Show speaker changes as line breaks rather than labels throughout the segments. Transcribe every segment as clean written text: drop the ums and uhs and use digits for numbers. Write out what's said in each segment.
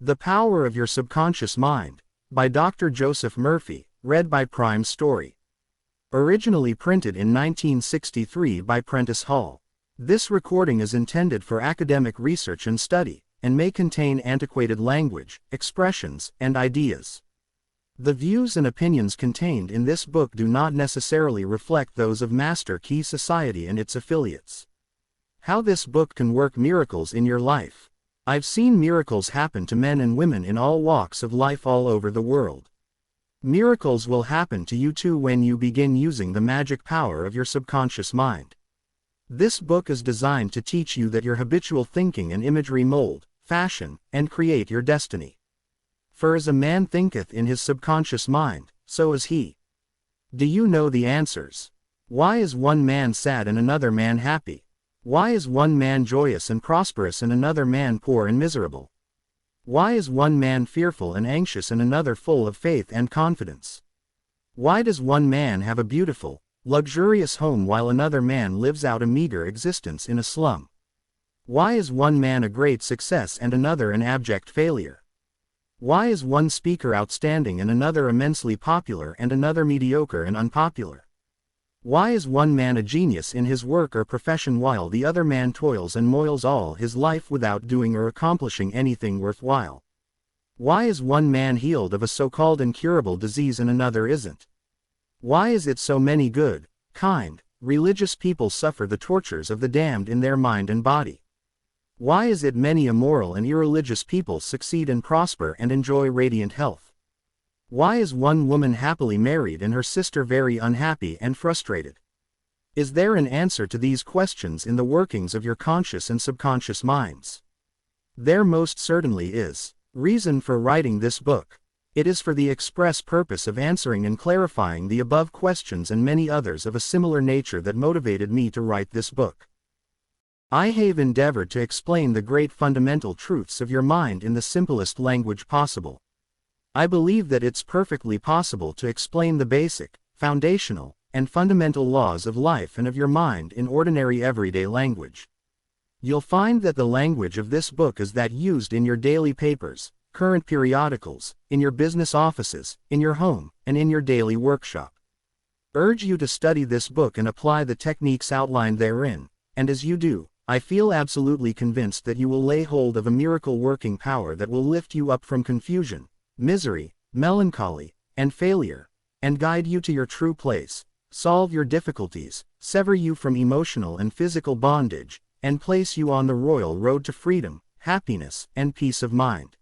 The Power of Your Subconscious Mind, by Dr. Joseph Murphy, read by Prime Story. Originally printed in 1963 by Prentice Hall. This recording is intended for academic research and study, and may contain antiquated language, expressions, and ideas. The views and opinions contained in this book do not necessarily reflect those of Master Key Society and its affiliates. How this book can work miracles in your life. I've seen miracles happen to men and women in all walks of life all over the world. Miracles will happen to you too when you begin using the magic power of your subconscious mind. This book is designed to teach you that your habitual thinking and imagery mold, fashion, and create your destiny. For as a man thinketh in his subconscious mind, so is he. Do you know the answers? Why is one man sad and another man happy? Why is one man joyous and prosperous and another man poor and miserable? Why is one man fearful and anxious and another full of faith and confidence? Why does one man have a beautiful, luxurious home while another man lives out a meager existence in a slum? Why is one man a great success and another an abject failure? Why is one speaker outstanding and another immensely popular and another mediocre and unpopular? Why is one man a genius in his work or profession while the other man toils and moils all his life without doing or accomplishing anything worthwhile? Why is one man healed of a so-called incurable disease and another isn't? Why is it so many good, kind, religious people suffer the tortures of the damned in their mind and body? Why is it many immoral and irreligious people succeed and prosper and enjoy radiant health? Why is one woman happily married and her sister very unhappy and frustrated? Is there an answer to these questions in the workings of your conscious and subconscious minds? There most certainly is. Reason for writing this book. It is for the express purpose of answering and clarifying the above questions and many others of a similar nature that motivated me to write this book. I have endeavored to explain the great fundamental truths of your mind in the simplest language possible. I believe that it's perfectly possible to explain the basic, foundational, and fundamental laws of life and of your mind in ordinary everyday language. You'll find that the language of this book is that used in your daily papers, current periodicals, in your business offices, in your home, and in your daily workshop. Urge you to study this book and apply the techniques outlined therein, and as you do, I feel absolutely convinced that you will lay hold of a miracle working power that will lift you up from confusion, misery, melancholy, and failure, and guide you to your true place, solve your difficulties, sever you from emotional and physical bondage, and place you on the royal road to freedom, happiness, and peace of mind.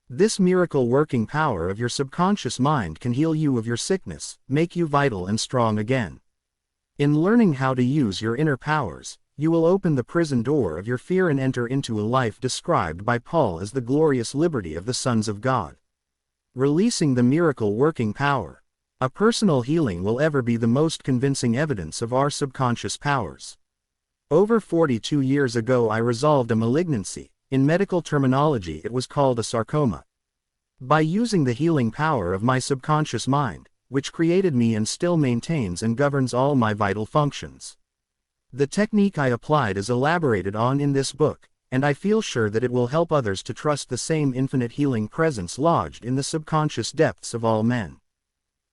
This miracle working power of your subconscious mind can heal you of your sickness, make you vital and strong again. In learning how to use your inner powers, you will open the prison door of your fear and enter into a life described by Paul as the glorious liberty of the sons of God. Releasing the miracle working power. A personal healing will ever be the most convincing evidence of our subconscious powers. Over 42 years ago I resolved a malignancy. In medical terminology it was called a sarcoma. By using the healing power of my subconscious mind, which created me and still maintains and governs all my vital functions. The technique I applied is elaborated on in this book, and I feel sure that it will help others to trust the same infinite healing presence lodged in the subconscious depths of all men.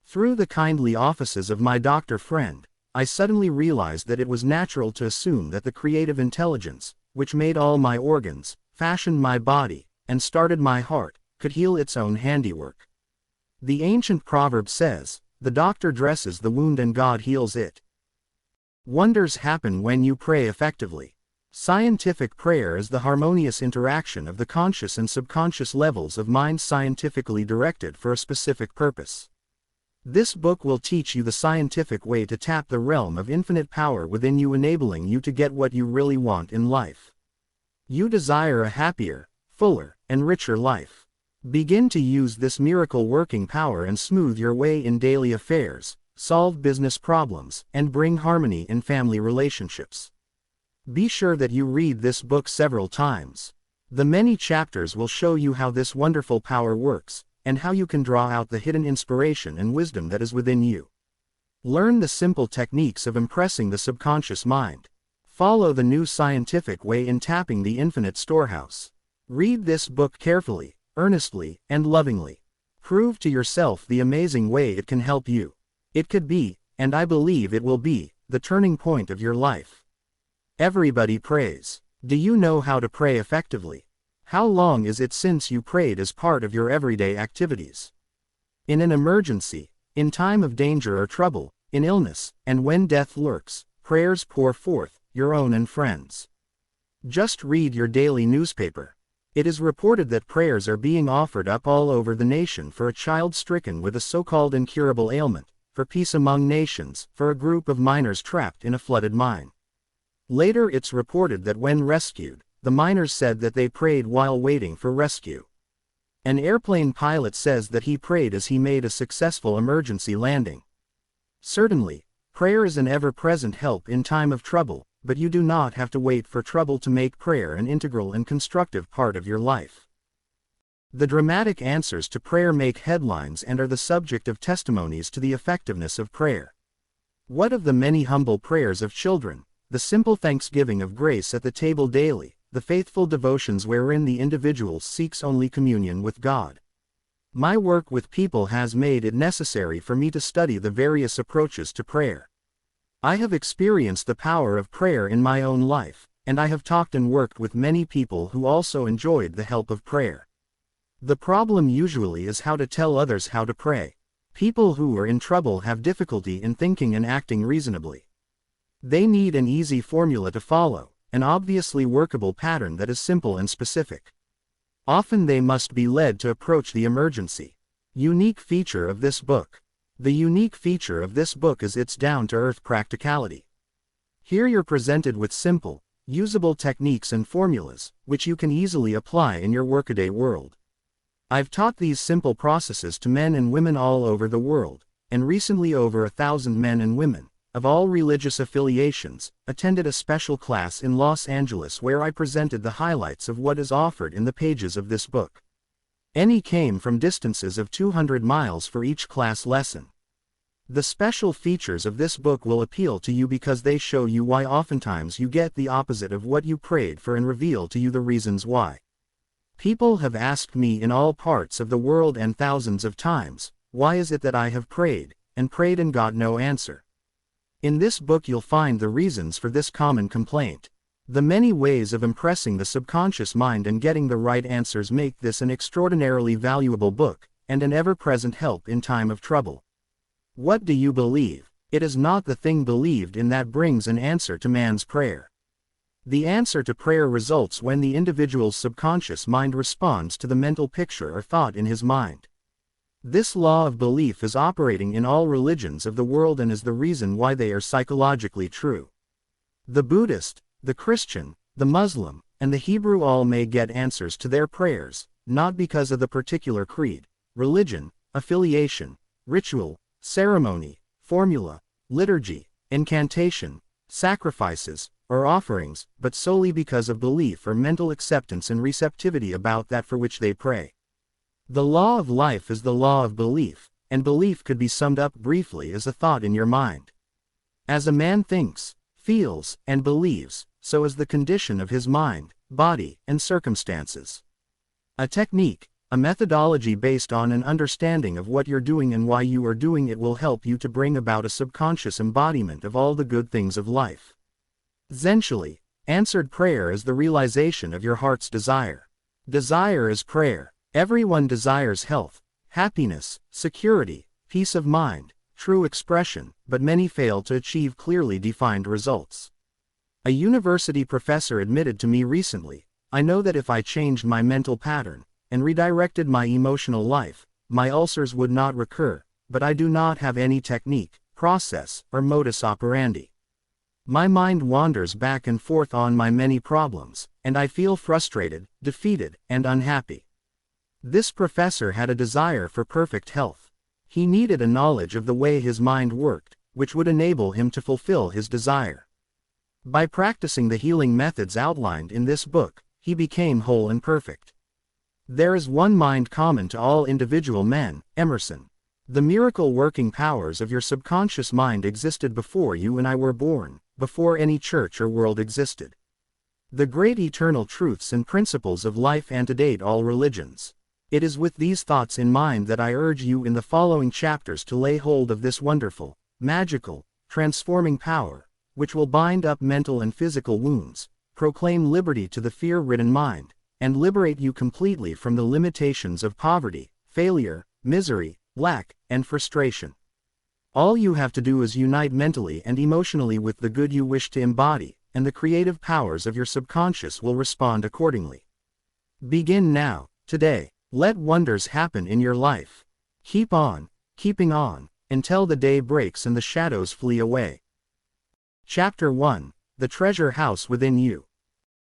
Through the kindly offices of my doctor friend, I suddenly realized that it was natural to assume that the creative intelligence, which made all my organs, fashioned my body, and started my heart, could heal its own handiwork. The ancient proverb says, "The doctor dresses the wound and God heals it." Wonders happen when you pray effectively. Scientific prayer is the harmonious interaction of the conscious and subconscious levels of mind scientifically directed for a specific purpose. This book will teach you the scientific way to tap the realm of infinite power within you, enabling you to get what you really want in life. You desire a happier, fuller, and richer life. Begin to use this miracle working power and smooth your way in daily affairs, solve business problems, and bring harmony in family relationships. Be sure that you read this book several times. The many chapters will show you how this wonderful power works, and how you can draw out the hidden inspiration and wisdom that is within you. Learn the simple techniques of impressing the subconscious mind. Follow the new scientific way in tapping the infinite storehouse. Read this book carefully, earnestly, and lovingly. Prove to yourself the amazing way it can help you. It could be, and I believe it will be, the turning point of your life. Everybody prays. Do you know how to pray effectively? How long is it since you prayed as part of your everyday activities? In an emergency, in time of danger or trouble, in illness, and when death lurks, prayers pour forth, your own and friends. Just read your daily newspaper. It is reported that prayers are being offered up all over the nation for a child stricken with a so-called incurable ailment, for peace among nations, for a group of miners trapped in a flooded mine. Later it's reported that when rescued, the miners said that they prayed while waiting for rescue. An airplane pilot says that he prayed as he made a successful emergency landing. Certainly, prayer is an ever-present help in time of trouble, but you do not have to wait for trouble to make prayer an integral and constructive part of your life. The dramatic answers to prayer make headlines and are the subject of testimonies to the effectiveness of prayer. What of the many humble prayers of children, the simple thanksgiving of grace at the table daily, the faithful devotions wherein the individual seeks only communion with God? My work with people has made it necessary for me to study the various approaches to prayer. I have experienced the power of prayer in my own life, and I have talked and worked with many people who also enjoyed the help of prayer. The problem usually is how to tell others how to pray. People who are in trouble have difficulty in thinking and acting reasonably. They need an easy formula to follow, an obviously workable pattern that is simple and specific. Often they must be led to approach the emergency. Unique feature of this book. The unique feature of this book is its down-to-earth practicality. Here you're presented with simple, usable techniques and formulas, which you can easily apply in your workaday world. I've taught these simple processes to men and women all over the world, and recently over 1,000 men and women, of all religious affiliations, attended a special class in Los Angeles where I presented the highlights of what is offered in the pages of this book. Any came from distances of 200 miles for each class lesson. The special features of this book will appeal to you because they show you why oftentimes you get the opposite of what you prayed for and reveal to you the reasons why. People have asked me in all parts of the world and thousands of times, why is it that I have prayed and got no answer? In this book you'll find the reasons for this common complaint. The many ways of impressing the subconscious mind and getting the right answers make this an extraordinarily valuable book, and an ever-present help in time of trouble. What do you believe? It is not the thing believed in that brings an answer to man's prayer. The answer to prayer results when the individual's subconscious mind responds to the mental picture or thought in his mind. This law of belief is operating in all religions of the world and is the reason why they are psychologically true. The Buddhist, the Christian, the Muslim, and the Hebrew all may get answers to their prayers, not because of the particular creed, religion, affiliation, ritual, ceremony, formula, liturgy, incantation, sacrifices, or offerings, but solely because of belief or mental acceptance and receptivity about that for which they pray. The law of life is the law of belief, and belief could be summed up briefly as a thought in your mind. As a man thinks, feels, and believes, so is the condition of his mind, body, and circumstances. A technique, a methodology based on an understanding of what you're doing and why you are doing it will help you to bring about a subconscious embodiment of all the good things of life. Essentially, answered prayer is the realization of your heart's desire. Desire is prayer. Everyone desires health, happiness, security, peace of mind, true expression, but many fail to achieve clearly defined results. A university professor admitted to me recently, I know that if I changed my mental pattern, and redirected my emotional life, my ulcers would not recur, but I do not have any technique, process, or modus operandi. My mind wanders back and forth on my many problems, and I feel frustrated, defeated, and unhappy. This professor had a desire for perfect health. He needed a knowledge of the way his mind worked, which would enable him to fulfill his desire. By practicing the healing methods outlined in this book, he became whole and perfect. There is one mind common to all individual men, Emerson. The miracle working powers of your subconscious mind existed before you and I were born, before any church or world existed. The great eternal truths and principles of life antedate all religions. It is with these thoughts in mind that I urge you in the following chapters to lay hold of this wonderful, magical, transforming power, which will bind up mental and physical wounds, proclaim liberty to the fear-ridden mind, and liberate you completely from the limitations of poverty, failure, misery, lack, and frustration. All you have to do is unite mentally and emotionally with the good you wish to embody, and the creative powers of your subconscious will respond accordingly. Begin now, today. Let wonders happen in your life. Keep on, keeping on, until the day breaks and the shadows flee away. Chapter 1. The Treasure House Within You.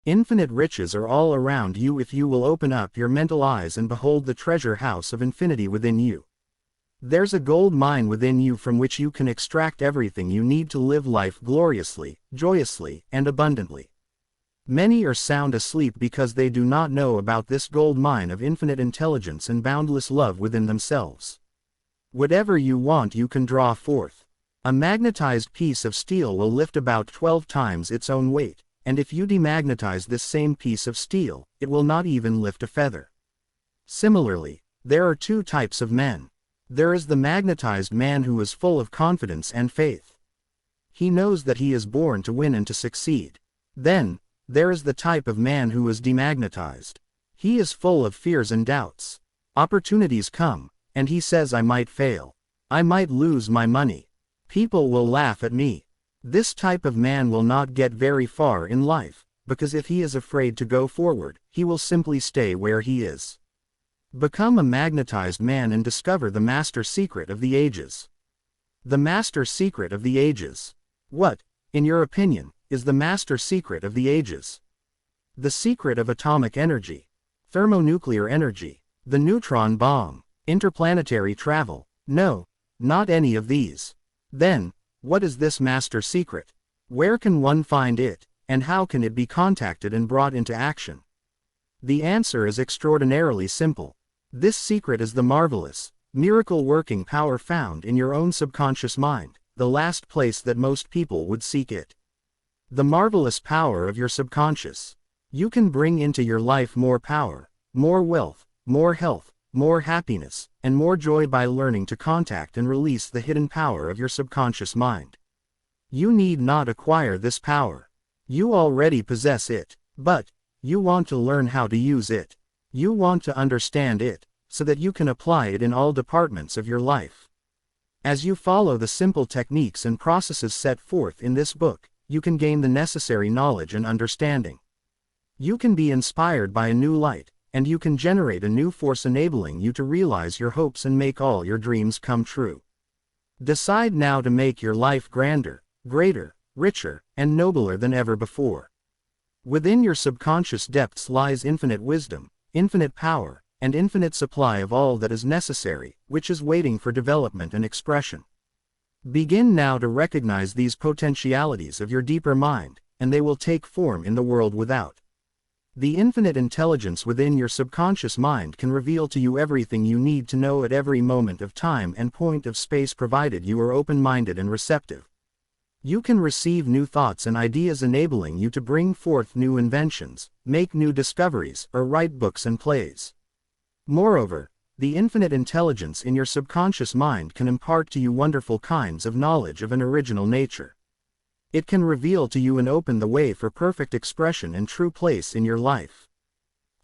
Infinite riches are all around you if you will open up your mental eyes and behold the treasure house of infinity within you. There's a gold mine within you from which you can extract everything you need to live life gloriously, joyously, and abundantly. Many are sound asleep because they do not know about this gold mine of infinite intelligence and boundless love within themselves. Whatever you want you can draw forth. A magnetized piece of steel will lift about 12 times its own weight, and if you demagnetize this same piece of steel, it will not even lift a feather. Similarly, there are two types of men. There is the magnetized man who is full of confidence and faith. He knows that he is born to win and to succeed. Then, there is the type of man who is demagnetized. He is full of fears and doubts. Opportunities come, and he says I might fail. I might lose my money. People will laugh at me. This type of man will not get very far in life, because if he is afraid to go forward, he will simply stay where he is. Become a magnetized man and discover the master secret of the ages. The master secret of the ages. What, in your opinion, is the master secret of the ages? The secret of atomic energy, thermonuclear energy, the neutron bomb, interplanetary travel? No, not any of these. Then, what is this master secret? Where can one find it, and how can it be contacted and brought into action? The answer is extraordinarily simple. This secret is the marvelous, miracle-working power found in your own subconscious mind, the last place that most people would seek it. The marvelous power of your subconscious. You can bring into your life more power, more wealth, more health, more happiness, and more joy by learning to contact and release the hidden power of your subconscious mind. You need not acquire this power. You already possess it, but you want to learn how to use it. You want to understand it, so that you can apply it in all departments of your life. As you follow the simple techniques and processes set forth in this book, you can gain the necessary knowledge and understanding. You can be inspired by a new light, and you can generate a new force enabling you to realize your hopes and make all your dreams come true. Decide now to make your life grander, greater, richer, and nobler than ever before. Within your subconscious depths lies infinite wisdom, infinite power, and infinite supply of all that is necessary, which is waiting for development and expression. Begin now to recognize these potentialities of your deeper mind, and they will take form in the world without. The infinite intelligence within your subconscious mind can reveal to you everything you need to know at every moment of time and point of space provided you are open-minded and receptive. You can receive new thoughts and ideas enabling you to bring forth new inventions, make new discoveries, or write books and plays. Moreover, the infinite intelligence in your subconscious mind can impart to you wonderful kinds of knowledge of an original nature. It can reveal to you and open the way for perfect expression and true place in your life.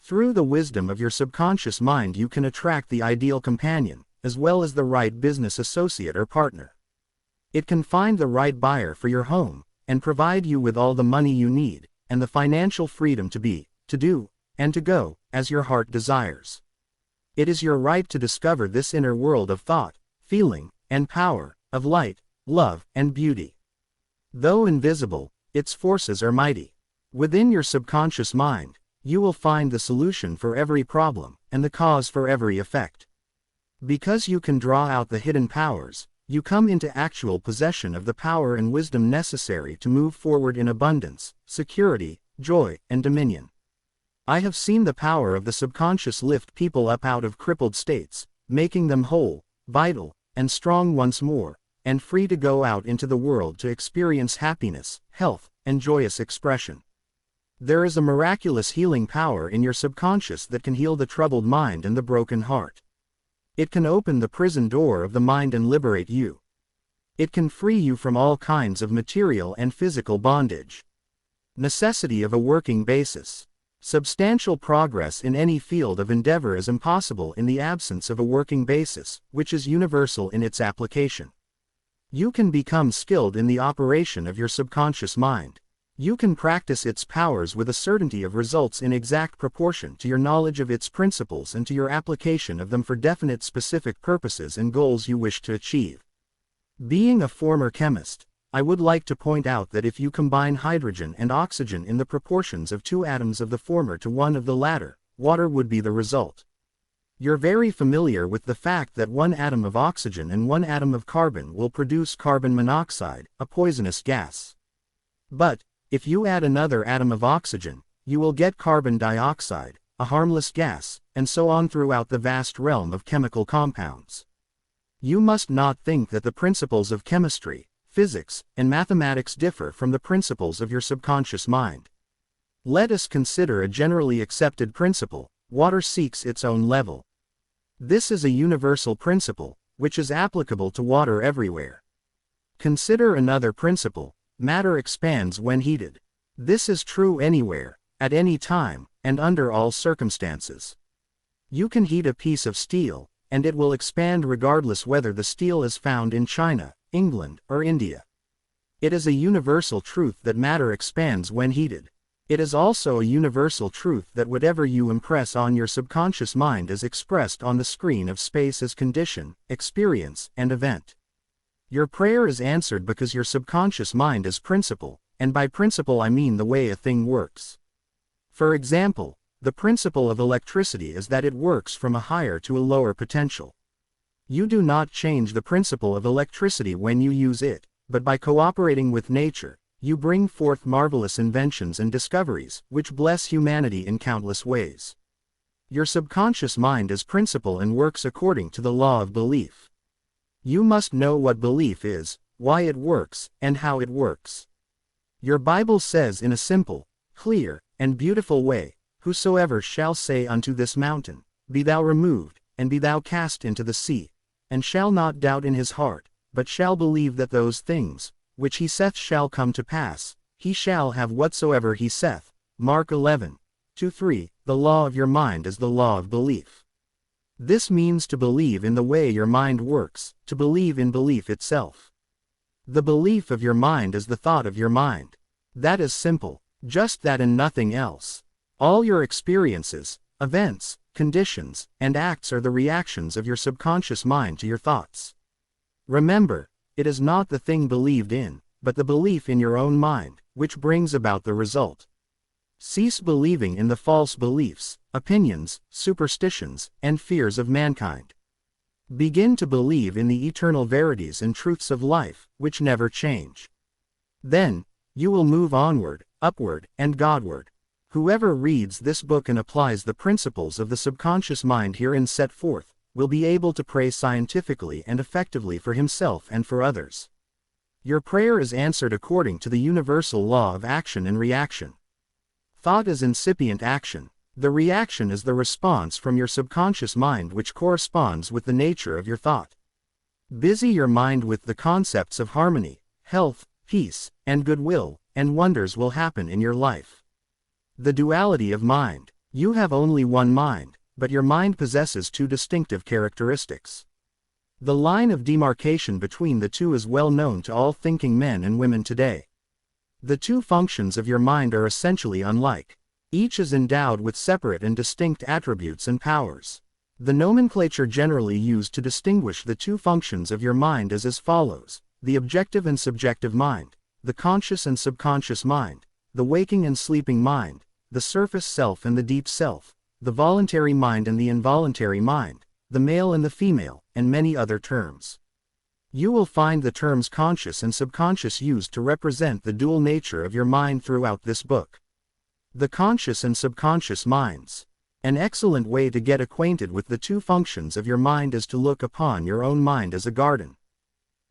Through the wisdom of your subconscious mind you can attract the ideal companion, as well as the right business associate or partner. It can find the right buyer for your home, and provide you with all the money you need, and the financial freedom to be, to do, and to go, as your heart desires. It is your right to discover this inner world of thought, feeling, and power, of light, love, and beauty. Though invisible, its forces are mighty. Within your subconscious mind, you will find the solution for every problem, and the cause for every effect. Because you can draw out the hidden powers, you come into actual possession of the power and wisdom necessary to move forward in abundance, security, joy, and dominion. I have seen the power of the subconscious lift people up out of crippled states, making them whole, vital, and strong once more, and free to go out into the world to experience happiness, health, and joyous expression. There is a miraculous healing power in your subconscious that can heal the troubled mind and the broken heart. It can open the prison door of the mind and liberate you. It can free you from all kinds of material and physical bondage. Necessity of a working basis. Substantial progress in any field of endeavor is impossible in the absence of a working basis, which is universal in its application. You can become skilled in the operation of your subconscious mind. You can practice its powers with a certainty of results in exact proportion to your knowledge of its principles and to your application of them for definite specific purposes and goals you wish to achieve. Being a former chemist, I would like to point out that if you combine hydrogen and oxygen in the proportions of 2 atoms of the former to 1 of the latter, water would be the result. You're very familiar with the fact that 1 atom of oxygen and 1 atom of carbon will produce carbon monoxide, a poisonous gas. But, if you add another atom of oxygen, you will get carbon dioxide, a harmless gas, and so on throughout the vast realm of chemical compounds. You must not think that the principles of chemistry, physics, and mathematics differ from the principles of your subconscious mind. Let us consider a generally accepted principle: water seeks its own level. This is a universal principle, which is applicable to water everywhere. Consider another principle: matter expands when heated. This is true anywhere, at any time, and under all circumstances. You can heat a piece of steel, and it will expand regardless whether the steel is found in China, England, or India. It is a universal truth that matter expands when heated. It is also a universal truth that whatever you impress on your subconscious mind is expressed on the screen of space as condition, experience, and event. Your prayer is answered because your subconscious mind is principle, and by principle I mean the way a thing works. For example, the principle of electricity is that it works from a higher to a lower potential. You do not change the principle of electricity when you use it, but by cooperating with nature, you bring forth marvelous inventions and discoveries, which bless humanity in countless ways. Your subconscious mind is principle and works according to the law of belief. You must know what belief is, why it works, and how it works. Your Bible says in a simple, clear, and beautiful way, "Whosoever shall say unto this mountain, Be thou removed, and be thou cast into the sea, and shall not doubt in his heart, but shall believe that those things, which he saith shall come to pass, he shall have whatsoever he saith." Mark 11:2-3. The law of your mind is the law of belief. This means to believe in the way your mind works, to believe in belief itself. The belief of your mind is the thought of your mind. That is simple, just that and nothing else. All your experiences, events, conditions, and acts are the reactions of your subconscious mind to your thoughts. Remember, it is not the thing believed in, but the belief in your own mind, which brings about the result. Cease believing in the false beliefs, opinions, superstitions, and fears of mankind. Begin to believe in the eternal verities and truths of life, which never change. Then, you will move onward, upward, and Godward. Whoever reads this book and applies the principles of the subconscious mind herein set forth, will be able to pray scientifically and effectively for himself and for others. Your prayer is answered according to the universal law of action and reaction. Thought is incipient action. The reaction is the response from your subconscious mind which corresponds with the nature of your thought. Busy your mind with the concepts of harmony, health, peace, and goodwill, and wonders will happen in your life. The duality of mind. You have only one mind, but your mind possesses 2 distinctive characteristics. The line of demarcation between the 2 is well known to all thinking men and women today. The 2 functions of your mind are essentially unlike. Each is endowed with separate and distinct attributes and powers. The nomenclature generally used to distinguish the 2 functions of your mind is as follows: the objective and subjective mind, the conscious and subconscious mind, the waking and sleeping mind, the surface self and the deep self, the voluntary mind and the involuntary mind, the male and the female, and many other terms. You will find the terms conscious and subconscious used to represent the dual nature of your mind throughout this book. The conscious and subconscious minds. An excellent way to get acquainted with the 2 functions of your mind is to look upon your own mind as a garden.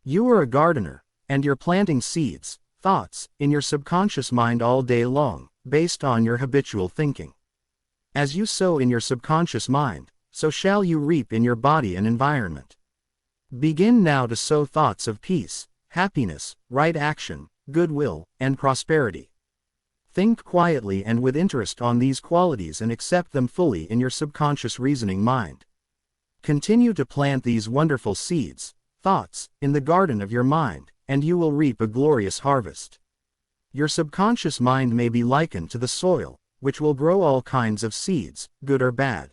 You are a gardener, and you're planting seeds, thoughts, in your subconscious mind all day long, based on your habitual thinking. As you sow in your subconscious mind, so shall you reap in your body and environment. Begin now to sow thoughts of peace, happiness, right action, goodwill, and prosperity. Think quietly and with interest on these qualities and accept them fully in your subconscious reasoning mind. Continue to plant these wonderful seeds, thoughts, in the garden of your mind, and you will reap a glorious harvest. Your subconscious mind may be likened to the soil, which will grow all kinds of seeds, good or bad.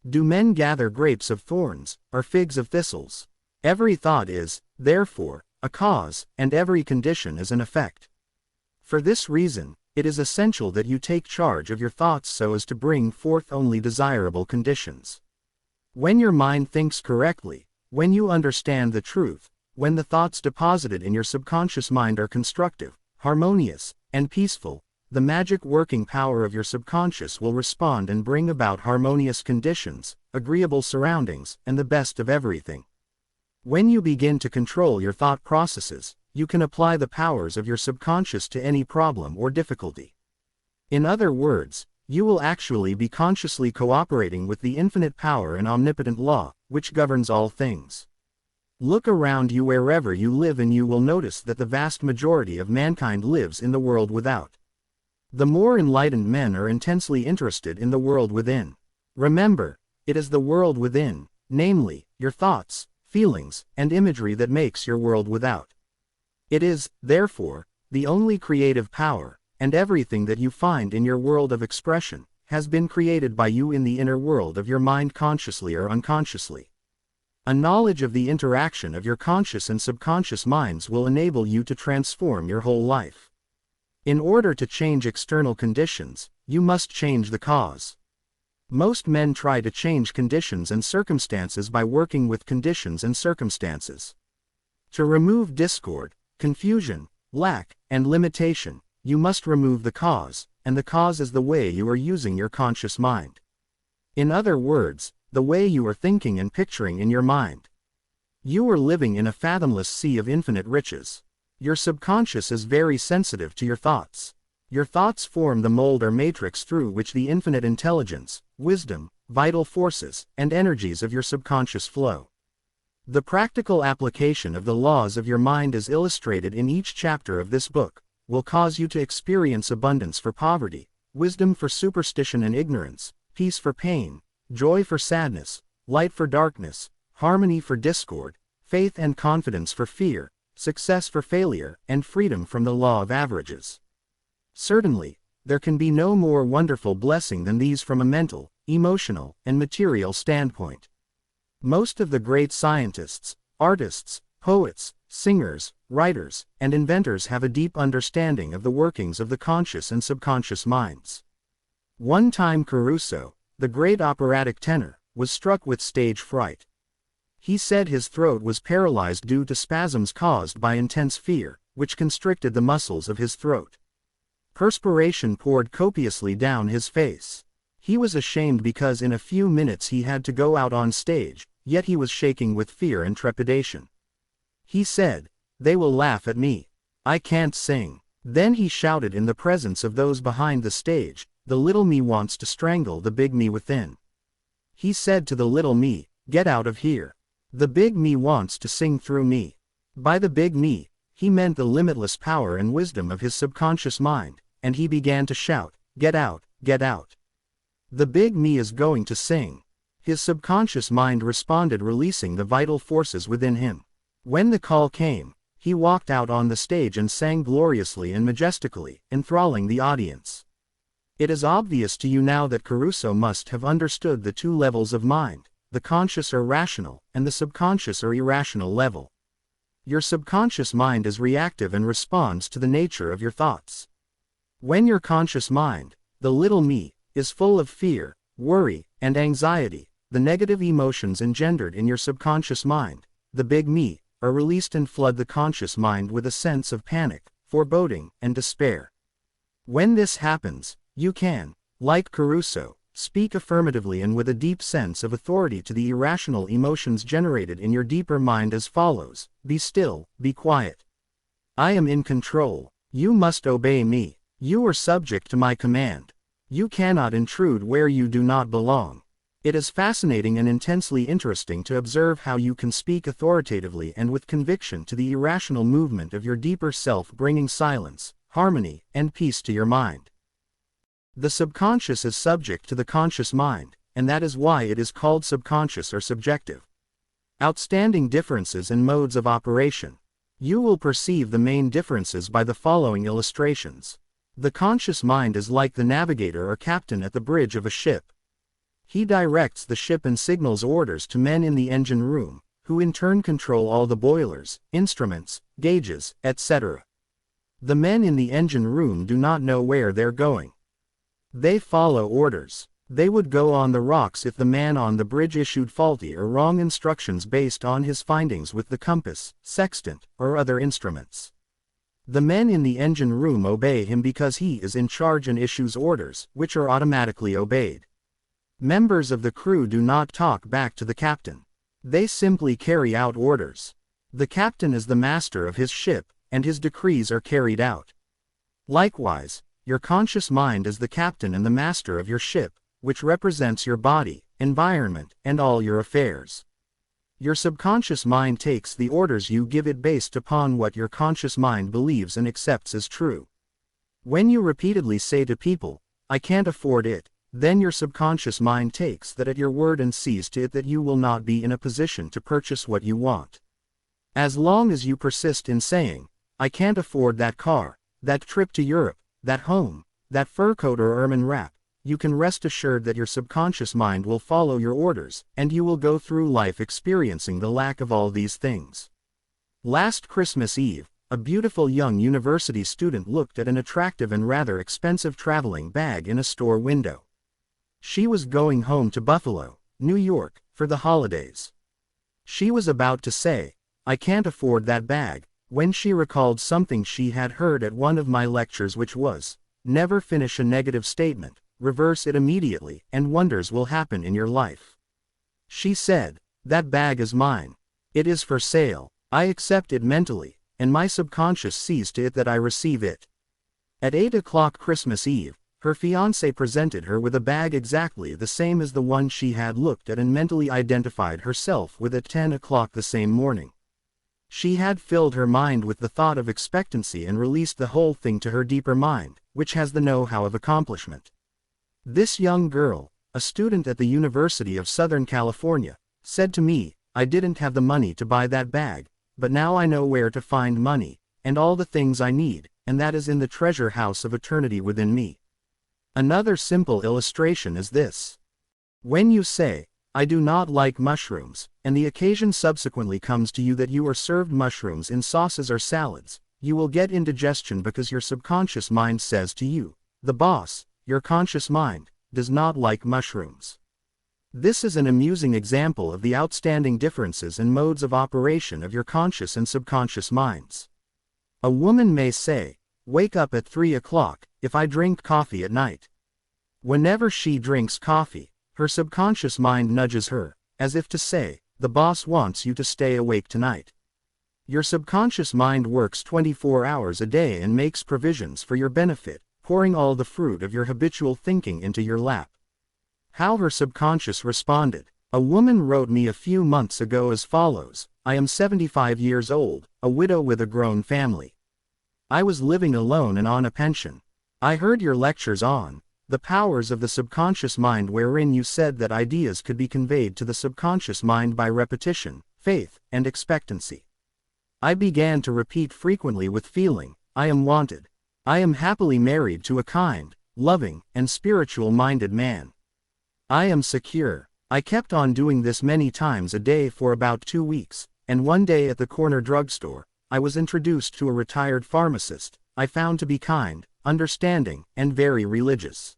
Do men gather grapes of thorns, or figs of thistles? Every thought is, therefore, a cause, and every condition is an effect. For this reason, it is essential that you take charge of your thoughts so as to bring forth only desirable conditions. When your mind thinks correctly, when you understand the truth, when the thoughts deposited in your subconscious mind are constructive, harmonious, and peaceful, the magic working power of your subconscious will respond and bring about harmonious conditions, agreeable surroundings, and the best of everything. When you begin to control your thought processes, you can apply the powers of your subconscious to any problem or difficulty. In other words, you will actually be consciously cooperating with the infinite power and omnipotent law, which governs all things. Look around you wherever you live and you will notice that the vast majority of mankind lives in the world without. The more enlightened men are intensely interested in the world within. Remember, it is the world within, namely, your thoughts, feelings, and imagery that makes your world without. It is, therefore, the only creative power, and everything that you find in your world of expression has been created by you in the inner world of your mind consciously or unconsciously. A knowledge of the interaction of your conscious and subconscious minds will enable you to transform your whole life. In order to change external conditions, you must change the cause. Most men try to change conditions and circumstances by working with conditions and circumstances. To remove discord, confusion, lack, and limitation, you must remove the cause, and the cause is the way you are using your conscious mind. In other words, the way you are thinking and picturing in your mind. You are living in a fathomless sea of infinite riches. Your subconscious is very sensitive to your thoughts. Your thoughts form the mold or matrix through which the infinite intelligence, wisdom, vital forces, and energies of your subconscious flow. The practical application of the laws of your mind as illustrated in each chapter of this book will cause you to experience abundance for poverty, wisdom for superstition and ignorance, peace for pain, joy for sadness, light for darkness, harmony for discord, faith and confidence for fear, success for failure, and freedom from the law of averages. Certainly, there can be no more wonderful blessing than these from a mental, emotional, and material standpoint. Most of the great scientists, artists, poets, singers, writers, and inventors have a deep understanding of the workings of the conscious and subconscious minds. One time Caruso, the great operatic tenor, was struck with stage fright. He said his throat was paralyzed due to spasms caused by intense fear, which constricted the muscles of his throat. Perspiration poured copiously down his face. He was ashamed because in a few minutes he had to go out on stage, yet he was shaking with fear and trepidation. He said, "They will laugh at me. I can't sing." Then he shouted in the presence of those behind the stage, "The little me wants to strangle the big me within." He said to the little me, "Get out of here. The big me wants to sing through me." By the big me, he meant the limitless power and wisdom of his subconscious mind, and he began to shout, "Get out, get out. The big me is going to sing." His subconscious mind responded, releasing the vital forces within him. When the call came, he walked out on the stage and sang gloriously and majestically, enthralling the audience. It is obvious to you now that Caruso must have understood the two levels of mind, the conscious or rational, and the subconscious or irrational level. Your subconscious mind is reactive and responds to the nature of your thoughts. When your conscious mind, the little me, is full of fear, worry, and anxiety, the negative emotions engendered in your subconscious mind, the big me, are released and flood the conscious mind with a sense of panic, foreboding, and despair. When this happens, you can, like Caruso, speak affirmatively and with a deep sense of authority to the irrational emotions generated in your deeper mind as follows: "Be still, be quiet. I am in control. You must obey me. You are subject to my command. You cannot intrude where you do not belong. It is fascinating and intensely interesting to observe how you can speak authoritatively and with conviction to the irrational movement of your deeper self, bringing silence, harmony, and peace to your mind. The subconscious is subject to the conscious mind, and that is why it is called subconscious or subjective. Outstanding differences in modes of operation. You will perceive the main differences by the following illustrations. The conscious mind is like the navigator or captain at the bridge of a ship. He directs the ship and signals orders to men in the engine room, who in turn control all the boilers, instruments, gauges, etc. The men in the engine room do not know where they're going. They follow orders. They would go on the rocks if the man on the bridge issued faulty or wrong instructions based on his findings with the compass, sextant, or other instruments. The men in the engine room obey him because he is in charge and issues orders, which are automatically obeyed. Members of the crew do not talk back to the captain. They simply carry out orders. The captain is the master of his ship, and his decrees are carried out. Likewise, your conscious mind is the captain and the master of your ship, which represents your body, environment, and all your affairs. Your subconscious mind takes the orders you give it based upon what your conscious mind believes and accepts as true. When you repeatedly say to people, "I can't afford it," then your subconscious mind takes that at your word and sees to it that you will not be in a position to purchase what you want. As long as you persist in saying, "I can't afford that car, that trip to Europe, that home, that fur coat or ermine wrap," you can rest assured that your subconscious mind will follow your orders, and you will go through life experiencing the lack of all these things. Last Christmas Eve, a beautiful young university student looked at an attractive and rather expensive traveling bag in a store window. She was going home to Buffalo, New York, for the holidays. She was about to say, "I can't afford that bag," when she recalled something she had heard at one of my lectures, which was, "Never finish a negative statement, reverse it immediately, and wonders will happen in your life." She said, "That bag is mine. It is for sale. I accept it mentally, and my subconscious sees to it that I receive it." At 8 o'clock Christmas Eve, her fiancé presented her with a bag exactly the same as the one she had looked at and mentally identified herself with at 10 o'clock the same morning. She had filled her mind with the thought of expectancy and released the whole thing to her deeper mind, which has the know-how of accomplishment. This young girl, a student at the University of Southern California, said to me, "I didn't have the money to buy that bag, but now I know where to find money, and all the things I need, and that is in the treasure house of eternity within me." Another simple illustration is this. When you say, "I do not like mushrooms," and the occasion subsequently comes to you that you are served mushrooms in sauces or salads, you will get indigestion because your subconscious mind says to you, "The boss, your conscious mind, does not like mushrooms." This is an amusing example of the outstanding differences in modes of operation of your conscious and subconscious minds. A woman may say, "Wake up at 3 o'clock, if I drink coffee at night." Whenever she drinks coffee, her subconscious mind nudges her, as if to say, "The boss wants you to stay awake tonight." Your subconscious mind works 24 hours a day and makes provisions for your benefit, pouring all the fruit of your habitual thinking into your lap. How her subconscious responded. A woman wrote me a few months ago as follows: "I am 75 years old, a widow with a grown family. I was living alone and on a pension. I heard your lectures on the powers of the subconscious mind, wherein you said that ideas could be conveyed to the subconscious mind by repetition, faith, and expectancy. I began to repeat frequently with feeling, 'I am wanted. I am happily married to a kind, loving, and spiritual-minded man. I am secure.' I kept on doing this many times a day for about 2 weeks, and one day at the corner drugstore, I was introduced to a retired pharmacist I found to be kind, understanding, and very religious.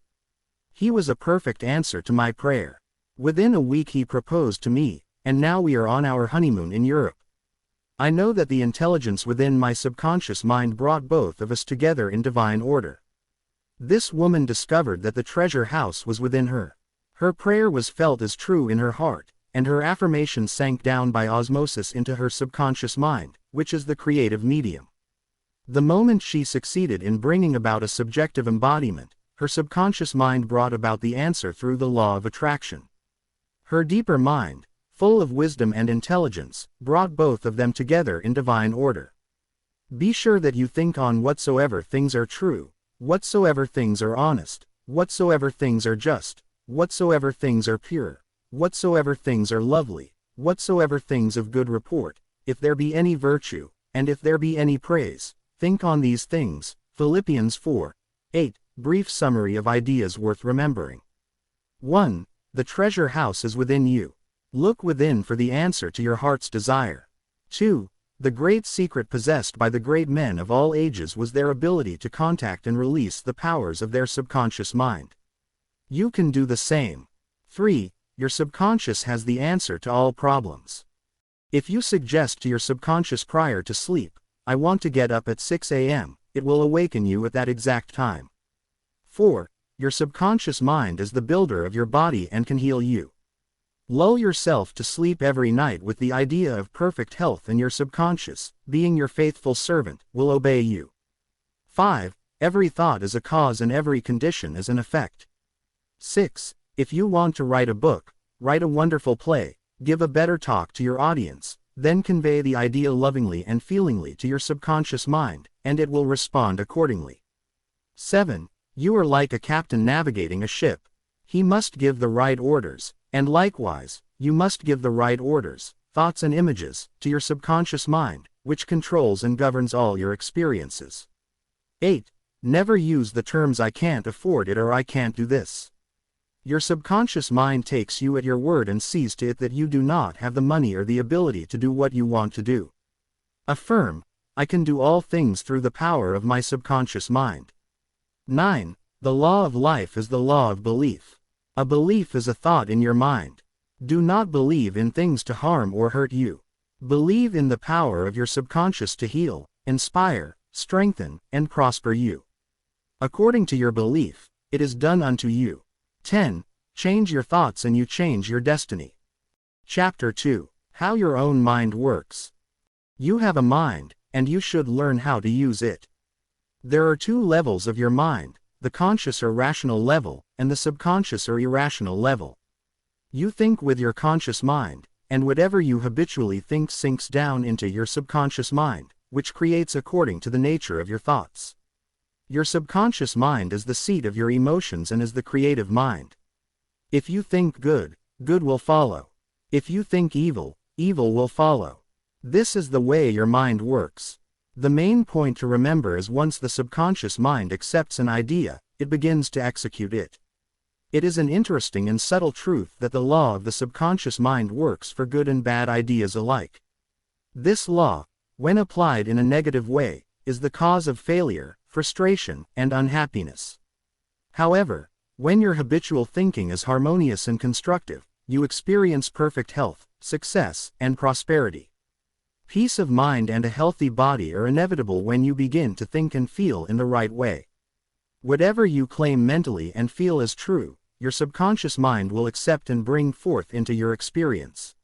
He was a perfect answer to my prayer. Within a week he proposed to me, and now we are on our honeymoon in Europe. I know that the intelligence within my subconscious mind brought both of us together in divine order. This woman discovered that the treasure house was within her. Her prayer was felt as true in her heart, and her affirmation sank down by osmosis into her subconscious mind, which is the creative medium. The moment she succeeded in bringing about a subjective embodiment, her subconscious mind brought about the answer through the law of attraction. Her deeper mind, full of wisdom and intelligence, brought both of them together in divine order. Be sure that you think on whatsoever things are true, whatsoever things are honest, whatsoever things are just, whatsoever things are pure, whatsoever things are lovely, whatsoever things of good report, if there be any virtue, and if there be any praise, think on these things. Philippians 4:8. Brief summary of ideas worth remembering. 1. The treasure house is within you. Look within for the answer to your heart's desire. 2. The great secret possessed by the great men of all ages was their ability to contact and release the powers of their subconscious mind. You can do the same. 3. Your subconscious has the answer to all problems. If you suggest to your subconscious prior to sleep, "I want to get up at 6 a.m., it will awaken you at that exact time. 4. Your subconscious mind is the builder of your body and can heal you. Lull yourself to sleep every night with the idea of perfect health, and your subconscious, being your faithful servant, will obey you. 5. Every thought is a cause and every condition is an effect. 6. If you want to write a book, write a wonderful play, give a better talk to your audience, then convey the idea lovingly and feelingly to your subconscious mind, and it will respond accordingly. 7. You are like a captain navigating a ship. He must give the right orders, and likewise, you must give the right orders, thoughts and images, to your subconscious mind, which controls and governs all your experiences. 8. Never use the terms "I can't afford it" or "I can't do this." Your subconscious mind takes you at your word and sees to it that you do not have the money or the ability to do what you want to do. Affirm, "I can do all things through the power of my subconscious mind." 9. The law of life is the law of belief. A belief is a thought in your mind. Do not believe in things to harm or hurt you. Believe in the power of your subconscious to heal, inspire, strengthen, and prosper you. According to your belief, it is done unto you. 10. Change your thoughts and you change your destiny. Chapter 2. How your own mind works. You have a mind, and you should learn how to use it. There are two levels of your mind, the conscious or rational level, and the subconscious or irrational level. You think with your conscious mind, and whatever you habitually think sinks down into your subconscious mind, which creates according to the nature of your thoughts. Your subconscious mind is the seat of your emotions and is the creative mind. If you think good, good will follow. If you think evil, evil will follow. This is the way your mind works. The main point to remember is once the subconscious mind accepts an idea, it begins to execute it. It is an interesting and subtle truth that the law of the subconscious mind works for good and bad ideas alike. This law, when applied in a negative way, is the cause of failure, frustration, and unhappiness. However, when your habitual thinking is harmonious and constructive, you experience perfect health, success, and prosperity. Peace of mind and a healthy body are inevitable when you begin to think and feel in the right way. Whatever you claim mentally and feel as true, your subconscious mind will accept and bring forth into your experience.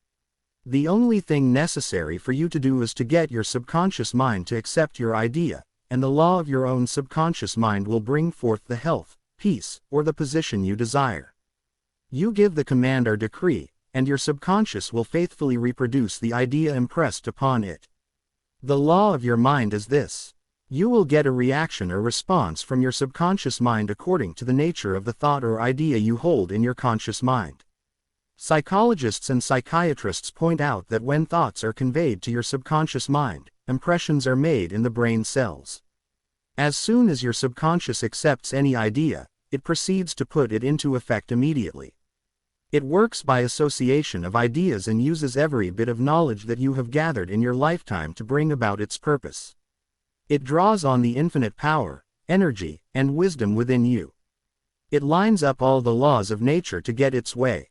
The only thing necessary for you to do is to get your subconscious mind to accept your idea, and the law of your own subconscious mind will bring forth the health, peace, or the position you desire. You give the command or decree, and your subconscious will faithfully reproduce the idea impressed upon it. The law of your mind is this. You will get a reaction or response from your subconscious mind according to the nature of the thought or idea you hold in your conscious mind. Psychologists and psychiatrists point out that when thoughts are conveyed to your subconscious mind, impressions are made in the brain cells. As soon as your subconscious accepts any idea, it proceeds to put it into effect immediately. It works by association of ideas and uses every bit of knowledge that you have gathered in your lifetime to bring about its purpose. It draws on the infinite power, energy, and wisdom within you. It lines up all the laws of nature to get its way.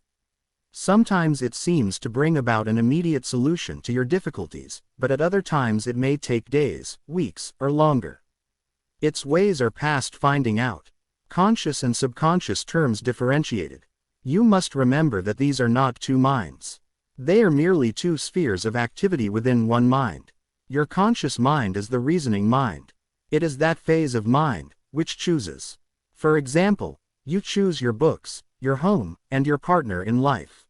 Sometimes it seems to bring about an immediate solution to your difficulties, but at other times it may take days, weeks, or longer. Its ways are past finding out. Conscious and subconscious terms differentiated. You must remember that these are not two minds. They are merely two spheres of activity within one mind. Your conscious mind is the reasoning mind. It is that phase of mind which chooses. For example, you choose your books, your home, and your partner in life.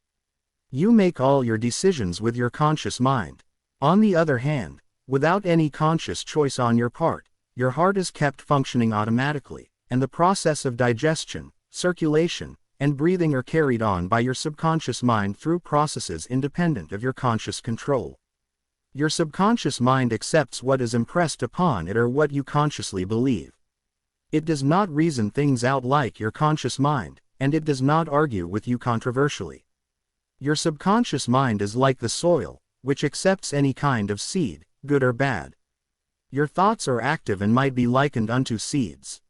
You make all your decisions with your conscious mind. On the other hand, without any conscious choice on your part, your heart is kept functioning automatically, and the process of digestion, circulation, and breathing are carried on by your subconscious mind through processes independent of your conscious control. Your subconscious mind accepts what is impressed upon it or what you consciously believe. It does not reason things out like your conscious mind, and it does not argue with you controversially. Your subconscious mind is like the soil, which accepts any kind of seed, good or bad. Your thoughts are active and might be likened unto seeds.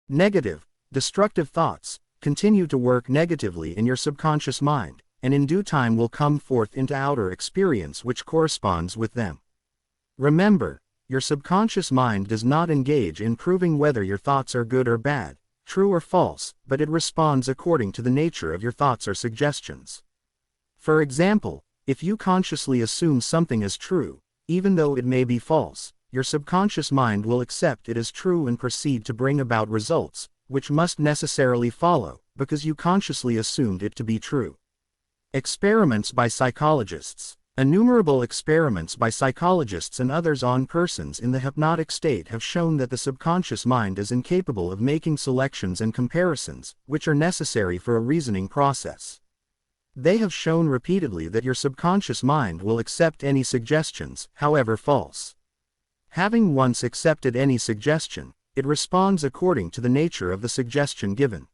Negative, destructive thoughts continue to work negatively in your subconscious mind, and in due time will come forth into outer experience which corresponds with them. Remember, your subconscious mind does not engage in proving whether your thoughts are good or bad, true or false, but it responds according to the nature of your thoughts or suggestions. For example, if you consciously assume something is true, even though it may be false, your subconscious mind will accept it as true and proceed to bring about results, which must necessarily follow, because you consciously assumed it to be true. Experiments by psychologists. Innumerable experiments by psychologists and others on persons in the hypnotic state have shown that the subconscious mind is incapable of making selections and comparisons, which are necessary for a reasoning process. They have shown repeatedly that your subconscious mind will accept any suggestions, however false. Having once accepted any suggestion, it responds according to the nature of the suggestion given.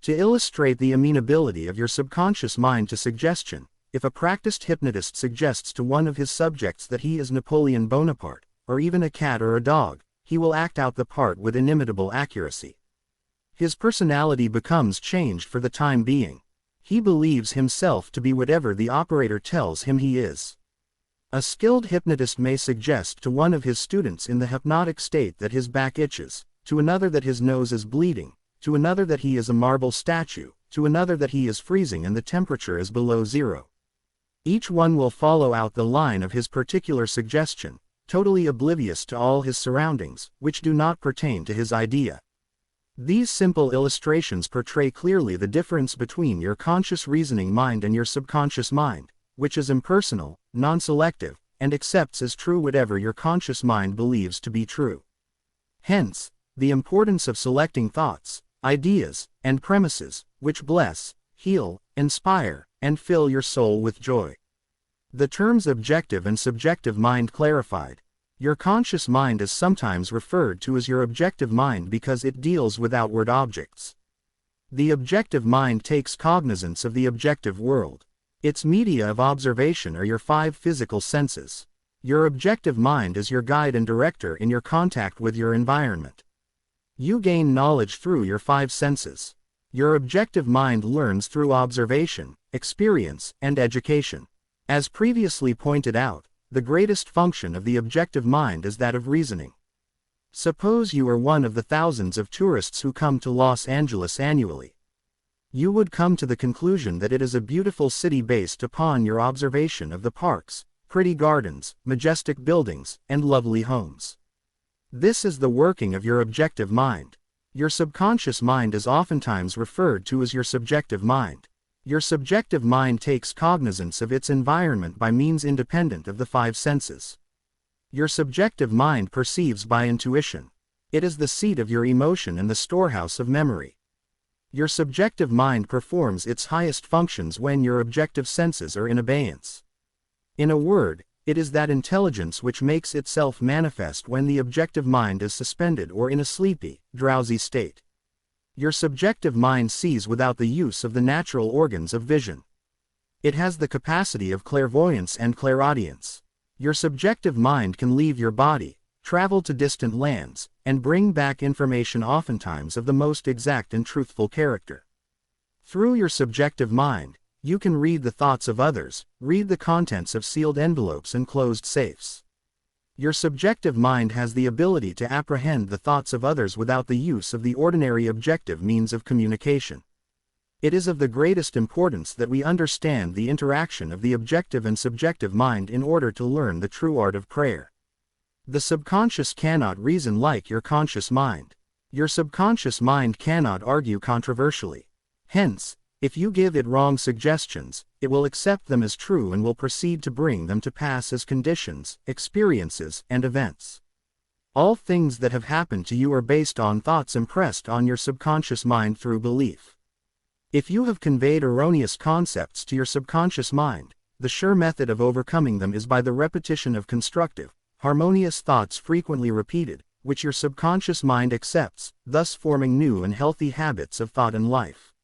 To illustrate the amenability of your subconscious mind to suggestion, if a practiced hypnotist suggests to one of his subjects that he is Napoleon Bonaparte, or even a cat or a dog, he will act out the part with inimitable accuracy. His personality becomes changed for the time being. He believes himself to be whatever the operator tells him he is. A skilled hypnotist may suggest to one of his students in the hypnotic state that his back itches, to another that his nose is bleeding, to another that he is a marble statue, to another that he is freezing and the temperature is below zero. Each one will follow out the line of his particular suggestion, totally oblivious to all his surroundings, which do not pertain to his idea. These simple illustrations portray clearly the difference between your conscious reasoning mind and your subconscious mind, which is impersonal, non-selective, and accepts as true whatever your conscious mind believes to be true. Hence, the importance of selecting thoughts, ideas, and premises, which bless, heal, inspire, and fill your soul with joy. The terms objective and subjective mind clarified. Your conscious mind is sometimes referred to as your objective mind because it deals with outward objects. The objective mind takes cognizance of the objective world. Its media of observation are your 5 physical senses. Your objective mind is your guide and director in your contact with your environment. You gain knowledge through your 5 senses. Your objective mind learns through observation, experience, and education. As previously pointed out, the greatest function of the objective mind is that of reasoning. Suppose you are one of the thousands of tourists who come to Los Angeles annually. You would come to the conclusion that it is a beautiful city based upon your observation of the parks, pretty gardens, majestic buildings, and lovely homes. This is the working of your objective mind. Your subconscious mind is oftentimes referred to as your subjective mind. Your subjective mind takes cognizance of its environment by means independent of the 5 senses. Your subjective mind perceives by intuition. It is the seat of your emotion and the storehouse of memory. Your subjective mind performs its highest functions when your objective senses are in abeyance. In a word, it is that intelligence which makes itself manifest when the objective mind is suspended or in a sleepy, drowsy state. Your subjective mind sees without the use of the natural organs of vision. It has the capacity of clairvoyance and clairaudience. Your subjective mind can leave your body, travel to distant lands, and bring back information oftentimes of the most exact and truthful character. Through your subjective mind, you can read the thoughts of others, read the contents of sealed envelopes and closed safes. Your subjective mind has the ability to apprehend the thoughts of others without the use of the ordinary objective means of communication. It is of the greatest importance that we understand the interaction of the objective and subjective mind in order to learn the true art of prayer. The subconscious cannot reason like your conscious mind. Your subconscious mind cannot argue controversially. Hence, if you give it wrong suggestions, it will accept them as true and will proceed to bring them to pass as conditions, experiences, and events. All things that have happened to you are based on thoughts impressed on your subconscious mind through belief. If you have conveyed erroneous concepts to your subconscious mind, the sure method of overcoming them is by the repetition of constructive, harmonious thoughts frequently repeated, which your subconscious mind accepts, thus forming new and healthy habits of thought and life.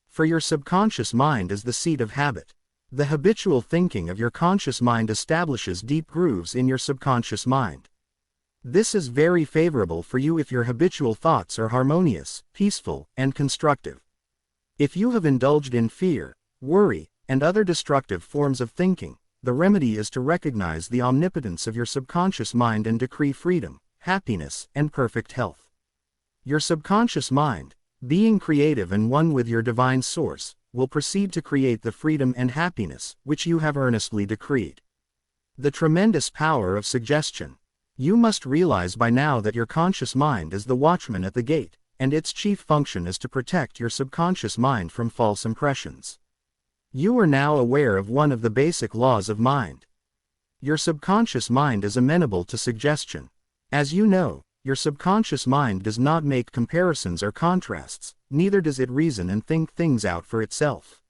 For your subconscious mind is the seat of habit. The habitual thinking of your conscious mind establishes deep grooves in your subconscious mind. This is very favorable for you if your habitual thoughts are harmonious, peaceful, and constructive. If you have indulged in fear, worry, and other destructive forms of thinking, the remedy is to recognize the omnipotence of your subconscious mind and decree freedom, happiness, and perfect health. Your subconscious mind, being creative and one with your divine source, will proceed to create the freedom and happiness which you have earnestly decreed. The tremendous power of suggestion. You must realize by now that your conscious mind is the watchman at the gate, and its chief function is to protect your subconscious mind from false impressions. You are now aware of one of the basic laws of mind. Your subconscious mind is amenable to suggestion. As you know, your subconscious mind does not make comparisons or contrasts, neither does it reason and think things out for itself.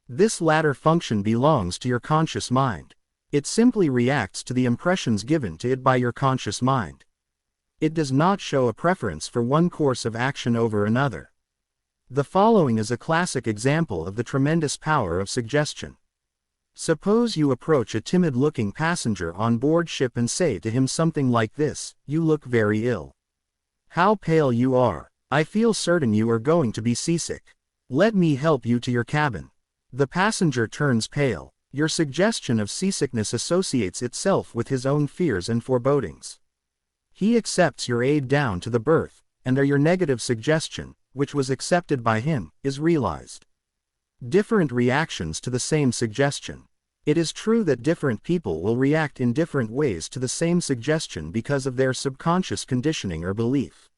This latter function belongs to your conscious mind. It simply reacts to the impressions given to it by your conscious mind. It does not show a preference for one course of action over another. The following is a classic example of the tremendous power of suggestion. Suppose you approach a timid-looking passenger on board ship and say to him something like this: "You look very ill. How pale you are. I feel certain you are going to be seasick. Let me help you to your cabin." The passenger turns pale. Your suggestion of seasickness associates itself with his own fears and forebodings. He accepts your aid down to the berth, and there your negative suggestion, which was accepted by him, is realized. Different reactions to the same suggestion. It is true that different people will react in different ways to the same suggestion because of their subconscious conditioning or belief.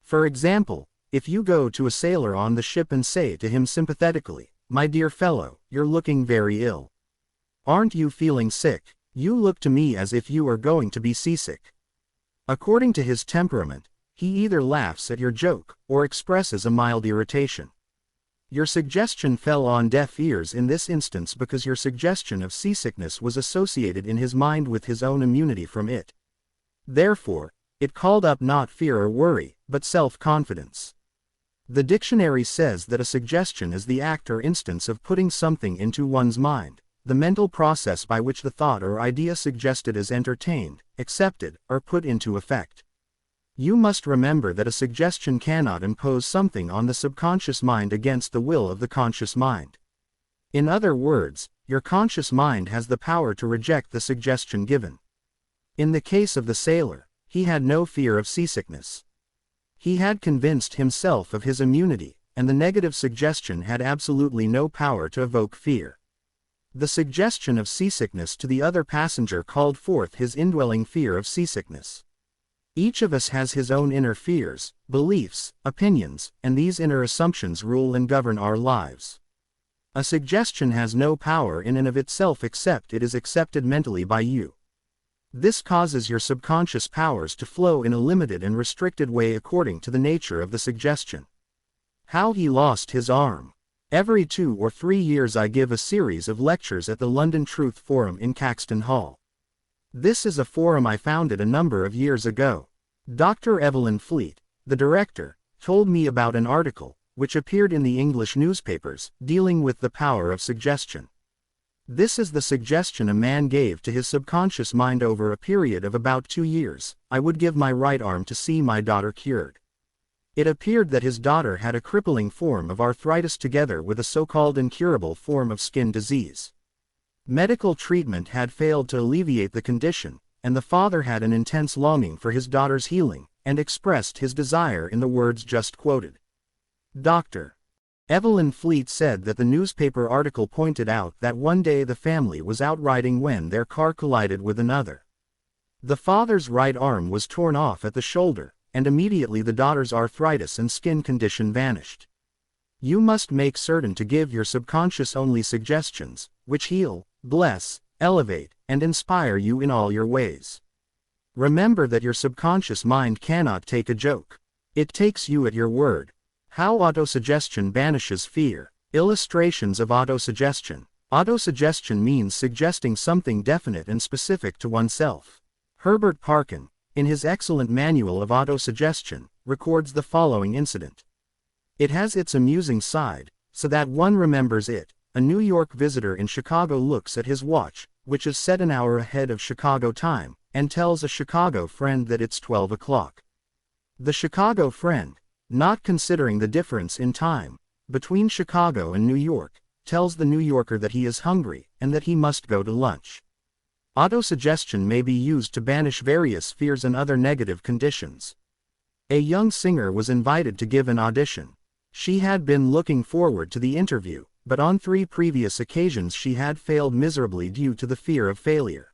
For example, if you go to a sailor on the ship and say to him sympathetically, "My dear fellow, you're looking very ill. Aren't you feeling sick? You look to me as if you are going to be seasick." According to his temperament, he either laughs at your joke or expresses a mild irritation. Your suggestion fell on deaf ears in this instance because your suggestion of seasickness was associated in his mind with his own immunity from it. Therefore, it called up not fear or worry, but self-confidence. The dictionary says that a suggestion is the act or instance of putting something into one's mind, the mental process by which the thought or idea suggested is entertained, accepted, or put into effect. You must remember that a suggestion cannot impose something on the subconscious mind against the will of the conscious mind. In other words, your conscious mind has the power to reject the suggestion given. In the case of the sailor, he had no fear of seasickness. He had convinced himself of his immunity, and the negative suggestion had absolutely no power to evoke fear. The suggestion of seasickness to the other passenger called forth his indwelling fear of seasickness. Each of us has his own inner fears, beliefs, opinions, and these inner assumptions rule and govern our lives. A suggestion has no power in and of itself except it is accepted mentally by you. This causes your subconscious powers to flow in a limited and restricted way according to the nature of the suggestion. How he lost his arm. Every 2 or 3 years I give a series of lectures at the London Truth Forum in Caxton Hall. This is a forum I founded a number of years ago. Dr. Evelyn Fleet, the director, told me about an article, which appeared in the English newspapers, dealing with the power of suggestion. This is the suggestion a man gave to his subconscious mind over a period of about 2 years: "I would give my right arm to see my daughter cured." It appeared that his daughter had a crippling form of arthritis together with a so-called incurable form of skin disease. Medical treatment had failed to alleviate the condition, and the father had an intense longing for his daughter's healing, and expressed his desire in the words just quoted. Dr. Evelyn Fleet said that the newspaper article pointed out that one day the family was out riding when their car collided with another. The father's right arm was torn off at the shoulder, and immediately the daughter's arthritis and skin condition vanished. You must make certain to give your subconscious only suggestions, which heal, bless, elevate, and inspire you in all your ways. Remember that your subconscious mind cannot take a joke. It takes you at your word. How autosuggestion banishes fear. Illustrations of autosuggestion. Autosuggestion means suggesting something definite and specific to oneself. Herbert Parkin, in his excellent manual of autosuggestion, records the following incident. It has its amusing side, so that one remembers it. A New York visitor in Chicago looks at his watch, which is set an hour ahead of Chicago time, and tells a Chicago friend that it's 12 o'clock. The Chicago friend, not considering the difference in time between Chicago and New York, tells the New Yorker that he is hungry and that he must go to lunch. Autosuggestion may be used to banish various fears and other negative conditions. A young singer was invited to give an audition. She had been looking forward to the interview, but on 3 previous occasions she had failed miserably due to the fear of failure.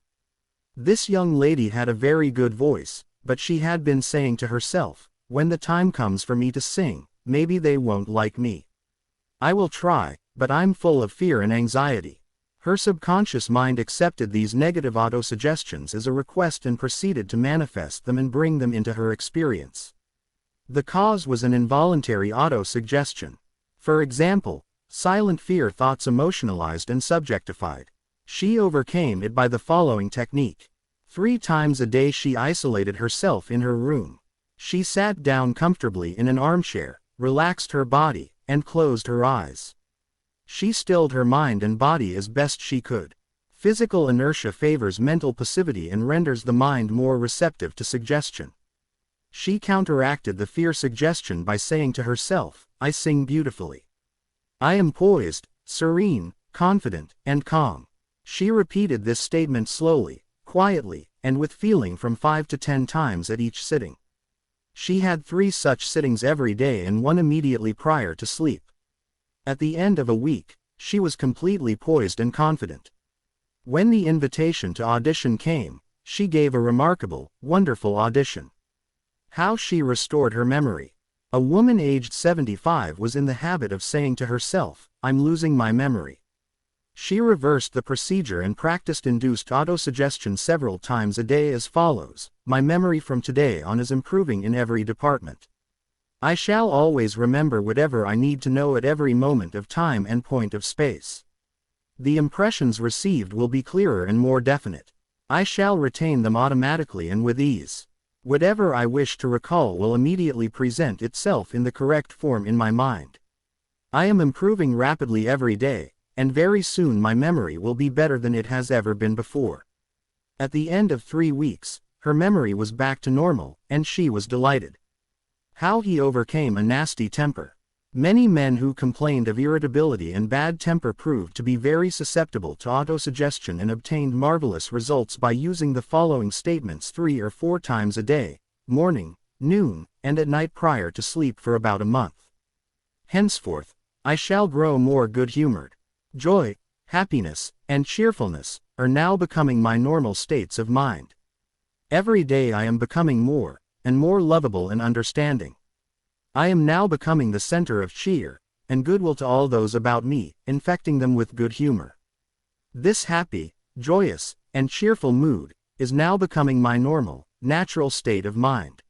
This young lady had a very good voice, but she had been saying to herself, when the time comes for me to sing, maybe they won't like me. I will try, but I'm full of fear and anxiety. Her subconscious mind accepted these negative autosuggestions as a request and proceeded to manifest them and bring them into her experience. The cause was an involuntary autosuggestion. For example, silent fear thoughts emotionalized and subjectified. She overcame it by the following technique. 3 times a day she isolated herself in her room. She sat down comfortably in an armchair, relaxed her body, and closed her eyes. She stilled her mind and body as best she could. Physical inertia favors mental passivity and renders the mind more receptive to suggestion. She counteracted the fear suggestion by saying to herself, I sing beautifully. I am poised, serene, confident, and calm. She repeated this statement slowly, quietly, and with feeling from 5 to 10 times at each sitting. She had 3 such sittings every day and 1 immediately prior to sleep. At the end of a week, she was completely poised and confident. When the invitation to audition came, she gave a remarkable, wonderful audition. How she restored her memory. A woman aged 75 was in the habit of saying to herself, I'm losing my memory. She reversed the procedure and practiced induced autosuggestion several times a day as follows, my memory from today on is improving in every department. I shall always remember whatever I need to know at every moment of time and point of space. The impressions received will be clearer and more definite. I shall retain them automatically and with ease. Whatever I wish to recall will immediately present itself in the correct form in my mind. I am improving rapidly every day, and very soon my memory will be better than it has ever been before. At the end of 3 weeks, her memory was back to normal, and she was delighted. How he overcame a nasty temper. Many men who complained of irritability and bad temper proved to be very susceptible to autosuggestion and obtained marvelous results by using the following statements 3 or 4 times a day, morning, noon, and at night prior to sleep for about a month. Henceforth, I shall grow more good-humored. Joy, happiness, and cheerfulness are now becoming my normal states of mind. Every day I am becoming more and more lovable and understanding. I am now becoming the center of cheer and goodwill to all those about me, infecting them with good humor. This happy, joyous, and cheerful mood is now becoming my normal, natural state of mind.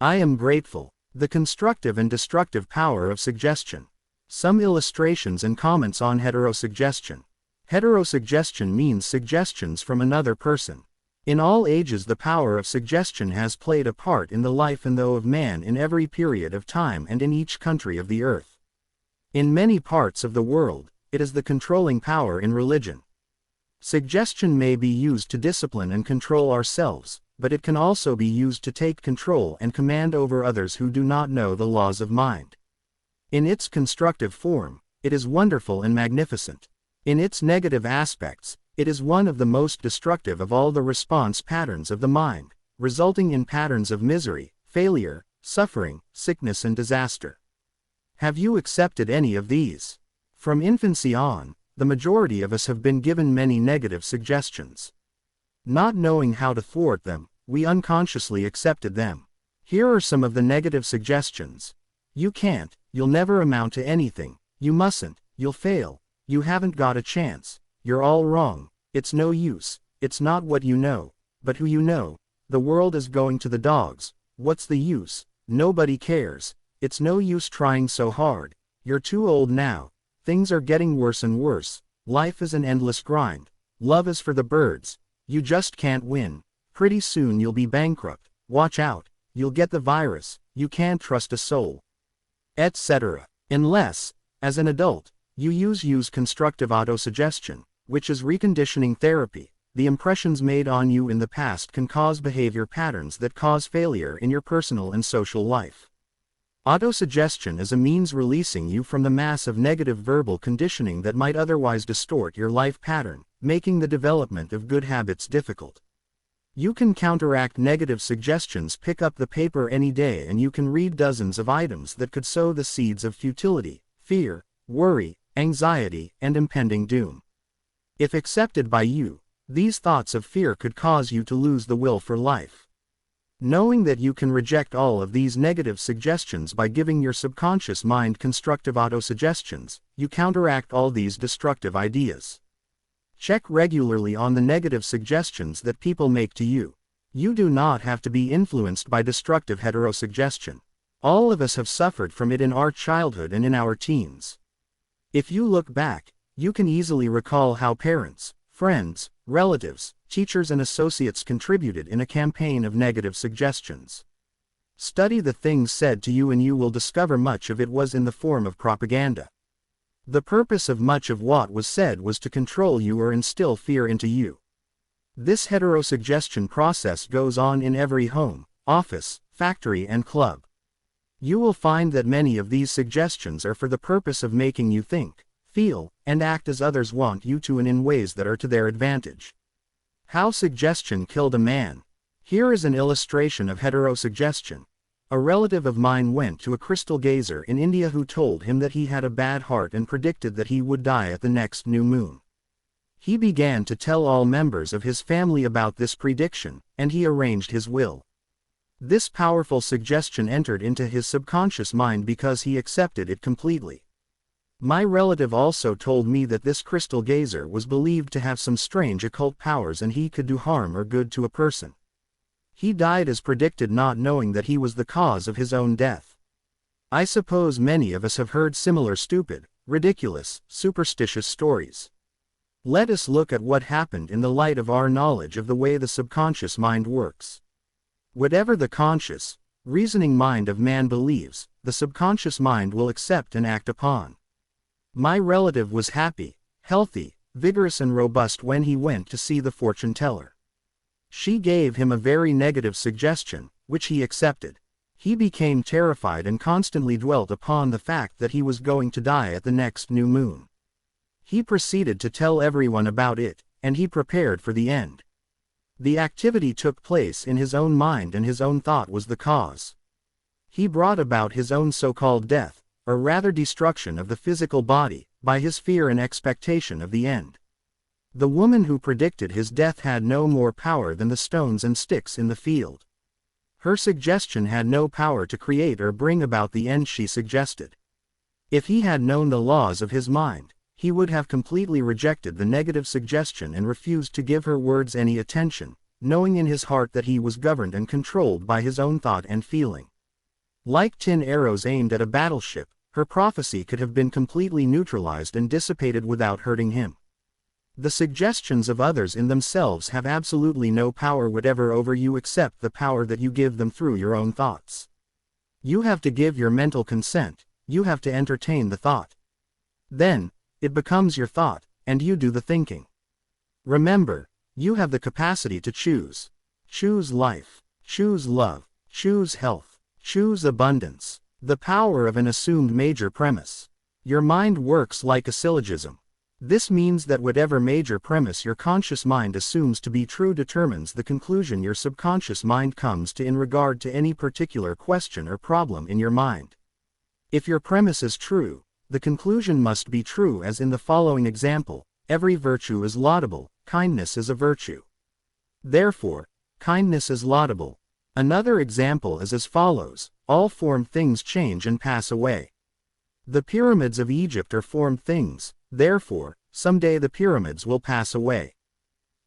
I am grateful. The constructive and destructive power of suggestion. Some illustrations and comments on heterosuggestion. Heterosuggestion means suggestions from another person. In all ages the power of suggestion has played a part in the life and thought of man in every period of time and in each country of the earth. In many parts of the world, it is the controlling power in religion. Suggestion may be used to discipline and control ourselves, but it can also be used to take control and command over others who do not know the laws of mind. In its constructive form, it is wonderful and magnificent. In its negative aspects, it is one of the most destructive of all the response patterns of the mind, resulting in patterns of misery, failure, suffering, sickness and disaster. Have you accepted any of these? From infancy on, the majority of us have been given many negative suggestions. Not knowing how to thwart them, we unconsciously accepted them. Here are some of the negative suggestions. You can't, you'll never amount to anything, you mustn't, you'll fail, you haven't got a chance, you're all wrong, it's no use, it's not what you know, but who you know, the world is going to the dogs, what's the use, nobody cares, it's no use trying so hard, you're too old now, things are getting worse and worse, life is an endless grind, love is for the birds, you just can't win, pretty soon you'll be bankrupt, watch out, you'll get the virus, you can't trust a soul, etc. Unless, as an adult, you use constructive autosuggestion, which is reconditioning therapy. The impressions made on you in the past can cause behavior patterns that cause failure in your personal and social life. Autosuggestion is a means releasing you from the mass of negative verbal conditioning that might otherwise distort your life pattern, making the development of good habits difficult. You can counteract negative suggestions. Pick up the paper any day and you can read dozens of items that could sow the seeds of futility, fear, worry, anxiety, and impending doom. If accepted by you, these thoughts of fear could cause you to lose the will for life. Knowing that you can reject all of these negative suggestions by giving your subconscious mind constructive autosuggestions, you counteract all these destructive ideas. Check regularly on the negative suggestions that people make to you. You do not have to be influenced by destructive heterosuggestion. All of us have suffered from it in our childhood and in our teens. If you look back, you can easily recall how parents, friends, relatives, teachers and associates contributed in a campaign of negative suggestions. Study the things said to you and you will discover much of it was in the form of propaganda. The purpose of much of what was said was to control you or instill fear into you. This heterosuggestion process goes on in every home, office, factory and club. You will find that many of these suggestions are for the purpose of making you think, feel, and act as others want you to and in ways that are to their advantage. How suggestion killed a man. Here is an illustration of heterosuggestion. A relative of mine went to a crystal gazer in India who told him that he had a bad heart and predicted that he would die at the next new moon. He began to tell all members of his family about this prediction, and he arranged his will. This powerful suggestion entered into his subconscious mind because he accepted it completely. My relative also told me that this crystal gazer was believed to have some strange occult powers and he could do harm or good to a person. He died as predicted, not knowing that he was the cause of his own death. I suppose many of us have heard similar stupid, ridiculous, superstitious stories. Let us look at what happened in the light of our knowledge of the way the subconscious mind works. Whatever the conscious, reasoning mind of man believes, the subconscious mind will accept and act upon. My relative was happy, healthy, vigorous and robust when he went to see the fortune teller. She gave him a very negative suggestion, which he accepted. He became terrified and constantly dwelt upon the fact that he was going to die at the next new moon. He proceeded to tell everyone about it, and he prepared for the end. The activity took place in his own mind and his own thought was the cause. He brought about his own so-called death, or rather destruction of the physical body, by his fear and expectation of the end. The woman who predicted his death had no more power than the stones and sticks in the field. Her suggestion had no power to create or bring about the end she suggested. If he had known the laws of his mind, he would have completely rejected the negative suggestion and refused to give her words any attention, knowing in his heart that he was governed and controlled by his own thought and feeling. Like tin arrows aimed at a battleship, her prophecy could have been completely neutralized and dissipated without hurting him. The suggestions of others in themselves have absolutely no power whatever over you except the power that you give them through your own thoughts. You have to give your mental consent, you have to entertain the thought. Then, it becomes your thought, and you do the thinking. Remember, you have the capacity to choose. Choose life, choose love, choose health, choose abundance. The power of an assumed major premise. Your mind works like a syllogism. This means that whatever major premise your conscious mind assumes to be true determines the conclusion your subconscious mind comes to in regard to any particular question or problem in your mind. If your premise is true, the conclusion must be true, as in the following example: every virtue is laudable, kindness is a virtue. Therefore, kindness is laudable. Another example is as follows: all formed things change and pass away. The pyramids of Egypt are formed things, therefore, someday the pyramids will pass away.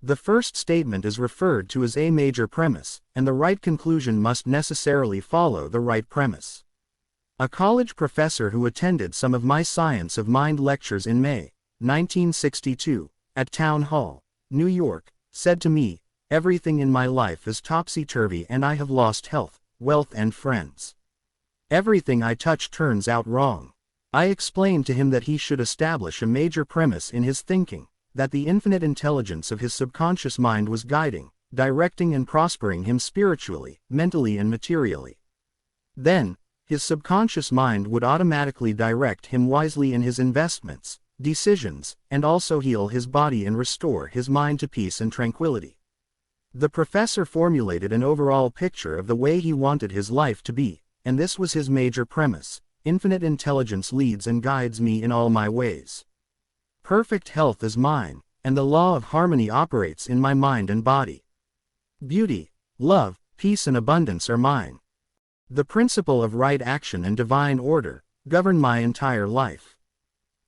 The first statement is referred to as a major premise, and the right conclusion must necessarily follow the right premise. A college professor who attended some of my Science of Mind lectures in May 1962, at Town Hall, New York, said to me, "Everything in my life is topsy-turvy and I have lost health, wealth and friends. Everything I touch turns out wrong." I explained to him that he should establish a major premise in his thinking, that the infinite intelligence of his subconscious mind was guiding, directing and prospering him spiritually, mentally and materially. Then, his subconscious mind would automatically direct him wisely in his investments, decisions, and also heal his body and restore his mind to peace and tranquility. The professor formulated an overall picture of the way he wanted his life to be, and this was his major premise: infinite intelligence leads and guides me in all my ways. Perfect health is mine, and the law of harmony operates in my mind and body. Beauty, love, peace and abundance are mine. The principle of right action and divine order govern my entire life.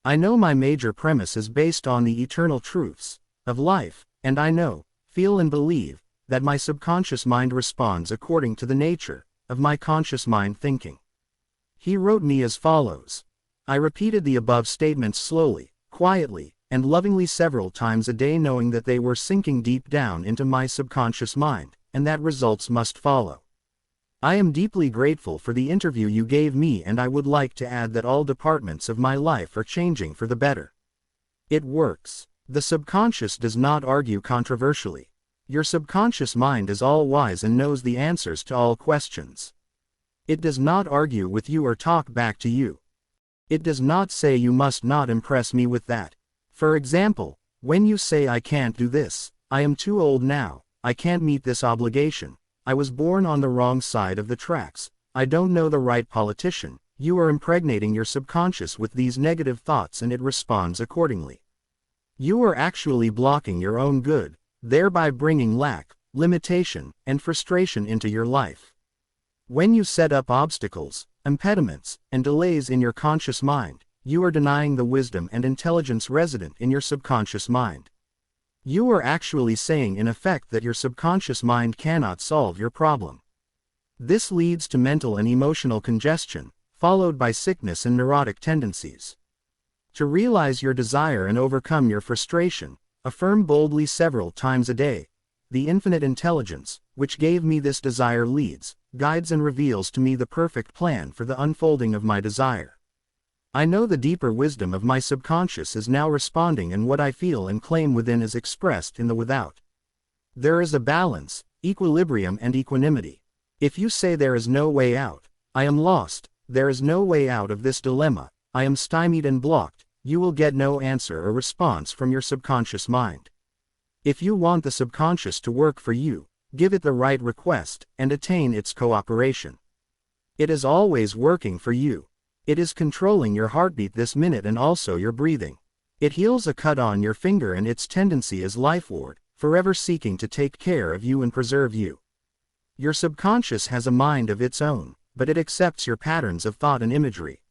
I know my major premise is based on the eternal truths of life, and I know, feel and believe, that my subconscious mind responds according to the nature of my conscious mind thinking. He wrote me as follows. I repeated the above statements slowly, quietly, and lovingly several times a day, knowing that they were sinking deep down into my subconscious mind, and that results must follow. I am deeply grateful for the interview you gave me, and I would like to add that all departments of my life are changing for the better. It works. The subconscious does not argue controversially. Your subconscious mind is all-wise and knows the answers to all questions. It does not argue with you or talk back to you. It does not say you must not impress me with that. For example, when you say I can't do this, I am too old now, I can't meet this obligation, I was born on the wrong side of the tracks, I don't know the right politician, you are impregnating your subconscious with these negative thoughts and it responds accordingly. You are actually blocking your own good, thereby bringing lack, limitation, and frustration into your life. When you set up obstacles, impediments, and delays in your conscious mind, you are denying the wisdom and intelligence resident in your subconscious mind. You are actually saying in effect that your subconscious mind cannot solve your problem. This leads to mental and emotional congestion, followed by sickness and neurotic tendencies. To realize your desire and overcome your frustration, affirm boldly several times a day, "The infinite intelligence, which gave me this desire leads, guides and reveals to me the perfect plan for the unfolding of my desire. I know the deeper wisdom of my subconscious is now responding, and what I feel and claim within is expressed in the without. There is a balance, equilibrium and equanimity. If you say there is no way out, I am lost, there is no way out of this dilemma, I am stymied and blocked, you will get no answer or response from your subconscious mind. If you want the subconscious to work for you, give it the right request, and attain its cooperation. It is always working for you. It is controlling your heartbeat this minute and also your breathing. It heals a cut on your finger, and its tendency is Lifeward, forever seeking to take care of you and preserve you. Your subconscious has a mind of its own, but it accepts your patterns of thought and imagery.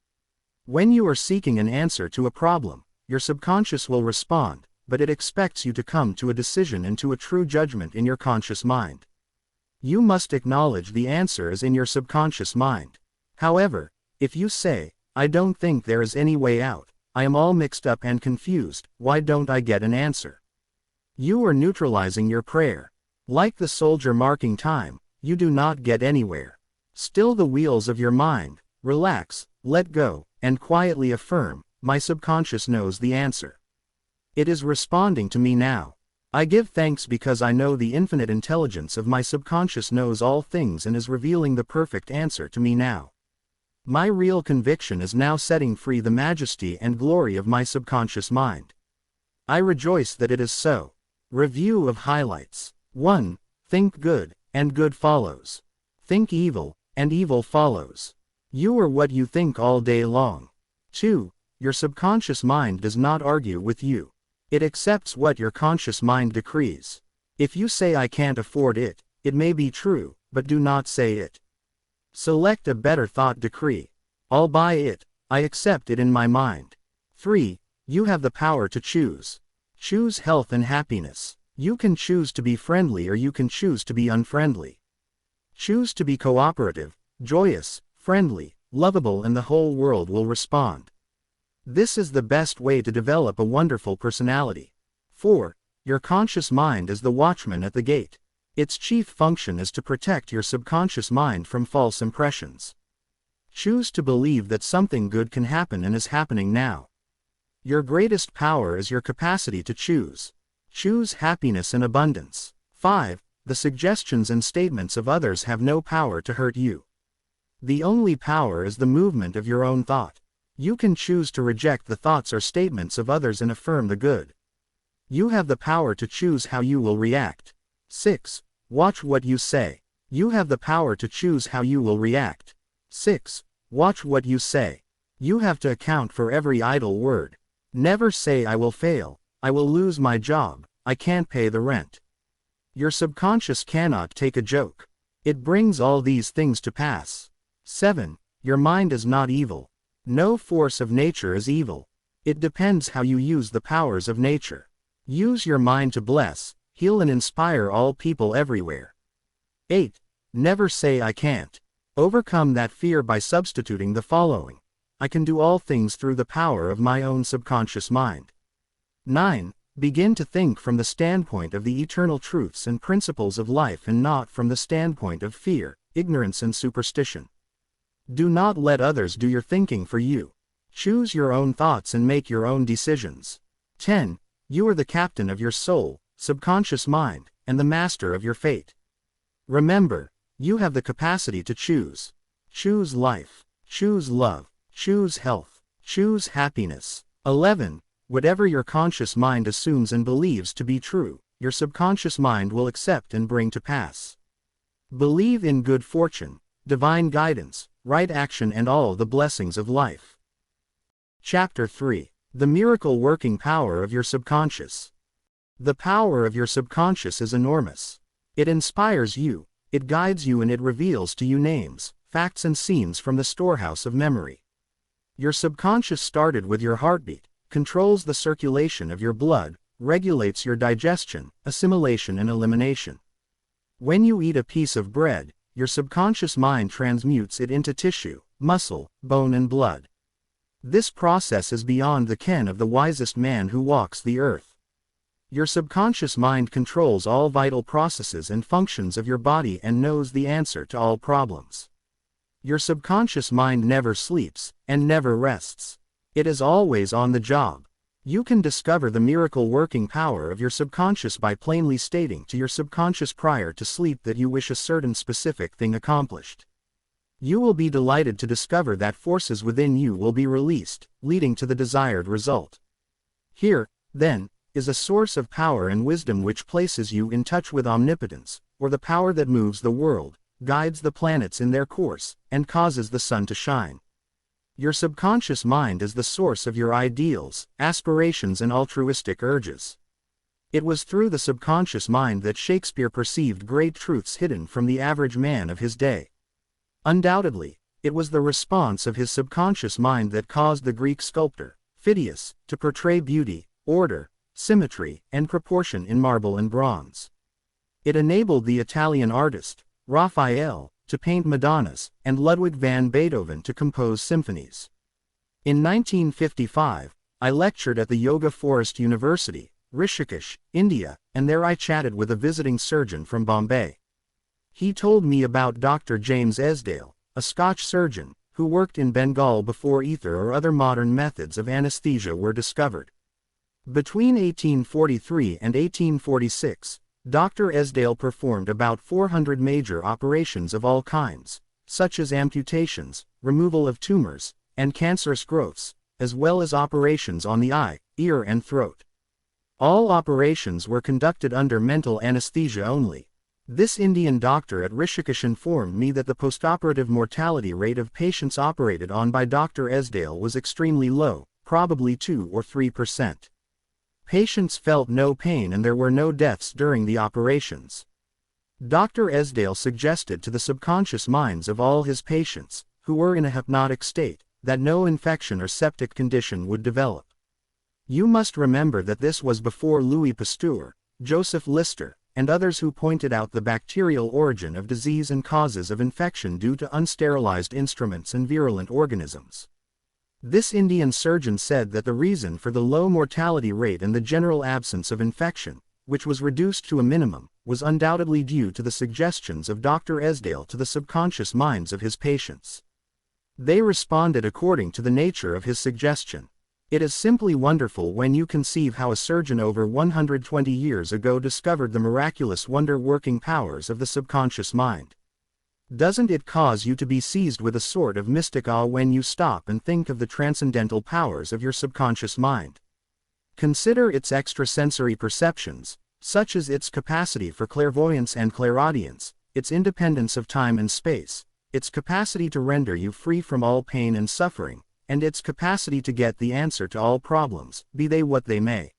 When you are seeking an answer to a problem, your subconscious will respond, but it expects you to come to a decision and to a true judgment in your conscious mind. You must acknowledge the answer is in your subconscious mind. However, if you say, "I don't think there is any way out, I am all mixed up and confused, why don't I get an answer?" You are neutralizing your prayer. Like the soldier marking time, you do not get anywhere. Still the wheels of your mind, relax, let go, and quietly affirm, "My subconscious knows the answer. It is responding to me now. I give thanks because I know the infinite intelligence of my subconscious knows all things and is revealing the perfect answer to me now. My real conviction is now setting free the majesty and glory of my subconscious mind. I rejoice that it is so." Review of highlights. 1. Think good, and good follows. Think evil, and evil follows. You are what you think all day long. 2. Your subconscious mind does not argue with you. It accepts what your conscious mind decrees. If you say I can't afford it, it may be true, but do not say it. Select a better thought decree. I'll buy it, I accept it in my mind. 3. You have the power to choose. Choose health and happiness. You can choose to be friendly or you can choose to be unfriendly. Choose to be cooperative, joyous, friendly, lovable, and the whole world will respond. This is the best way to develop a wonderful personality. 4. Your conscious mind is the watchman at the gate. Its chief function is to protect your subconscious mind from false impressions. Choose to believe that something good can happen and is happening now. Your greatest power is your capacity to choose. Choose happiness and abundance. 5. The suggestions and statements of others have no power to hurt you. The only power is the movement of your own thought. You can choose to reject the thoughts or statements of others and affirm the good. You have the power to choose how you will react. 6. Watch what you say. You have the power to choose how you will react. 6. Watch what you say. You have to account for every idle word. Never say I will fail, I will lose my job, I can't pay the rent. Your subconscious cannot take a joke. It brings all these things to pass. 7. Your mind is not evil. No force of nature is evil. It depends how you use the powers of nature. Use your mind to bless, heal and inspire all people everywhere. 8. Never say I can't. Overcome that fear by substituting the following. I can do all things through the power of my own subconscious mind. 9. Begin to think from the standpoint of the eternal truths and principles of life and not from the standpoint of fear, ignorance and superstition. Do not let others do your thinking for you. Choose your own thoughts and make your own decisions. 10. You are the captain of your soul, subconscious mind, and the master of your fate. Remember, you have the capacity to choose. Choose life. Choose love. Choose health. Choose happiness. 11. Whatever your conscious mind assumes and believes to be true, your subconscious mind will accept and bring to pass. Believe in good fortune, divine guidance, right action and all the blessings of life. Chapter 3. The miracle working power of your subconscious. The power of your subconscious is enormous. It inspires you, it guides you and it reveals to you names, facts and scenes from the storehouse of memory. Your subconscious started with your heartbeat, controls the circulation of your blood, regulates your digestion, assimilation and elimination. When you eat a piece of bread, your subconscious mind transmutes it into tissue, muscle, bone and blood. This process is beyond the ken of the wisest man who walks the earth. Your subconscious mind controls all vital processes and functions of your body and knows the answer to all problems. Your subconscious mind never sleeps, and never rests. It is always on the job. You can discover the miracle working power of your subconscious by plainly stating to your subconscious prior to sleep that you wish a certain specific thing accomplished. You will be delighted to discover that forces within you will be released, leading to the desired result. Here, then, is a source of power and wisdom which places you in touch with omnipotence, or the power that moves the world, guides the planets in their course, and causes the sun to shine. Your subconscious mind is the source of your ideals, aspirations and altruistic urges. It was through the subconscious mind that Shakespeare perceived great truths hidden from the average man of his day. Undoubtedly, it was the response of his subconscious mind that caused the Greek sculptor, Phidias, to portray beauty, order, symmetry, and proportion in marble and bronze. It enabled the Italian artist, Raphael, to paint Madonnas, and Ludwig van Beethoven to compose symphonies. In 1955, I lectured at the Yoga Forest University, Rishikesh, India, and there I chatted with a visiting surgeon from Bombay. He told me about Dr. James Esdale, a Scotch surgeon, who worked in Bengal before ether or other modern methods of anesthesia were discovered. Between 1843 and 1846, Dr. Esdale performed about 400 major operations of all kinds, such as amputations, removal of tumors, and cancerous growths, as well as operations on the eye, ear and throat. All operations were conducted under mental anesthesia only. This Indian doctor at Rishikesh informed me that the postoperative mortality rate of patients operated on by Dr. Esdale was extremely low, probably 2 or 3%. Patients felt no pain and there were no deaths during the operations. Dr. Esdale suggested to the subconscious minds of all his patients, who were in a hypnotic state, that no infection or septic condition would develop. You must remember that this was before Louis Pasteur, Joseph Lister, and others who pointed out the bacterial origin of disease and causes of infection due to unsterilized instruments and virulent organisms. This Indian surgeon said that the reason for the low mortality rate and the general absence of infection, which was reduced to a minimum, was undoubtedly due to the suggestions of Dr. Esdale to the subconscious minds of his patients. They responded according to the nature of his suggestion. It is simply wonderful when you conceive how a surgeon over 120 years ago discovered the miraculous wonder-working powers of the subconscious mind. Doesn't it cause you to be seized with a sort of mystic awe when you stop and think of the transcendental powers of your subconscious mind? Consider its extrasensory perceptions, such as its capacity for clairvoyance and clairaudience, its independence of time and space, its capacity to render you free from all pain and suffering, and its capacity to get the answer to all problems, be they what they may.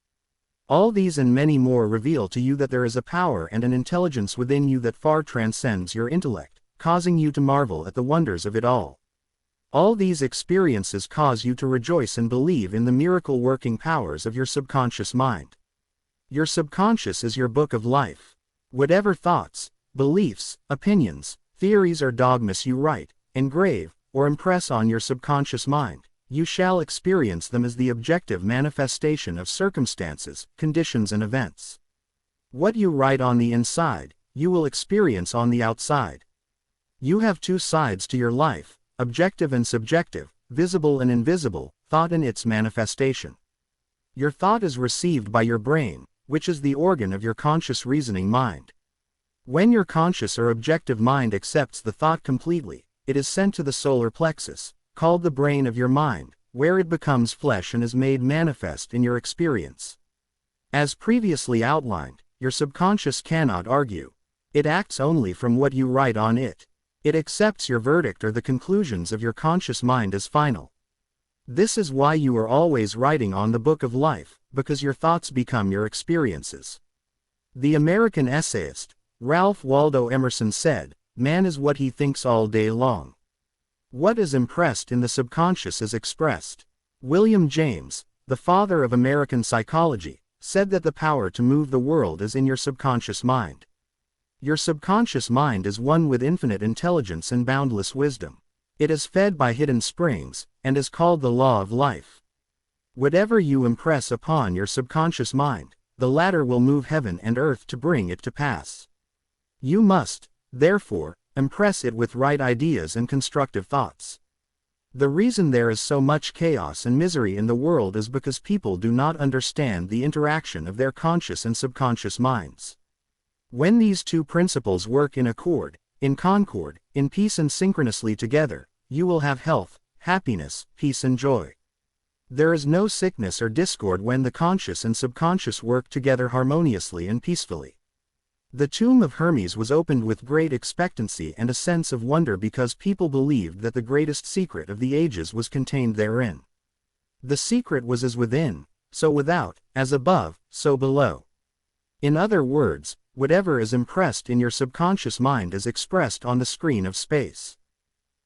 All these and many more reveal to you that there is a power and an intelligence within you that far transcends your intellect, causing you to marvel at the wonders of it all. All these experiences cause you to rejoice and believe in the miracle-working powers of your subconscious mind. Your subconscious is your book of life. Whatever thoughts, beliefs, opinions, theories or dogmas you write, engrave, or impress on your subconscious mind, you shall experience them as the objective manifestation of circumstances, conditions and events. What you write on the inside, you will experience on the outside. You have two sides to your life, objective and subjective, visible and invisible, thought and its manifestation. Your thought is received by your brain, which is the organ of your conscious reasoning mind. When your conscious or objective mind accepts the thought completely, it is sent to the solar plexus, called the brain of your mind, where it becomes flesh and is made manifest in your experience. As previously outlined, your subconscious cannot argue. It acts only from what you write on it. It accepts your verdict or the conclusions of your conscious mind as final. This is why you are always writing on the book of life, because your thoughts become your experiences. The American essayist, Ralph Waldo Emerson said, "Man is what he thinks all day long. What is impressed in the subconscious is expressed." William James, the father of American psychology, said that the power to move the world is in your subconscious mind. Your subconscious mind is one with infinite intelligence and boundless wisdom. It is fed by hidden springs, and is called the law of life. Whatever you impress upon your subconscious mind, the latter will move heaven and earth to bring it to pass. You must, therefore, impress it with right ideas and constructive thoughts. The reason there is so much chaos and misery in the world is because people do not understand the interaction of their conscious and subconscious minds. When these two principles work in accord, in concord, in peace and synchronously together, you will have health, happiness, peace and joy. There is no sickness or discord when the conscious and subconscious work together harmoniously and peacefully. The tomb of Hermes was opened with great expectancy and a sense of wonder because people believed that the greatest secret of the ages was contained therein. The secret was as within, so without, as above, so below. In other words, whatever is impressed in your subconscious mind is expressed on the screen of space.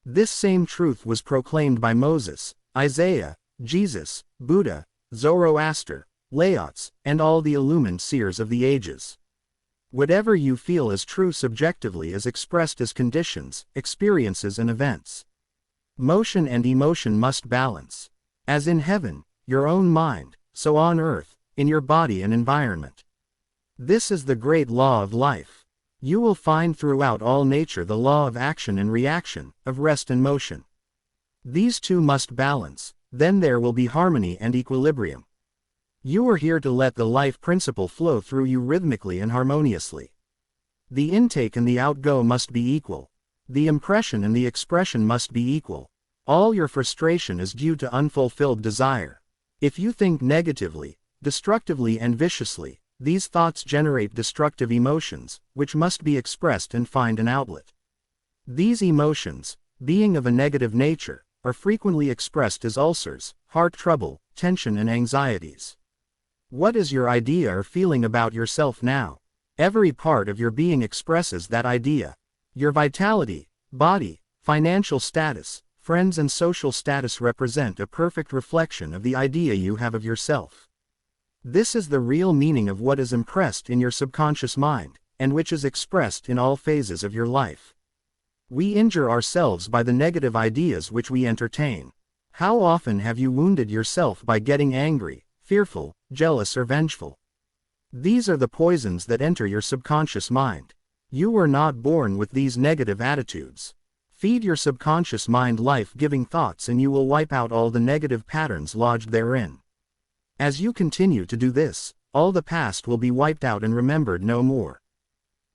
This same truth was proclaimed by Moses, Isaiah, Jesus, Buddha, Zoroaster, Laots, and all the illumined seers of the ages. Whatever you feel as true subjectively is expressed as conditions, experiences and events. Motion and emotion must balance. As in heaven, your own mind, so on earth, in your body and environment. This is the great law of life. You will find throughout all nature the law of action and reaction, of rest and motion. These two must balance, then there will be harmony and equilibrium. You are here to let the life principle flow through you rhythmically and harmoniously. The intake and the outgo must be equal. The impression and the expression must be equal. All your frustration is due to unfulfilled desire. If you think negatively, destructively and viciously, these thoughts generate destructive emotions, which must be expressed and find an outlet. These emotions, being of a negative nature, are frequently expressed as ulcers, heart trouble, tension and anxieties. What is your idea or feeling about yourself now? Every part of your being expresses that idea. Your vitality, body, financial status, friends and social status represent a perfect reflection of the idea you have of yourself. This is the real meaning of what is impressed in your subconscious mind, and which is expressed in all phases of your life. We injure ourselves by the negative ideas which we entertain. How often have you wounded yourself by getting angry, fearful, jealous or vengeful? These are the poisons that enter your subconscious mind. You were not born with these negative attitudes. Feed your subconscious mind life-giving thoughts and you will wipe out all the negative patterns lodged therein. As you continue to do this, all the past will be wiped out and remembered no more.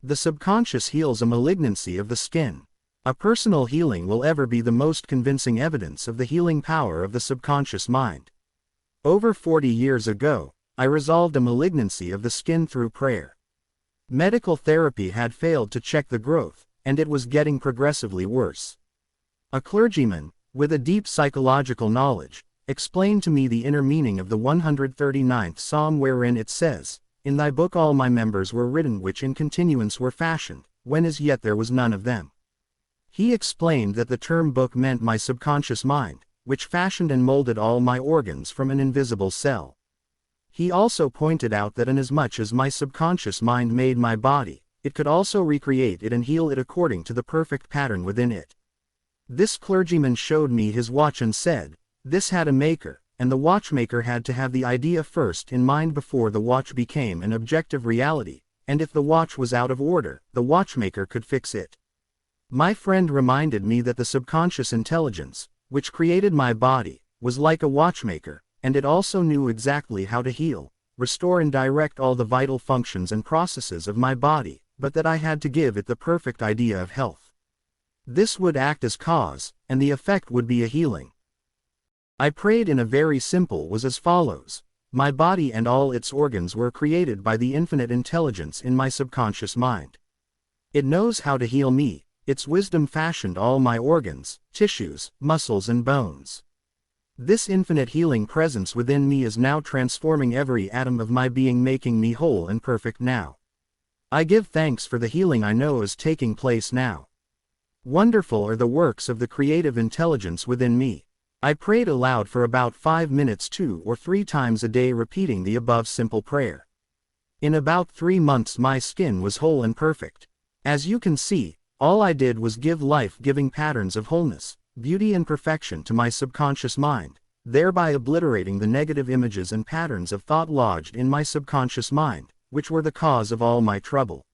The subconscious heals a malignancy of the skin. A personal healing will ever be the most convincing evidence of the healing power of the subconscious mind. Over 40 years ago, I resolved a malignancy of the skin through prayer. Medical therapy had failed to check the growth, and it was getting progressively worse. A clergyman, with a deep psychological knowledge, explained to me the inner meaning of the 139th Psalm wherein it says, "In thy book all my members were written which in continuance were fashioned, when as yet there was none of them." He explained that the term book meant my subconscious mind, which fashioned and molded all my organs from an invisible cell. He also pointed out that inasmuch as my subconscious mind made my body, it could also recreate it and heal it according to the perfect pattern within it. This clergyman showed me his watch and said, "This had a maker, and the watchmaker had to have the idea first in mind before the watch became an objective reality, and if the watch was out of order, the watchmaker could fix it." My friend reminded me that the subconscious intelligence, which created my body, was like a watchmaker, and it also knew exactly how to heal, restore and direct all the vital functions and processes of my body, but that I had to give it the perfect idea of health. This would act as cause, and the effect would be a healing. I prayed in a very simple was as follows. My body and all its organs were created by the infinite intelligence in my subconscious mind. It knows how to heal me, its wisdom fashioned all my organs, tissues, muscles and bones. This infinite healing presence within me is now transforming every atom of my being, making me whole and perfect now. I give thanks for the healing I know is taking place now. Wonderful are the works of the creative intelligence within me. I prayed aloud for about 5 minutes 2 or 3 times a day, repeating the above simple prayer. In about 3 months my skin was whole and perfect. As you can see, all I did was give life-giving patterns of wholeness, beauty and perfection to my subconscious mind, thereby obliterating the negative images and patterns of thought lodged in my subconscious mind, which were the cause of all my trouble.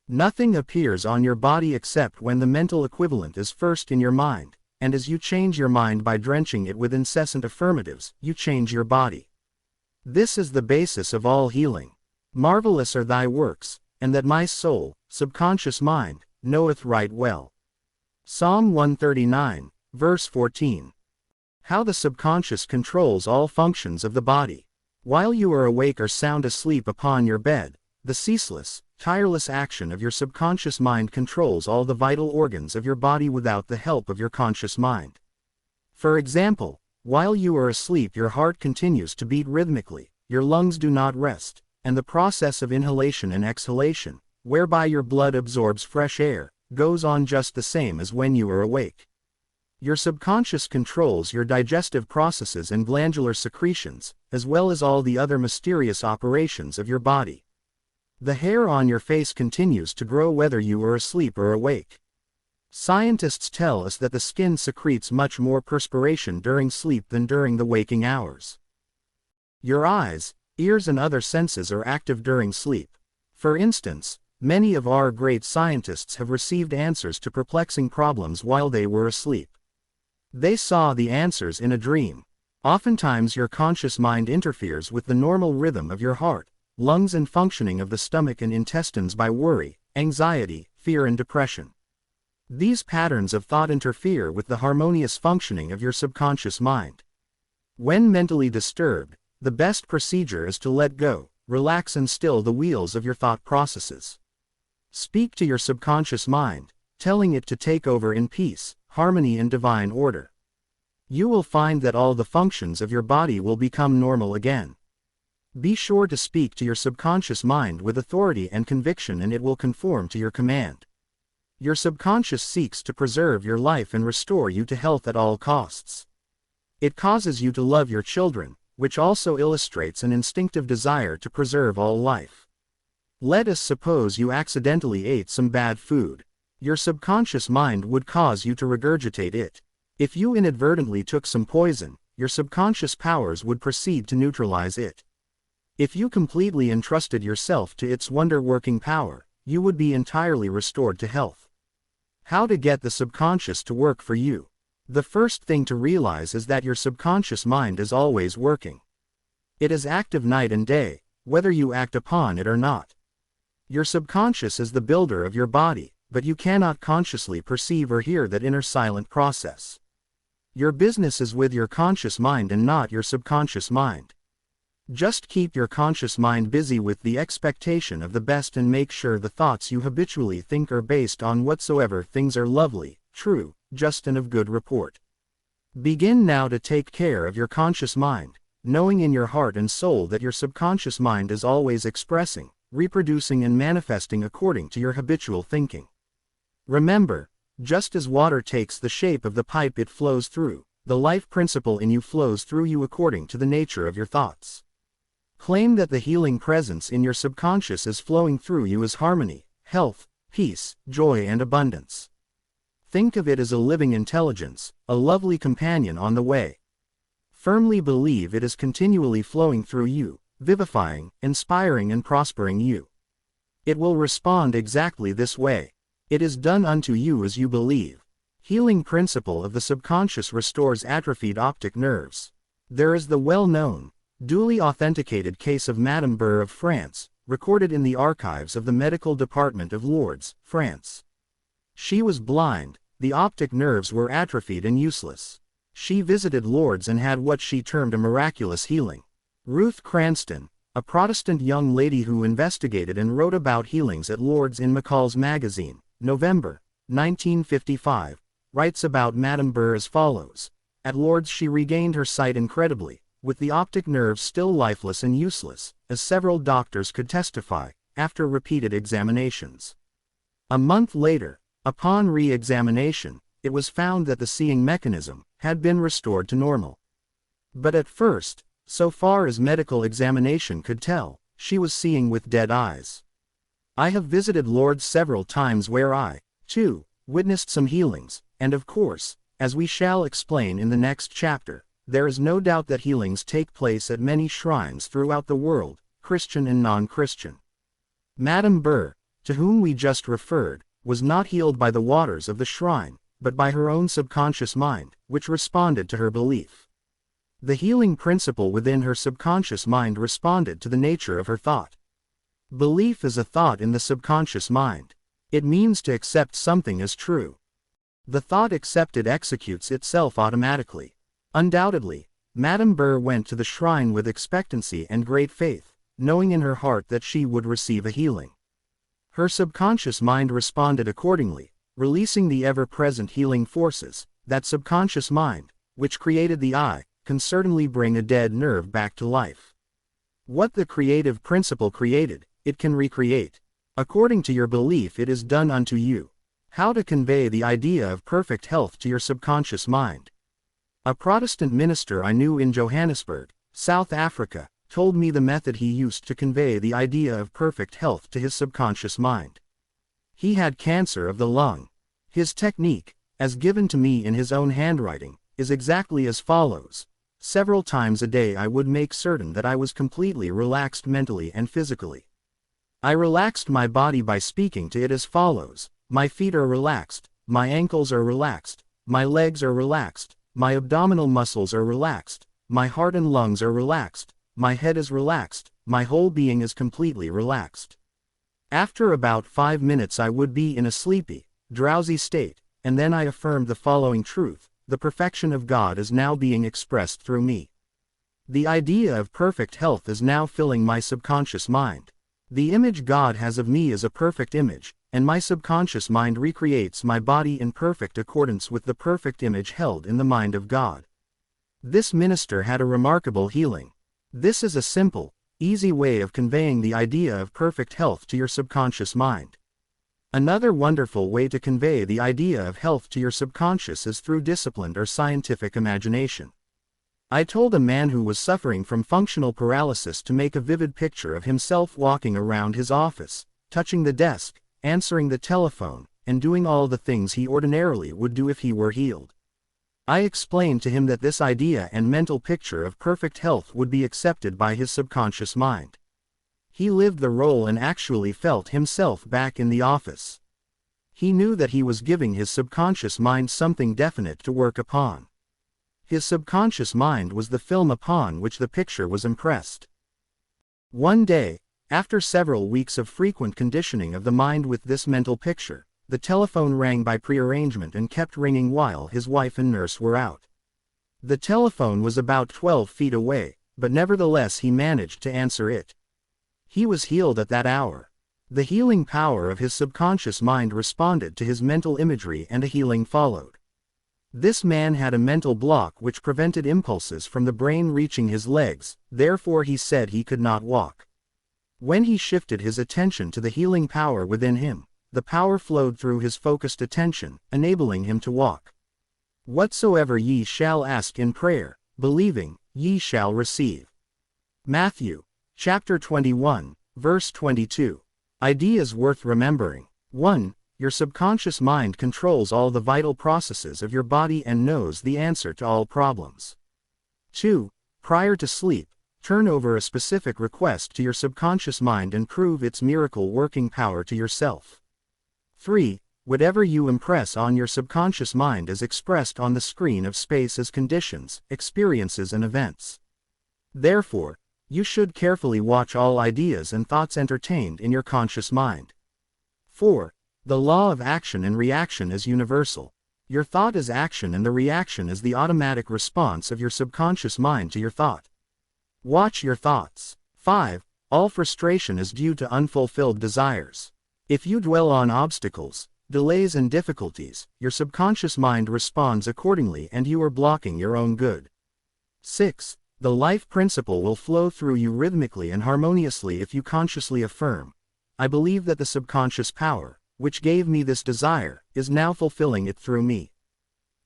Nothing appears on your body except when the mental equivalent is first in your mind, and as you change your mind by drenching it with incessant affirmatives, you change your body. This is the basis of all healing. Marvelous are thy works, and that my soul, subconscious mind, knoweth right well. Psalm 139, verse 14. How the subconscious controls all functions of the body. While you are awake or sound asleep upon your bed, the ceaseless, tireless action of your subconscious mind controls all the vital organs of your body without the help of your conscious mind. For example, while you are asleep your heart continues to beat rhythmically, your lungs do not rest, and the process of inhalation and exhalation, whereby your blood absorbs fresh air, goes on just the same as when you are awake. Your subconscious controls your digestive processes and glandular secretions, as well as all the other mysterious operations of your body. The hair on your face continues to grow whether you are asleep or awake. Scientists tell us that the skin secretes much more perspiration during sleep than during the waking hours. Your eyes, ears and other senses are active during sleep. For instance, many of our great scientists have received answers to perplexing problems while they were asleep. They saw the answers in a dream. Oftentimes your conscious mind interferes with the normal rhythm of your heart, lungs and functioning of the stomach and intestines by worry, anxiety, fear and depression. These patterns of thought interfere with the harmonious functioning of your subconscious mind. When mentally disturbed, the best procedure is to let go, relax and still the wheels of your thought processes. Speak to your subconscious mind, telling it to take over in peace, harmony and divine order. You will find that all the functions of your body will become normal again. Be sure to speak to your subconscious mind with authority and conviction, and it will conform to your command. Your subconscious seeks to preserve your life and restore you to health at all costs. It causes you to love your children, which also illustrates an instinctive desire to preserve all life. Let us suppose you accidentally ate some bad food. Your subconscious mind would cause you to regurgitate it. If you inadvertently took some poison, your subconscious powers would proceed to neutralize it. If you completely entrusted yourself to its wonder-working power, you would be entirely restored to health. How to get the subconscious to work for you? The first thing to realize is that your subconscious mind is always working. It is active night and day, whether you act upon it or not. Your subconscious is the builder of your body, but you cannot consciously perceive or hear that inner silent process. Your business is with your conscious mind and not your subconscious mind. Just keep your conscious mind busy with the expectation of the best, and make sure the thoughts you habitually think are based on whatsoever things are lovely, true, just and of good report. Begin now to take care of your conscious mind, knowing in your heart and soul that your subconscious mind is always expressing, reproducing and manifesting according to your habitual thinking. Remember, just as water takes the shape of the pipe it flows through, the life principle in you flows through you according to the nature of your thoughts. Claim that the healing presence in your subconscious is flowing through you as harmony, health, peace, joy and abundance. Think of it as a living intelligence, a lovely companion on the way. Firmly believe it is continually flowing through you, vivifying, inspiring and prospering you. It will respond exactly this way. It is done unto you as you believe. Healing principle of the subconscious restores atrophied optic nerves. There is the well-known, duly authenticated case of Madame Burr of France, recorded in the archives of the Medical Department of Lourdes, France. She was blind, the optic nerves were atrophied and useless. She visited Lourdes and had what she termed a miraculous healing. Ruth Cranston, a Protestant young lady who investigated and wrote about healings at Lourdes in McCall's magazine, November, 1955, writes about Madame Burr as follows. At Lourdes she regained her sight incredibly, with the optic nerves still lifeless and useless, as several doctors could testify, after repeated examinations. A month later, upon re-examination, it was found that the seeing mechanism had been restored to normal. But at first, so far as medical examination could tell, she was seeing with dead eyes. I have visited Lourdes several times where I, too, witnessed some healings, and of course, as we shall explain in the next chapter, there is no doubt that healings take place at many shrines throughout the world, Christian and non-Christian. Madame Burr, to whom we just referred, was not healed by the waters of the shrine, but by her own subconscious mind, which responded to her belief. The healing principle within her subconscious mind responded to the nature of her thought. Belief is a thought in the subconscious mind. It means to accept something as true. The thought accepted executes itself automatically. Undoubtedly, Madame Burr went to the shrine with expectancy and great faith, knowing in her heart that she would receive a healing. Her subconscious mind responded accordingly, releasing the ever-present healing forces. That subconscious mind, which created the eye, can certainly bring a dead nerve back to life. What the creative principle created, it can recreate. According to your belief it is done unto you. How to convey the idea of perfect health to your subconscious mind. A Protestant minister I knew in Johannesburg, South Africa, told me the method he used to convey the idea of perfect health to his subconscious mind. He had cancer of the lung. His technique, as given to me in his own handwriting, is exactly as follows. Several times a day I would make certain that I was completely relaxed mentally and physically. I relaxed my body by speaking to it as follows. My feet are relaxed, my ankles are relaxed, my legs are relaxed, my abdominal muscles are relaxed, my heart and lungs are relaxed, my head is relaxed, my whole being is completely relaxed. After about 5 minutes I would be in a sleepy, drowsy state, and then I affirmed the following truth: the perfection of God is now being expressed through me. The idea of perfect health is now filling my subconscious mind. The image God has of me is a perfect image, and my subconscious mind recreates my body in perfect accordance with the perfect image held in the mind of God. This minister had a remarkable healing. This is a simple, easy way of conveying the idea of perfect health to your subconscious mind. Another wonderful way to convey the idea of health to your subconscious is through disciplined or scientific imagination. I told a man who was suffering from functional paralysis to make a vivid picture of himself walking around his office, touching the desk, answering the telephone, and doing all the things he ordinarily would do if he were healed. I explained to him that this idea and mental picture of perfect health would be accepted by his subconscious mind. He lived the role and actually felt himself back in the office. He knew that he was giving his subconscious mind something definite to work upon. His subconscious mind was the film upon which the picture was impressed. One day, after several weeks of frequent conditioning of the mind with this mental picture, the telephone rang by prearrangement and kept ringing while his wife and nurse were out. The telephone was about 12 feet away, but nevertheless he managed to answer it. He was healed at that hour. The healing power of his subconscious mind responded to his mental imagery and a healing followed. This man had a mental block which prevented impulses from the brain reaching his legs, therefore he said he could not walk. When he shifted his attention to the healing power within him, the power flowed through his focused attention, enabling him to walk. Whatsoever ye shall ask in prayer, believing, ye shall receive. Matthew, chapter 21, verse 22. Ideas worth remembering. 1. Your subconscious mind controls all the vital processes of your body and knows the answer to all problems. 2. Prior to sleep, turn over a specific request to your subconscious mind and prove its miracle working power to yourself. 3. Whatever you impress on your subconscious mind is expressed on the screen of space as conditions, experiences and events. Therefore, you should carefully watch all ideas and thoughts entertained in your conscious mind. 4. The law of action and reaction is universal. Your thought is action and the reaction is the automatic response of your subconscious mind to your thought. Watch your thoughts. 5. All frustration is due to unfulfilled desires. If you dwell on obstacles, delays and difficulties, your subconscious mind responds accordingly and you are blocking your own good. 6. The life principle will flow through you rhythmically and harmoniously if you consciously affirm, I believe that the subconscious power, which gave me this desire, is now fulfilling it through me.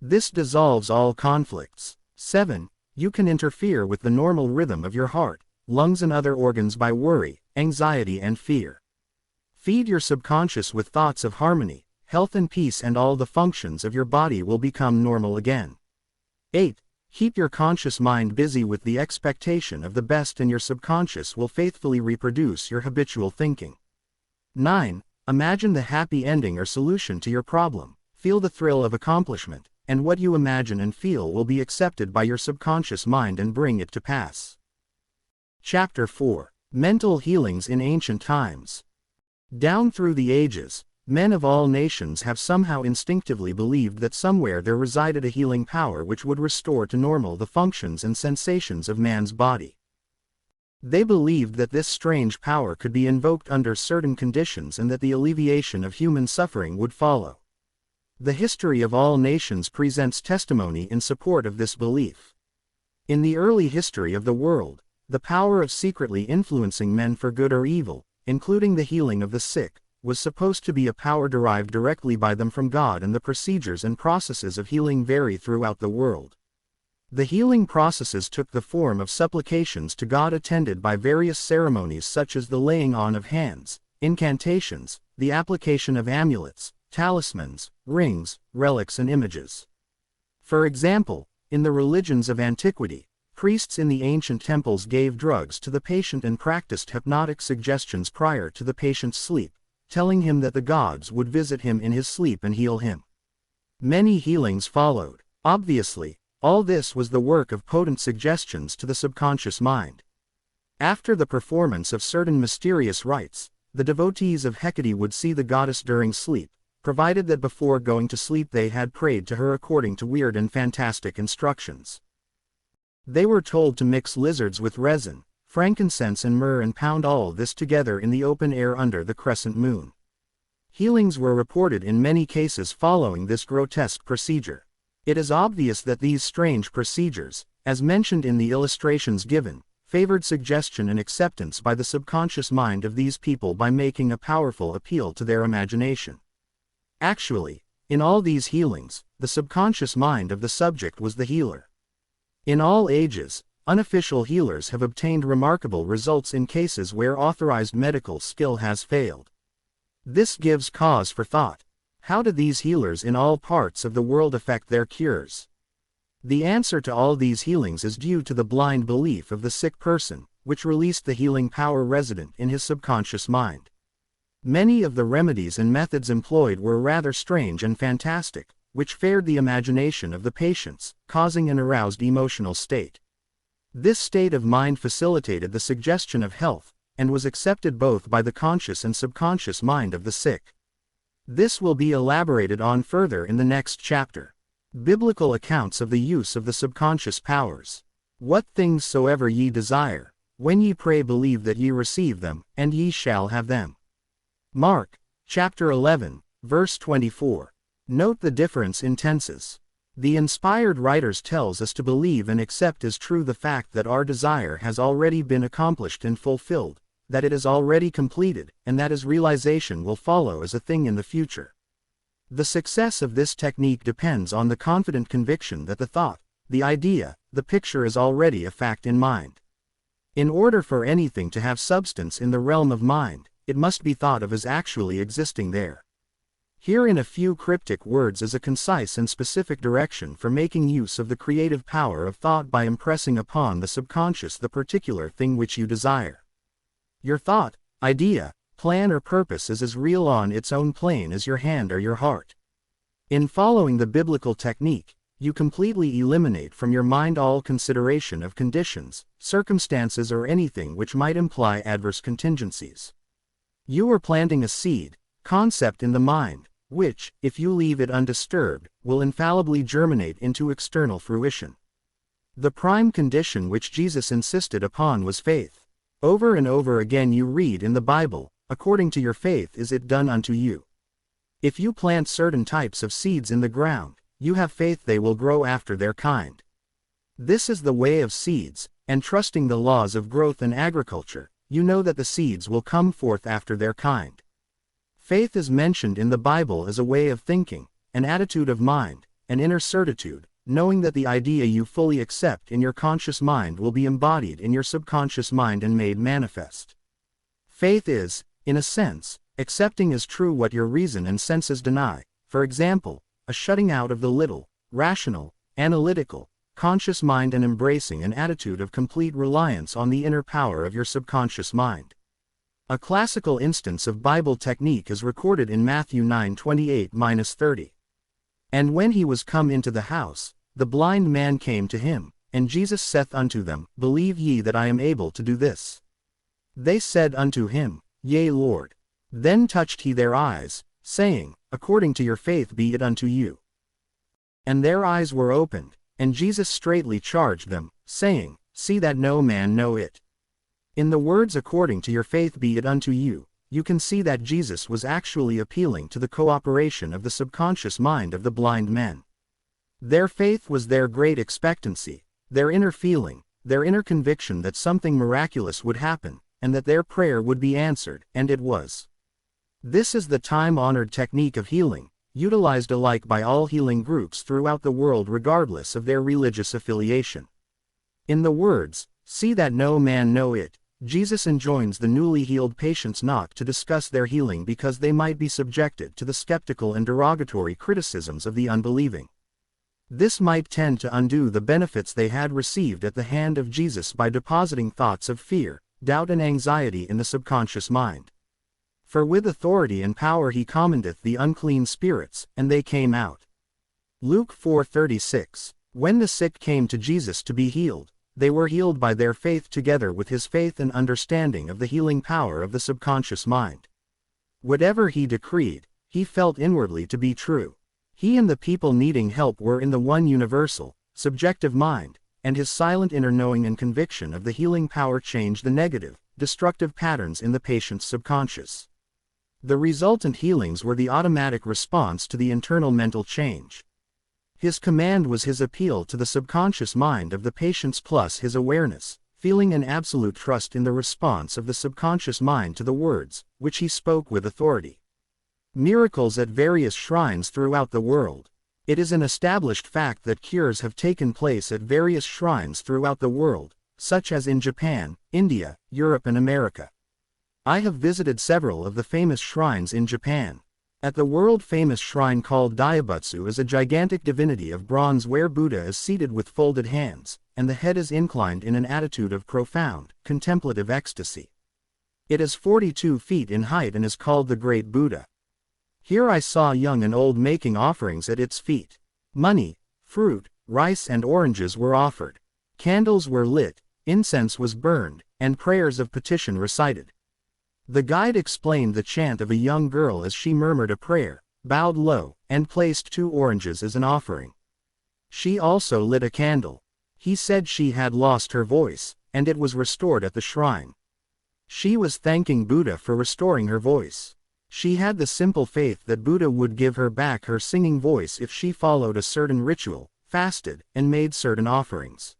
This dissolves all conflicts. 7. You can interfere with the normal rhythm of your heart, lungs and other organs by worry, anxiety and fear. Feed your subconscious with thoughts of harmony, health and peace and all the functions of your body will become normal again. 8. Keep your conscious mind busy with the expectation of the best and your subconscious will faithfully reproduce your habitual thinking. 9. Imagine the happy ending or solution to your problem, feel the thrill of accomplishment, and what you imagine and feel will be accepted by your subconscious mind and bring it to pass. Chapter 4. Mental Healings in Ancient Times. Down through the ages, men of all nations have somehow instinctively believed that somewhere there resided a healing power which would restore to normal the functions and sensations of man's body. They believed that this strange power could be invoked under certain conditions and that the alleviation of human suffering would follow. The history of all nations presents testimony in support of this belief. In the early history of the world, the power of secretly influencing men for good or evil, including the healing of the sick, was supposed to be a power derived directly by them from God, and the procedures and processes of healing vary throughout the world. The healing processes took the form of supplications to God attended by various ceremonies such as the laying on of hands, incantations, the application of amulets, talismans, rings, relics and images. For example, in the religions of antiquity, priests in the ancient temples gave drugs to the patient and practiced hypnotic suggestions prior to the patient's sleep, telling him that the gods would visit him in his sleep and heal him. Many healings followed. Obviously, all this was the work of potent suggestions to the subconscious mind. After the performance of certain mysterious rites, the devotees of Hecate would see the goddess during sleep, provided that before going to sleep they had prayed to her according to weird and fantastic instructions. They were told to mix lizards with resin, frankincense and myrrh and pound all this together in the open air under the crescent moon. Healings were reported in many cases following this grotesque procedure. It is obvious that these strange procedures, as mentioned in the illustrations given, favored suggestion and acceptance by the subconscious mind of these people by making a powerful appeal to their imagination. Actually, in all these healings, the subconscious mind of the subject was the healer. In all ages, unofficial healers have obtained remarkable results in cases where authorized medical skill has failed. This gives cause for thought. How do these healers in all parts of the world affect their cures? The answer to all these healings is due to the blind belief of the sick person, which released the healing power resident in his subconscious mind. Many of the remedies and methods employed were rather strange and fantastic, which fared the imagination of the patients, causing an aroused emotional state. This state of mind facilitated the suggestion of health, and was accepted both by the conscious and subconscious mind of the sick. This will be elaborated on further in the next chapter. Biblical accounts of the use of the subconscious powers. What things soever ye desire, when ye pray believe that ye receive them, and ye shall have them. Mark, chapter 11, verse 24. Note the difference in tenses. The inspired writers tells us to believe and accept as true the fact that our desire has already been accomplished and fulfilled, that it is already completed, and that his realization will follow as a thing in the future. The success of this technique depends on the confident conviction that the thought, the idea, the picture is already a fact in mind. In order for anything to have substance in the realm of mind, it must be thought of as actually existing there. Here in a few cryptic words is a concise and specific direction for making use of the creative power of thought by impressing upon the subconscious the particular thing which you desire. Your thought, idea, plan or purpose is as real on its own plane as your hand or your heart. In following the biblical technique, you completely eliminate from your mind all consideration of conditions, circumstances or anything which might imply adverse contingencies. You are planting a seed, concept in the mind, which, if you leave it undisturbed, will infallibly germinate into external fruition. The prime condition which Jesus insisted upon was faith. Over and over again you read in the Bible, according to your faith is it done unto you. If you plant certain types of seeds in the ground, you have faith they will grow after their kind. This is the way of seeds, and trusting the laws of growth and agriculture, you know that the seeds will come forth after their kind. Faith is mentioned in the Bible as a way of thinking, an attitude of mind, an inner certitude, knowing that the idea you fully accept in your conscious mind will be embodied in your subconscious mind and made manifest. Faith is, in a sense, accepting as true what your reason and senses deny, for example, a shutting out of the little, rational, analytical, conscious mind and embracing an attitude of complete reliance on the inner power of your subconscious mind. A classical instance of Bible technique is recorded in Matthew 9:28-30. And when he was come into the house, the blind man came to him, and Jesus saith unto them, Believe ye that I am able to do this? They said unto him, Yea, Lord. Then touched he their eyes, saying, According to your faith be it unto you. And their eyes were opened, and Jesus straitly charged them, saying, See that no man know it. In the words according to your faith be it unto you, you can see that Jesus was actually appealing to the cooperation of the subconscious mind of the blind men. Their faith was their great expectancy, their inner feeling, their inner conviction that something miraculous would happen, and that their prayer would be answered, and it was. This is the time-honored technique of healing, utilized alike by all healing groups throughout the world regardless of their religious affiliation. In the words, See that no man know it, Jesus enjoins the newly healed patients not to discuss their healing because they might be subjected to the skeptical and derogatory criticisms of the unbelieving. This might tend to undo the benefits they had received at the hand of Jesus by depositing thoughts of fear, doubt and anxiety in the subconscious mind. For with authority and power he commandeth the unclean spirits, and they came out. Luke 4:36. When the sick came to Jesus to be healed, they were healed by their faith together with his faith and understanding of the healing power of the subconscious mind. Whatever he decreed, he felt inwardly to be true. He and the people needing help were in the one universal, subjective mind, and his silent inner knowing and conviction of the healing power changed the negative, destructive patterns in the patient's subconscious. The resultant healings were the automatic response to the internal mental change. His command was his appeal to the subconscious mind of the patients plus his awareness, feeling an absolute trust in the response of the subconscious mind to the words, which he spoke with authority. Miracles at various shrines throughout the world. It is an established fact that cures have taken place at various shrines throughout the world, such as in Japan, India, Europe and America. I have visited several of the famous shrines in Japan. At the world-famous shrine called Daibutsu is a gigantic divinity of bronze where Buddha is seated with folded hands, and the head is inclined in an attitude of profound, contemplative ecstasy. It is 42 feet in height and is called the Great Buddha. Here I saw young and old making offerings at its feet. Money, fruit, rice and oranges were offered. Candles were lit, incense was burned, and prayers of petition recited. The guide explained the chant of a young girl as she murmured a prayer, bowed low, and placed 2 oranges as an offering. She also lit a candle. He said she had lost her voice, and it was restored at the shrine. She was thanking Buddha for restoring her voice. She had the simple faith that Buddha would give her back her singing voice if she followed a certain ritual, fasted, and made certain offerings.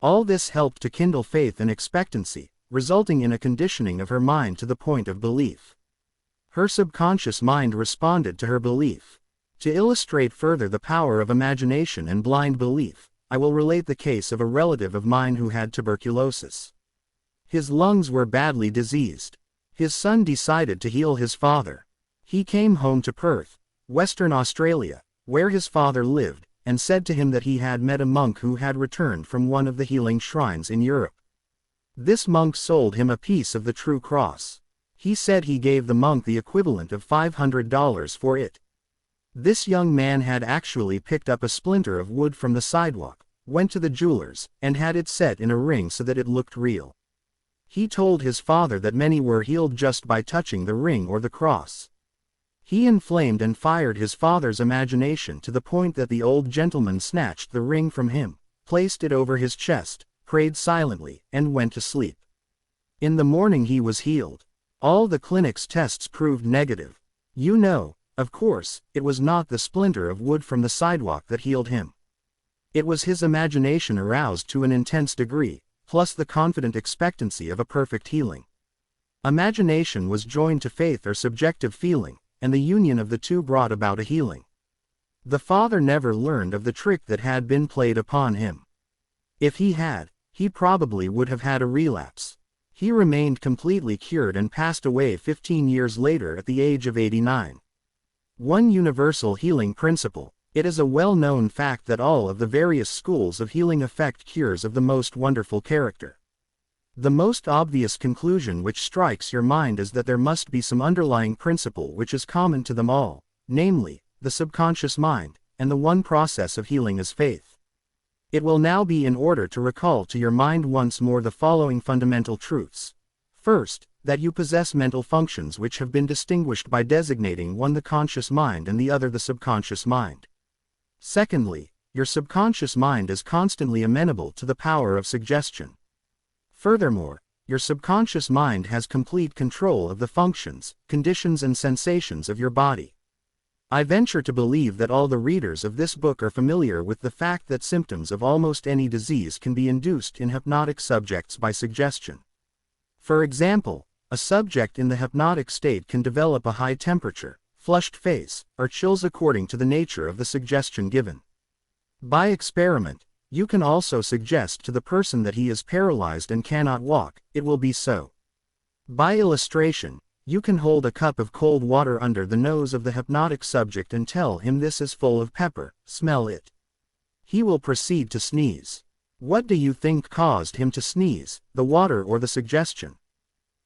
All this helped to kindle faith and expectancy, resulting in a conditioning of her mind to the point of belief. Her subconscious mind responded to her belief. To illustrate further the power of imagination and blind belief, I will relate the case of a relative of mine who had tuberculosis. His lungs were badly diseased. His son decided to heal his father. He came home to Perth, Western Australia, where his father lived, and said to him that he had met a monk who had returned from one of the healing shrines in Europe. This monk sold him a piece of the true cross. He said he gave the monk the equivalent of $500 for it. This young man had actually picked up a splinter of wood from the sidewalk, went to the jeweler's, and had it set in a ring so that it looked real. He told his father that many were healed just by touching the ring or the cross. He inflamed and fired his father's imagination to the point that the old gentleman snatched the ring from him, placed it over his chest, prayed silently, and went to sleep. In the morning he was healed. All the clinic's tests proved negative. Of course, it was not the splinter of wood from the sidewalk that healed him. It was his imagination aroused to an intense degree, plus the confident expectancy of a perfect healing. Imagination was joined to faith or subjective feeling, and the union of the two brought about a healing. The father never learned of the trick that had been played upon him. If he had, he probably would have had a relapse. He remained completely cured and passed away 15 years later at the age of 89. One universal healing principle. It is a well-known fact that all of the various schools of healing effect cures of the most wonderful character. The most obvious conclusion which strikes your mind is that there must be some underlying principle which is common to them all, namely, the subconscious mind, and the one process of healing is faith. It will now be in order to recall to your mind once more the following fundamental truths. First, that you possess mental functions which have been distinguished by designating one the conscious mind and the other the subconscious mind. Secondly, your subconscious mind is constantly amenable to the power of suggestion. Furthermore, your subconscious mind has complete control of the functions, conditions and sensations of your body. I venture to believe that all the readers of this book are familiar with the fact that symptoms of almost any disease can be induced in hypnotic subjects by suggestion. For example, a subject in the hypnotic state can develop a high temperature, flushed face, or chills according to the nature of the suggestion given. By experiment, you can also suggest to the person that he is paralyzed and cannot walk, it will be so. By illustration, you can hold a cup of cold water under the nose of the hypnotic subject and tell him this is full of pepper, smell it. He will proceed to sneeze. What do you think caused him to sneeze, the water or the suggestion?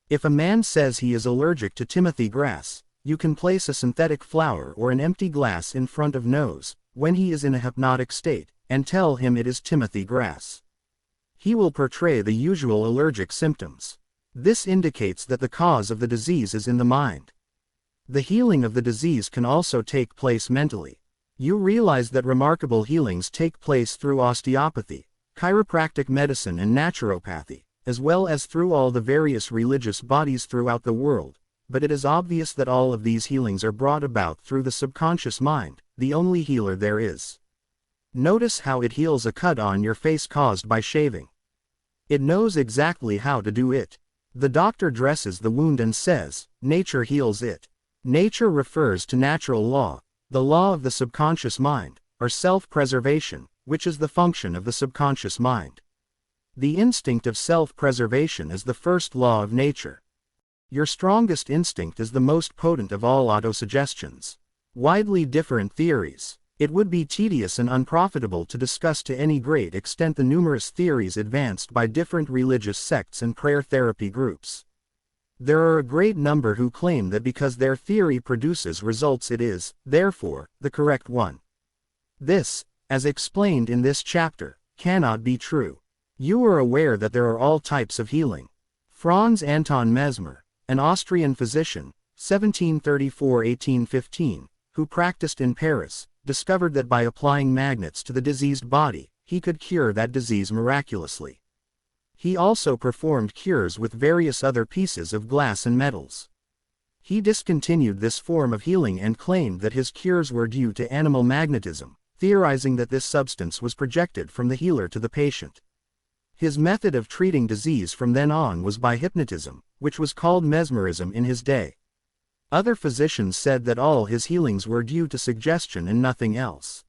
If a man says he is allergic to Timothy grass, you can place a synthetic flower or an empty glass in front of nose, when he is in a hypnotic state, and tell him it is Timothy grass. He will portray the usual allergic symptoms. This indicates that the cause of the disease is in the mind. The healing of the disease can also take place mentally. You realize that remarkable healings take place through osteopathy, chiropractic medicine and naturopathy, as well as through all the various religious bodies throughout the world, but it is obvious that all of these healings are brought about through the subconscious mind, the only healer there is. Notice how it heals a cut on your face caused by shaving. It knows exactly how to do it. The doctor dresses the wound and says, nature heals it. Nature refers to natural law, the law of the subconscious mind, or self-preservation, which is the function of the subconscious mind. The instinct of self-preservation is the first law of nature. Your strongest instinct is the most potent of all autosuggestions. Widely different theories. It would be tedious and unprofitable to discuss to any great extent the numerous theories advanced by different religious sects and prayer therapy groups. There are a great number who claim that because their theory produces results it is, therefore, the correct one. This, as explained in this chapter, cannot be true. You are aware that there are all types of healing. Franz Anton Mesmer, an Austrian physician, 1734–1815, who practiced in Paris, discovered that by applying magnets to the diseased body, he could cure that disease miraculously. He also performed cures with various other pieces of glass and metals. He discontinued this form of healing and claimed that his cures were due to animal magnetism, theorizing that this substance was projected from the healer to the patient. His method of treating disease from then on was by hypnotism, which was called mesmerism in his day. Other physicians said that all his healings were due to suggestion and nothing else.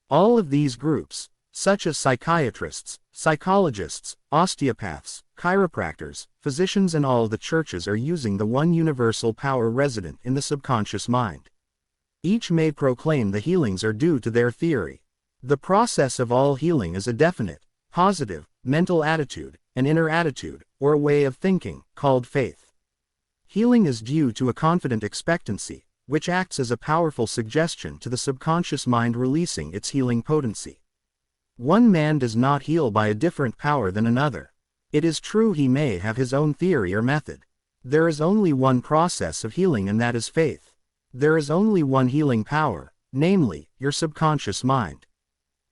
All of these groups, such as psychiatrists, psychologists, osteopaths, chiropractors, physicians and all the churches are using the one universal power resident in the subconscious mind. Each may proclaim the healings are due to their theory. The process of all healing is a definite, positive, mental attitude, an inner attitude, or a way of thinking, called faith. Healing is due to a confident expectancy, which acts as a powerful suggestion to the subconscious mind releasing its healing potency. One man does not heal by a different power than another. It is true he may have his own theory or method. There is only one process of healing and that is faith. There is only one healing power, namely, your subconscious mind.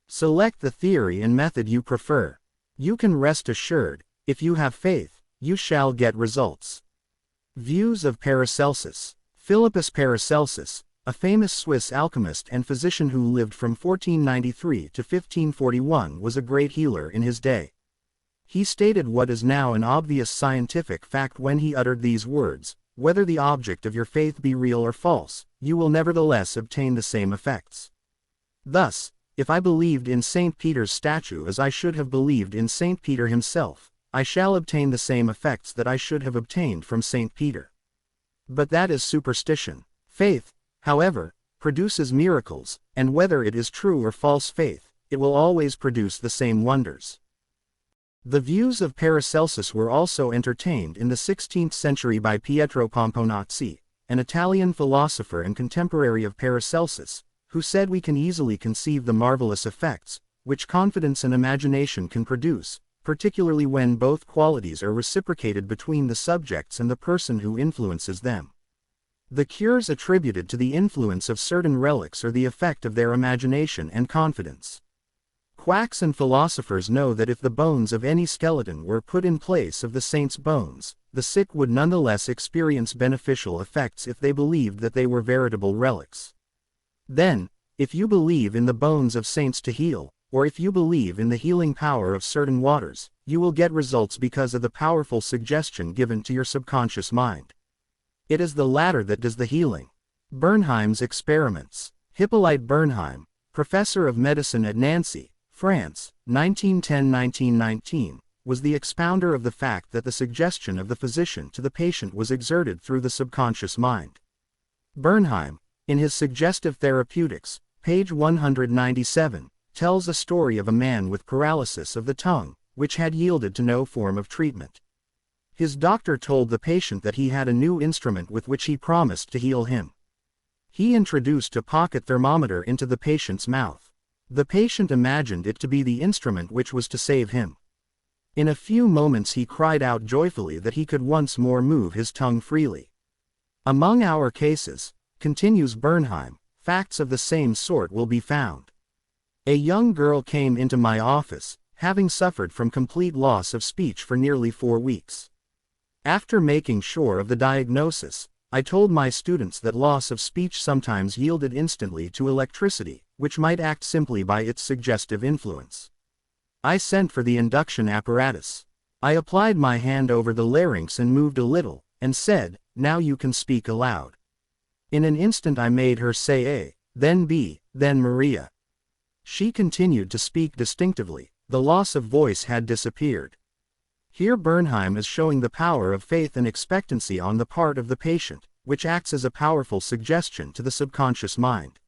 Select the theory and method you prefer. You can rest assured, if you have faith, you shall get results. Views of Paracelsus. Philippus Paracelsus, a famous Swiss alchemist and physician who lived from 1493 to 1541, was a great healer in his day. He stated what is now an obvious scientific fact when he uttered these words: whether the object of your faith be real or false, you will nevertheless obtain the same effects. Thus, if I believed in St. Peter's statue as I should have believed in St. Peter himself, I shall obtain the same effects that I should have obtained from St. Peter. But that is superstition. Faith, however, produces miracles, and whether it is true or false faith, it will always produce the same wonders. The views of Paracelsus were also entertained in the 16th century by Pietro Pomponazzi, an Italian philosopher and contemporary of Paracelsus, who said we can easily conceive the marvelous effects, which confidence and imagination can produce, particularly when both qualities are reciprocated between the subjects and the person who influences them. The cures attributed to the influence of certain relics are the effect of their imagination and confidence. Quacks and philosophers know that if the bones of any skeleton were put in place of the saint's bones, the sick would nonetheless experience beneficial effects if they believed that they were veritable relics. Then, if you believe in the bones of saints to heal, or if you believe in the healing power of certain waters, you will get results because of the powerful suggestion given to your subconscious mind. It is the latter that does the healing. Bernheim's experiments. Hippolyte Bernheim, professor of medicine at Nancy, France, 1910–1919, was the expounder of the fact that the suggestion of the physician to the patient was exerted through the subconscious mind. Bernheim, in his Suggestive Therapeutics, page 197, tells a story of a man with paralysis of the tongue, which had yielded to no form of treatment. His doctor told the patient that he had a new instrument with which he promised to heal him. He introduced a pocket thermometer into the patient's mouth. The patient imagined it to be the instrument which was to save him. In a few moments he cried out joyfully that he could once more move his tongue freely. Among our cases, continues Bernheim, facts of the same sort will be found. A young girl came into my office, having suffered from complete loss of speech for nearly 4 weeks. After making sure of the diagnosis, I told my students that loss of speech sometimes yielded instantly to electricity, which might act simply by its suggestive influence. I sent for the induction apparatus. I applied my hand over the larynx and moved a little, and said, "Now you can speak aloud." In an instant I made her say A, then B, then Maria. She continued to speak distinctively. The loss of voice had disappeared. Here Bernheim is showing the power of faith and expectancy on the part of the patient, which acts as a powerful suggestion to the subconscious mind.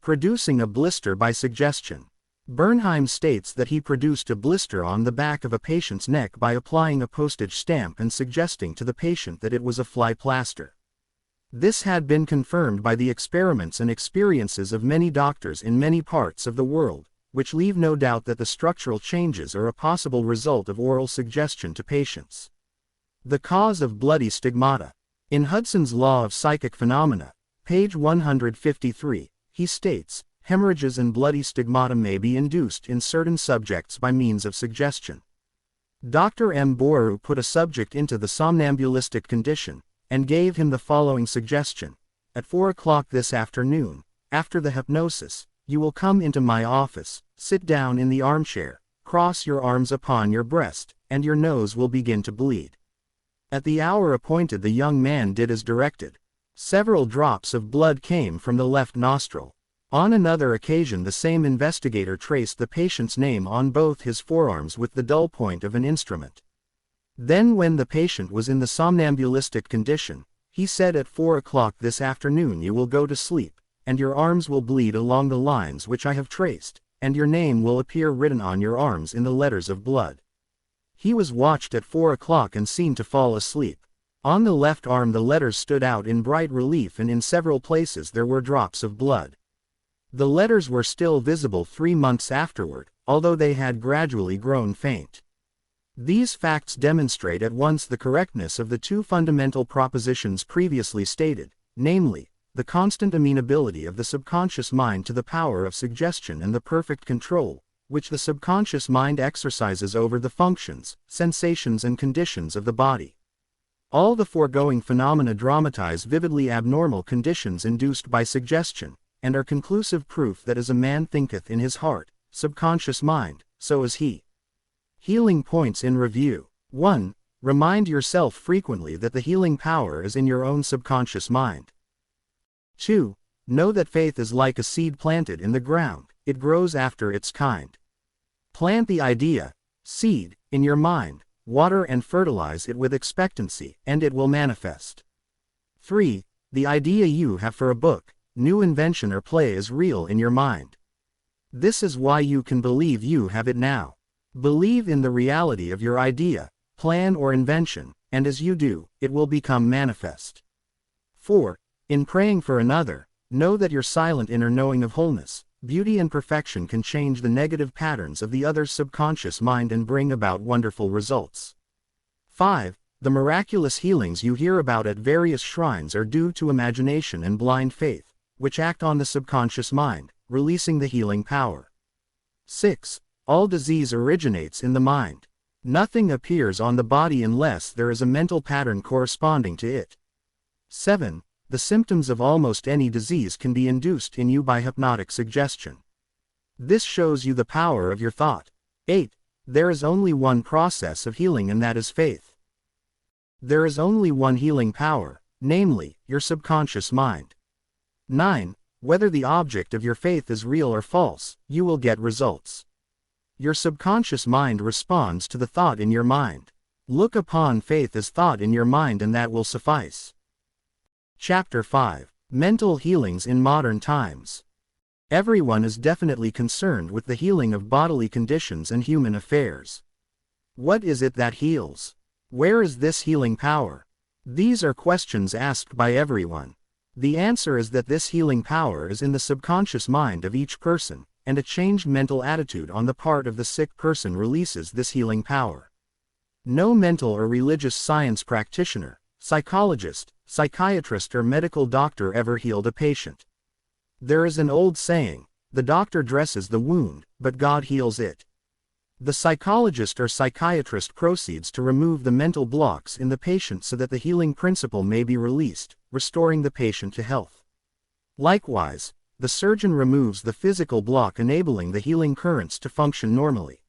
Producing a blister by suggestion. Bernheim states that he produced a blister on the back of a patient's neck by applying a postage stamp and suggesting to the patient that it was a fly plaster. This had been confirmed by the experiments and experiences of many doctors in many parts of the world, which leave no doubt that the structural changes are a possible result of oral suggestion to patients. The cause of bloody stigmata. In Hudson's Law of Psychic Phenomena, page 153, he states, hemorrhages and bloody stigmata may be induced in certain subjects by means of suggestion. Dr. M. Boru put a subject into the somnambulistic condition, and gave him the following suggestion: "At 4 o'clock this afternoon, after the hypnosis, you will come into my office, sit down in the armchair, cross your arms upon your breast, and your nose will begin to bleed." At the hour appointed the young man did as directed. Several drops of blood came from the left nostril. On another occasion the same investigator traced the patient's name on both his forearms with the dull point of an instrument. Then when the patient was in the somnambulistic condition, he said, "At 4 o'clock this afternoon you will go to sleep, and your arms will bleed along the lines which I have traced, and your name will appear written on your arms in the letters of blood." He was watched at 4 o'clock and seen to fall asleep. On the left arm the letters stood out in bright relief, and in several places there were drops of blood. The letters were still visible 3 months afterward, although they had gradually grown faint. These facts demonstrate at once the correctness of the two fundamental propositions previously stated, namely, the constant amenability of the subconscious mind to the power of suggestion and the perfect control, which the subconscious mind exercises over the functions, sensations and conditions of the body. All the foregoing phenomena dramatize vividly abnormal conditions induced by suggestion, and are conclusive proof that as a man thinketh in his heart, subconscious mind, so is he. Healing points in review. 1. Remind yourself frequently that the healing power is in your own subconscious mind. 2. Know that faith is like a seed planted in the ground, it grows after its kind. Plant the idea, seed, in your mind, water and fertilize it with expectancy, and it will manifest. 3. The idea you have for a book, new invention or play is real in your mind. This is why you can believe you have it now. Believe in the reality of your idea, plan or invention, and as you do, it will become manifest. 4. In praying for another, know that your silent inner knowing of wholeness, beauty and perfection can change the negative patterns of the other's subconscious mind and bring about wonderful results. 5. The miraculous healings you hear about at various shrines are due to imagination and blind faith, which act on the subconscious mind, releasing the healing power. 6. All disease originates in the mind. Nothing appears on the body unless there is a mental pattern corresponding to it. 7. The symptoms of almost any disease can be induced in you by hypnotic suggestion. This shows you the power of your thought. 8. There is only one process of healing, and that is faith. There is only one healing power, namely, your subconscious mind. 9. Whether the object of your faith is real or false, you will get results. Your subconscious mind responds to the thought in your mind. Look upon faith as thought in your mind, and that will suffice. Chapter 5. Mental Healings in Modern Times. Everyone is definitely concerned with the healing of bodily conditions and human affairs. What is it that heals? Where is this healing power? These are questions asked by everyone. The answer is that this healing power is in the subconscious mind of each person, and a changed mental attitude on the part of the sick person releases this healing power. No mental or religious science practitioner, psychologist, psychiatrist or medical doctor ever healed a patient. There is an old saying, the doctor dresses the wound, but God heals it. The psychologist or psychiatrist proceeds to remove the mental blocks in the patient so that the healing principle may be released, restoring the patient to health. Likewise, the surgeon removes the physical block, enabling the healing currents to function normally.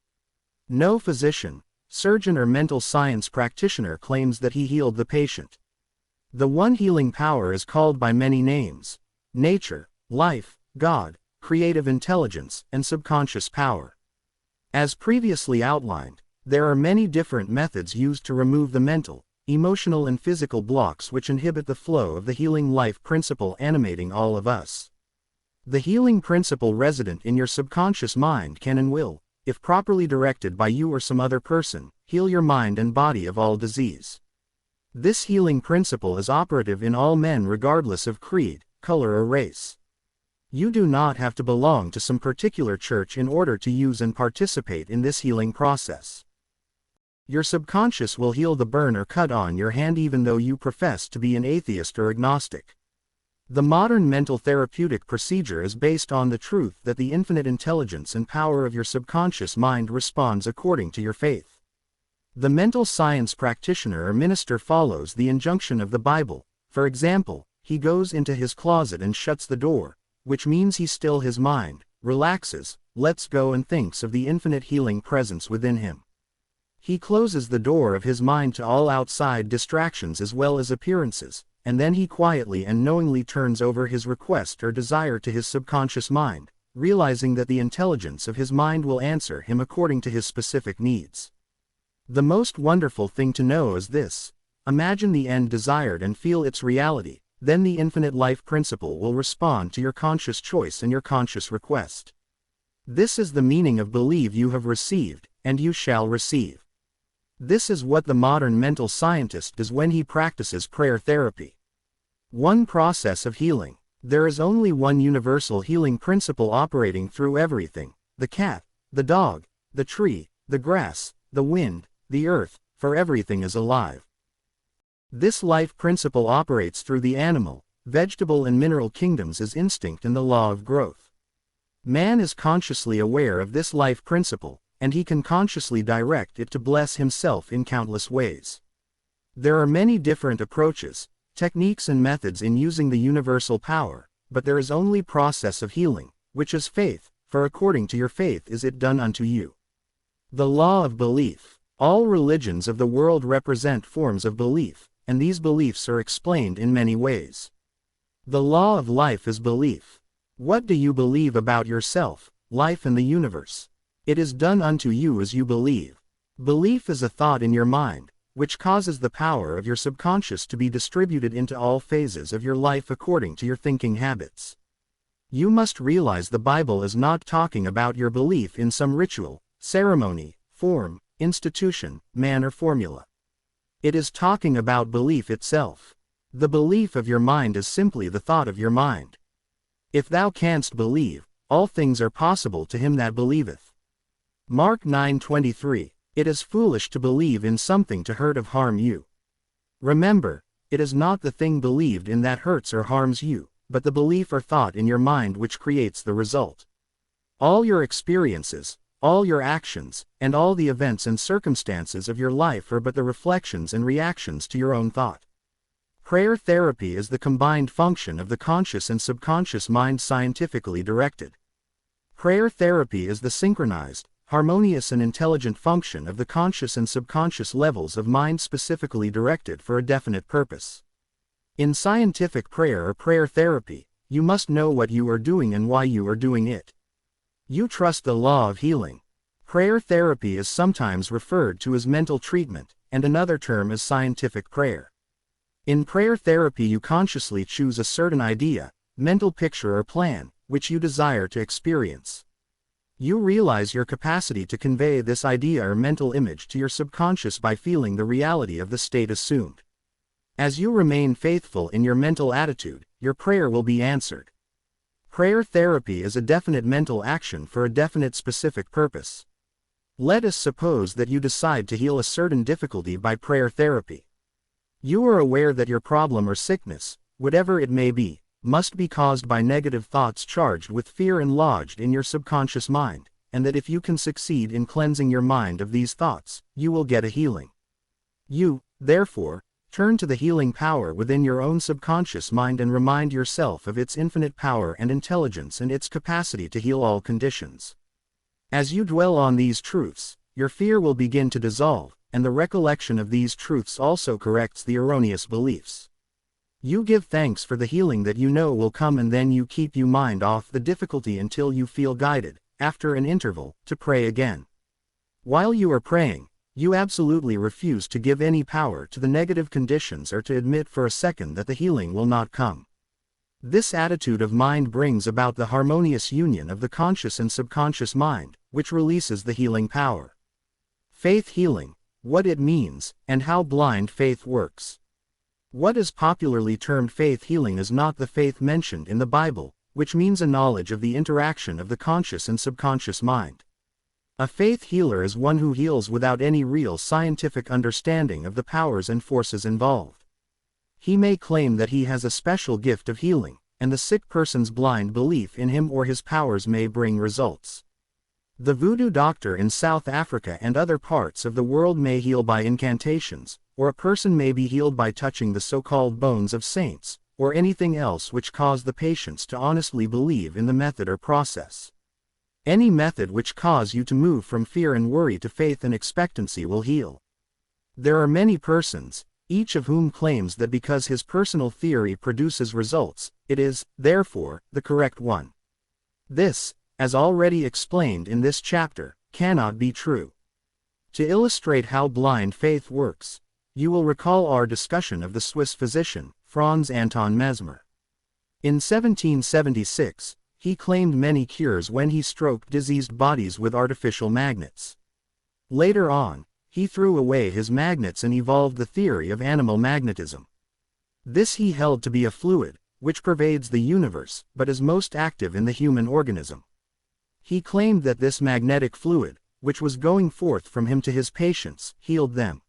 No physician, surgeon or mental science practitioner claims that he healed the patient. The one healing power is called by many names: nature, life, God, creative intelligence, and subconscious power. As previously outlined, there are many different methods used to remove the mental, emotional and physical blocks which inhibit the flow of the healing life principle animating all of us. The healing principle resident in your subconscious mind can and will, if properly directed by you or some other person, heal your mind and body of all disease. This healing principle is operative in all men regardless of creed, color or race. You do not have to belong to some particular church in order to use and participate in this healing process. Your subconscious will heal the burn or cut on your hand even though you profess to be an atheist or agnostic. The modern mental therapeutic procedure is based on the truth that the infinite intelligence and power of your subconscious mind responds according to your faith. The mental science practitioner or minister follows the injunction of the Bible. For example, he goes into his closet and shuts the door, which means he stills his mind, relaxes, lets go and thinks of the infinite healing presence within him. He closes the door of his mind to all outside distractions as well as appearances, and then he quietly and knowingly turns over his request or desire to his subconscious mind, realizing that the intelligence of his mind will answer him according to his specific needs. The most wonderful thing to know is this: imagine the end desired and feel its reality, then the infinite life principle will respond to your conscious choice and your conscious request. This is the meaning of believe you have received, and you shall receive. This is what the modern mental scientist does when he practices prayer therapy. One process of healing. There is only one universal healing principle operating through everything: the cat, the dog, the tree, the grass, the wind, the earth, for everything is alive. This life principle operates through the animal, vegetable and mineral kingdoms as instinct and the law of growth. Man is consciously aware of this life principle, and he can consciously direct it to bless himself in countless ways. There are many different approaches, techniques and methods in using the universal power, but there is only process of healing, which is faith, for according to your faith is it done unto you. The law of belief. All religions of the world represent forms of belief, and these beliefs are explained in many ways. The law of life is belief. What do you believe about yourself, life and the universe? It is done unto you as you believe. Belief is a thought in your mind, which causes the power of your subconscious to be distributed into all phases of your life according to your thinking habits. You must realize the Bible is not talking about your belief in some ritual, ceremony, form, institution, man or formula. It is talking about belief itself. The belief of your mind is simply the thought of your mind. If thou canst believe, all things are possible to him that believeth. Mark 9:23. It is foolish to believe in something to hurt or harm you. Remember, it is not the thing believed in that hurts or harms you, but the belief or thought in your mind which creates the result. All your experiences, all your actions, and all the events and circumstances of your life are but the reflections and reactions to your own thought. Prayer therapy is the combined function of the conscious and subconscious mind scientifically directed. Prayer therapy is the synchronized, harmonious and intelligent function of the conscious and subconscious levels of mind specifically directed for a definite purpose. In scientific prayer or prayer therapy, you must know what you are doing and why you are doing it. You trust the law of healing. Prayer therapy is sometimes referred to as mental treatment, and another term is scientific prayer. In prayer therapy you consciously choose a certain idea, mental picture or plan, which you desire to experience. You realize your capacity to convey this idea or mental image to your subconscious by feeling the reality of the state assumed. As you remain faithful in your mental attitude, your prayer will be answered. Prayer therapy is a definite mental action for a definite specific purpose. Let us suppose that you decide to heal a certain difficulty by prayer therapy. You are aware that your problem or sickness, whatever it may be, must be caused by negative thoughts charged with fear and lodged in your subconscious mind, and that if you can succeed in cleansing your mind of these thoughts, you will get a healing. You, therefore, turn to the healing power within your own subconscious mind and remind yourself of its infinite power and intelligence and its capacity to heal all conditions. As you dwell on these truths, your fear will begin to dissolve, and the recollection of these truths also corrects the erroneous beliefs. You give thanks for the healing that you know will come, and then you keep your mind off the difficulty until you feel guided, after an interval, to pray again. While you are praying, you absolutely refuse to give any power to the negative conditions or to admit for a second that the healing will not come. This attitude of mind brings about the harmonious union of the conscious and subconscious mind, which releases the healing power. Faith healing, what it means, and how blind faith works. What is popularly termed faith healing is not the faith mentioned in the Bible, which means a knowledge of the interaction of the conscious and subconscious mind. A faith healer is one who heals without any real scientific understanding of the powers and forces involved. He may claim that he has a special gift of healing, and the sick person's blind belief in him or his powers may bring results. The voodoo doctor in South Africa and other parts of the world may heal by incantations, or a person may be healed by touching the so-called bones of saints, or anything else which cause the patients to honestly believe in the method or process. Any method which cause you to move from fear and worry to faith and expectancy will heal. There are many persons, each of whom claims that because his personal theory produces results, it is, therefore, the correct one. This, as already explained in this chapter, cannot be true. To illustrate how blind faith works, you will recall our discussion of the Swiss physician, Franz Anton Mesmer. In 1776, he claimed many cures when he stroked diseased bodies with artificial magnets. Later on, he threw away his magnets and evolved the theory of animal magnetism. This he held to be a fluid, which pervades the universe, but is most active in the human organism. He claimed that this magnetic fluid, which was going forth from him to his patients, healed them.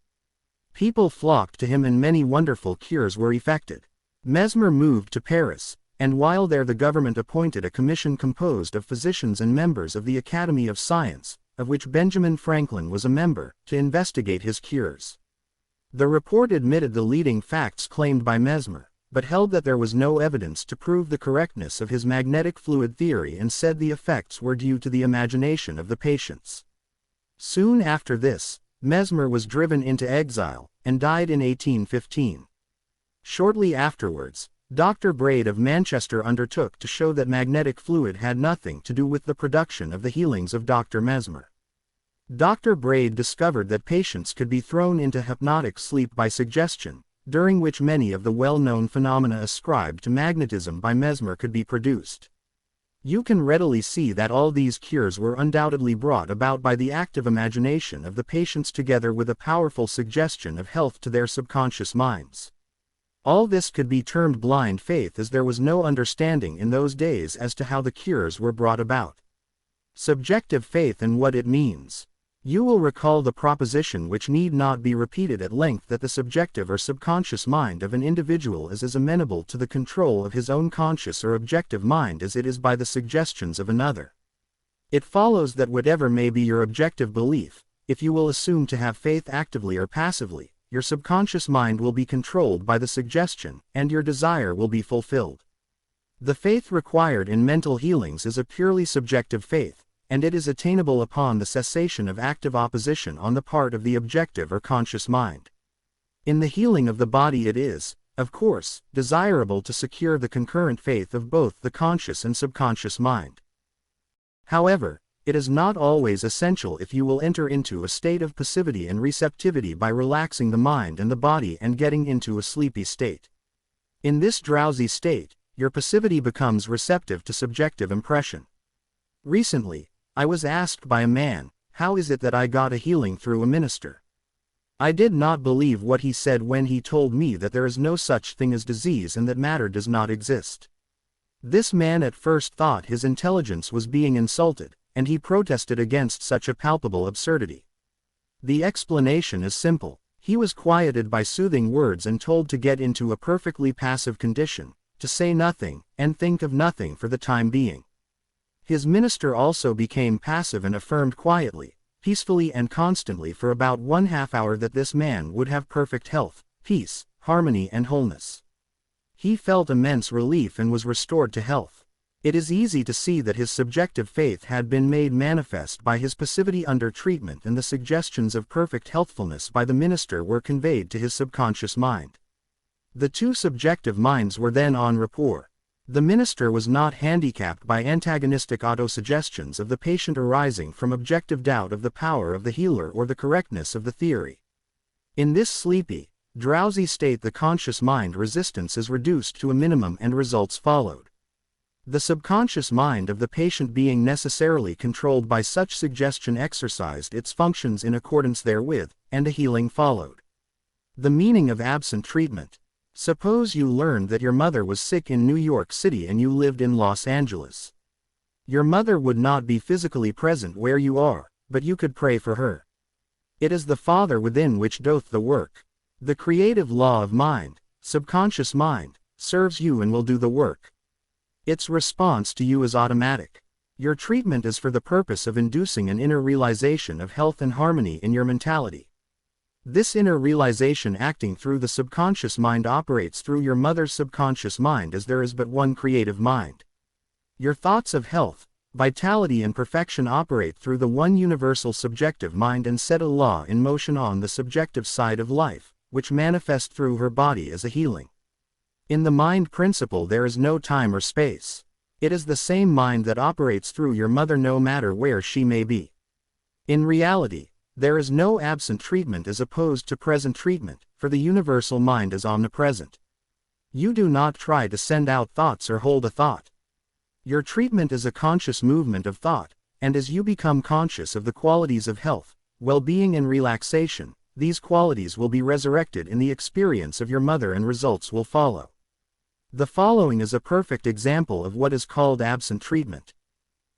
People flocked to him and many wonderful cures were effected. Mesmer moved to Paris, and while there the government appointed a commission composed of physicians and members of the Academy of Science, of which Benjamin Franklin was a member, to investigate his cures. The report admitted the leading facts claimed by Mesmer, but held that there was no evidence to prove the correctness of his magnetic fluid theory and said the effects were due to the imagination of the patients. Soon after this, Mesmer was driven into exile, and died in 1815. Shortly afterwards, Dr. Braid of Manchester undertook to show that magnetic fluid had nothing to do with the production of the healings of Dr. Mesmer. Dr. Braid discovered that patients could be thrown into hypnotic sleep by suggestion, during which many of the well-known phenomena ascribed to magnetism by Mesmer could be produced. You can readily see that all these cures were undoubtedly brought about by the active imagination of the patients together with a powerful suggestion of health to their subconscious minds. All this could be termed blind faith as there was no understanding in those days as to how the cures were brought about. Subjective faith and what it means. You will recall the proposition, which need not be repeated at length, that the subjective or subconscious mind of an individual is as amenable to the control of his own conscious or objective mind as it is by the suggestions of another. It follows that whatever may be your objective belief, if you will assume to have faith actively or passively, your subconscious mind will be controlled by the suggestion, and your desire will be fulfilled. The faith required in mental healings is a purely subjective faith, and it is attainable upon the cessation of active opposition on the part of the objective or conscious mind. In the healing of the body it is, of course, desirable to secure the concurrent faith of both the conscious and subconscious mind. However, it is not always essential if you will enter into a state of passivity and receptivity by relaxing the mind and the body and getting into a sleepy state. In this drowsy state, your passivity becomes receptive to subjective impression. Recently, I was asked by a man, "How is it that I got a healing through a minister?" I did not believe what he said when he told me that there is no such thing as disease and that matter does not exist. This man at first thought his intelligence was being insulted, and he protested against such a palpable absurdity. The explanation is simple. He was quieted by soothing words and told to get into a perfectly passive condition, to say nothing, and think of nothing for the time being. His minister also became passive and affirmed quietly, peacefully and constantly for about 1/2 hour that this man would have perfect health, peace, harmony and wholeness. He felt immense relief and was restored to health. It is easy to see that his subjective faith had been made manifest by his passivity under treatment, and the suggestions of perfect healthfulness by the minister were conveyed to his subconscious mind. The two subjective minds were then en rapport. The minister was not handicapped by antagonistic autosuggestions of the patient arising from objective doubt of the power of the healer or the correctness of the theory. In this sleepy, drowsy state the conscious mind resistance is reduced to a minimum and results followed. The subconscious mind of the patient being necessarily controlled by such suggestion exercised its functions in accordance therewith, and a healing followed. The meaning of absent treatment. Suppose you learned that your mother was sick in New York City and you lived in Los Angeles. Your mother would not be physically present where you are, but you could pray for her. It is the Father within which doth the work. The creative law of mind, subconscious mind, serves you and will do the work. Its response to you is automatic. Your treatment is for the purpose of inducing an inner realization of health and harmony in your mentality. This inner realization acting through the subconscious mind operates through your mother's subconscious mind, as there is but one creative mind. Your thoughts of health, vitality and perfection operate through the one universal subjective mind and set a law in motion on the subjective side of life, which manifests through her body as a healing. In the mind principle there is no time or space. It is the same mind that operates through your mother no matter where she may be. In reality, there is no absent treatment as opposed to present treatment, for the universal mind is omnipresent. You do not try to send out thoughts or hold a thought. Your treatment is a conscious movement of thought, and as you become conscious of the qualities of health, well-being and relaxation, these qualities will be resurrected in the experience of your mother and results will follow. The following is a perfect example of what is called absent treatment.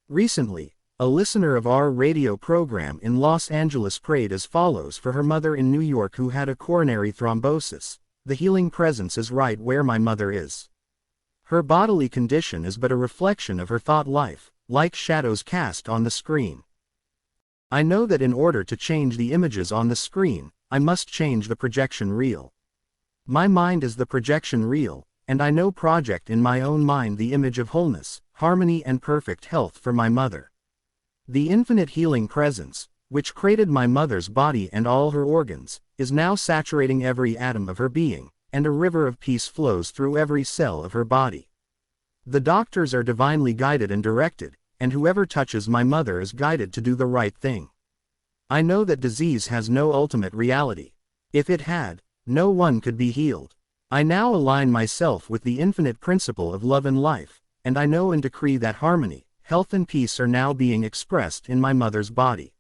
Recently, a listener of our radio program in Los Angeles prayed as follows for her mother in New York who had a coronary thrombosis. The healing presence is right where my mother is. Her bodily condition is but a reflection of her thought life, like shadows cast on the screen. I know that in order to change the images on the screen, I must change the projection reel. My mind is the projection reel, and I know project in my own mind the image of wholeness, harmony and perfect health for my mother. The infinite healing presence, which created my mother's body and all her organs, is now saturating every atom of her being, and a river of peace flows through every cell of her body. The doctors are divinely guided and directed, and whoever touches my mother is guided to do the right thing. I know that disease has no ultimate reality. If it had, no one could be healed. I now align myself with the infinite principle of love and life, and I know and decree that harmony, health and peace are now being expressed in my mother's body.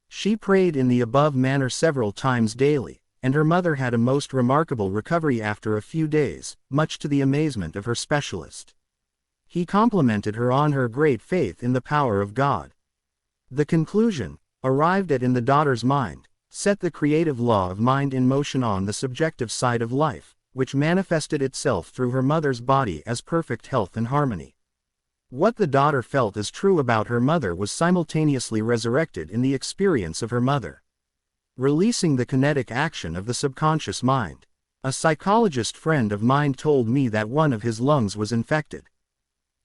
She prayed in the above manner several times daily, and her mother had a most remarkable recovery after a few days, much to the amazement of her specialist. He complimented her on her great faith in the power of God. The conclusion, arrived at in the daughter's mind, set the creative law of mind in motion on the subjective side of life, which manifested itself through her mother's body as perfect health and harmony. What the daughter felt as true about her mother was simultaneously resurrected in the experience of her mother. Releasing the kinetic action of the subconscious mind. A psychologist friend of mine told me that one of his lungs was infected.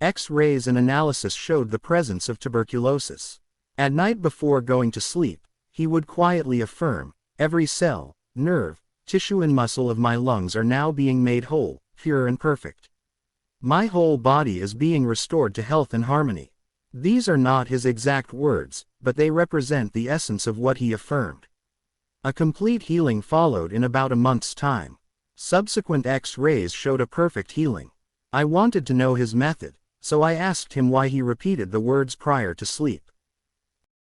X-rays and analysis showed the presence of tuberculosis. At night before going to sleep, he would quietly affirm, "Every cell, nerve, tissue and muscle of my lungs are now being made whole, pure and perfect. My whole body is being restored to health and harmony." These are not his exact words, but they represent the essence of what he affirmed. A complete healing followed in about a month's time. Subsequent X-rays showed a perfect healing. I wanted to know his method, so I asked him why he repeated the words prior to sleep.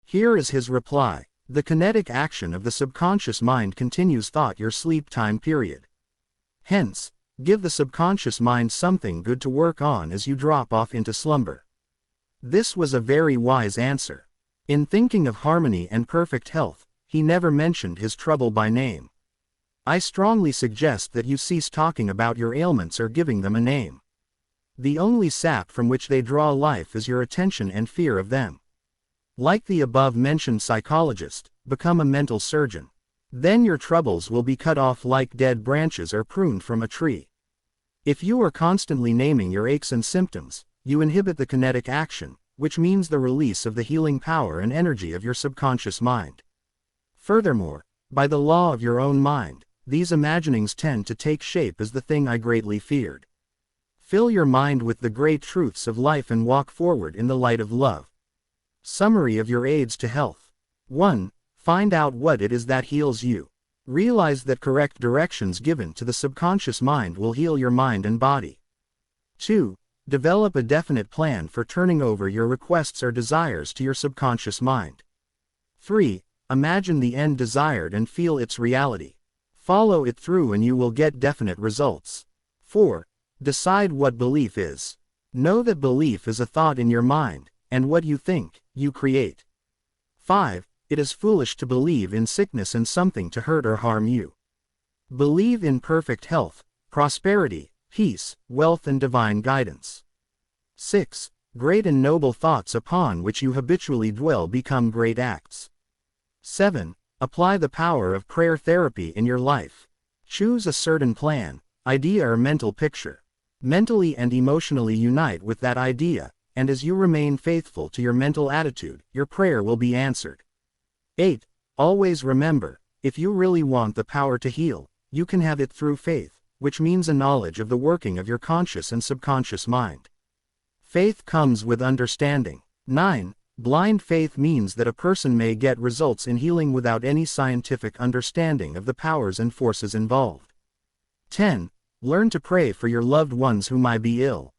Here is his reply. The kinetic action of the subconscious mind continues thought your sleep time period. Hence, give the subconscious mind something good to work on as you drop off into slumber. This was a very wise answer. In thinking of harmony and perfect health, he never mentioned his trouble by name. I strongly suggest that you cease talking about your ailments or giving them a name. The only sap from which they draw life is your attention and fear of them. Like the above-mentioned psychologist, become a mental surgeon. Then your troubles will be cut off like dead branches are pruned from a tree. If you are constantly naming your aches and symptoms, you inhibit the kinetic action, which means the release of the healing power and energy of your subconscious mind. Furthermore, by the law of your own mind, these imaginings tend to take shape as the thing I greatly feared. Fill your mind with the great truths of life and walk forward in the light of love. Summary of your aids to health. 1. Find out what it is that heals you. Realize that correct directions given to the subconscious mind will heal your mind and body. 2. Develop a definite plan for turning over your requests or desires to your subconscious mind. 3. Imagine the end desired and feel its reality. Follow it through and you will get definite results. 4. Decide what belief is. Know that belief is a thought in your mind, and what you think, you create. 5. It is foolish to believe in sickness and something to hurt or harm you. Believe in perfect health, prosperity, peace, wealth and divine guidance. 6. Great and noble thoughts upon which you habitually dwell become great acts. 7. Apply the power of prayer therapy in your life. Choose a certain plan, idea or mental picture. Mentally and emotionally unite with that idea, and as you remain faithful to your mental attitude, your prayer will be answered. 8. Always remember, if you really want the power to heal, you can have it through faith, which means a knowledge of the working of your conscious and subconscious mind. Faith comes with understanding. 9. Blind faith means that a person may get results in healing without any scientific understanding of the powers and forces involved. 10. Learn to pray for your loved ones who might be ill.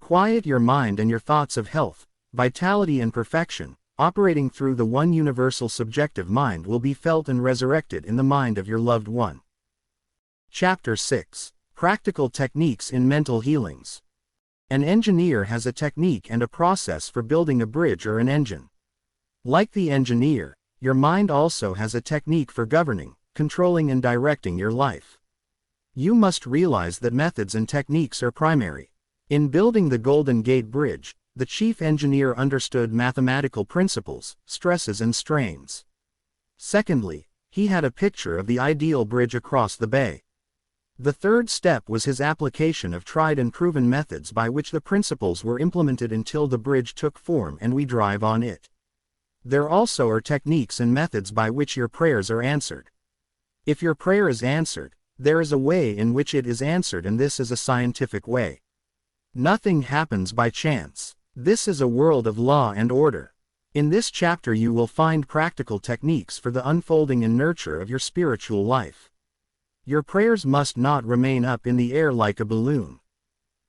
Quiet your mind and your thoughts of health, vitality and perfection, operating through the one universal subjective mind will be felt and resurrected in the mind of your loved one. Chapter 6. Practical Techniques in Mental Healings. An engineer has a technique and a process for building a bridge or an engine. Like the engineer, your mind also has a technique for governing, controlling and directing your life. You must realize that methods and techniques are primary. In building the Golden Gate Bridge, the chief engineer understood mathematical principles, stresses and strains. Secondly, he had a picture of the ideal bridge across the bay. The third step was his application of tried and proven methods by which the principles were implemented until the bridge took form and we drive on it. There also are techniques and methods by which your prayers are answered. If your prayer is answered, there is a way in which it is answered, and this is a scientific way. Nothing happens by chance. This is a world of law and order. In this chapter you will find practical techniques for the unfolding and nurture of your spiritual life. Your prayers must not remain up in the air like a balloon.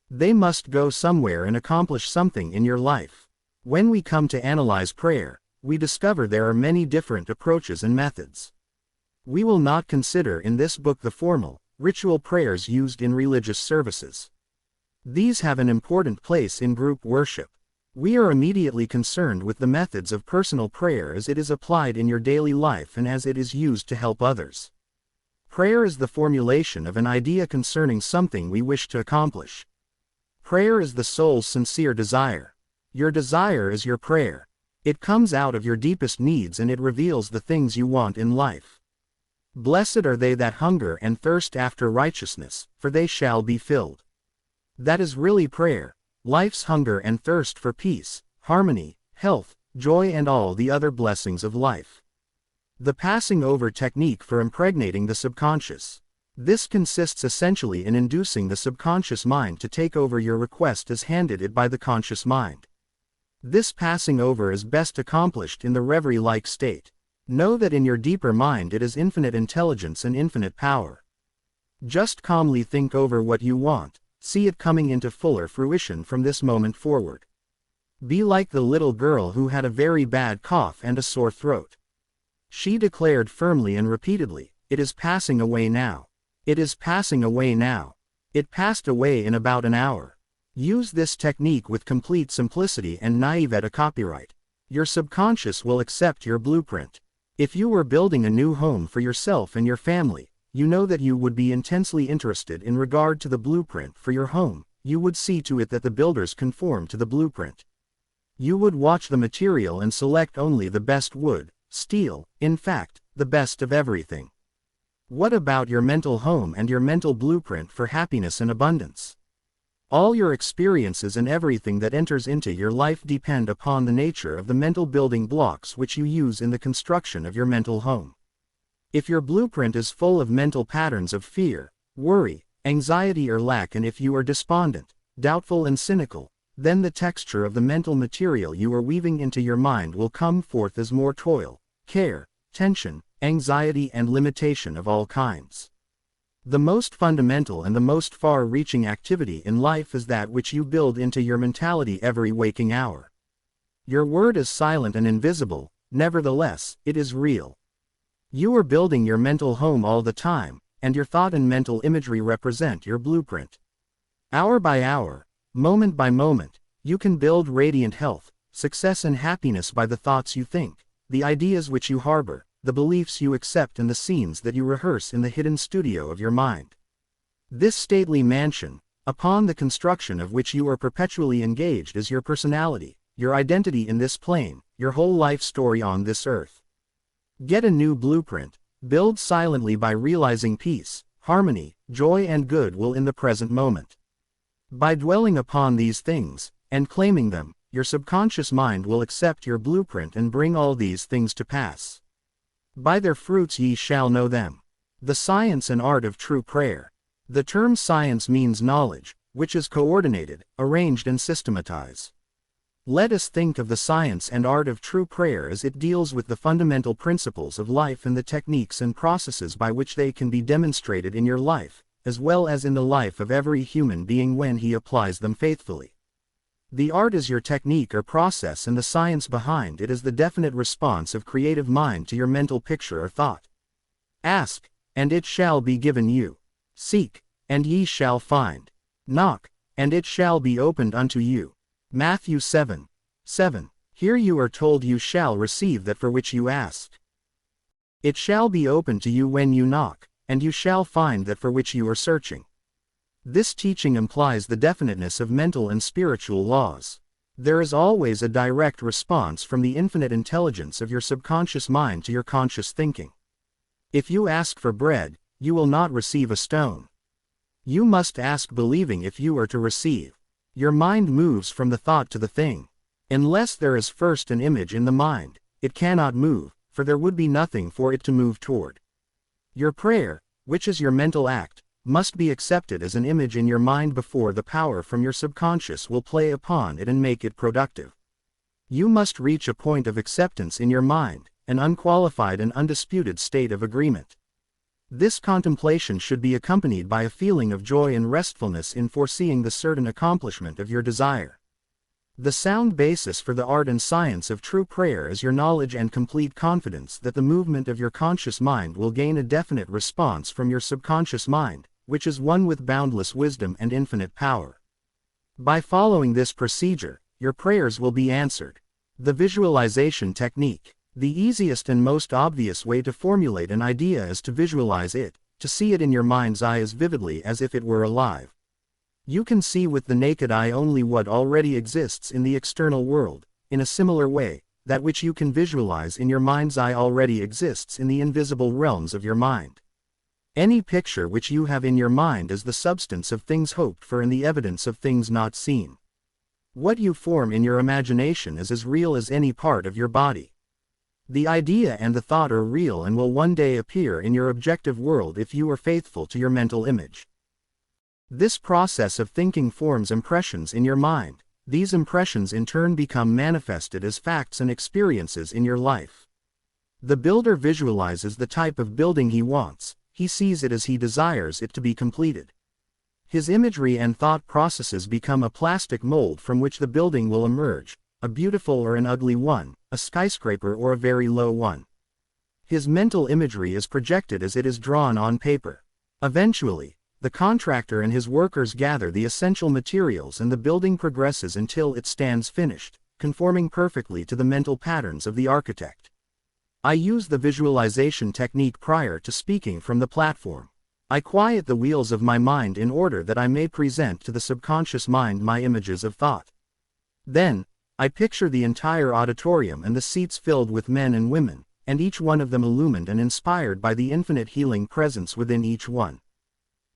They must go somewhere and accomplish something in your life. When we come to analyze prayer, we discover there are many different approaches and methods. We will not consider in this book the formal, ritual prayers used in religious services. These have an important place in group worship. We are immediately concerned with the methods of personal prayer as it is applied in your daily life and as it is used to help others. Prayer is the formulation of an idea concerning something we wish to accomplish. Prayer is the soul's sincere desire. Your desire is your prayer. It comes out of your deepest needs and it reveals the things you want in life. Blessed are they that hunger and thirst after righteousness, for they shall be filled. That is really prayer, life's hunger and thirst for peace, harmony, health, joy and all the other blessings of life. The passing over technique for impregnating the subconscious. This consists essentially in inducing the subconscious mind to take over your request as handed it by the conscious mind. This passing over is best accomplished in the reverie-like state. Know that in your deeper mind it is infinite intelligence and infinite power. Just calmly think over what you want, see it coming into fuller fruition from this moment forward. Be like the little girl who had a very bad cough and a sore throat. She declared firmly and repeatedly, "It is passing away now. It is passing away now. It passed away in about an hour." Use this technique with complete simplicity and naivete copyright. Your subconscious will accept your blueprint. If you were building a new home for yourself and your family, you know that you would be intensely interested in regard to the blueprint for your home. You would see to it that the builders conform to the blueprint. You would watch the material and select only the best wood, steel, in fact, the best of everything. What about your mental home and your mental blueprint for happiness and abundance? All your experiences and everything that enters into your life depend upon the nature of the mental building blocks which you use in the construction of your mental home. If your blueprint is full of mental patterns of fear, worry, anxiety or lack, and if you are despondent, doubtful and cynical, then the texture of the mental material you are weaving into your mind will come forth as more toil, care, tension, anxiety and limitation of all kinds. The most fundamental and the most far-reaching activity in life is that which you build into your mentality every waking hour. Your word is silent and invisible, nevertheless, it is real. You are building your mental home all the time, and your thought and mental imagery represent your blueprint. Hour by hour, moment by moment, you can build radiant health, success and happiness by the thoughts you think, the ideas which you harbor, the beliefs you accept and the scenes that you rehearse in the hidden studio of your mind. This stately mansion, upon the construction of which you are perpetually engaged, is your personality, your identity in this plane, your whole life story on this earth. Get a new blueprint, build silently by realizing peace, harmony, joy and goodwill in the present moment. By dwelling upon these things, and claiming them, your subconscious mind will accept your blueprint and bring all these things to pass. By their fruits ye shall know them. The science and art of true prayer. The term science means knowledge, which is coordinated, arranged and systematized. Let us think of the science and art of true prayer as it deals with the fundamental principles of life and the techniques and processes by which they can be demonstrated in your life, as well as in the life of every human being when he applies them faithfully. The art is your technique or process, and the science behind it is the definite response of creative mind to your mental picture or thought. Ask, and it shall be given you. Seek, and ye shall find. Knock, and it shall be opened unto you. Matthew 7:7. Here you are told you shall receive that for which you ask. It shall be opened to you when you knock, and you shall find that for which you are searching. This teaching implies the definiteness of mental and spiritual laws. There is always a direct response from the infinite intelligence of your subconscious mind to your conscious thinking. If you ask for bread, you will not receive a stone. You must ask believing if you are to receive. Your mind moves from the thought to the thing. Unless there is first an image in the mind, it cannot move, for there would be nothing for it to move toward. Your prayer, which is your mental act, must be accepted as an image in your mind before the power from your subconscious will play upon it and make it productive. You must reach a point of acceptance in your mind, an unqualified and undisputed state of agreement. This contemplation should be accompanied by a feeling of joy and restfulness in foreseeing the certain accomplishment of your desire. The sound basis for the art and science of true prayer is your knowledge and complete confidence that the movement of your conscious mind will gain a definite response from your subconscious mind, which is one with boundless wisdom and infinite power. By following this procedure, your prayers will be answered. The visualization technique. The easiest and most obvious way to formulate an idea is to visualize it, to see it in your mind's eye as vividly as if it were alive. You can see with the naked eye only what already exists in the external world. In a similar way, that which you can visualize in your mind's eye already exists in the invisible realms of your mind. Any picture which you have in your mind is the substance of things hoped for and the evidence of things not seen. What you form in your imagination is as real as any part of your body. The idea and the thought are real and will one day appear in your objective world if you are faithful to your mental image. This process of thinking forms impressions in your mind. These impressions in turn become manifested as facts and experiences in your life. The builder visualizes the type of building he wants. He sees it as he desires it to be completed. His imagery and thought processes become a plastic mold from which the building will emerge, a beautiful or an ugly one, a skyscraper or a very low one. His mental imagery is projected as it is drawn on paper. Eventually, the contractor and his workers gather the essential materials and the building progresses until it stands finished, conforming perfectly to the mental patterns of the architect. I use the visualization technique prior to speaking from the platform. I quiet the wheels of my mind in order that I may present to the subconscious mind my images of thought. Then, I picture the entire auditorium and the seats filled with men and women, and each one of them illumined and inspired by the infinite healing presence within each one.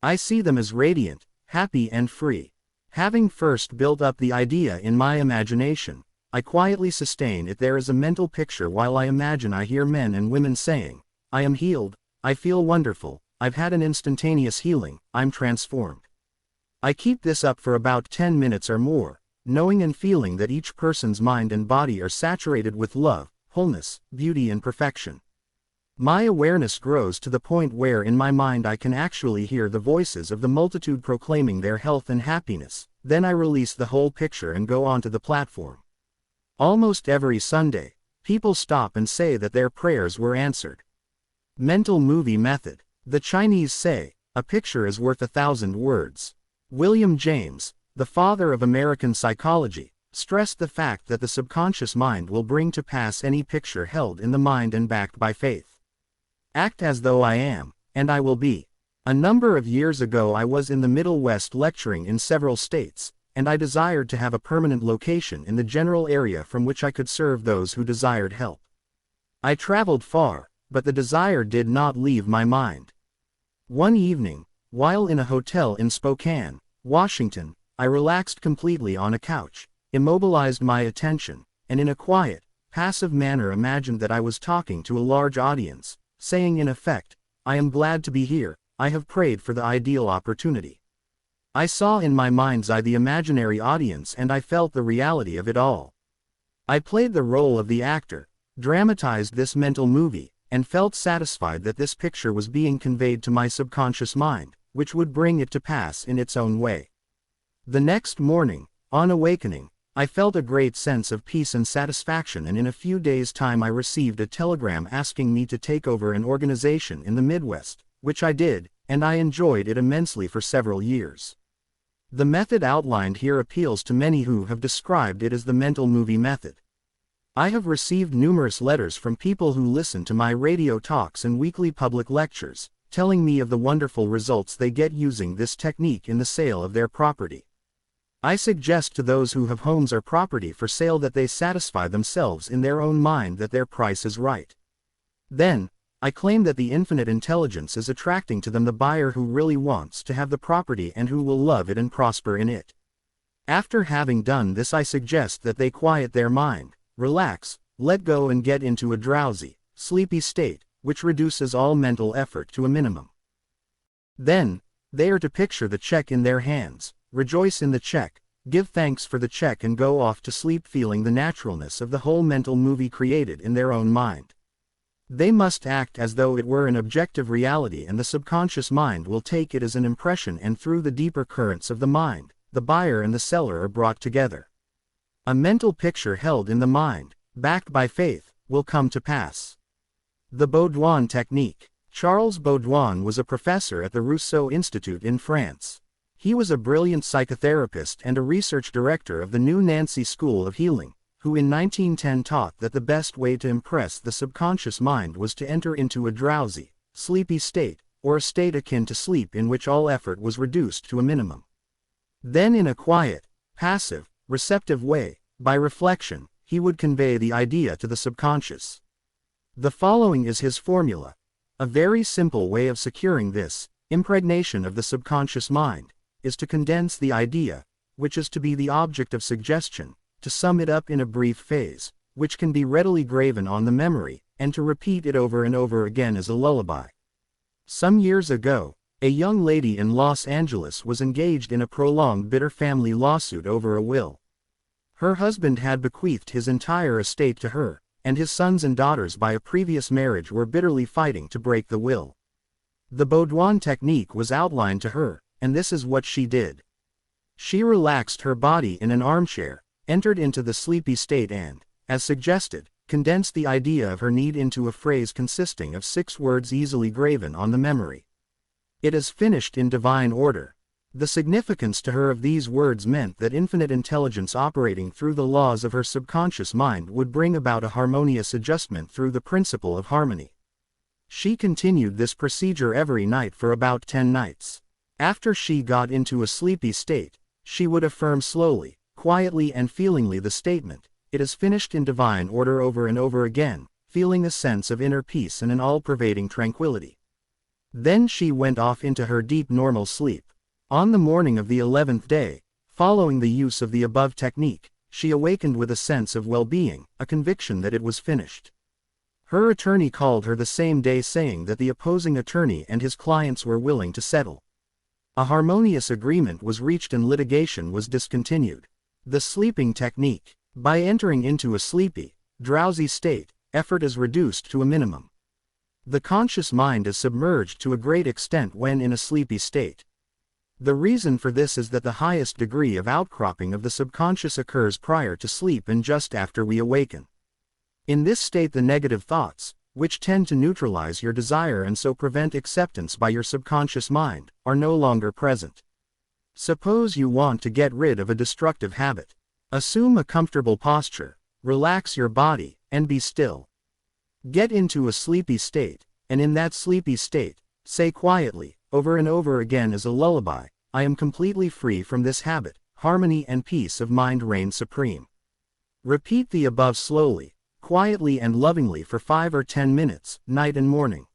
I see them as radiant, happy and free. Having first built up the idea in my imagination, I quietly sustain it there as a mental picture while I imagine I hear men and women saying, "I am healed, I feel wonderful, I've had an instantaneous healing, I'm transformed." I keep this up for about 10 minutes or more, knowing and feeling that each person's mind and body are saturated with love, wholeness, beauty and perfection. My awareness grows to the point where in my mind I can actually hear the voices of the multitude proclaiming their health and happiness. Then I release the whole picture and go onto the platform. Almost every Sunday, people stop and say that their prayers were answered. Mental movie method. The Chinese say, "A picture is worth 1,000 words." William James, the father of American psychology, stressed the fact that the subconscious mind will bring to pass any picture held in the mind and backed by faith. Act as though I am, and I will be. A number of years ago I was in the Middle West lecturing in several states, and I desired to have a permanent location in the general area from which I could serve those who desired help. I traveled far, but the desire did not leave my mind. One evening, while in a hotel in Spokane, Washington, I relaxed completely on a couch, immobilized my attention, and in a quiet, passive manner imagined that I was talking to a large audience, saying in effect, "I am glad to be here, I have prayed for the ideal opportunity." I saw in my mind's eye the imaginary audience and I felt the reality of it all. I played the role of the actor, dramatized this mental movie, and felt satisfied that this picture was being conveyed to my subconscious mind, which would bring it to pass in its own way. The next morning, on awakening, I felt a great sense of peace and satisfaction, and in a few days' time I received a telegram asking me to take over an organization in the Midwest, which I did, and I enjoyed it immensely for several years. The method outlined here appeals to many who have described it as the mental movie method. I have received numerous letters from people who listen to my radio talks and weekly public lectures, telling me of the wonderful results they get using this technique in the sale of their property. I suggest to those who have homes or property for sale that they satisfy themselves in their own mind that their price is right. Then, I claim that the infinite intelligence is attracting to them the buyer who really wants to have the property and who will love it and prosper in it. After having done this, I suggest that they quiet their mind, relax, let go and get into a drowsy, sleepy state, which reduces all mental effort to a minimum. Then, they are to picture the check in their hands, rejoice in the check, give thanks for the check and go off to sleep feeling the naturalness of the whole mental movie created in their own mind. They must act as though it were an objective reality, and the subconscious mind will take it as an impression, and through the deeper currents of the mind, the buyer and the seller are brought together. A mental picture held in the mind, backed by faith, will come to pass. The Baudouin Technique. Charles Baudouin was a professor at the Rousseau Institute in France. He was a brilliant psychotherapist and a research director of the New Nancy School of Healing, who in 1910 taught that the best way to impress the subconscious mind was to enter into a drowsy, sleepy state, or a state akin to sleep in which all effort was reduced to a minimum. Then in a quiet, passive, receptive way, by reflection, he would convey the idea to the subconscious. The following is his formula. A very simple way of securing this impregnation of the subconscious mind is to condense the idea, which is to be the object of suggestion, to sum it up in a brief phrase, which can be readily graven on the memory, and to repeat it over and over again as a lullaby. Some years ago, a young lady in Los Angeles was engaged in a prolonged bitter family lawsuit over a will. Her husband had bequeathed his entire estate to her, and his sons and daughters by a previous marriage were bitterly fighting to break the will. The Baudouin technique was outlined to her, and this is what she did. She relaxed her body in an armchair, entered into the sleepy state and, as suggested, condensed the idea of her need into a phrase consisting of 6 words easily graven on the memory. It is finished in divine order. The significance to her of these words meant that infinite intelligence operating through the laws of her subconscious mind would bring about a harmonious adjustment through the principle of harmony. She continued this procedure every night for about 10 nights. After she got into a sleepy state, she would affirm slowly, quietly and feelingly the statement, "It is finished in divine order," over and over again, feeling a sense of inner peace and an all-pervading tranquility. Then she went off into her deep normal sleep. On the morning of the 11th day, Following the use of the above technique, she awakened with a sense of well-being, a conviction that it was finished. Her attorney called her the same day saying that the opposing attorney and his clients were willing to settle. A harmonious agreement was reached and litigation was discontinued. The sleeping technique. By entering into a sleepy, drowsy state, effort is reduced to a minimum. The conscious mind is submerged to a great extent when in a sleepy state. The reason for this is that the highest degree of outcropping of the subconscious occurs prior to sleep and just after we awaken. In this state the negative thoughts, which tend to neutralize your desire and so prevent acceptance by your subconscious mind, are no longer present. Suppose you want to get rid of a destructive habit. Assume a comfortable posture, relax your body, and be still. Get into a sleepy state, and in that sleepy state, say quietly, over and over again as a lullaby, I am completely free from this habit, harmony and peace of mind reign supreme. Repeat the above slowly, quietly and lovingly for 5 or 10 minutes, night and morning.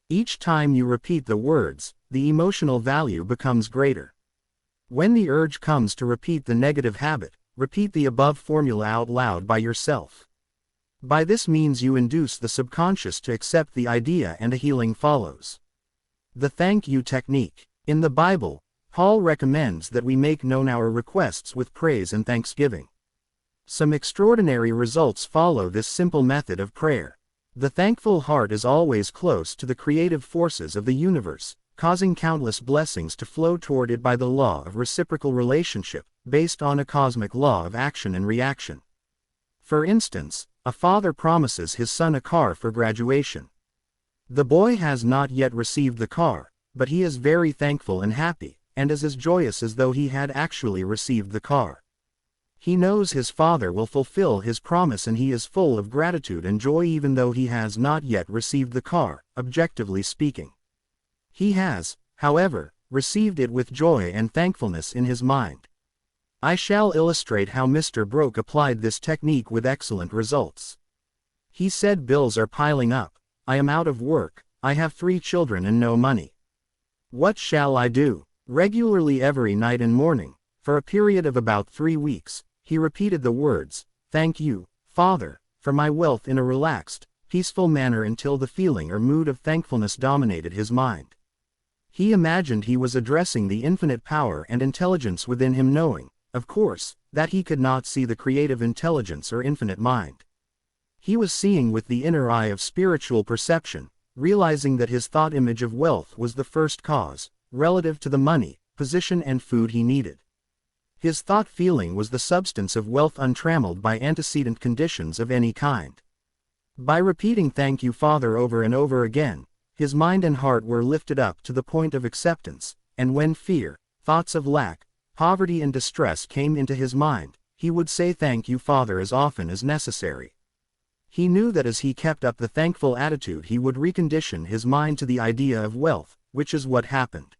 Each time you repeat the words, the emotional value becomes greater. When the urge comes to repeat the negative habit, repeat the above formula out loud by yourself. By this means you induce the subconscious to accept the idea and a healing follows. The thank you technique. In the Bible, Paul recommends that we make known our requests with praise and thanksgiving. Some extraordinary results follow this simple method of prayer. The thankful heart is always close to the creative forces of the universe, causing countless blessings to flow toward it by the law of reciprocal relationship, based on a cosmic law of action and reaction. For instance, a father promises his son a car for graduation. The boy has not yet received the car, but he is very thankful and happy, and is as joyous as though he had actually received the car. He knows his father will fulfill his promise and he is full of gratitude and joy even though he has not yet received the car, objectively speaking. He has, however, received it with joy and thankfulness in his mind. I shall illustrate how Mr. Broke applied this technique with excellent results. He said, bills are piling up, I am out of work, I have 3 children and no money. What shall I do? Regularly every night and morning, for a period of about 3 weeks, he repeated the words, thank you, Father, for my wealth in a relaxed, peaceful manner until the feeling or mood of thankfulness dominated his mind. He imagined he was addressing the infinite power and intelligence within him, knowing, of course, that he could not see the creative intelligence or infinite mind. He was seeing with the inner eye of spiritual perception, realizing that his thought image of wealth was the first cause, relative to the money, position and food he needed. His thought feeling was the substance of wealth untrammeled by antecedent conditions of any kind. By repeating thank you Father over and over again, his mind and heart were lifted up to the point of acceptance, and when fear, thoughts of lack, poverty and distress came into his mind, he would say thank you Father as often as necessary. He knew that as he kept up the thankful attitude he would recondition his mind to the idea of wealth, which is what happened.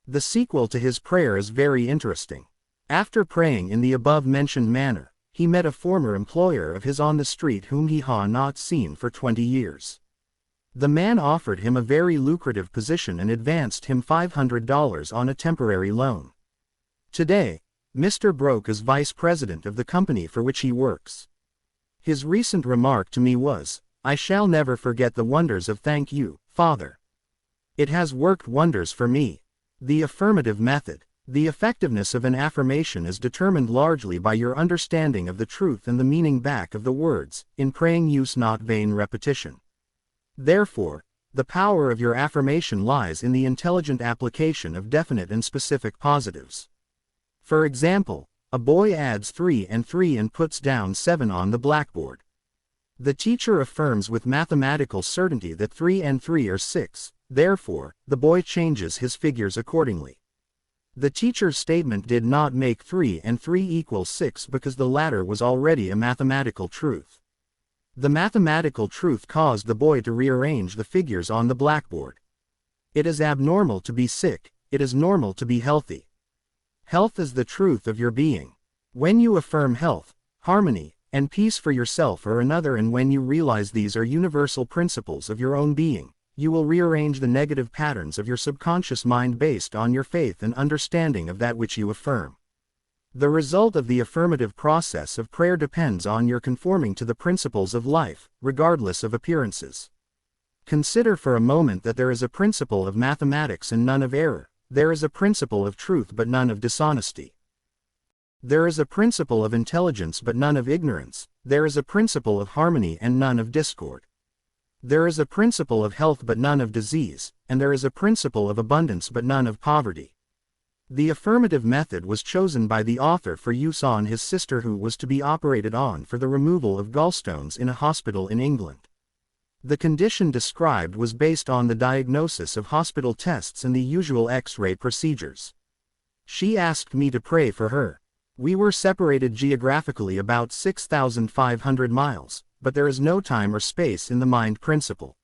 The sequel to his prayer is very interesting. After praying in the above-mentioned manner, he met a former employer of his on the street whom he had not seen for 20 years. The man offered him a very lucrative position and advanced him $500 on a temporary loan. Today, Mr. Broke is vice president of the company for which he works. His recent remark to me was, I shall never forget the wonders of thank you, Father. It has worked wonders for me. The affirmative method. The effectiveness of an affirmation is determined largely by your understanding of the truth and the meaning back of the words. In praying use not vain repetition. Therefore, the power of your affirmation lies in the intelligent application of definite and specific positives. For example, a boy adds 3 and 3 and puts down 7 on the blackboard. The teacher affirms with mathematical certainty that 3 and 3 are 6, therefore, the boy changes his figures accordingly. The teacher's statement did not make 3 and 3 equal 6 because the latter was already a mathematical truth. The mathematical truth caused the boy to rearrange the figures on the blackboard. It is abnormal to be sick, it is normal to be healthy. Health is the truth of your being. When you affirm health, harmony, and peace for yourself or another, and when you realize these are universal principles of your own being, you will rearrange the negative patterns of your subconscious mind based on your faith and understanding of that which you affirm. The result of the affirmative process of prayer depends on your conforming to the principles of life, regardless of appearances. Consider for a moment that there is a principle of mathematics and none of error. There is a principle of truth but none of dishonesty. There is a principle of intelligence but none of ignorance. There is a principle of harmony and none of discord. There is a principle of health but none of disease, and there is a principle of abundance but none of poverty. The affirmative method was chosen by the author for use on his sister who was to be operated on for the removal of gallstones in a hospital in England. The condition described was based on the diagnosis of hospital tests and the usual X-ray procedures. She asked me to pray for her. We were separated geographically about 6,500 miles, but there is no time or space in the mind principle.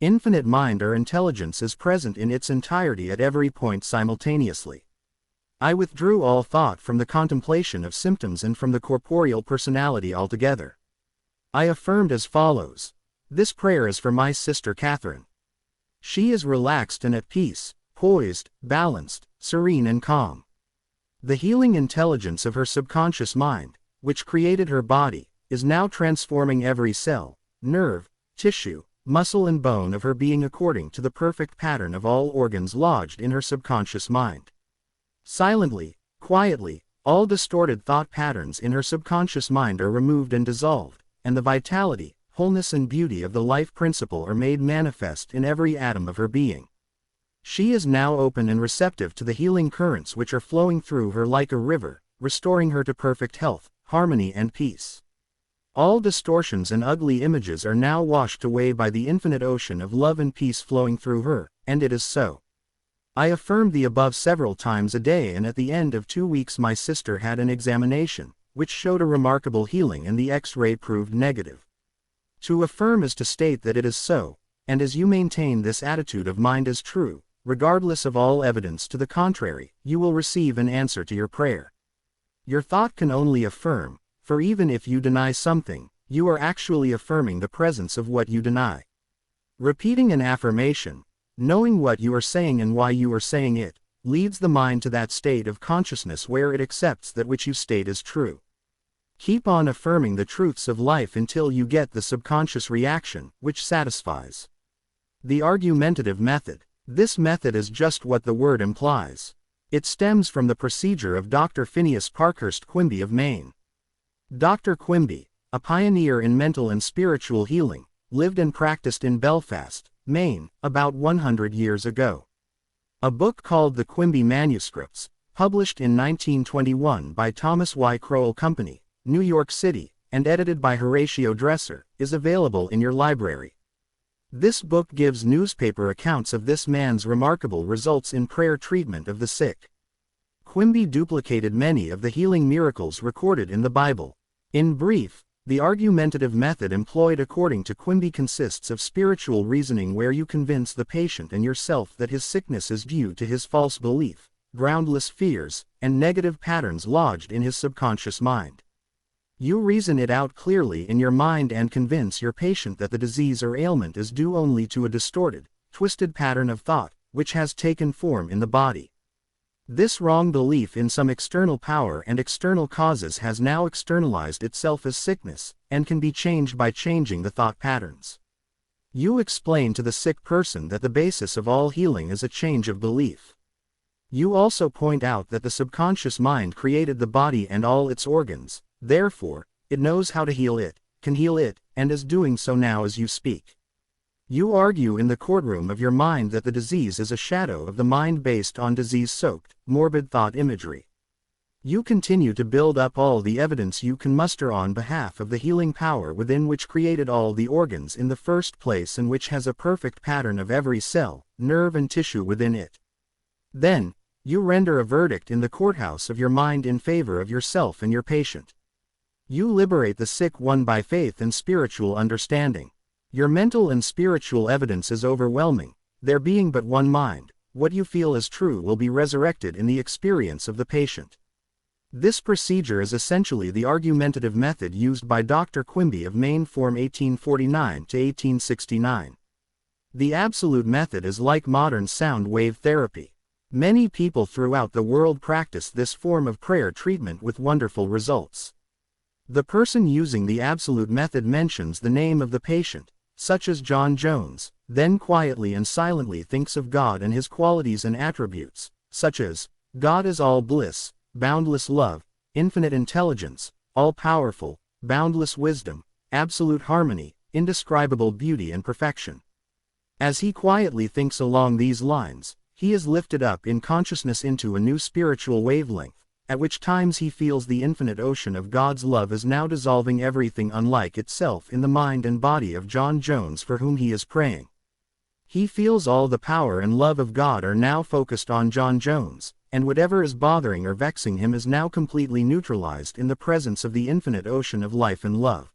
Infinite mind or intelligence is present in its entirety at every point simultaneously. I withdrew all thought from the contemplation of symptoms and from the corporeal personality altogether. I affirmed as follows: this prayer is for my sister Catherine. She is relaxed and at peace, poised, balanced, serene and calm. The healing intelligence of her subconscious mind, which created her body, is now transforming every cell, nerve, tissue, muscle and bone of her being according to the perfect pattern of all organs lodged in her subconscious mind. Silently, quietly, all distorted thought patterns in her subconscious mind are removed and dissolved, and the vitality, wholeness and beauty of the life principle are made manifest in every atom of her being. She is now open and receptive to the healing currents which are flowing through her like a river, restoring her to perfect health, harmony and peace. All distortions and ugly images are now washed away by the infinite ocean of love and peace flowing through her, and it is so. I affirmed the above several times a day, and at the end of 2 weeks my sister had an examination, which showed a remarkable healing and the X-ray proved negative. To affirm is to state that it is so, and as you maintain this attitude of mind as true, regardless of all evidence to the contrary, you will receive an answer to your prayer. Your thought can only affirm, for even if you deny something, you are actually affirming the presence of what you deny. Repeating an affirmation, knowing what you are saying and why you are saying it, leads the mind to that state of consciousness where it accepts that which you state as true. Keep on affirming the truths of life until you get the subconscious reaction, which satisfies. The argumentative method. This method is just what the word implies. It stems from the procedure of Dr. Phineas Parkhurst Quimby of Maine. Dr. Quimby, a pioneer in mental and spiritual healing, lived and practiced in Belfast, Maine, about 100 years ago. A book called The Quimby Manuscripts, published in 1921 by Thomas Y. Crowell Company, New York City, and edited by Horatio Dresser, is available in your library. This book gives newspaper accounts of this man's remarkable results in prayer treatment of the sick. Quimby duplicated many of the healing miracles recorded in the Bible. In brief, the argumentative method employed according to Quimby consists of spiritual reasoning where you convince the patient and yourself that his sickness is due to his false belief, groundless fears, and negative patterns lodged in his subconscious mind. You reason it out clearly in your mind and convince your patient that the disease or ailment is due only to a distorted, twisted pattern of thought, which has taken form in the body. This wrong belief in some external power and external causes has now externalized itself as sickness, and can be changed by changing the thought patterns. You explain to the sick person that the basis of all healing is a change of belief. You also point out that the subconscious mind created the body and all its organs. Therefore, it knows how to heal it, can heal it, and is doing so now as you speak. You argue in the courtroom of your mind that the disease is a shadow of the mind based on disease-soaked, morbid thought imagery. You continue to build up all the evidence you can muster on behalf of the healing power within which created all the organs in the first place and which has a perfect pattern of every cell, nerve and tissue within it. Then, you render a verdict in the courthouse of your mind in favor of yourself and your patient. You liberate the sick one by faith and spiritual understanding. Your mental and spiritual evidence is overwhelming. There being but one mind, what you feel as true will be resurrected in the experience of the patient. This procedure is essentially the argumentative method used by Dr. Quimby of Maine from 1849 to 1869. The absolute method is like modern sound wave therapy. Many people throughout the world practice this form of prayer treatment with wonderful results. The person using the absolute method mentions the name of the patient, such as John Jones, then quietly and silently thinks of God and his qualities and attributes, such as, God is all bliss, boundless love, infinite intelligence, all-powerful, boundless wisdom, absolute harmony, indescribable beauty and perfection. As he quietly thinks along these lines, he is lifted up in consciousness into a new spiritual wavelength, at which times he feels the infinite ocean of God's love is now dissolving everything unlike itself in the mind and body of John Jones for whom he is praying. He feels all the power and love of God are now focused on John Jones, and whatever is bothering or vexing him is now completely neutralized in the presence of the infinite ocean of life and love.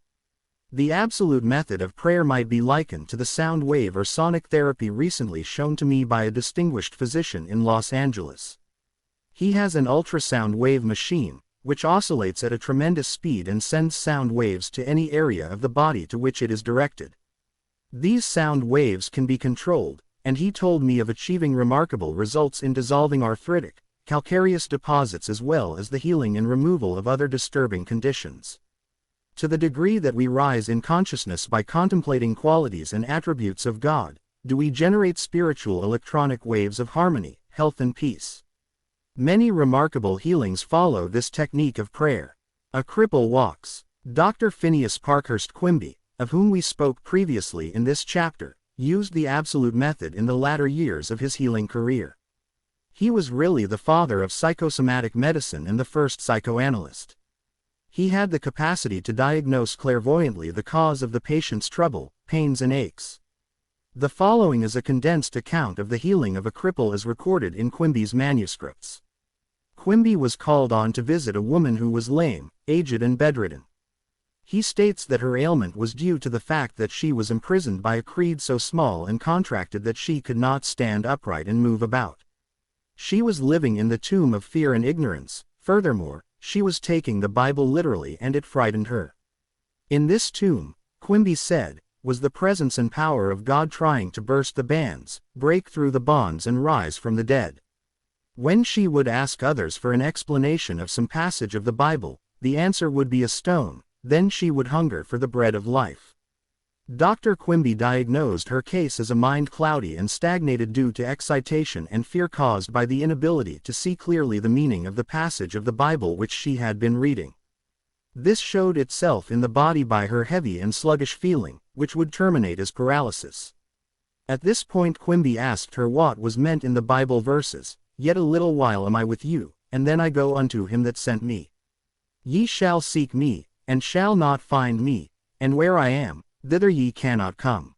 The absolute method of prayer might be likened to the sound wave or sonic therapy recently shown to me by a distinguished physician in Los Angeles. He has an ultrasound wave machine, which oscillates at a tremendous speed and sends sound waves to any area of the body to which it is directed. These sound waves can be controlled, and he told me of achieving remarkable results in dissolving arthritic, calcareous deposits as well as the healing and removal of other disturbing conditions. To the degree that we rise in consciousness by contemplating qualities and attributes of God, do we generate spiritual electronic waves of harmony, health and peace. Many remarkable healings follow this technique of prayer. A cripple walks. Dr. Phineas Parkhurst Quimby, of whom we spoke previously in this chapter, used the absolute method in the latter years of his healing career. He was really the father of psychosomatic medicine and the first psychoanalyst. He had the capacity to diagnose clairvoyantly the cause of the patient's trouble, pains and aches. The following is a condensed account of the healing of a cripple as recorded in Quimby's manuscripts. Quimby was called on to visit a woman who was lame, aged and bedridden. He states that her ailment was due to the fact that she was imprisoned by a creed so small and contracted that she could not stand upright and move about. She was living in the tomb of fear and ignorance. Furthermore, she was taking the Bible literally and it frightened her. In this tomb, Quimby said, was the presence and power of God trying to burst the bands, break through the bonds and rise from the dead. When she would ask others for an explanation of some passage of the Bible, the answer would be a stone, then she would hunger for the bread of life. Dr. Quimby diagnosed her case as a mind cloudy and stagnated due to excitation and fear caused by the inability to see clearly the meaning of the passage of the Bible which she had been reading. This showed itself in the body by her heavy and sluggish feeling, which would terminate as paralysis. At this point Quimby asked her what was meant in the Bible verses, "Yet a little while am I with you, and then I go unto him that sent me. Ye shall seek me, and shall not find me, and where I am, thither ye cannot come."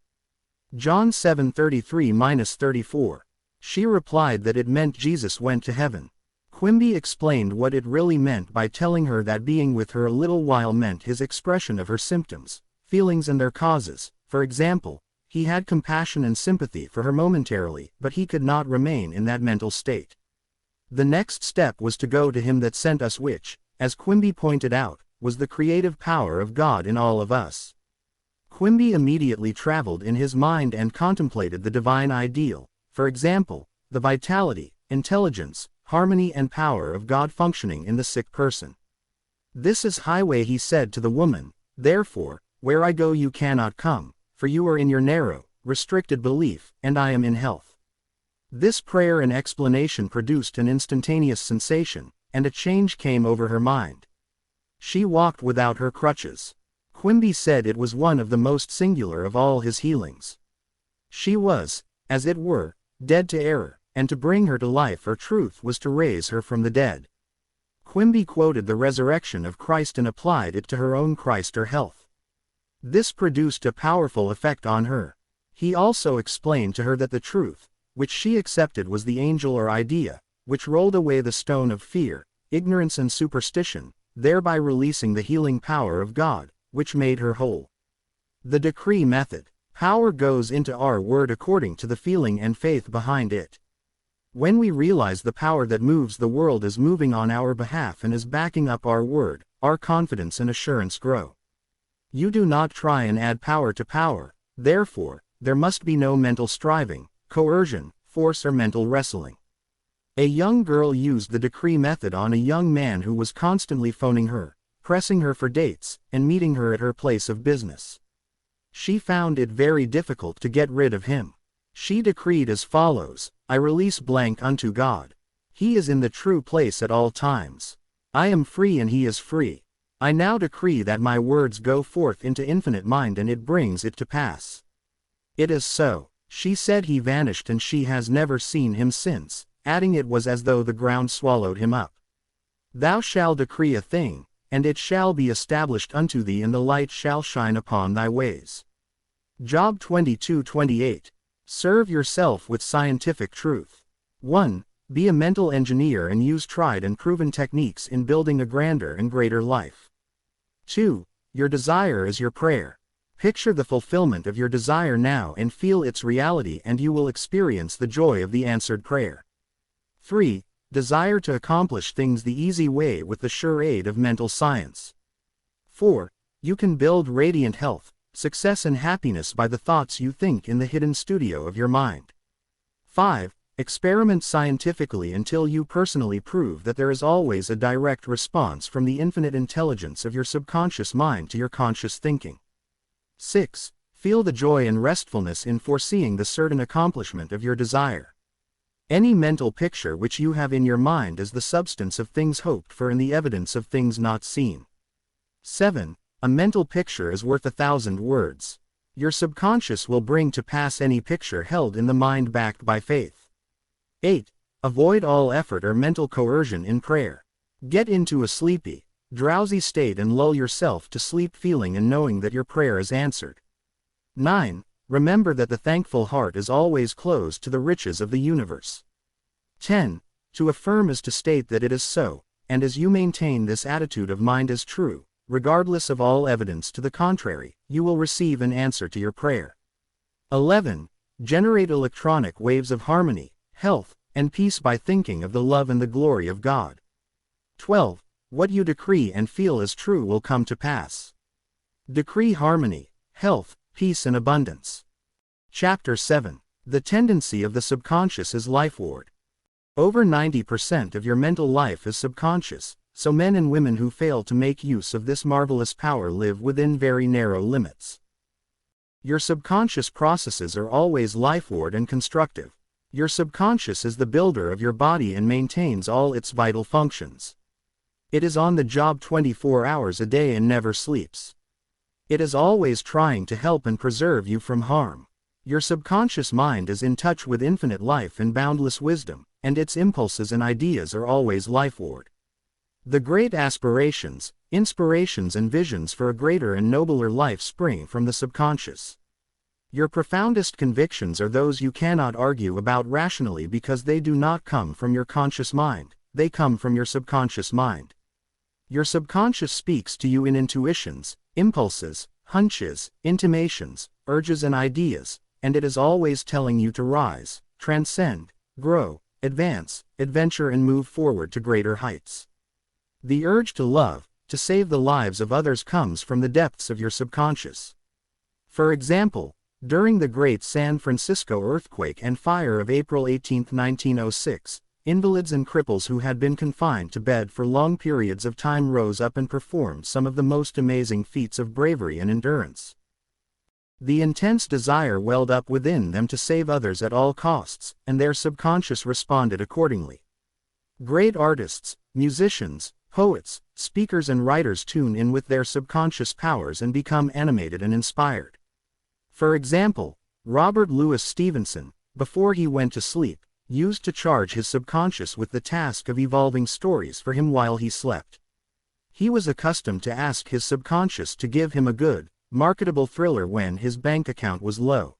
John 7:33-34. She replied that it meant Jesus went to heaven. Quimby explained what it really meant by telling her that being with her a little while meant his expression of her symptoms, feelings and their causes. For example, he had compassion and sympathy for her momentarily, but he could not remain in that mental state. The next step was to go to him that sent us, which, as Quimby pointed out, was the creative power of God in all of us. Quimby immediately traveled in his mind and contemplated the divine ideal, for example, the vitality, intelligence, harmony and power of God functioning in the sick person. "This is highway," he said to the woman, "therefore, where I go you cannot come, for you are in your narrow, restricted belief, and I am in health." This prayer and explanation produced an instantaneous sensation, and a change came over her mind. She walked without her crutches. Quimby said it was one of the most singular of all his healings. She was, as it were, dead to error, and to bring her to life or truth was to raise her from the dead. Quimby quoted the resurrection of Christ and applied it to her own Christ or health. This produced a powerful effect on her. He also explained to her that the truth, which she accepted, was the angel or idea, which rolled away the stone of fear, ignorance and superstition, thereby releasing the healing power of God, which made her whole. The decree method. Power goes into our word according to the feeling and faith behind it. When we realize the power that moves the world is moving on our behalf and is backing up our word, our confidence and assurance grow. You do not try and add power to power, therefore, there must be no mental striving, coercion, force or mental wrestling. A young girl used the decree method on a young man who was constantly phoning her, pressing her for dates, and meeting her at her place of business. She found it very difficult to get rid of him. She decreed as follows: I release blank unto God. He is in the true place at all times. I am free and he is free. I now decree that my words go forth into infinite mind and it brings it to pass. It is so. She said he vanished and she has never seen him since, adding it was as though the ground swallowed him up. Thou shalt decree a thing, and it shall be established unto thee and the light shall shine upon thy ways. Job 22:28. Serve yourself with scientific truth. 1. Be a mental engineer and use tried and proven techniques in building a grander and greater life. 2. Your desire is your prayer. Picture the fulfillment of your desire now and feel its reality and you will experience the joy of the answered prayer. 3. Desire to accomplish things the easy way with the sure aid of mental science. 4. You can build radiant health, success and happiness by the thoughts you think in the hidden studio of your mind. 5. Experiment scientifically until you personally prove that there is always a direct response from the infinite intelligence of your subconscious mind to your conscious thinking. 6. Feel the joy and restfulness in foreseeing the certain accomplishment of your desire. Any mental picture which you have in your mind is the substance of things hoped for and the evidence of things not seen. 7. A mental picture is worth 1,000 words. Your subconscious will bring to pass any picture held in the mind backed by faith. 8. Avoid all effort or mental coercion in prayer. Get into a sleepy, drowsy state and lull yourself to sleep feeling and knowing that your prayer is answered. 9. Remember that the thankful heart is always closed to the riches of the universe. 10. To affirm is to state that it is so, and as you maintain this attitude of mind as true, regardless of all evidence to the contrary, you will receive an answer to your prayer. 11. Generate electronic waves of harmony, health, and peace by thinking of the love and the glory of God. 12. What you decree and feel as true will come to pass. Decree harmony, health, peace and abundance. Chapter 7. The tendency of the subconscious is Lifeward. Over 90% of your mental life is subconscious, so men and women who fail to make use of this marvelous power live within very narrow limits. Your subconscious processes are always Lifeward and constructive. Your subconscious is the builder of your body and maintains all its vital functions. It is on the job 24 hours a day and never sleeps. It is always trying to help and preserve you from harm. Your subconscious mind is in touch with infinite life and boundless wisdom, and its impulses and ideas are always Lifeward. The great aspirations, inspirations and visions for a greater and nobler life spring from the subconscious. Your profoundest convictions are those you cannot argue about rationally because they do not come from your conscious mind, they come from your subconscious mind. Your subconscious speaks to you in intuitions, impulses, hunches, intimations, urges and ideas, and it is always telling you to rise, transcend, grow, advance, adventure and move forward to greater heights. The urge to love, to save the lives of others comes from the depths of your subconscious. For example, during the Great San Francisco earthquake and fire of April 18, 1906, invalids and cripples who had been confined to bed for long periods of time rose up and performed some of the most amazing feats of bravery and endurance. The intense desire welled up within them to save others at all costs, and their subconscious responded accordingly. Great artists, musicians, poets, speakers and writers tune in with their subconscious powers and become animated and inspired. For example, Robert Louis Stevenson, before he went to sleep, used to charge his subconscious with the task of evolving stories for him while he slept. He was accustomed to ask his subconscious to give him a good, marketable thriller when his bank account was low.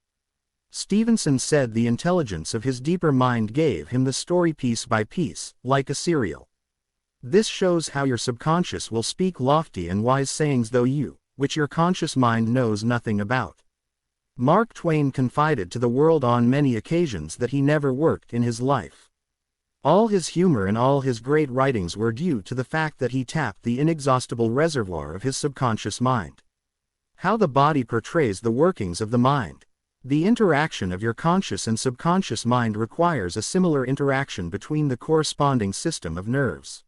Stevenson said the intelligence of his deeper mind gave him the story piece by piece, like a cereal. This shows how your subconscious will speak lofty and wise sayings though you, which your conscious mind knows nothing about. Mark Twain confided to the world on many occasions that he never worked in his life. All his humor and all his great writings were due to the fact that he tapped the inexhaustible reservoir of his subconscious mind. How the body portrays the workings of the mind. The interaction of your conscious and subconscious mind requires a similar interaction between the corresponding system of nerves.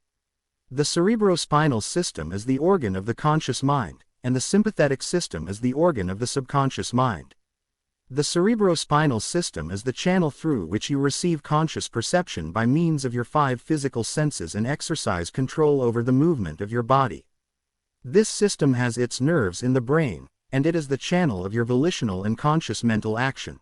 The cerebrospinal system is the organ of the conscious mind, and the sympathetic system is the organ of the subconscious mind. The cerebrospinal system is the channel through which you receive conscious perception by means of your 5 physical senses and exercise control over the movement of your body. This system has its nerves in the brain, and it is the channel of your volitional and conscious mental action.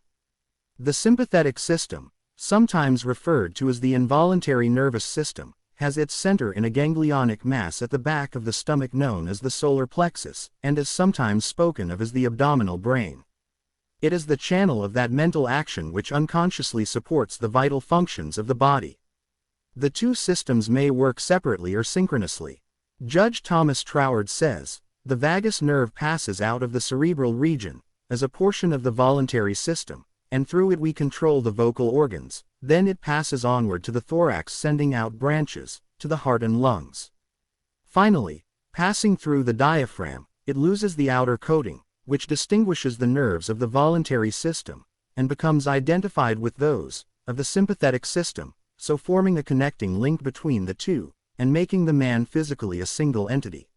The sympathetic system, sometimes referred to as the involuntary nervous system, has its center in a ganglionic mass at the back of the stomach known as the solar plexus, and is sometimes spoken of as the abdominal brain. It is the channel of that mental action which unconsciously supports the vital functions of the body. The two systems may work separately or synchronously. Judge Thomas Troward says, "The vagus nerve passes out of the cerebral region, as a portion of the voluntary system, and through it we control the vocal organs, then it passes onward to the thorax sending out branches, to the heart and lungs. Finally, passing through the diaphragm, it loses the outer coating, which distinguishes the nerves of the voluntary system, and becomes identified with those of the sympathetic system, so forming a connecting link between the two, and making the man physically a single entity."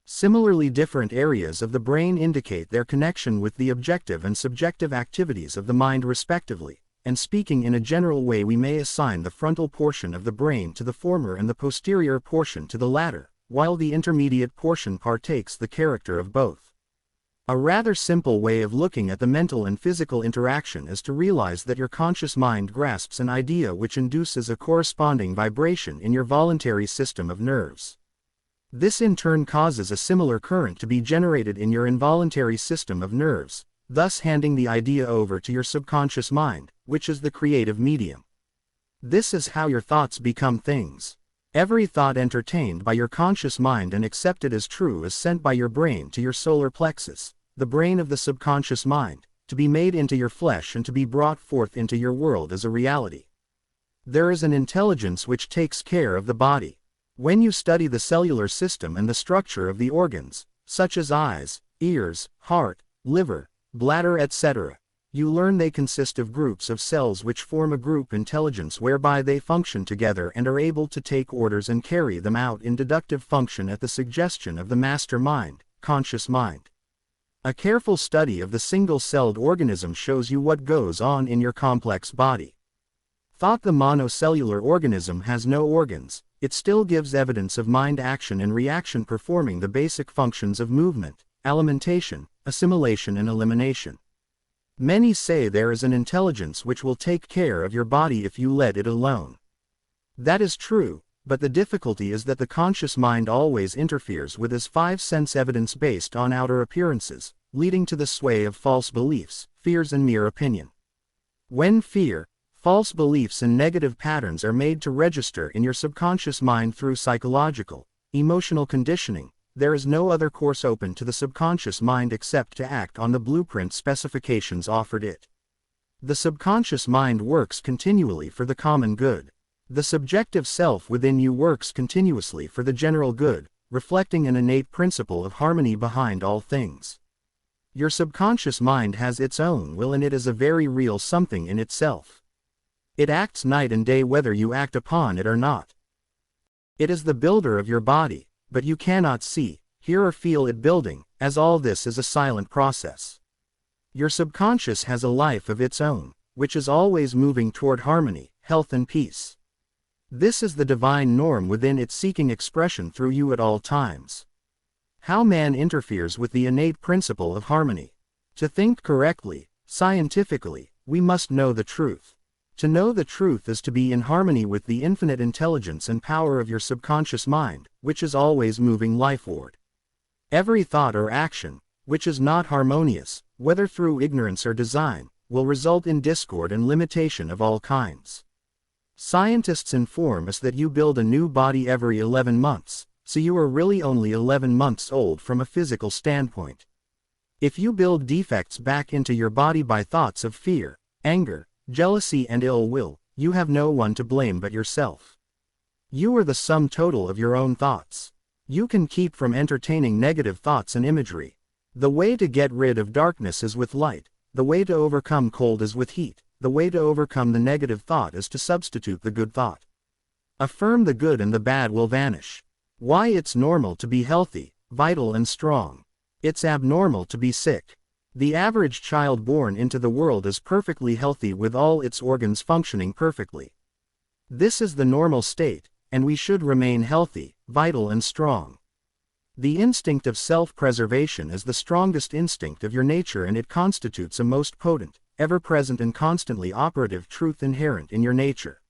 Similarly, different areas of the brain indicate their connection with the objective and subjective activities of the mind respectively, and speaking in a general way we may assign the frontal portion of the brain to the former and the posterior portion to the latter, while the intermediate portion partakes the character of both. A rather simple way of looking at the mental and physical interaction is to realize that your conscious mind grasps an idea which induces a corresponding vibration in your voluntary system of nerves. This in turn causes a similar current to be generated in your involuntary system of nerves, thus handing the idea over to your subconscious mind, which is the creative medium. This is how your thoughts become things. Every thought entertained by your conscious mind and accepted as true is sent by your brain to your solar plexus, the brain of the subconscious mind, to be made into your flesh and to be brought forth into your world as a reality. There is an intelligence which takes care of the body. When you study the cellular system and the structure of the organs, such as eyes, ears, heart, liver, bladder, etc., you learn they consist of groups of cells which form a group intelligence whereby they function together and are able to take orders and carry them out in deductive function at the suggestion of the master mind, conscious mind. A careful study of the single-celled organism shows you what goes on in your complex body. Thought the monocellular organism has no organs, it still gives evidence of mind action and reaction performing the basic functions of movement, alimentation, assimilation and elimination. Many say there is an intelligence which will take care of your body if you let it alone. That is true, but the difficulty is that the conscious mind always interferes with his 5 sense evidence based on outer appearances, leading to the sway of false beliefs, fears and mere opinion. When fear, false beliefs and negative patterns are made to register in your subconscious mind through psychological, emotional conditioning, there is no other course open to the subconscious mind except to act on the blueprint specifications offered it. The subconscious mind works continually for the common good. The subjective self within you works continuously for the general good, reflecting an innate principle of harmony behind all things. Your subconscious mind has its own will and it is a very real something in itself. It acts night and day whether you act upon it or not. It is the builder of your body, but you cannot see, hear or feel it building, as all this is a silent process. Your subconscious has a life of its own, which is always moving toward harmony, health and peace. This is the divine norm within it seeking expression through you at all times. How man interferes with the innate principle of harmony. To think correctly, scientifically, we must know the truth. To know the truth is to be in harmony with the infinite intelligence and power of your subconscious mind, which is always moving lifeward. Every thought or action, which is not harmonious, whether through ignorance or design, will result in discord and limitation of all kinds. Scientists inform us that you build a new body every 11 months, so you are really only 11 months old from a physical standpoint. If you build defects back into your body by thoughts of fear, anger, jealousy and ill will, you have no one to blame but yourself. You are the sum total of your own thoughts. You can keep from entertaining negative thoughts and imagery. The way to get rid of darkness is with light, the way to overcome cold is with heat, the way to overcome the negative thought is to substitute the good thought. Affirm the good and the bad will vanish. Why it's normal to be healthy, vital and strong. It's abnormal to be sick. The average child born into the world is perfectly healthy with all its organs functioning perfectly. This is the normal state, and we should remain healthy, vital and strong. The instinct of self-preservation is the strongest instinct of your nature, and it constitutes a most potent, ever-present and constantly operative truth inherent in your nature.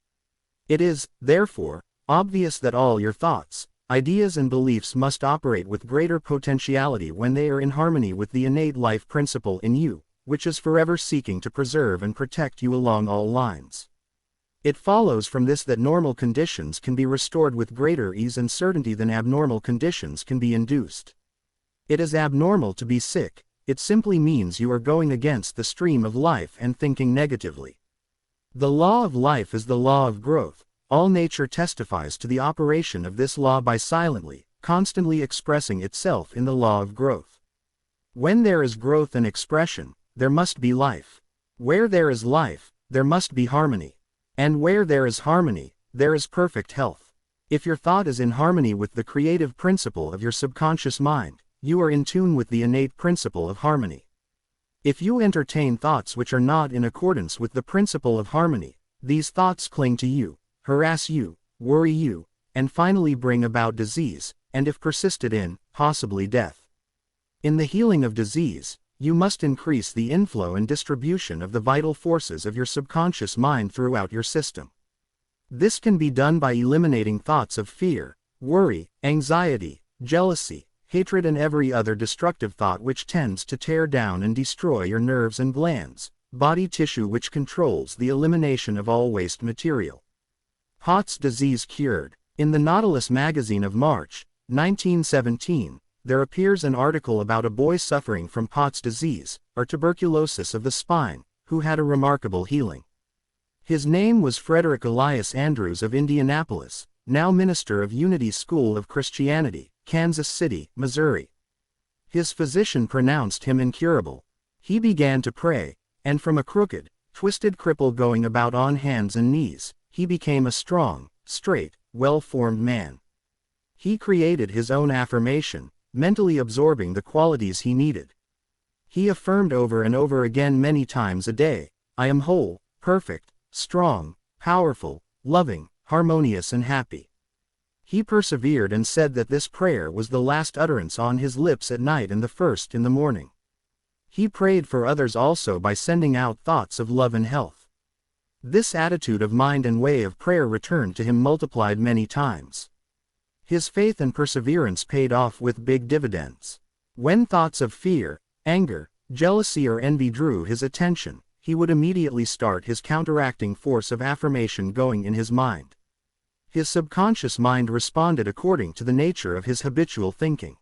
It is, therefore, obvious that all your thoughts, ideas and beliefs must operate with greater potentiality when they are in harmony with the innate life principle in you, which is forever seeking to preserve and protect you along all lines. It follows from this that normal conditions can be restored with greater ease and certainty than abnormal conditions can be induced. It is abnormal to be sick, it simply means you are going against the stream of life and thinking negatively. The law of life is the law of growth. All nature testifies to the operation of this law by silently, constantly expressing itself in the law of growth. When there is growth and expression, there must be life. Where there is life, there must be harmony. And where there is harmony, there is perfect health. If your thought is in harmony with the creative principle of your subconscious mind, you are in tune with the innate principle of harmony. If you entertain thoughts which are not in accordance with the principle of harmony, these thoughts cling to you, harass you, worry you, and finally bring about disease, and if persisted in, possibly death. In the healing of disease, you must increase the inflow and distribution of the vital forces of your subconscious mind throughout your system. This can be done by eliminating thoughts of fear, worry, anxiety, jealousy, hatred and every other destructive thought which tends to tear down and destroy your nerves and glands, body tissue which controls the elimination of all waste material. POTS disease cured. In the Nautilus magazine of March, 1917, there appears an article about a boy suffering from POTS disease, or tuberculosis of the spine, who had a remarkable healing. His name was Frederick Elias Andrews of Indianapolis, now minister of Unity School of Christianity, Kansas City, Missouri. His physician pronounced him incurable. He began to pray, and from a crooked, twisted cripple going about on hands and knees, he became a strong, straight, well-formed man. He created his own affirmation, mentally absorbing the qualities he needed. He affirmed over and over again many times a day, "I am whole, perfect, strong, powerful, loving, harmonious and happy." He persevered and said that this prayer was the last utterance on his lips at night and the first in the morning. He prayed for others also by sending out thoughts of love and health. This attitude of mind and way of prayer returned to him multiplied many times. His faith and perseverance paid off with big dividends. When thoughts of fear, anger, jealousy or envy drew his attention, he would immediately start his counteracting force of affirmation going in his mind. His subconscious mind responded according to the nature of his habitual thinking.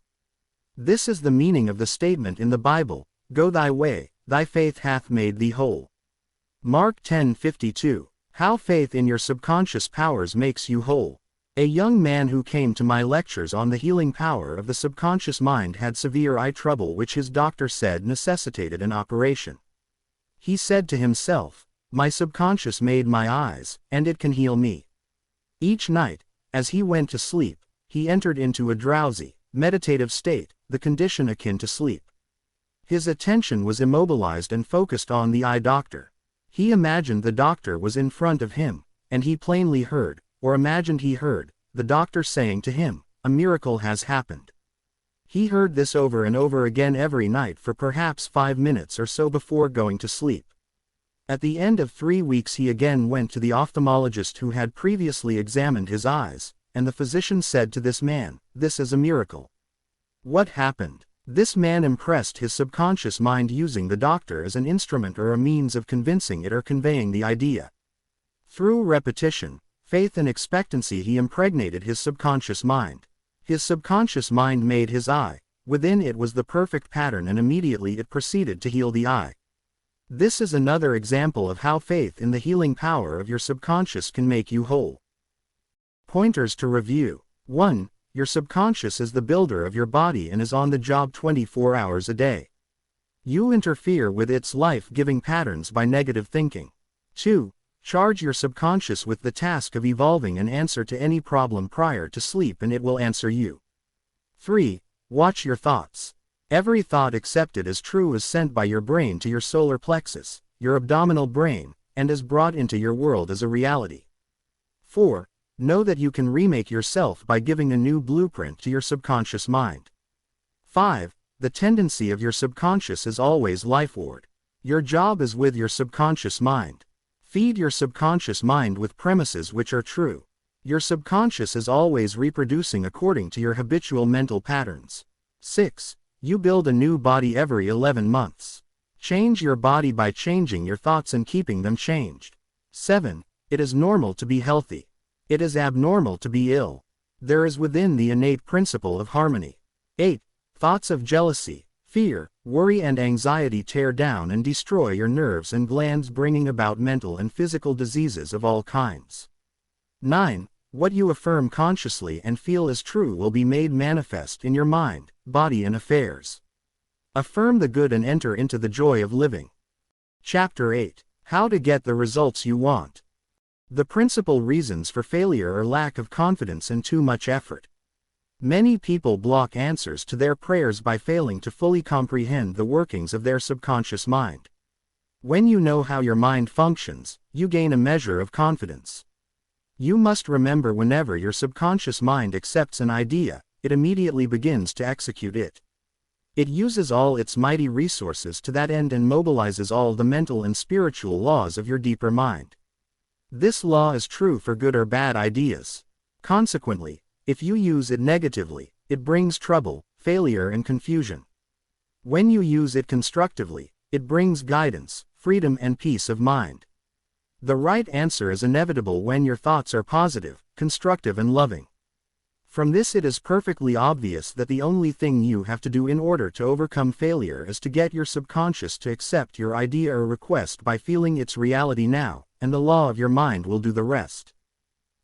This is the meaning of the statement in the Bible, "Go thy way, thy faith hath made thee whole." Mark 10:52. How faith in your subconscious powers makes you whole. A young man who came to my lectures on the healing power of the subconscious mind had severe eye trouble which his doctor said necessitated an operation. He said to himself, "My subconscious made my eyes, and it can heal me." Each night, as he went to sleep, he entered into a drowsy, meditative state, the condition akin to sleep. His attention was immobilized and focused on the eye doctor. He imagined the doctor was in front of him, and he plainly heard, or imagined he heard, the doctor saying to him, "A miracle has happened." He heard this over and over again every night for perhaps 5 minutes or so before going to sleep. At the end of 3 weeks he again went to the ophthalmologist who had previously examined his eyes, and the physician said to this man, "This is a miracle." What happened? This man impressed his subconscious mind using the doctor as an instrument or a means of convincing it or conveying the idea. Through repetition, faith and expectancy he impregnated his subconscious mind. His subconscious mind made his eye, within it was the perfect pattern and immediately it proceeded to heal the eye. This is another example of how faith in the healing power of your subconscious can make you whole. Pointers to review. 1. Your subconscious is the builder of your body and is on the job 24 hours a day. You interfere with its life-giving patterns by negative thinking. 2. Charge your subconscious with the task of evolving an answer to any problem prior to sleep and it will answer you. 3. Watch your thoughts. Every thought accepted as true is sent by your brain to your solar plexus, your abdominal brain, and is brought into your world as a reality. 4. Know that you can remake yourself by giving a new blueprint to your subconscious mind. 5. The tendency of your subconscious is always lifeward. Your job is with your subconscious mind. Feed your subconscious mind with premises which are true. Your subconscious is always reproducing according to your habitual mental patterns. 6. You build a new body every 11 months. Change your body by changing your thoughts and keeping them changed. 7. It is normal to be healthy. It is abnormal to be ill. There is within the innate principle of harmony. 8. Thoughts of jealousy, fear, worry and anxiety tear down and destroy your nerves and glands, bringing about mental and physical diseases of all kinds. 9. What you affirm consciously and feel is true will be made manifest in your mind, body and affairs. Affirm the good and enter into the joy of living. Chapter 8. How to get the results you want. The principal reasons for failure are lack of confidence and too much effort. Many people block answers to their prayers by failing to fully comprehend the workings of their subconscious mind. When you know how your mind functions, you gain a measure of confidence. You must remember, whenever your subconscious mind accepts an idea, it immediately begins to execute it. It uses all its mighty resources to that end and mobilizes all the mental and spiritual laws of your deeper mind. This law is true for good or bad ideas. Consequently, if you use it negatively, it brings trouble, failure and confusion. When you use it constructively, it brings guidance, freedom and peace of mind. The right answer is inevitable when your thoughts are positive, constructive and loving. From this it is perfectly obvious that the only thing you have to do in order to overcome failure is to get your subconscious to accept your idea or request by feeling its reality now, and the law of your mind will do the rest.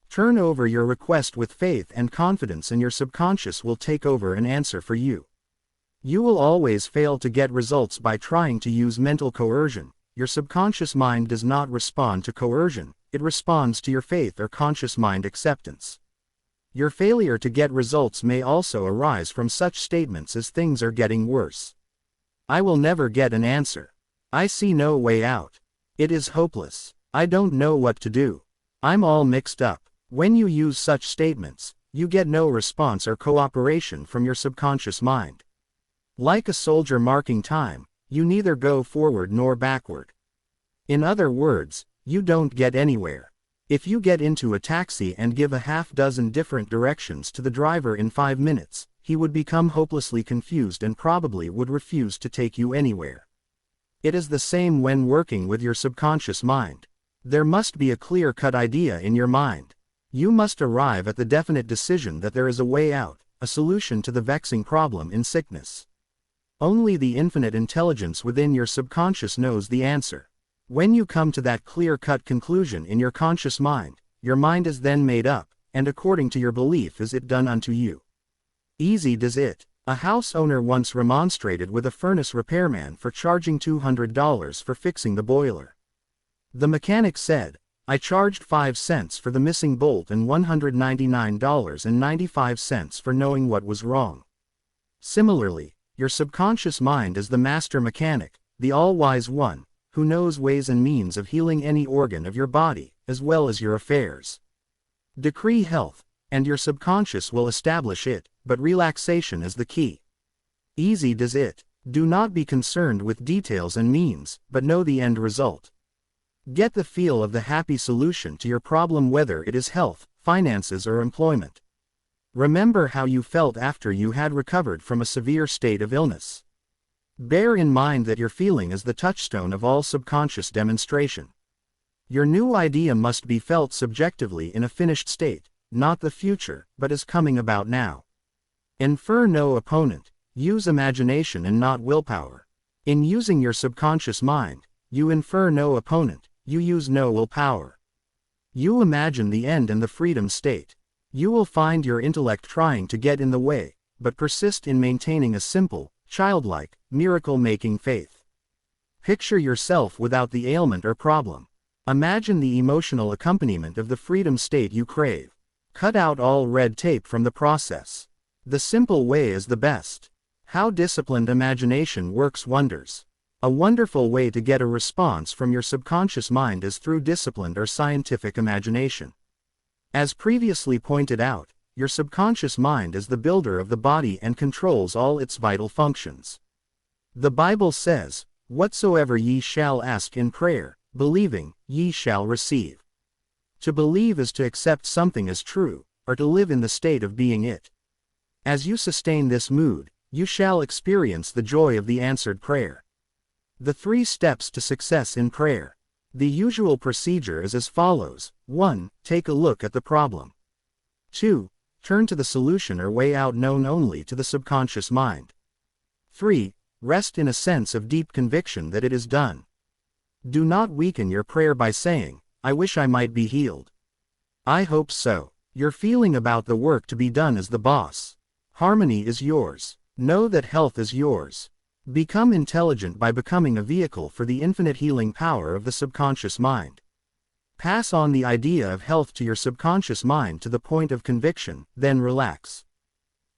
Turn over your request with faith and confidence and your subconscious will take over and answer for you. You will always fail to get results by trying to use mental coercion. Your subconscious mind does not respond to coercion, it responds to your faith or conscious mind acceptance. Your failure to get results may also arise from such statements as things are getting worse. I will never get an answer. I see no way out. It is hopeless. I don't know what to do. I'm all mixed up. When you use such statements, you get no response or cooperation from your subconscious mind. Like a soldier marking time, you neither go forward nor backward. In other words, you don't get anywhere. If you get into a taxi and give a half-dozen different directions to the driver in 5 minutes, he would become hopelessly confused and probably would refuse to take you anywhere. It is the same when working with your subconscious mind. There must be a clear-cut idea in your mind. You must arrive at the definite decision that there is a way out, a solution to the vexing problem in sickness. Only the infinite intelligence within your subconscious knows the answer. When you come to that clear-cut conclusion in your conscious mind, your mind is then made up, and according to your belief is it done unto you. Easy does it. A house owner once remonstrated with a furnace repairman for charging $200 for fixing the boiler. The mechanic said, "I charged 5 cents for the missing bolt and $199.95 for knowing what was wrong." Similarly, your subconscious mind is the master mechanic, the all-wise one, who knows ways and means of healing any organ of your body, as well as your affairs. Decree health, and your subconscious will establish it, but relaxation is the key. Easy does it. Do not be concerned with details and means, but know the end result. Get the feel of the happy solution to your problem, whether it is health, finances or employment. Remember how you felt after you had recovered from a severe state of illness. Bear in mind that your feeling is the touchstone of all subconscious demonstration. Your new idea must be felt subjectively in a finished state, not the future, but as coming about now. Infer no opponent, use imagination and not willpower. In using your subconscious mind, you infer no opponent, you use no willpower. You imagine the end and the freedom state. You will find your intellect trying to get in the way, but persist in maintaining a simple, childlike, miracle-making faith. Picture yourself without the ailment or problem. Imagine the emotional accompaniment of the freedom state you crave. Cut out all red tape from the process. The simple way is the best. How disciplined imagination works wonders. A wonderful way to get a response from your subconscious mind is through disciplined or scientific imagination. As previously pointed out, your subconscious mind is the builder of the body and controls all its vital functions. The Bible says, "Whatsoever ye shall ask in prayer, believing, ye shall receive." To believe is to accept something as true, or to live in the state of being it. As you sustain this mood, you shall experience the joy of the answered prayer. The 3 steps to success in prayer. The usual procedure is as follows. 1. Take a look at the problem. 2. Turn to the solution or way out known only to the subconscious mind. 3. Rest in a sense of deep conviction that it is done. Do not weaken your prayer by saying, "I wish I might be healed. I hope so." Your feeling about the work to be done is the boss. Harmony is yours. Know that health is yours. Become intelligent by becoming a vehicle for the infinite healing power of the subconscious mind. Pass on the idea of health to your subconscious mind to the point of conviction, then relax.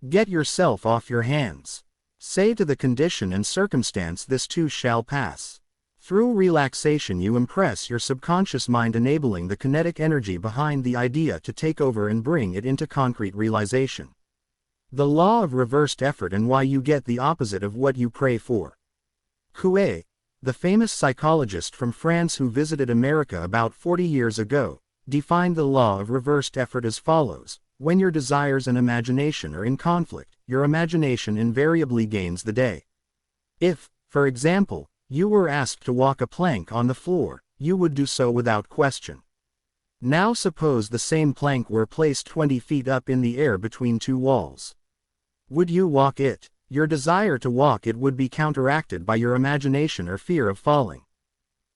Get yourself off your hands. Say to the condition and circumstance, "This too shall pass." Through relaxation you impress your subconscious mind, enabling the kinetic energy behind the idea to take over and bring it into concrete realization. The law of reversed effort and why you get the opposite of what you pray for. Coué, the famous psychologist from France who visited America about 40 years ago, defined the law of reversed effort as follows. When your desires and imagination are in conflict, your imagination invariably gains the day. If, for example, you were asked to walk a plank on the floor, you would do so without question. Now suppose the same plank were placed 20 feet up in the air between 2 walls. Would you walk it? Your desire to walk it would be counteracted by your imagination or fear of falling.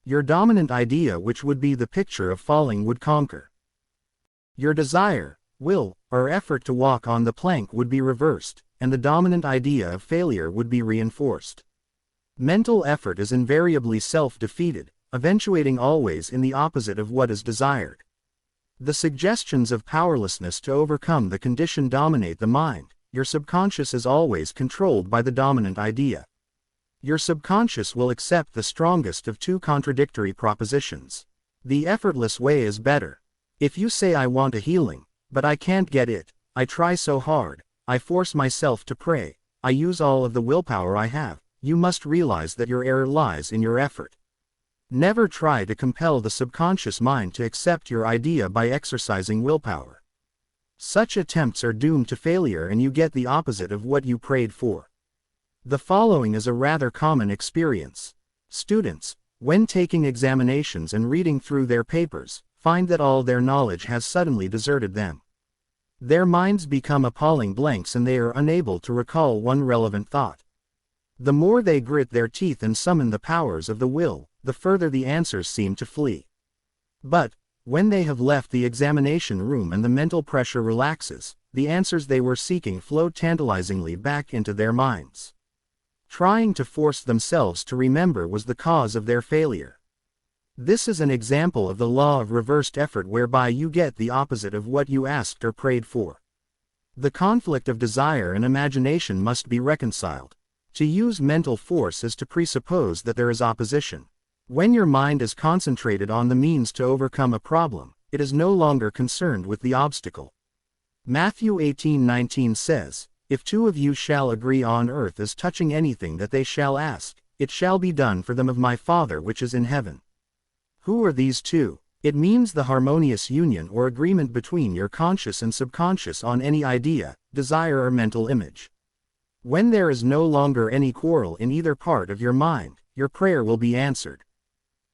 Your dominant idea, which would be the picture of falling, would conquer. Your desire, will, or effort to walk on the plank would be reversed, and the dominant idea of failure would be reinforced. Mental effort is invariably self-defeated, eventuating always in the opposite of what is desired. The suggestions of powerlessness to overcome the condition dominate the mind. Your subconscious is always controlled by the dominant idea. Your subconscious will accept the strongest of 2 contradictory propositions. The effortless way is better. If you say, "I want a healing, but I can't get it, I try so hard, I force myself to pray, I use all of the willpower I have," you must realize that your error lies in your effort. Never try to compel the subconscious mind to accept your idea by exercising willpower. Such attempts are doomed to failure and you get the opposite of what you prayed for. The following is a rather common experience. Students, when taking examinations and reading through their papers, find that all their knowledge has suddenly deserted them. Their minds become appalling blanks and they are unable to recall one relevant thought. The more they grit their teeth and summon the powers of the will, the further the answers seem to flee. But, when they have left the examination room and the mental pressure relaxes, the answers they were seeking flow tantalizingly back into their minds. Trying to force themselves to remember was the cause of their failure. This is an example of the law of reversed effort, whereby you get the opposite of what you asked or prayed for. The conflict of desire and imagination must be reconciled. To use mental force is to presuppose that there is opposition. When your mind is concentrated on the means to overcome a problem, it is no longer concerned with the obstacle. Matthew 18:19 says, "If 2 of you shall agree on earth as touching anything that they shall ask, it shall be done for them of my Father which is in heaven." Who are these 2? It means the harmonious union or agreement between your conscious and subconscious on any idea, desire or mental image. When there is no longer any quarrel in either part of your mind, your prayer will be answered.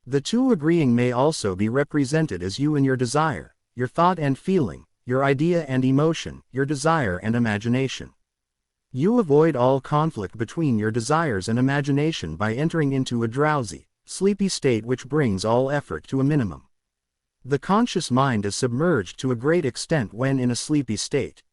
The 2 agreeing may also be represented as you and your desire, your thought and feeling, your idea and emotion, your desire and imagination. You avoid all conflict between your desires and imagination by entering into a drowsy, sleepy state which brings all effort to a minimum. The conscious mind is submerged to a great extent when in a sleepy state.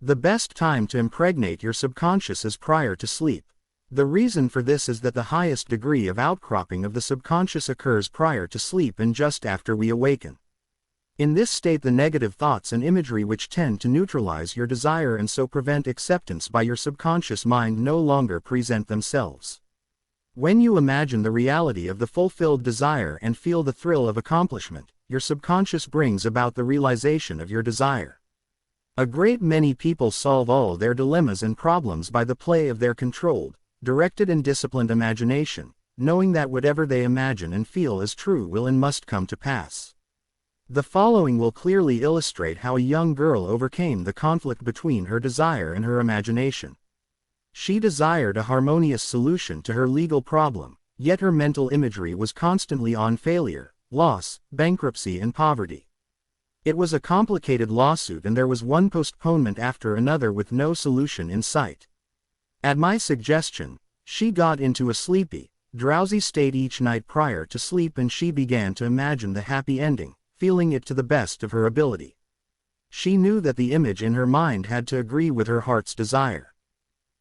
The best time to impregnate your subconscious is prior to sleep. The reason for this is that the highest degree of outcropping of the subconscious occurs prior to sleep and just after we awaken. In this state, the negative thoughts and imagery which tend to neutralize your desire and so prevent acceptance by your subconscious mind no longer present themselves. When you imagine the reality of the fulfilled desire and feel the thrill of accomplishment, your subconscious brings about the realization of your desire. A great many people solve all their dilemmas and problems by the play of their controlled, directed and disciplined imagination, knowing that whatever they imagine and feel is true will and must come to pass. The following will clearly illustrate how a young girl overcame the conflict between her desire and her imagination. She desired a harmonious solution to her legal problem, yet her mental imagery was constantly on failure, loss, bankruptcy and poverty. It was a complicated lawsuit and there was one postponement after another with no solution in sight. At my suggestion, she got into a sleepy, drowsy state each night prior to sleep and she began to imagine the happy ending, feeling it to the best of her ability. She knew that the image in her mind had to agree with her heart's desire.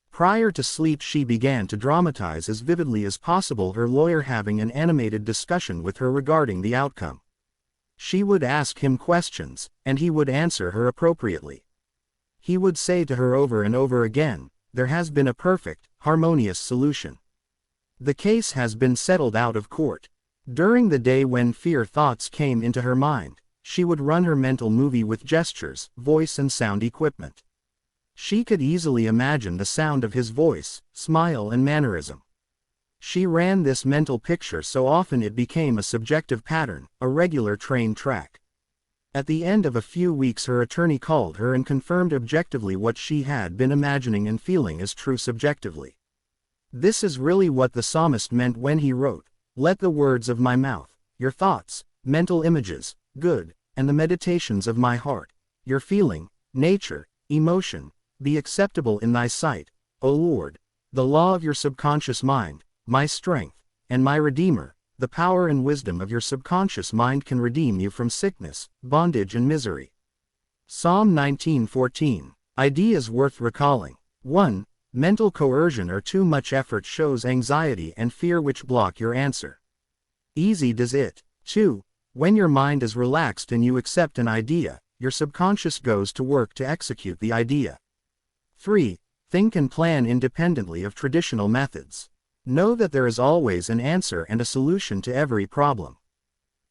Prior to sleep she began to dramatize as vividly as possible her lawyer having an animated discussion with her regarding the outcome. She would ask him questions, and he would answer her appropriately. He would say to her over and over again, "There has been a perfect, harmonious solution. The case has been settled out of court." During the day when fear thoughts came into her mind, she would run her mental movie with gestures, voice and sound equipment. She could easily imagine the sound of his voice, smile and mannerism. She ran this mental picture so often it became a subjective pattern, a regular train track. At the end of a few weeks her attorney called her and confirmed objectively what she had been imagining and feeling as true subjectively. This is really what the psalmist meant when he wrote, "Let the words of my mouth, your thoughts, mental images, good, and the meditations of my heart, your feeling, nature, emotion, be acceptable in thy sight, O Lord, the law of your subconscious mind, my strength, and my Redeemer." The power and wisdom of your subconscious mind can redeem you from sickness, bondage and misery. Psalm 19:14. Ideas worth recalling. 1. Mental coercion or too much effort shows anxiety and fear which block your answer. Easy does it. 2. When your mind is relaxed and you accept an idea, your subconscious goes to work to execute the idea. 3. Think and plan independently of traditional methods. Know that there is always an answer and a solution to every problem.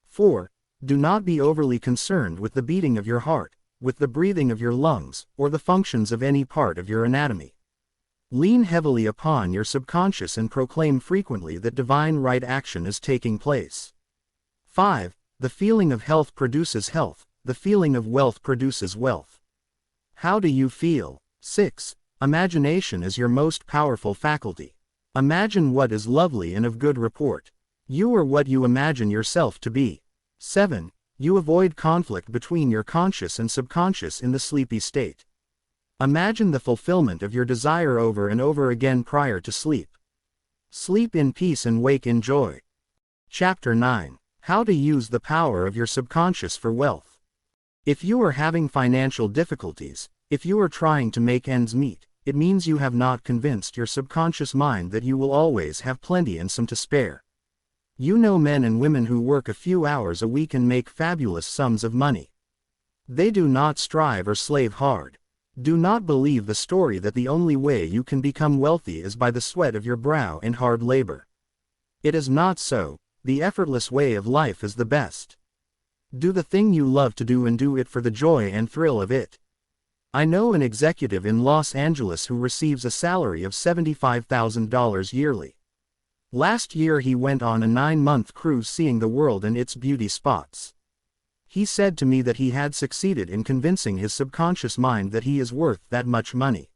4. Do not be overly concerned with the beating of your heart, with the breathing of your lungs, or the functions of any part of your anatomy. Lean heavily upon your subconscious and proclaim frequently that divine right action is taking place. 5. The feeling of health produces health, the feeling of wealth produces wealth. How do you feel? 6. Imagination is your most powerful faculty. Imagine what is lovely and of good report. You are what you imagine yourself to be. 7. You avoid conflict between your conscious and subconscious in the sleepy state. Imagine the fulfillment of your desire over and over again prior to sleep. Sleep in peace and wake in joy. Chapter 9. How to use the power of your subconscious for wealth. If you are having financial difficulties, if you are trying to make ends meet, it means you have not convinced your subconscious mind that you will always have plenty and some to spare. You know men and women who work a few hours a week and make fabulous sums of money. They do not strive or slave hard. Do not believe the story that the only way you can become wealthy is by the sweat of your brow and hard labor. It is not so. The effortless way of life is the best. Do the thing you love to do and do it for the joy and thrill of it. I know an executive in Los Angeles who receives a salary of $75,000 yearly. Last year he went on a 9-month cruise seeing the world and its beauty spots. He said to me that he had succeeded in convincing his subconscious mind that he is worth that much money.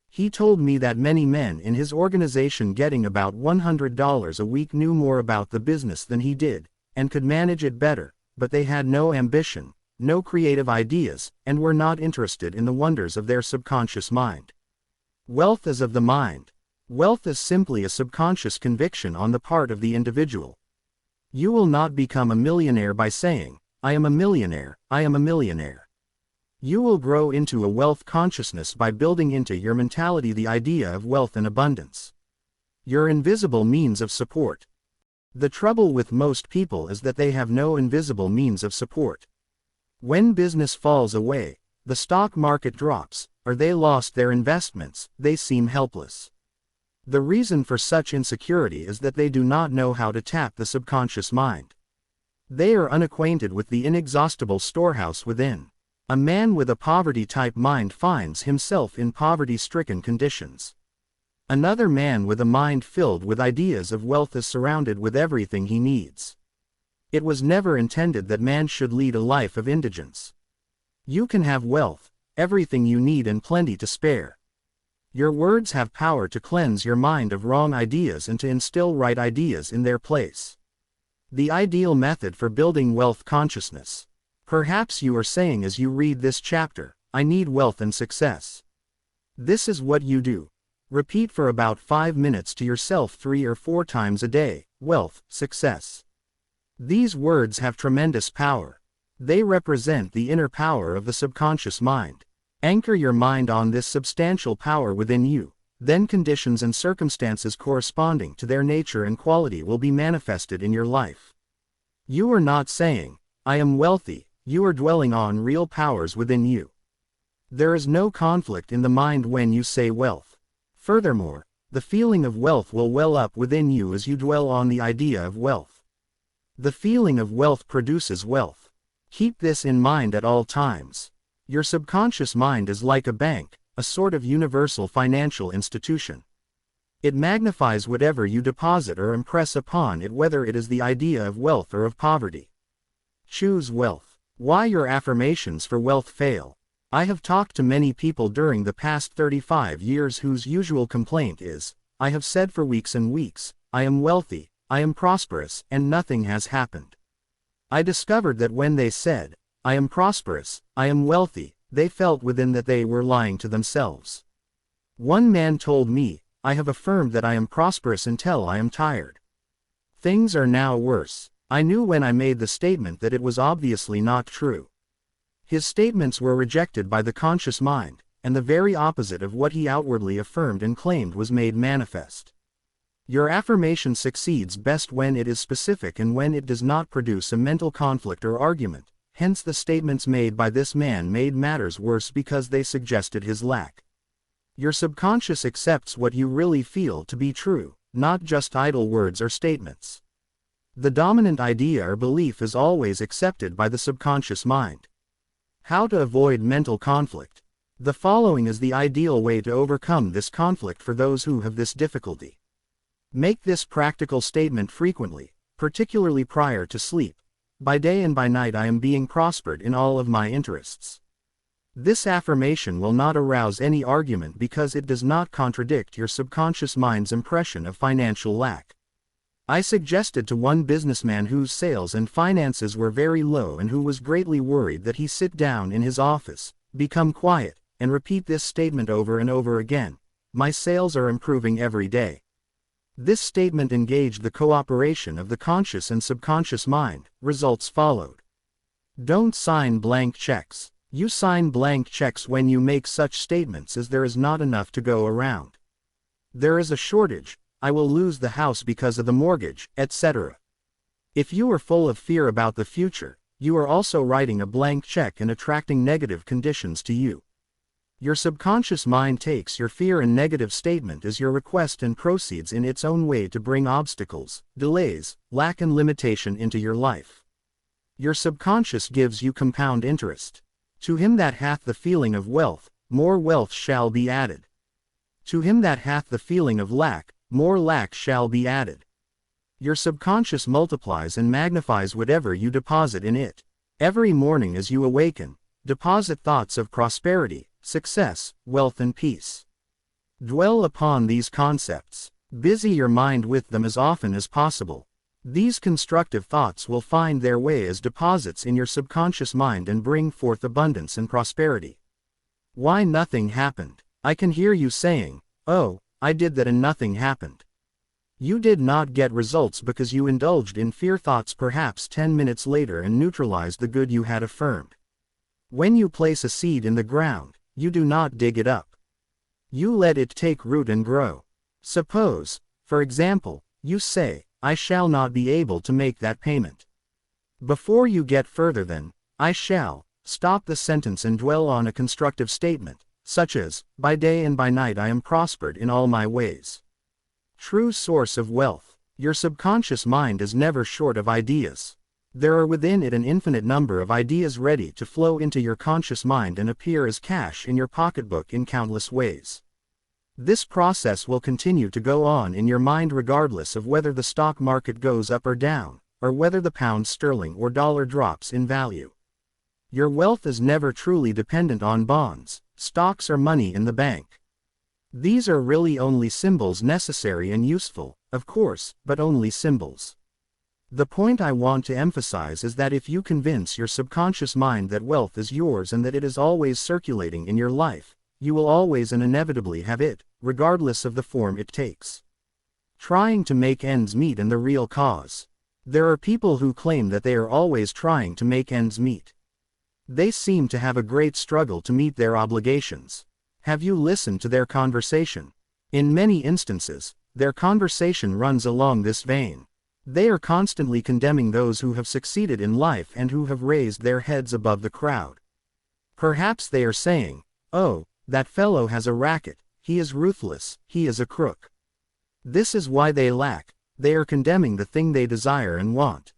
He told me that many men in his organization getting about $100 a week knew more about the business than he did, and could manage it better, but they had no ambition, no creative ideas, and were not interested in the wonders of their subconscious mind. Wealth is of the mind. Wealth is simply a subconscious conviction on the part of the individual. You will not become a millionaire by saying, "I am a millionaire, I am a millionaire." You will grow into a wealth consciousness by building into your mentality the idea of wealth and abundance. Your invisible means of support. The trouble with most people is that they have no invisible means of support. When business falls away, the stock market drops, or they lost their investments, they seem helpless. The reason for such insecurity is that they do not know how to tap the subconscious mind. They are unacquainted with the inexhaustible storehouse within. A man with a poverty-type mind finds himself in poverty-stricken conditions. Another man with a mind filled with ideas of wealth is surrounded with everything he needs. It was never intended that man should lead a life of indigence. You can have wealth, everything you need and plenty to spare. Your words have power to cleanse your mind of wrong ideas and to instill right ideas in their place. The ideal method for building wealth consciousness. Perhaps you are saying as you read this chapter, I need wealth and success. This is what you do. Repeat for about 5 minutes to yourself 3 or 4 times a day, wealth, success. These words have tremendous power. They represent the inner power of the subconscious mind. Anchor your mind on this substantial power within you, then conditions and circumstances corresponding to their nature and quality will be manifested in your life. You are not saying, I am wealthy, you are dwelling on real powers within you. There is no conflict in the mind when you say wealth. Furthermore, the feeling of wealth will well up within you as you dwell on the idea of wealth. The feeling of wealth produces wealth. Keep this in mind at all times. Your subconscious mind is like a bank, a sort of universal financial institution. It magnifies whatever you deposit or impress upon it, whether it is the idea of wealth or of poverty. Choose wealth. Why your affirmations for wealth fail. I have talked to many people during the past 35 years whose usual complaint is, I have said for weeks and weeks, I am wealthy, I am prosperous, and nothing has happened. I discovered that when they said, I am prosperous, I am wealthy, they felt within that they were lying to themselves. One man told me, I have affirmed that I am prosperous until I am tired. Things are now worse. I knew when I made the statement that it was obviously not true. His statements were rejected by the conscious mind, and the very opposite of what he outwardly affirmed and claimed was made manifest. Your affirmation succeeds best when it is specific and when it does not produce a mental conflict or argument, hence the statements made by this man made matters worse because they suggested his lack. Your subconscious accepts what you really feel to be true, not just idle words or statements. The dominant idea or belief is always accepted by the subconscious mind. How to avoid mental conflict. The following is the ideal way to overcome this conflict for those who have this difficulty. Make this practical statement frequently, particularly prior to sleep. By day and by night I am being prospered in all of my interests. This affirmation will not arouse any argument because it does not contradict your subconscious mind's impression of financial lack. I suggested to one businessman whose sales and finances were very low and who was greatly worried that he sit down in his office, become quiet, and repeat this statement over and over again. My sales are improving every day. This statement engaged the cooperation of the conscious and subconscious mind. Results followed. Don't sign blank checks. You sign blank checks when you make such statements as there is not enough to go around. There is a shortage. I will lose the house because of the mortgage, etc. If you are full of fear about the future, you are also writing a blank check and attracting negative conditions to you. Your subconscious mind takes your fear and negative statement as your request and proceeds in its own way to bring obstacles, delays, lack and limitation into your life. Your subconscious gives you compound interest. To him that hath the feeling of wealth, more wealth shall be added. To him that hath the feeling of lack, more lack shall be added. Your subconscious multiplies and magnifies whatever you deposit in it. Every morning as you awaken, deposit thoughts of prosperity, success, wealth and peace. Dwell upon these concepts. Busy your mind with them as often as possible. These constructive thoughts will find their way as deposits in your subconscious mind and bring forth abundance and prosperity. Why nothing happened? I can hear you saying, oh, I did that and nothing happened. You did not get results because you indulged in fear thoughts perhaps 10 minutes later and neutralized the good you had affirmed. When you place a seed in the ground, you do not dig it up. You let it take root and grow. Suppose, For example, you say, I shall not be able to make that payment. Before you get further than, I shall, stop the sentence and dwell on a constructive statement, such as, by day and by night I am prospered in all my ways. True source of wealth. Your subconscious mind is never short of ideas. There are within it an infinite number of ideas ready to flow into your conscious mind and appear as cash in your pocketbook in countless ways. This process will continue to go on in your mind regardless of whether the stock market goes up or down, or whether the pound sterling or dollar drops in value. Your wealth is never truly dependent on bonds, stocks or money in the bank. These are really only symbols, necessary and useful, of course, but only symbols. The point I want to emphasize is that if you convince your subconscious mind that wealth is yours and that it is always circulating in your life, you will always and inevitably have it, regardless of the form it takes. Trying to make ends meet and the real cause. There are people who claim that they are always trying to make ends meet. They seem to have a great struggle to meet their obligations. Have you listened to their conversation? In many instances, their conversation runs along this vein. They are constantly condemning those who have succeeded in life and who have raised their heads above the crowd. Perhaps they are saying, oh, that fellow has a racket, he is ruthless, he is a crook. This is why they lack. They are condemning the thing they desire and want.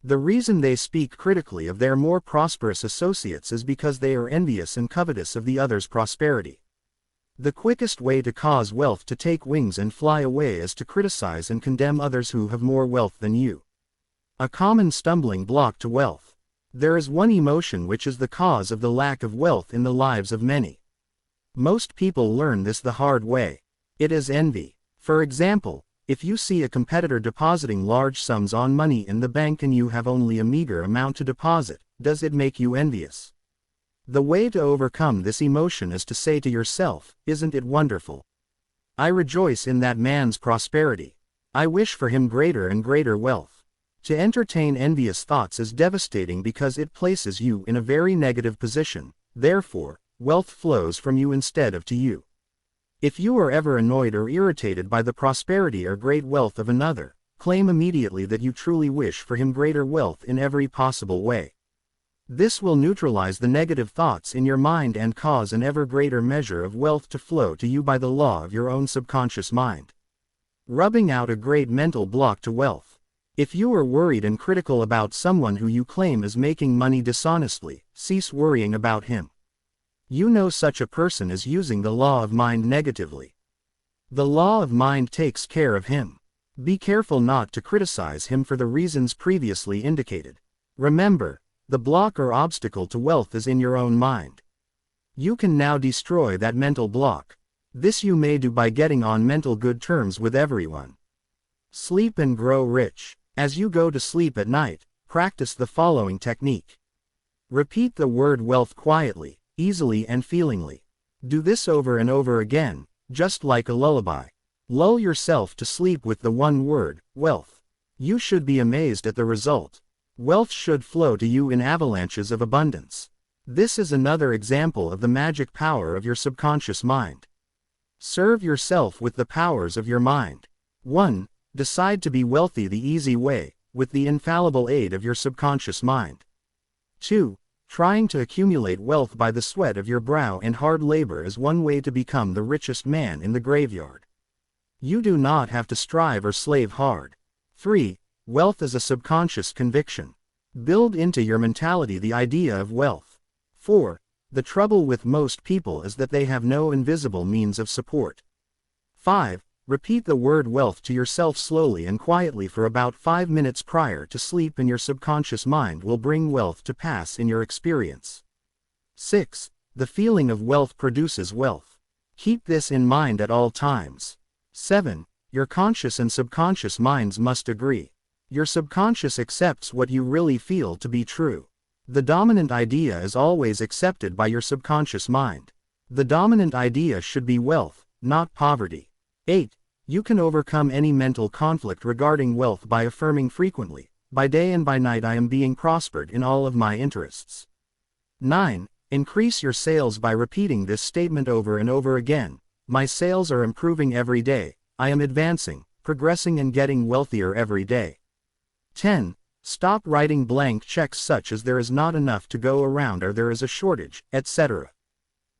The reason they speak critically of their more prosperous associates is because they are envious and covetous of the other's prosperity. The quickest way to cause wealth to take wings and fly away is to criticize and condemn others who have more wealth than you. A common stumbling block to wealth. There is one emotion which is the cause of the lack of wealth in the lives of many. Most people learn this the hard way. It is envy. For example, if you see a competitor depositing large sums on money in the bank and you have only a meager amount to deposit, does it make you envious? The way to overcome this emotion is to say to yourself, isn't it wonderful? I rejoice in that man's prosperity. I wish for him greater and greater wealth. To entertain envious thoughts is devastating because it places you in a very negative position. Therefore, wealth flows from you instead of to you. If you are ever annoyed or irritated by the prosperity or great wealth of another, claim immediately that you truly wish for him greater wealth in every possible way. This will neutralize the negative thoughts in your mind and cause an ever greater measure of wealth to flow to you by the law of your own subconscious mind. Rubbing out a great mental block to wealth. If you are worried and critical about someone who you claim is making money dishonestly, cease worrying about him. You know such a person is using the law of mind negatively. The law of mind takes care of him. Be careful not to criticize him for the reasons previously indicated. Remember, the block or obstacle to wealth is in your own mind. You can now destroy that mental block. This you may do by getting on mental good terms with everyone. Sleep and grow rich. As you go to sleep at night, practice the following technique. Repeat the word wealth quietly, easily and feelingly. Do this over and over again, just like a lullaby. Lull yourself to sleep with the one word, wealth. You should be amazed at the result. Wealth should flow to you in avalanches of abundance. This is another example of the magic power of your subconscious mind. Serve yourself with the powers of your mind. 1. Decide to be wealthy the easy way, with the infallible aid of your subconscious mind. 2. Trying to accumulate wealth by the sweat of your brow and hard labor is one way to become the richest man in the graveyard. You do not have to strive or slave hard. 3. Wealth is a subconscious conviction. Build into your mentality the idea of wealth. 4. The trouble with most people is that they have no invisible means of support. 5. Repeat the word wealth to yourself slowly and quietly for about 5 minutes prior to sleep, and your subconscious mind will bring wealth to pass in your experience. 6. The feeling of wealth produces wealth. Keep this in mind at all times. 7. Your conscious and subconscious minds must agree. Your subconscious accepts what you really feel to be true. The dominant idea is always accepted by your subconscious mind. The dominant idea should be wealth, not poverty. 8. You can overcome any mental conflict regarding wealth by affirming frequently, by day and by night I am being prospered in all of my interests. 9. Increase your sales by repeating this statement over and over again. My sales are improving every day, I am advancing, progressing and getting wealthier every day. 10. Stop writing blank checks such as there is not enough to go around or there is a shortage, etc.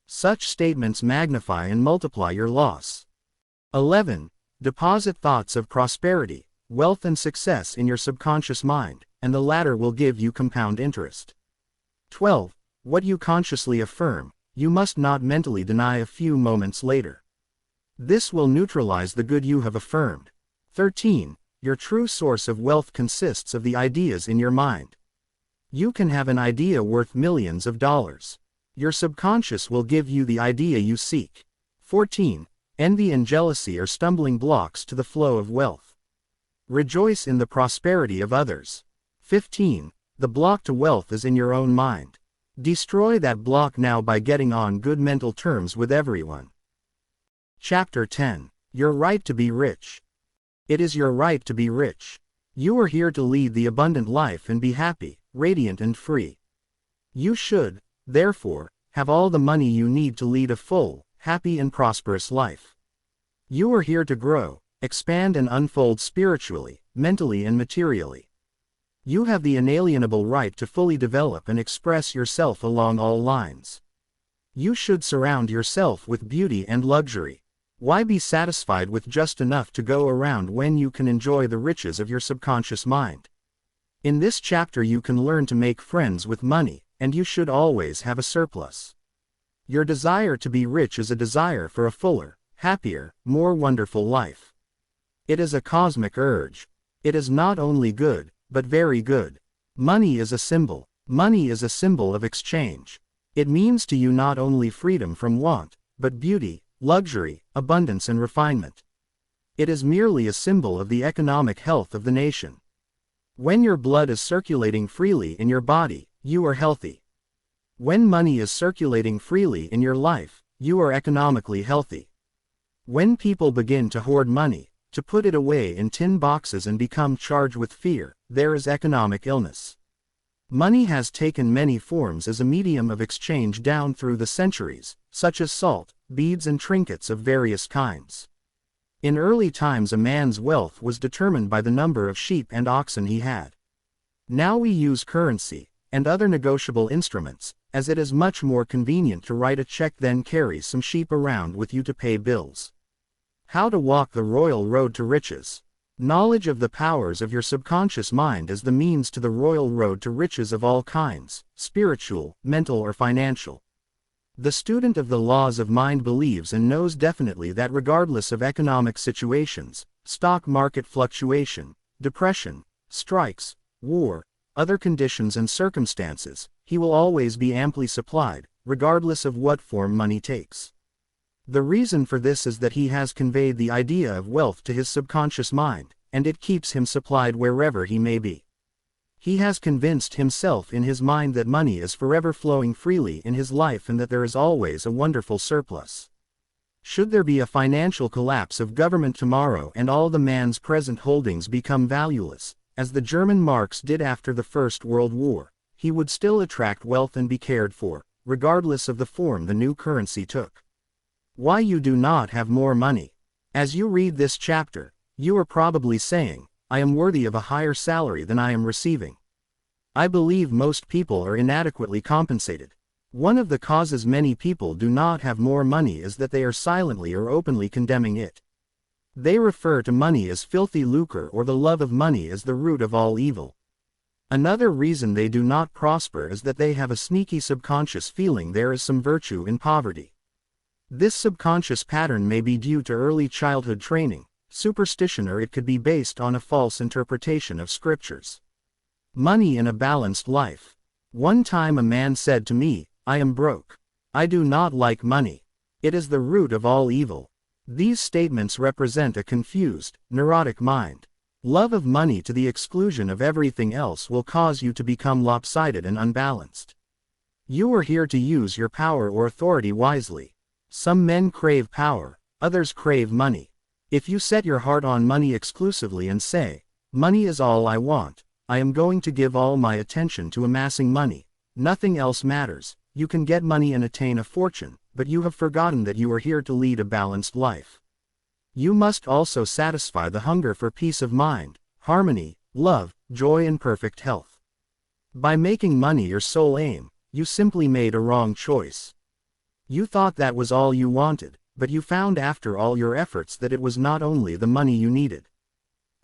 Such statements magnify and multiply your loss. 11. Deposit thoughts of prosperity, wealth and success in your subconscious mind, and the latter will give you compound interest. 12. What you consciously affirm, you must not mentally deny a few moments later. This will neutralize the good you have affirmed. 13. Your true source of wealth consists of the ideas in your mind. You can have an idea worth millions of dollars. Your subconscious will give you the idea you seek. 14. Envy and jealousy are stumbling blocks to the flow of wealth. Rejoice in the prosperity of others. 15. The block to wealth is in your own mind. Destroy that block now by getting on good mental terms with everyone. Chapter 10. Your right to be rich. It is your right to be rich. You are here to lead the abundant life and be happy, radiant and free. You should, therefore, have all the money you need to lead a full, happy and prosperous life. You are here to grow, expand and unfold spiritually, mentally and materially. You have the inalienable right to fully develop and express yourself along all lines. You should surround yourself with beauty and luxury. Why be satisfied with just enough to go around when you can enjoy the riches of your subconscious mind? In this chapter you can learn to make friends with money, and you should always have a surplus. Your desire to be rich is a desire for a fuller, happier, more wonderful life. It is a cosmic urge. It is not only good, but very good. Money is a symbol. Money is a symbol of exchange. It means to you not only freedom from want, but beauty, luxury, abundance and refinement. It is merely a symbol of the economic health of the nation. When your blood is circulating freely in your body, you are healthy. When money is circulating freely in your life, you are economically healthy. When people begin to hoard money, to put it away in tin boxes and become charged with fear, there is economic illness. Money has taken many forms as a medium of exchange down through the centuries, such as salt, beads and trinkets of various kinds. In early times a man's wealth was determined by the number of sheep and oxen he had. Now we use currency, and other negotiable instruments, as it is much more convenient to write a check than carry some sheep around with you to pay bills. How to walk the royal road to riches. Knowledge of the powers of your subconscious mind is the means to the royal road to riches of all kinds, spiritual, mental or financial. The student of the laws of mind believes and knows definitely that regardless of economic situations, stock market fluctuation, depression, strikes, war, other conditions and circumstances, he will always be amply supplied, regardless of what form money takes. The reason for this is that he has conveyed the idea of wealth to his subconscious mind, and it keeps him supplied wherever he may be. He has convinced himself in his mind that money is forever flowing freely in his life and that there is always a wonderful surplus. Should there be a financial collapse of government tomorrow and all the man's present holdings become valueless, as the German marks did after the First World War, he would still attract wealth and be cared for, regardless of the form the new currency took. Why you do not have more money? As you read this chapter, you are probably saying, I am worthy of a higher salary than I am receiving. I believe most people are inadequately compensated. One of the causes many people do not have more money is that they are silently or openly condemning it. They refer to money as filthy lucre or the love of money as the root of all evil. Another reason they do not prosper is that they have a sneaky subconscious feeling there is some virtue in poverty. This subconscious pattern may be due to early childhood training, superstition, or it could be based on a false interpretation of scriptures. Money in a balanced life. One time a man said to me, I am broke. I do not like money. It is the root of all evil. These statements represent a confused, neurotic mind. Love of money to the exclusion of everything else will cause you to become lopsided and unbalanced. You are here to use your power or authority wisely. Some men crave power, others crave money. If you set your heart on money exclusively and say, money is all I want, I am going to give all my attention to amassing money, nothing else matters, you can get money and attain a fortune, but you have forgotten that you are here to lead a balanced life. You must also satisfy the hunger for peace of mind, harmony, love, joy and perfect health. By making money your sole aim, you simply made a wrong choice. You thought that was all you wanted, but you found after all your efforts that it was not only the money you needed.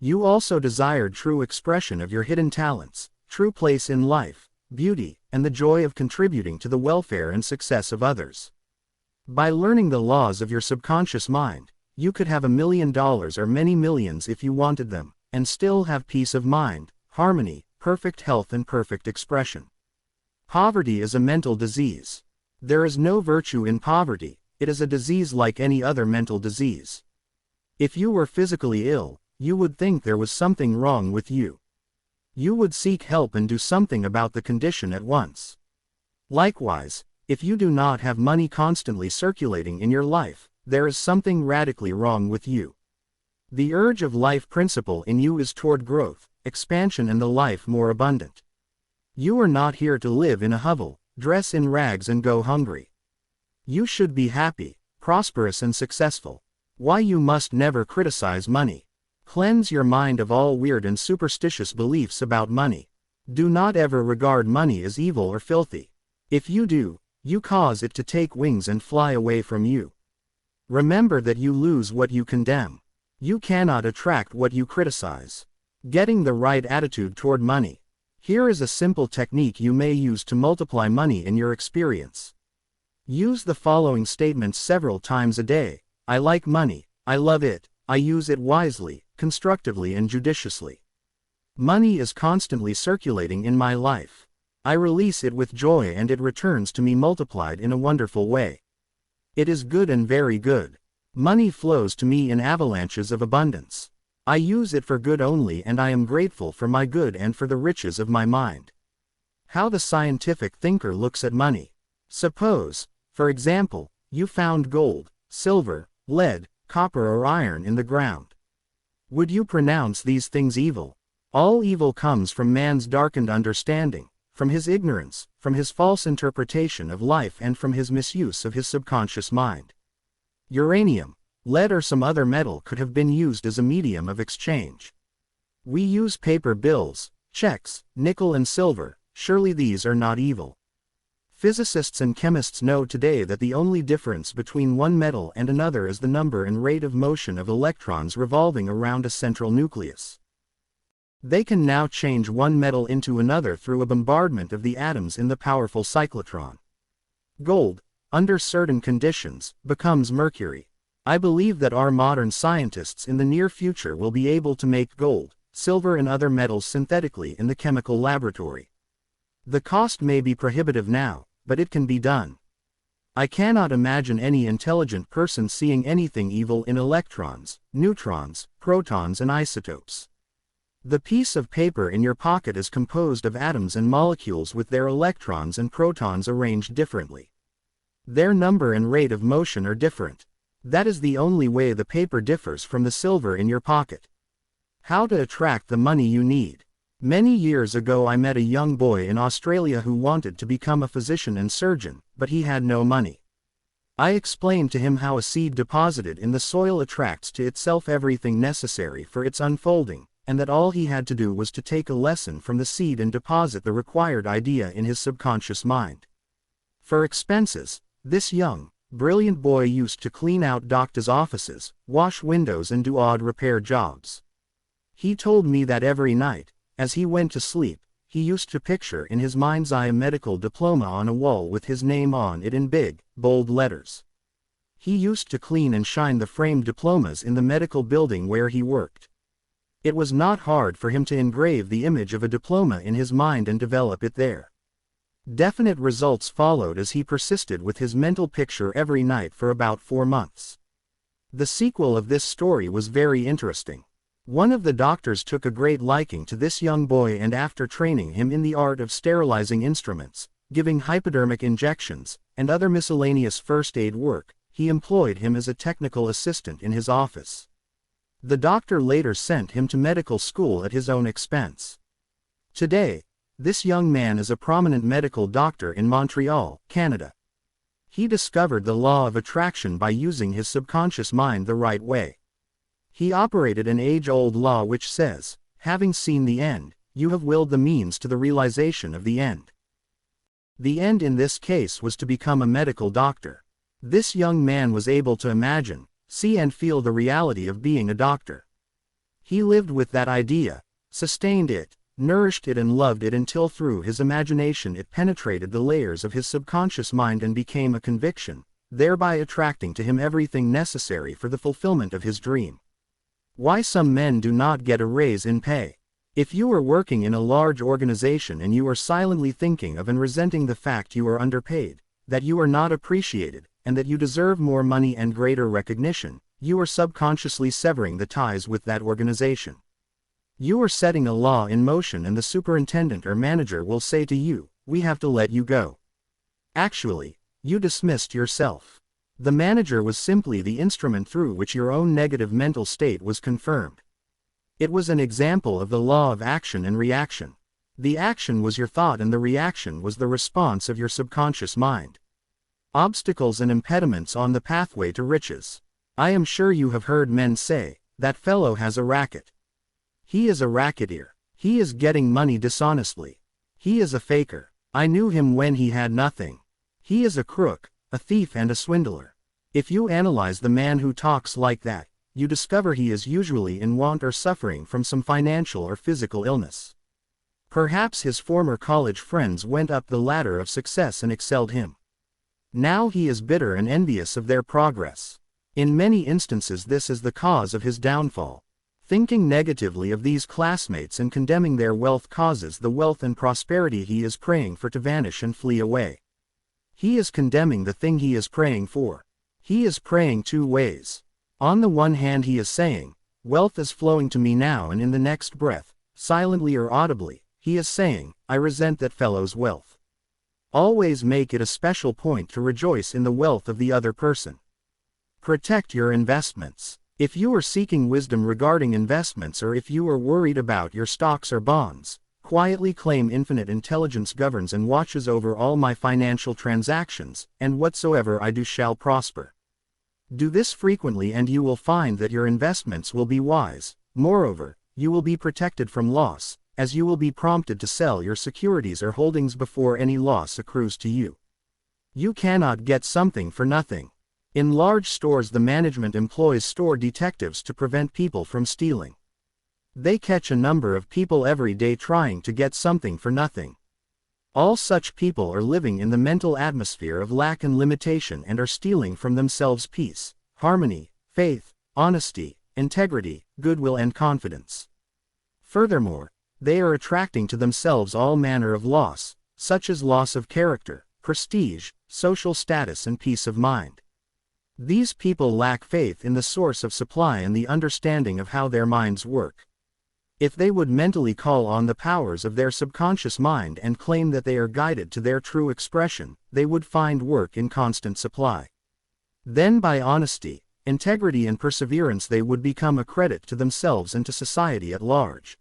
You also desired true expression of your hidden talents, true place in life, beauty, and the joy of contributing to the welfare and success of others. By learning the laws of your subconscious mind, you could have $1 million or many millions if you wanted them, and still have peace of mind, harmony, perfect health and perfect expression. Poverty is a mental disease. There is no virtue in poverty, it is a disease like any other mental disease. If you were physically ill, you would think there was something wrong with you. You would seek help and do something about the condition at once. Likewise, if you do not have money constantly circulating in your life, there is something radically wrong with you. The urge of life principle in you is toward growth, expansion and the life more abundant. You are not here to live in a hovel, dress in rags and go hungry. You should be happy, prosperous and successful. Why you must never criticize money. Cleanse your mind of all weird and superstitious beliefs about money. Do not ever regard money as evil or filthy. If you do, you cause it to take wings and fly away from you. Remember that you lose what you condemn. You cannot attract what you criticize. Getting the right attitude toward money. Here is a simple technique you may use to multiply money in your experience. Use the following statements several times a day. I like money, I love it, I use it wisely, constructively and judiciously. Money is constantly circulating in my life. I release it with joy and it returns to me multiplied in a wonderful way. It is good and very good. Money flows to me in avalanches of abundance. I use it for good only and I am grateful for my good and for the riches of my mind. How the scientific thinker looks at money. Suppose, for example, you found gold, silver, lead, copper or iron in the ground. Would you pronounce these things evil? All evil comes from man's darkened understanding, from his ignorance, from his false interpretation of life and from his misuse of his subconscious mind. Uranium, lead or some other metal could have been used as a medium of exchange. We use paper bills, checks, nickel and silver, surely these are not evil. Physicists and chemists know today that the only difference between one metal and another is the number and rate of motion of electrons revolving around a central nucleus. They can now change one metal into another through a bombardment of the atoms in the powerful cyclotron. Gold, under certain conditions, becomes mercury. I believe that our modern scientists in the near future will be able to make gold, silver and other metals synthetically in the chemical laboratory. The cost may be prohibitive now, but it can be done. I cannot imagine any intelligent person seeing anything evil in electrons, neutrons, protons and isotopes. The piece of paper in your pocket is composed of atoms and molecules with their electrons and protons arranged differently. Their number and rate of motion are different. That is the only way the paper differs from the silver in your pocket. How to attract the money you need. Many years ago I met a young boy in Australia who wanted to become a physician and surgeon, but he had no money. I explained to him how a seed deposited in the soil attracts to itself everything necessary for its unfolding, and that all he had to do was to take a lesson from the seed and deposit the required idea in his subconscious mind. For expenses, this young, brilliant boy used to clean out doctors' offices, wash windows and do odd repair jobs. He told me that every night, as he went to sleep, he used to picture in his mind's eye a medical diploma on a wall with his name on it in big, bold letters. He used to clean and shine the framed diplomas in the medical building where he worked. It was not hard for him to engrave the image of a diploma in his mind and develop it there. Definite results followed as he persisted with his mental picture every night for about 4 months. The sequel of this story was very interesting. One of the doctors took a great liking to this young boy and after training him in the art of sterilizing instruments, giving hypodermic injections, and other miscellaneous first aid work, he employed him as a technical assistant in his office. The doctor later sent him to medical school at his own expense. Today, this young man is a prominent medical doctor in Montreal, Canada. He discovered the law of attraction by using his subconscious mind the right way. He operated an age-old law which says, having seen the end, you have willed the means to the realization of the end. The end in this case was to become a medical doctor. This young man was able to imagine, see and feel the reality of being a doctor. He lived with that idea, sustained it, nourished it and loved it until through his imagination it penetrated the layers of his subconscious mind and became a conviction, thereby attracting to him everything necessary for the fulfillment of his dream. Why some men do not get a raise in pay. If you are working in a large organization and you are silently thinking of and resenting the fact you are underpaid, that you are not appreciated, and that you deserve more money and greater recognition, you are subconsciously severing the ties with that organization. You are setting a law in motion and the superintendent or manager will say to you, "We have to let you go." Actually, you dismissed yourself. The manager was simply the instrument through which your own negative mental state was confirmed. It was an example of the law of action and reaction. The action was your thought and the reaction was the response of your subconscious mind. Obstacles and impediments on the pathway to riches. I am sure you have heard men say, "That fellow has a racket. He is a racketeer. He is getting money dishonestly. He is a faker. I knew him when he had nothing. He is a crook, a thief and a swindler." If you analyze the man who talks like that, you discover he is usually in want or suffering from some financial or physical illness. Perhaps his former college friends went up the ladder of success and excelled him. Now he is bitter and envious of their progress. In many instances this is the cause of his downfall. Thinking negatively of these classmates and condemning their wealth causes the wealth and prosperity he is praying for to vanish and flee away. He is condemning the thing he is praying for. He is praying two ways. On the one hand he is saying, "Wealth is flowing to me now," and in the next breath, silently or audibly, he is saying, "I resent that fellow's wealth." Always make it a special point to rejoice in the wealth of the other person. Protect your investments. If you are seeking wisdom regarding investments or if you are worried about your stocks or bonds, quietly claim infinite intelligence governs and watches over all my financial transactions, and whatsoever I do shall prosper. Do this frequently and you will find that your investments will be wise. Moreover, you will be protected from loss, as you will be prompted to sell your securities or holdings before any loss accrues to you. You cannot get something for nothing. In large stores the management employs store detectives to prevent people from stealing. They catch a number of people every day trying to get something for nothing. All such people are living in the mental atmosphere of lack and limitation and are stealing from themselves peace, harmony, faith, honesty, integrity, goodwill and confidence. Furthermore, they are attracting to themselves all manner of loss, such as loss of character, prestige, social status and peace of mind. These people lack faith in the source of supply and the understanding of how their minds work. If they would mentally call on the powers of their subconscious mind and claim that they are guided to their true expression, they would find work in constant supply. Then by honesty, integrity and perseverance they would become a credit to themselves and to society at large.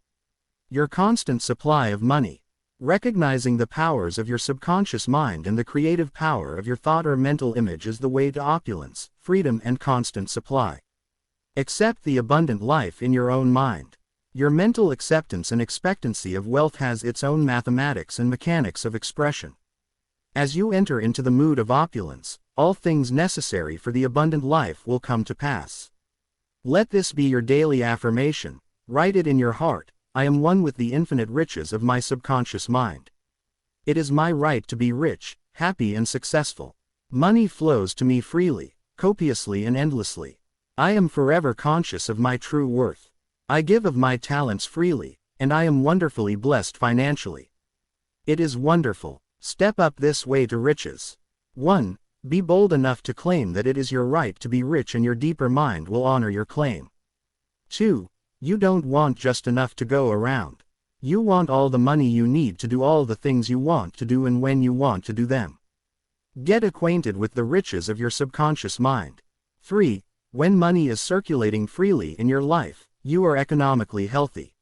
Your constant supply of money. Recognizing the powers of your subconscious mind and the creative power of your thought or mental image is the way to opulence, freedom and constant supply. Accept the abundant life in your own mind. Your mental acceptance and expectancy of wealth has its own mathematics and mechanics of expression. As you enter into the mood of opulence, all things necessary for the abundant life will come to pass. Let this be your daily affirmation. Write it in your heart. I am one with the infinite riches of my subconscious mind. It is my right to be rich, happy and successful. Money flows to me freely, copiously and endlessly. I am forever conscious of my true worth. I give of my talents freely, and I am wonderfully blessed financially. It is wonderful. Step up this way to riches. 1. Be bold enough to claim that it is your right to be rich and your deeper mind will honor your claim. 2. You don't want just enough to go around. You want all the money you need to do all the things you want to do and when you want to do them. Get acquainted with the riches of your subconscious mind. 3. When money is circulating freely in your life, you are economically healthy.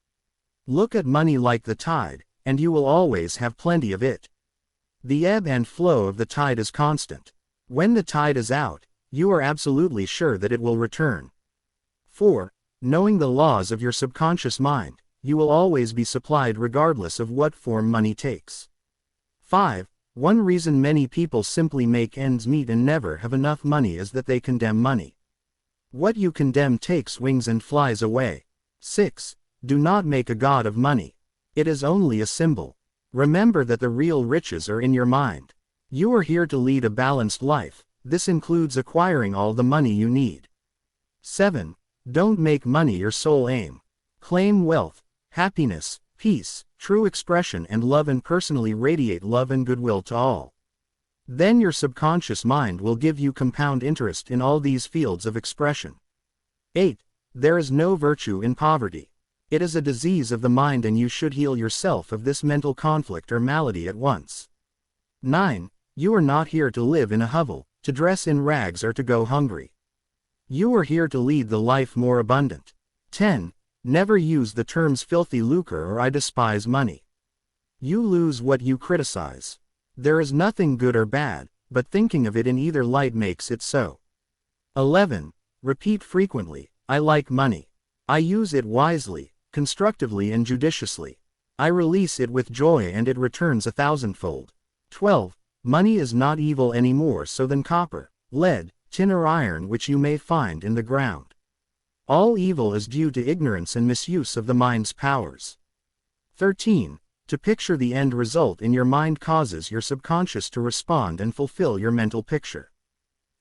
Look at money like the tide, and you will always have plenty of it. The ebb and flow of the tide is constant. When the tide is out, you are absolutely sure that it will return. 4. Knowing the laws of your subconscious mind, you will always be supplied regardless of what form money takes. 5. One reason many people simply make ends meet and never have enough money is that they condemn money. What you condemn takes wings and flies away. 6. Do not make a god of money. It is only a symbol. Remember that the real riches are in your mind. You are here to lead a balanced life. This includes acquiring all the money you need. 7. Don't make money your sole aim. Claim wealth, happiness, peace, true expression and love, and personally radiate love and goodwill to all. Then your subconscious mind will give you compound interest in all these fields of expression. 8. There is no virtue in poverty. It is a disease of the mind and you should heal yourself of this mental conflict or malady at once. 9. You are not here to live in a hovel, to dress in rags or to go hungry. You are here to lead the life more abundant. 10. Never use the terms filthy lucre or I despise money. You lose what you criticize. There is nothing good or bad, but thinking of it in either light makes it so. 11. Repeat frequently, I like money. I use it wisely, constructively and judiciously. I release it with joy and it returns 1,000-fold. 12. Money is not evil any more so than copper, lead, tin or iron which you may find in the ground. All evil is due to ignorance and misuse of the mind's powers. 13. To picture the end result in your mind causes your subconscious to respond and fulfill your mental picture.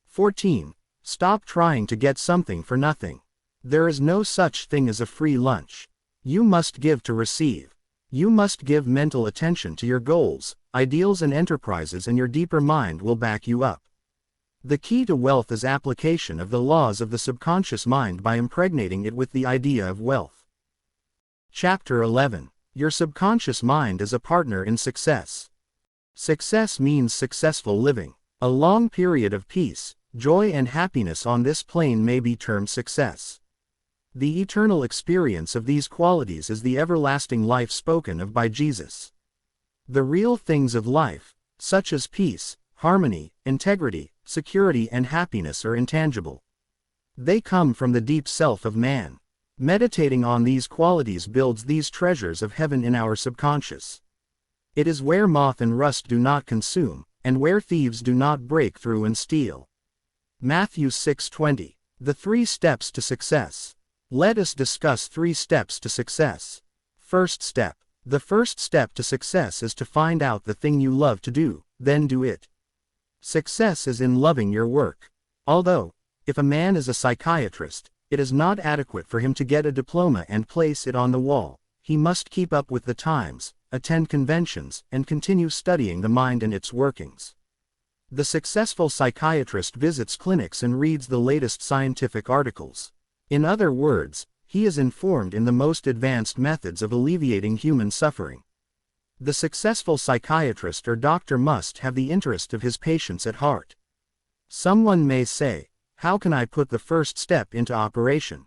14. Stop trying to get something for nothing. There is no such thing as a free lunch. You must give to receive. You must give mental attention to your goals, ideals and enterprises, and your deeper mind will back you up. The key to wealth is application of the laws of the subconscious mind by impregnating it with the idea of wealth. Chapter 11. Your subconscious mind is a partner in success. Success means successful living. A long period of peace, joy and happiness on this plane may be termed success. The eternal experience of these qualities is the everlasting life spoken of by Jesus. The real things of life, such as peace, harmony, integrity, security and happiness are intangible. They come from the deep self of man. Meditating on these qualities builds these treasures of heaven in our subconscious. It is where moth and rust do not consume, and where thieves do not break through and steal. Matthew 6:20. The 3 steps to success. Let us discuss 3 steps to success. First step. The first step to success is to find out the thing you love to do, then do it. Success is in loving your work. Although, if a man is a psychiatrist, it is not adequate for him to get a diploma and place it on the wall. He must keep up with the times, attend conventions, and continue studying the mind and its workings. The successful psychiatrist visits clinics and reads the latest scientific articles. In other words, he is informed in the most advanced methods of alleviating human suffering. The successful psychiatrist or doctor must have the interest of his patients at heart. Someone may say, how can I put the first step into operation?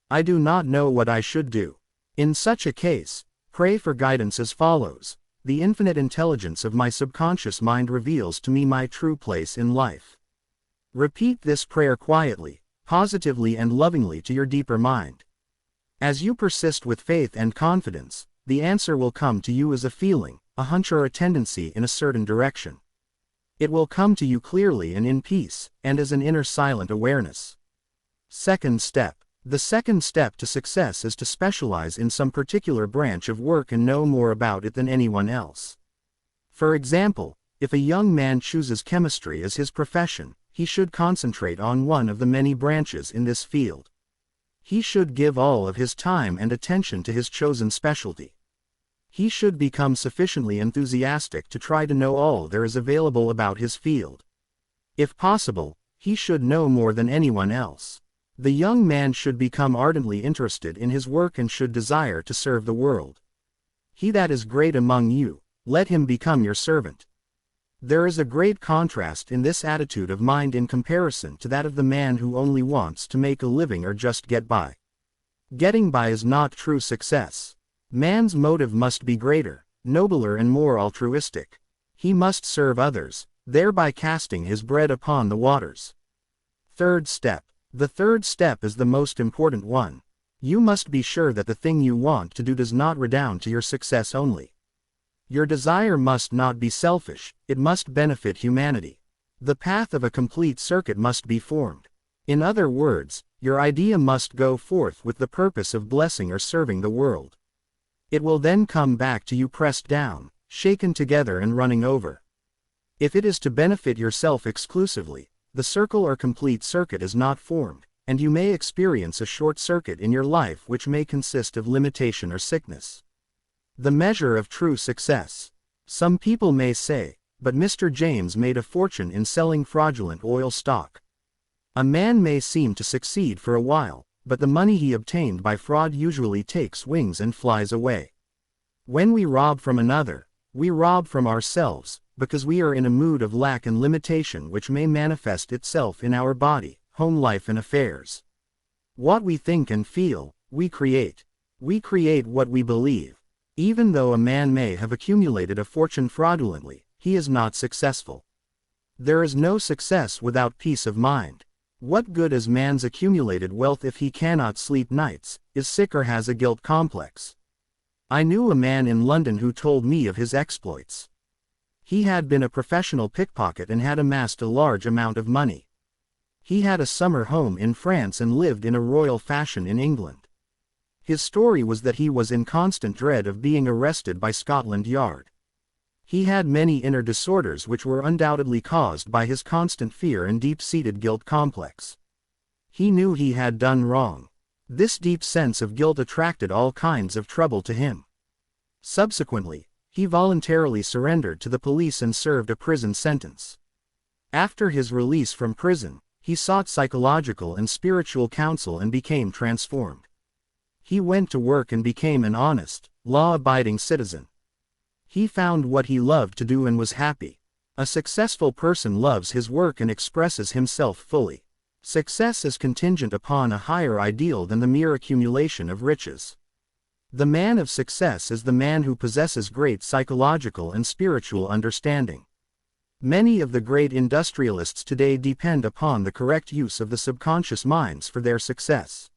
I do not know what I should do. In such a case, pray for guidance as follows. The infinite intelligence of my subconscious mind reveals to me my true place in life. Repeat this prayer quietly, positively and lovingly to your deeper mind. As you persist with faith and confidence, the answer will come to you as a feeling, a hunch or a tendency in a certain direction. It will come to you clearly and in peace, and as an inner silent awareness. Second step. The second step to success is to specialize in some particular branch of work and know more about it than anyone else. For example, if a young man chooses chemistry as his profession, he should concentrate on one of the many branches in this field. He should give all of his time and attention to his chosen specialty. He should become sufficiently enthusiastic to try to know all there is available about his field. If possible, he should know more than anyone else. The young man should become ardently interested in his work and should desire to serve the world. He that is great among you, let him become your servant. There is a great contrast in this attitude of mind in comparison to that of the man who only wants to make a living or just get by. Getting by is not true success. Man's motive must be greater, nobler and more altruistic. He must serve others, thereby casting his bread upon the waters. Third step. The third step is the most important one. You must be sure that the thing you want to do does not redound to your success only. Your desire must not be selfish, it must benefit humanity. The path of a complete circuit must be formed. In other words, your idea must go forth with the purpose of blessing or serving the world. It will then come back to you pressed down, shaken together and running over. If it is to benefit yourself exclusively, the circle or complete circuit is not formed, and you may experience a short circuit in your life which may consist of limitation or sickness. The measure of true success. Some people may say, but Mr. James made a fortune in selling fraudulent oil stock. A man may seem to succeed for a while, but the money he obtained by fraud usually takes wings and flies away. When we rob from another, we rob from ourselves, because we are in a mood of lack and limitation which may manifest itself in our body, home life and affairs. What we think and feel, we create. We create what we believe. Even though a man may have accumulated a fortune fraudulently, he is not successful. There is no success without peace of mind. What good is man's accumulated wealth if he cannot sleep nights, is sick or has a guilt complex? I knew a man in London who told me of his exploits. He had been a professional pickpocket and had amassed a large amount of money. He had a summer home in France and lived in a royal fashion in England. His story was that he was in constant dread of being arrested by Scotland Yard. He had many inner disorders which were undoubtedly caused by his constant fear and deep-seated guilt complex. He knew he had done wrong. This deep sense of guilt attracted all kinds of trouble to him. Subsequently, he voluntarily surrendered to the police and served a prison sentence. After his release from prison, he sought psychological and spiritual counsel and became transformed. He went to work and became an honest, law-abiding citizen. He found what he loved to do and was happy. A successful person loves his work and expresses himself fully. Success is contingent upon a higher ideal than the mere accumulation of riches. The man of success is the man who possesses great psychological and spiritual understanding. Many of the great industrialists today depend upon the correct use of the subconscious minds for their success.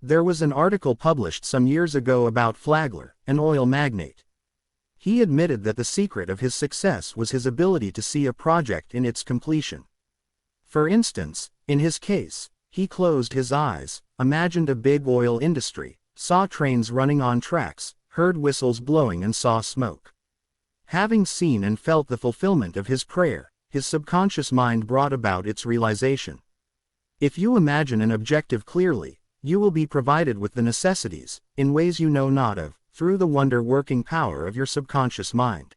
There was an article published some years ago about Flagler, an oil magnate. He admitted that the secret of his success was his ability to see a project in its completion. For instance, in his case, he closed his eyes, imagined a big oil industry, saw trains running on tracks, heard whistles blowing and saw smoke. Having seen and felt the fulfillment of his prayer, his subconscious mind brought about its realization. If you imagine an objective clearly, you will be provided with the necessities, in ways you know not of, through the wonder-working power of your subconscious mind.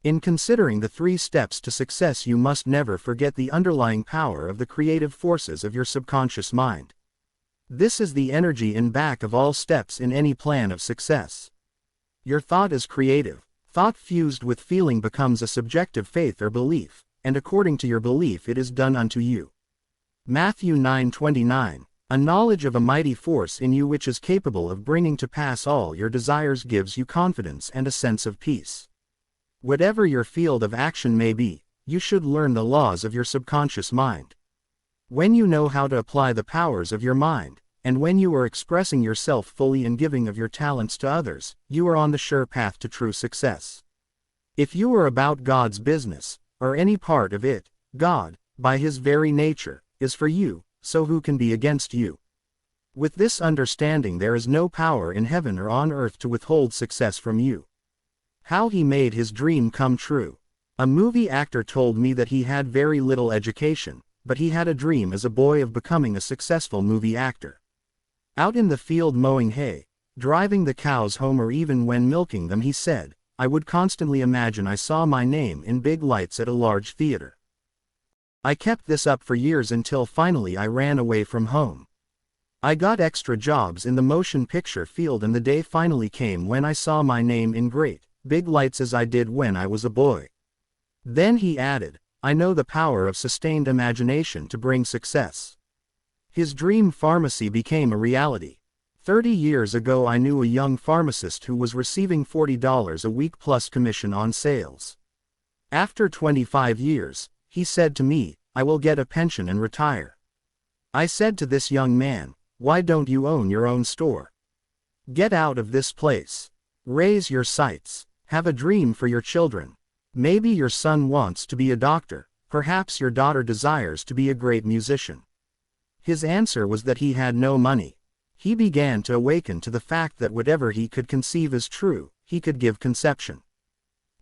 In considering the 3 steps to success, you must never forget the underlying power of the creative forces of your subconscious mind. This is the energy in back of all steps in any plan of success. Your thought is creative. Thought fused with feeling becomes a subjective faith or belief, and according to your belief it is done unto you. Matthew 9:29. A knowledge of a mighty force in you which is capable of bringing to pass all your desires gives you confidence and a sense of peace. Whatever your field of action may be, you should learn the laws of your subconscious mind. When you know how to apply the powers of your mind, and when you are expressing yourself fully and giving of your talents to others, you are on the sure path to true success. If you are about God's business, or any part of it, God, by His very nature, is for you, so who can be against you? With this understanding, there is no power in heaven or on earth to withhold success from you. How he made his dream come true. A movie actor told me that he had very little education, but he had a dream as a boy of becoming a successful movie actor. Out in the field mowing hay, driving the cows home, or even when milking them, he said, I would constantly imagine I saw my name in big lights at a large theater. I kept this up for years until finally I ran away from home. I got extra jobs in the motion picture field, and the day finally came when I saw my name in great, big lights as I did when I was a boy. Then he added, I know the power of sustained imagination to bring success. His dream pharmacy became a reality. 30 years ago I knew a young pharmacist who was receiving $40 a week plus commission on sales. After 25 years, he said to me, I will get a pension and retire. I said to this young man, Why don't you own your own store? Get out of this place. Raise your sights. Have a dream for your children. Maybe your son wants to be a doctor, perhaps your daughter desires to be a great musician. His answer was that he had no money. He began to awaken to the fact that whatever he could conceive as true, he could give conception.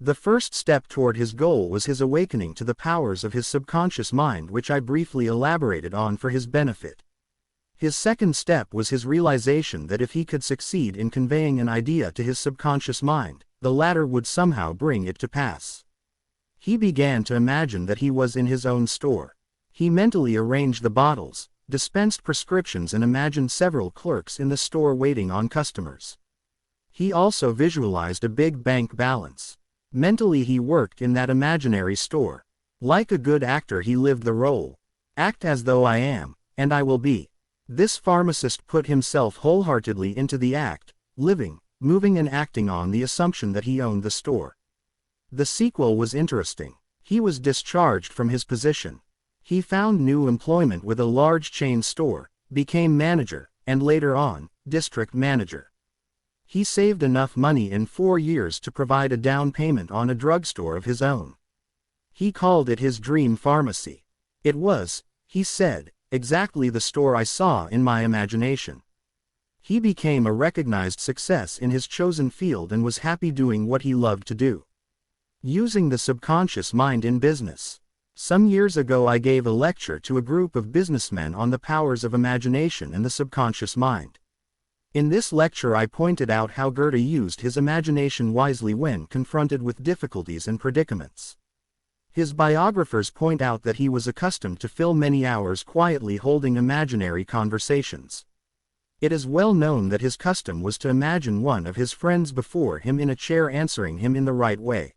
The first step toward his goal was his awakening to the powers of his subconscious mind, which I briefly elaborated on for his benefit. His second step was his realization that if he could succeed in conveying an idea to his subconscious mind, the latter would somehow bring it to pass. He began to imagine that he was in his own store. He mentally arranged the bottles, dispensed prescriptions, and imagined several clerks in the store waiting on customers. He also visualized a big bank balance. Mentally he worked in that imaginary store. Like a good actor he lived the role. Act as though I am, and I will be. This pharmacist put himself wholeheartedly into the act, living, moving and acting on the assumption that he owned the store. The sequel was interesting. He was discharged from his position. He found new employment with a large chain store, became manager, and later on, district manager. He saved enough money in 4 years to provide a down payment on a drugstore of his own. He called it his dream pharmacy. It was, he said, exactly the store I saw in my imagination. He became a recognized success in his chosen field and was happy doing what he loved to do. Using the subconscious mind in business. Some years ago I gave a lecture to a group of businessmen on the powers of imagination and the subconscious mind. In this lecture I pointed out how Goethe used his imagination wisely when confronted with difficulties and predicaments. His biographers point out that he was accustomed to fill many hours quietly holding imaginary conversations. It is well known that his custom was to imagine one of his friends before him in a chair answering him in the right way.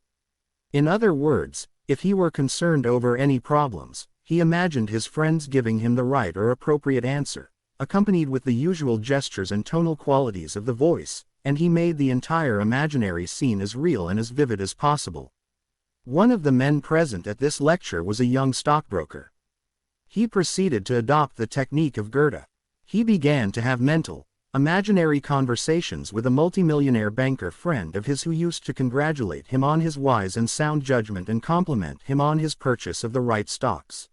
In other words, if he were concerned over any problems, he imagined his friends giving him the right or appropriate answer, accompanied with the usual gestures and tonal qualities of the voice, and he made the entire imaginary scene as real and as vivid as possible. One of the men present at this lecture was a young stockbroker. He proceeded to adopt the technique of Goethe. He began to have mental, imaginary conversations with a multimillionaire banker friend of his who used to congratulate him on his wise and sound judgment and compliment him on his purchase of the right stocks.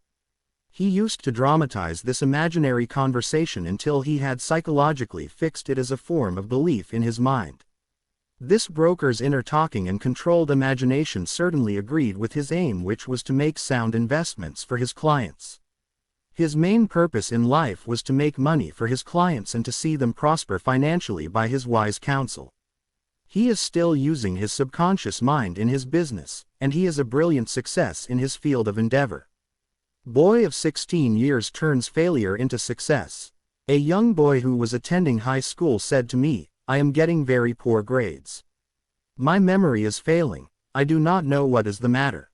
He used to dramatize this imaginary conversation until he had psychologically fixed it as a form of belief in his mind. This broker's inner talking and controlled imagination certainly agreed with his aim, which was to make sound investments for his clients. His main purpose in life was to make money for his clients and to see them prosper financially by his wise counsel. He is still using his subconscious mind in his business, and he is a brilliant success in his field of endeavor. Boy of 16 years turns failure into success. A young boy who was attending high school said to me, "I am getting very poor grades. My memory is failing. I do not know what is the matter."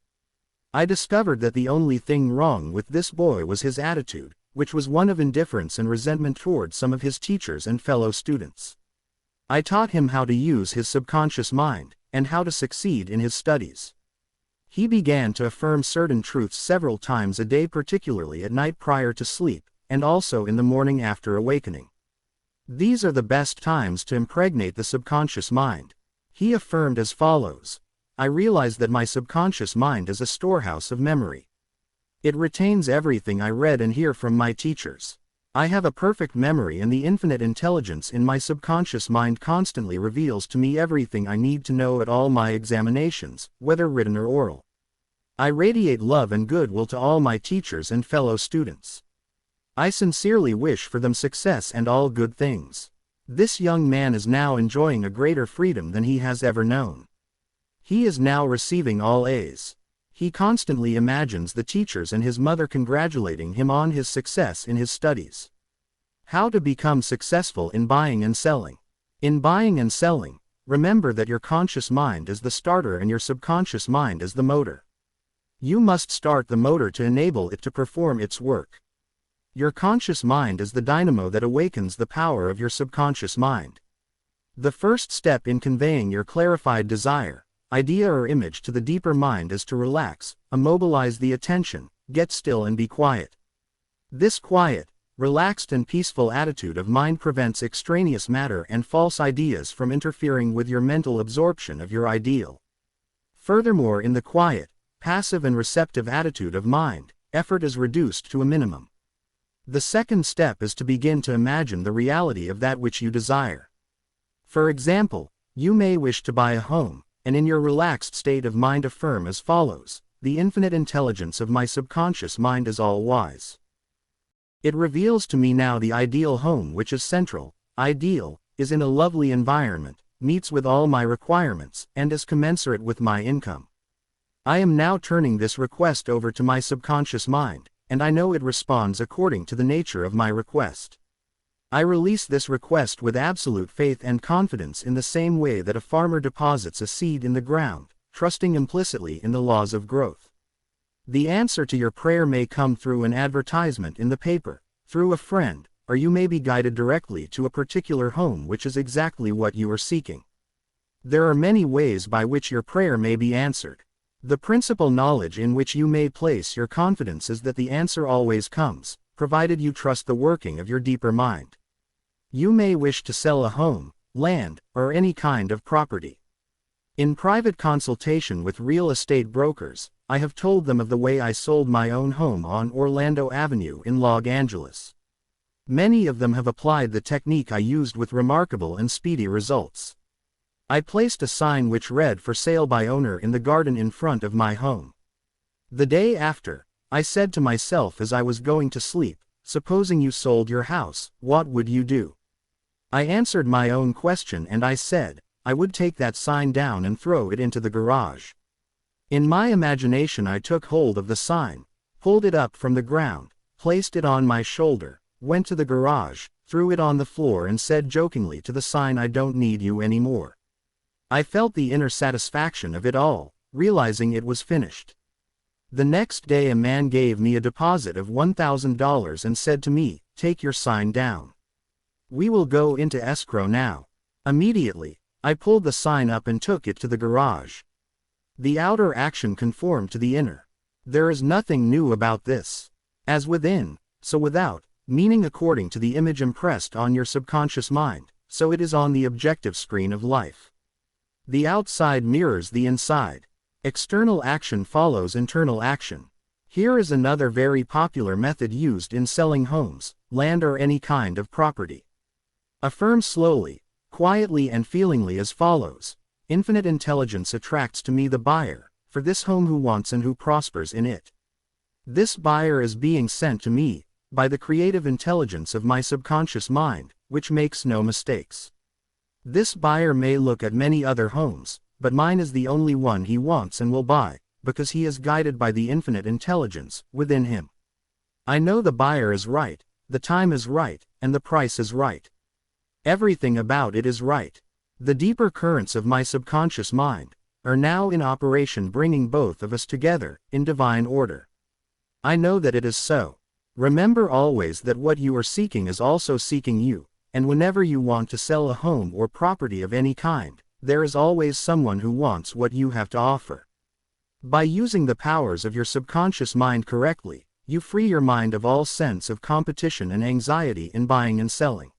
I discovered that the only thing wrong with this boy was his attitude, which was one of indifference and resentment toward some of his teachers and fellow students. I taught him how to use his subconscious mind, and how to succeed in his studies. He began to affirm certain truths several times a day, particularly at night prior to sleep, and also in the morning after awakening. These are the best times to impregnate the subconscious mind. He affirmed as follows: I realize that my subconscious mind is a storehouse of memory. It retains everything I read and hear from my teachers. I have a perfect memory, and the infinite intelligence in my subconscious mind constantly reveals to me everything I need to know at all my examinations, whether written or oral. I radiate love and goodwill to all my teachers and fellow students. I sincerely wish for them success and all good things. This young man is now enjoying a greater freedom than he has ever known. He is now receiving all A's. He constantly imagines the teachers and his mother congratulating him on his success in his studies. How to become successful in buying and selling. In buying and selling, remember that your conscious mind is the starter and your subconscious mind is the motor. You must start the motor to enable it to perform its work. Your conscious mind is the dynamo that awakens the power of your subconscious mind. The first step in conveying your clarified desire, idea or image to the deeper mind is to relax, immobilize the attention, get still and be quiet. This quiet, relaxed and peaceful attitude of mind prevents extraneous matter and false ideas from interfering with your mental absorption of your ideal. Furthermore, in the quiet, passive and receptive attitude of mind, effort is reduced to a minimum. The second step is to begin to imagine the reality of that which you desire. For example, you may wish to buy a home, and in your relaxed state of mind affirm as follows: the infinite intelligence of my subconscious mind is all-wise. It reveals to me now the ideal home which is central, ideal, is in a lovely environment, meets with all my requirements, and is commensurate with my income. I am now turning this request over to my subconscious mind, and I know it responds according to the nature of my request. I release this request with absolute faith and confidence in the same way that a farmer deposits a seed in the ground, trusting implicitly in the laws of growth. The answer to your prayer may come through an advertisement in the paper, through a friend, or you may be guided directly to a particular home which is exactly what you are seeking. There are many ways by which your prayer may be answered. The principal knowledge in which you may place your confidence is that the answer always comes, provided you trust the working of your deeper mind. You may wish to sell a home, land, or any kind of property. In private consultation with real estate brokers, I have told them of the way I sold my own home on Orlando Avenue in Los Angeles. Many of them have applied the technique I used with remarkable and speedy results. I placed a sign which read "For sale by owner" in the garden in front of my home. The day after, I said to myself as I was going to sleep, "Supposing you sold your house, what would you do?" I answered my own question and I said, I would take that sign down and throw it into the garage. In my imagination I took hold of the sign, pulled it up from the ground, placed it on my shoulder, went to the garage, threw it on the floor and said jokingly to the sign, "I don't need you anymore." I felt the inner satisfaction of it all, realizing it was finished. The next day a man gave me a deposit of $1,000 and said to me, "Take your sign down. We will go into escrow now." Immediately, I pulled the sign up and took it to the garage. The outer action conformed to the inner. There is nothing new about this. As within, so without, meaning according to the image impressed on your subconscious mind, so it is on the objective screen of life. The outside mirrors the inside. External action follows internal action. Here is another very popular method used in selling homes, land or any kind of property. Affirm slowly, quietly and feelingly as follows: infinite intelligence attracts to me the buyer, for this home who wants and who prospers in it. This buyer is being sent to me, by the creative intelligence of my subconscious mind, which makes no mistakes. This buyer may look at many other homes, but mine is the only one he wants and will buy, because he is guided by the infinite intelligence within him. I know the buyer is right, the time is right, and the price is right. Everything about it is right. The deeper currents of my subconscious mind are now in operation, bringing both of us together in divine order. I know that it is so. Remember always that what you are seeking is also seeking you, and whenever you want to sell a home or property of any kind, there is always someone who wants what you have to offer. By using the powers of your subconscious mind correctly, you free your mind of all sense of competition and anxiety in buying and selling.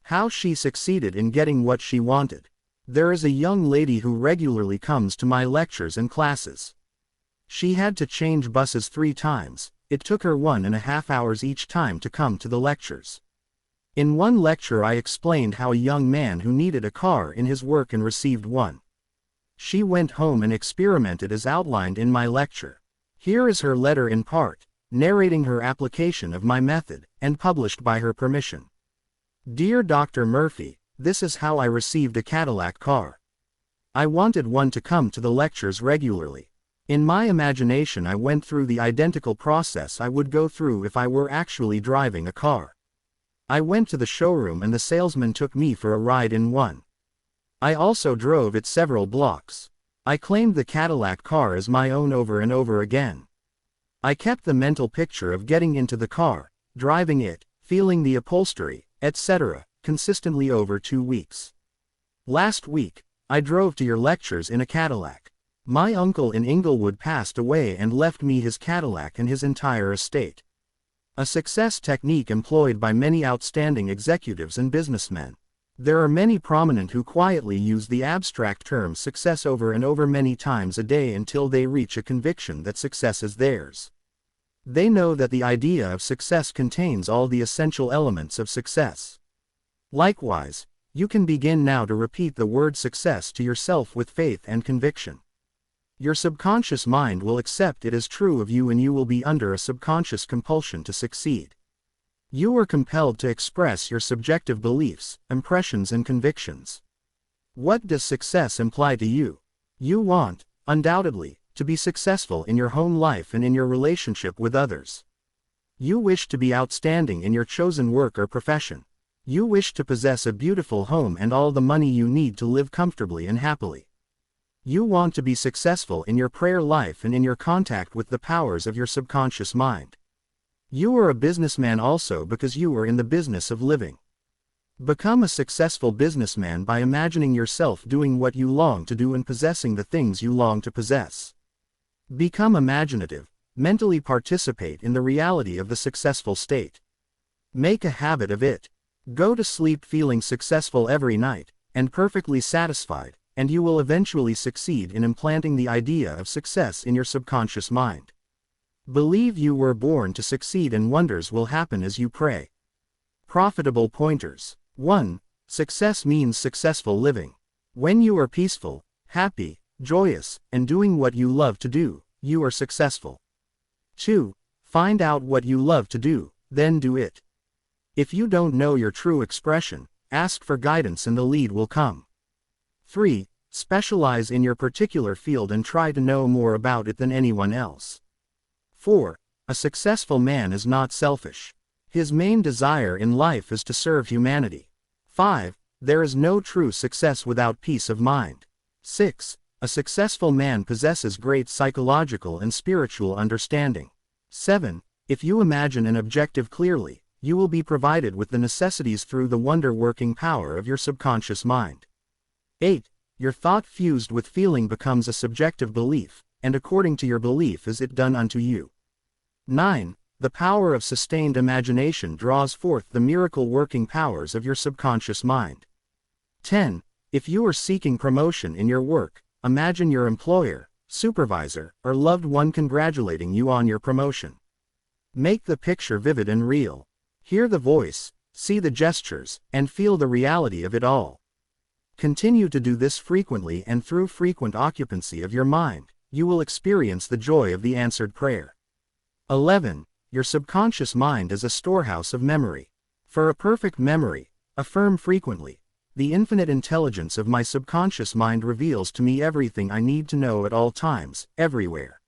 How she succeeded in getting what she wanted. There is a young lady who regularly comes to my lectures and classes. She had to change buses 3 times. It took her 1.5 hours each time to come to the lectures. In one lecture I explained how a young man who needed a car in his work and received one. She went home and experimented as outlined in my lecture. Here is her letter in part, narrating her application of my method, and published by her permission. Dear Dr. Murphy, this is how I received a Cadillac car. I wanted one to come to the lectures regularly. In my imagination I went through the identical process I would go through if I were actually driving a car. I went to the showroom and the salesman took me for a ride in one. I also drove it several blocks. I claimed the Cadillac car as my own over and over again. I kept the mental picture of getting into the car, driving it, feeling the upholstery, etc., consistently over 2 weeks. Last week, I drove to your lectures in a Cadillac. My uncle in Inglewood passed away and left me his Cadillac and his entire estate. A success technique employed by many outstanding executives and businessmen. There are many prominent who quietly use the abstract term success over and over many times a day until they reach a conviction that success is theirs. They know that the idea of success contains all the essential elements of success. Likewise, you can begin now to repeat the word success to yourself with faith and conviction. Your subconscious mind will accept it as true of you, and you will be under a subconscious compulsion to succeed. You are compelled to express your subjective beliefs, impressions and convictions. What does success imply to you? You want, undoubtedly, to be successful in your home life and in your relationship with others. You wish to be outstanding in your chosen work or profession. You wish to possess a beautiful home and all the money you need to live comfortably and happily. You want to be successful in your prayer life and in your contact with the powers of your subconscious mind. You are a businessman also because you are in the business of living. Become a successful businessman by imagining yourself doing what you long to do and possessing the things you long to possess. Become imaginative, mentally participate in the reality of the successful state. Make a habit of it. Go to sleep feeling successful every night, and perfectly satisfied, and you will eventually succeed in implanting the idea of success in your subconscious mind. Believe you were born to succeed and wonders will happen as you pray. Profitable pointers. 1. Success means successful living. When you are peaceful, happy, joyous, and doing what you love to do, you are successful. 2. Find out what you love to do, then do it. If you don't know your true expression, ask for guidance and the lead will come. 3. Specialize in your particular field and try to know more about it than anyone else. 4. A successful man is not selfish. His main desire in life is to serve humanity. 5. There is no true success without peace of mind. 6. A successful man possesses great psychological and spiritual understanding. 7. If you imagine an objective clearly, you will be provided with the necessities through the wonder-working power of your subconscious mind. 8. Your thought fused with feeling becomes a subjective belief, and according to your belief is it done unto you. 9. The power of sustained imagination draws forth the miracle-working powers of your subconscious mind. 10. If you are seeking promotion in your work, imagine your employer, supervisor, or loved one congratulating you on your promotion. Make the picture vivid and real. Hear the voice, see the gestures, and feel the reality of it all. Continue to do this frequently, and through frequent occupancy of your mind, you will experience the joy of the answered prayer. 11. Your subconscious mind is a storehouse of memory. For a perfect memory, affirm frequently, the infinite intelligence of my subconscious mind reveals to me everything I need to know at all times, everywhere.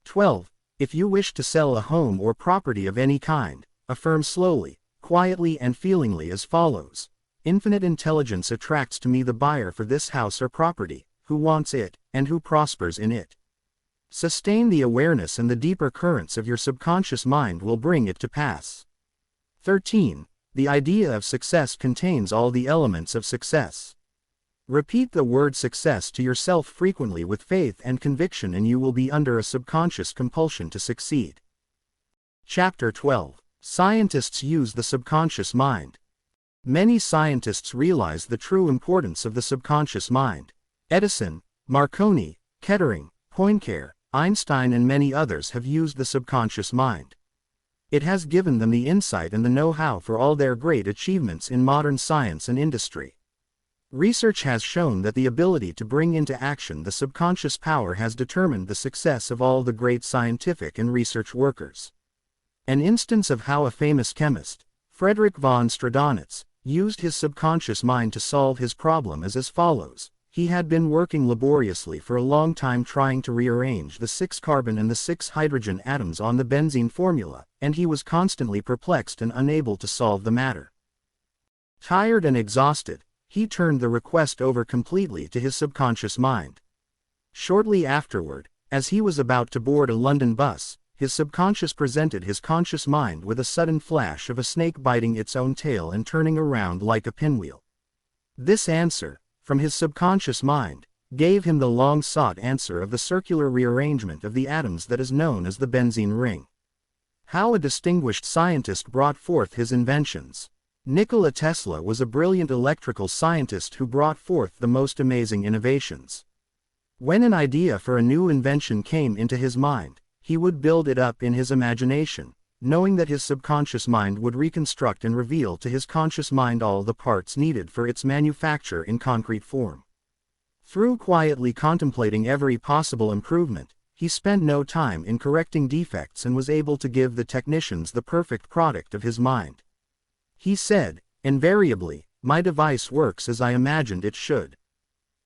12. If you wish to sell a home or property of any kind, affirm slowly, quietly and feelingly as follows. Infinite intelligence attracts to me the buyer for this house or property, who wants it, and who prospers in it. Sustain the awareness, and the deeper currents of your subconscious mind will bring it to pass. 13. The idea of success contains all the elements of success. Repeat the word success to yourself frequently with faith and conviction, and you will be under a subconscious compulsion to succeed. Chapter 12. Scientists use the subconscious mind. Many scientists realize the true importance of the subconscious mind. Edison, Marconi, Kettering, Poincare, Einstein and many others have used the subconscious mind. It has given them the insight and the know-how for all their great achievements in modern science and industry. Research has shown that the ability to bring into action the subconscious power has determined the success of all the great scientific and research workers. An instance of how a famous chemist, Frederick von Stradonitz, used his subconscious mind to solve his problem is as follows. He had been working laboriously for a long time trying to rearrange the 6 carbon and the 6 hydrogen atoms on the benzene formula, and he was constantly perplexed and unable to solve the matter. Tired and exhausted, he turned the request over completely to his subconscious mind. Shortly afterward, as he was about to board a London bus, his subconscious presented his conscious mind with a sudden flash of a snake biting its own tail and turning around like a pinwheel. This answer, from his subconscious mind, gave him the long-sought answer of the circular rearrangement of the atoms that is known as the benzene ring. How a distinguished scientist brought forth his inventions. Nikola Tesla was a brilliant electrical scientist who brought forth the most amazing innovations. When an idea for a new invention came into his mind, he would build it up in his imagination, knowing that his subconscious mind would reconstruct and reveal to his conscious mind all the parts needed for its manufacture in concrete form. Through quietly contemplating every possible improvement, he spent no time in correcting defects and was able to give the technicians the perfect product of his mind. He said, "Invariably, my device works as I imagined it should."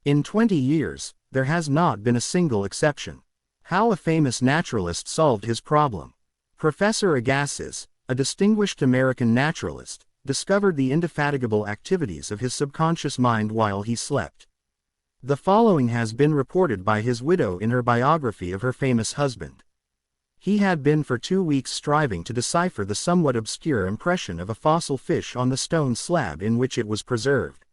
In 20 years, there has not been a single exception. How a famous naturalist solved his problem. Professor Agassiz, a distinguished American naturalist, discovered the indefatigable activities of his subconscious mind while he slept. The following has been reported by his widow in her biography of her famous husband. He had been for 2 weeks striving to decipher the somewhat obscure impression of a fossil fish on the stone slab in which it was preserved.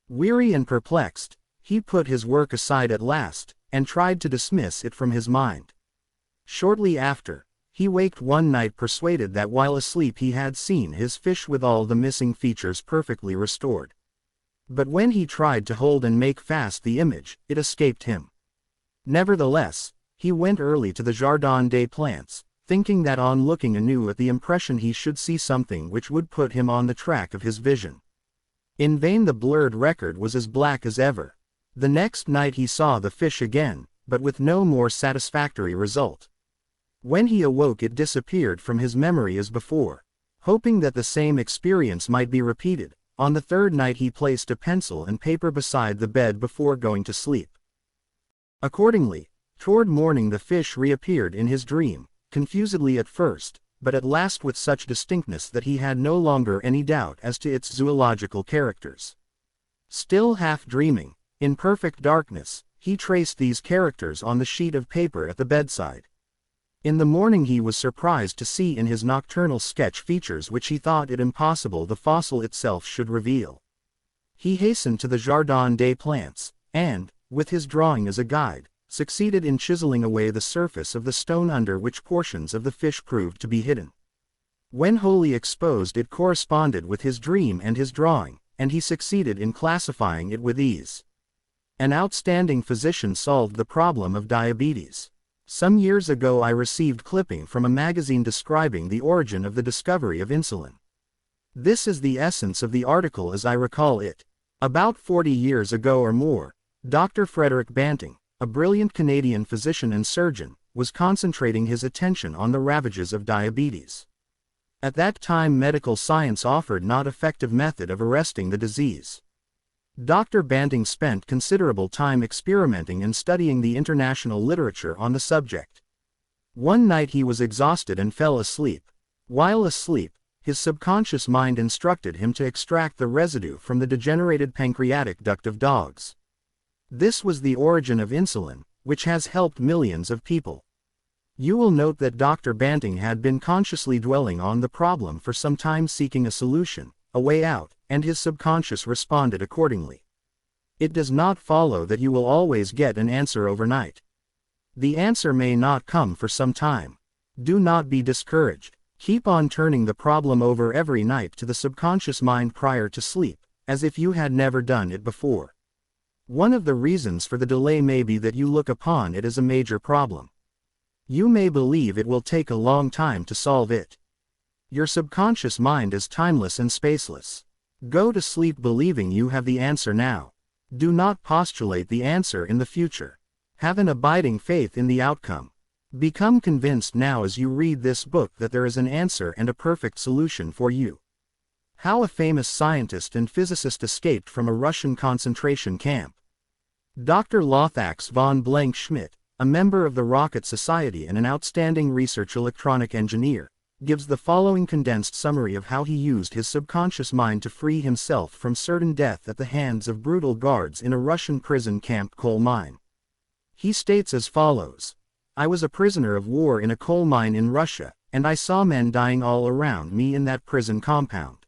Weary and perplexed, he put his work aside at last, and tried to dismiss it from his mind. Shortly after, he waked one night persuaded that while asleep he had seen his fish with all the missing features perfectly restored. But when he tried to hold and make fast the image, it escaped him. Nevertheless, he went early to the Jardin des Plantes, thinking that on looking anew at the impression he should see something which would put him on the track of his vision. In vain, the blurred record was as black as ever. The next night he saw the fish again, but with no more satisfactory result. When he awoke it disappeared from his memory as before. Hoping that the same experience might be repeated, on the third night he placed a pencil and paper beside the bed before going to sleep. Accordingly, toward morning the fish reappeared in his dream, confusedly at first, but at last with such distinctness that he had no longer any doubt as to its zoological characters. Still half dreaming, in perfect darkness, he traced these characters on the sheet of paper at the bedside. In the morning he was surprised to see in his nocturnal sketch features which he thought it impossible the fossil itself should reveal. He hastened to the Jardin des Plantes, and, with his drawing as a guide, succeeded in chiseling away the surface of the stone under which portions of the fish proved to be hidden. When wholly exposed it corresponded with his dream and his drawing, and he succeeded in classifying it with ease. An outstanding physician solved the problem of diabetes. Some years ago I received clipping from a magazine describing the origin of the discovery of insulin. This is the essence of the article as I recall it. About 40 years ago or more, Dr. Frederick Banting, a brilliant Canadian physician and surgeon, was concentrating his attention on the ravages of diabetes. At that time medical science offered not effective method of arresting the disease. Dr. Banting spent considerable time experimenting and studying the international literature on the subject. One night he was exhausted and fell asleep. While asleep, his subconscious mind instructed him to extract the residue from the degenerated pancreatic duct of dogs. This was the origin of insulin, which has helped millions of people. You will note that Dr. Banting had been consciously dwelling on the problem for some time, seeking a solution, a way out, and his subconscious responded accordingly. It does not follow that you will always get an answer overnight. The answer may not come for some time. Do not be discouraged. Keep on turning the problem over every night to the subconscious mind prior to sleep, as if you had never done it before. One of the reasons for the delay may be that you look upon it as a major problem. You may believe it will take a long time to solve it. Your subconscious mind is timeless and spaceless. Go to sleep believing you have the answer now. Do not postulate the answer in the future. Have an abiding faith in the outcome. Become convinced now as you read this book that there is an answer and a perfect solution for you. How a famous scientist and physicist escaped from a Russian concentration camp. Dr. Lothax von Blank-Schmidt, a member of the Rocket Society and an outstanding research electronic engineer, gives the following condensed summary of how he used his subconscious mind to free himself from certain death at the hands of brutal guards in a Russian prison camp coal mine. He states as follows: I was a prisoner of war in a coal mine in Russia, and I saw men dying all around me in that prison compound.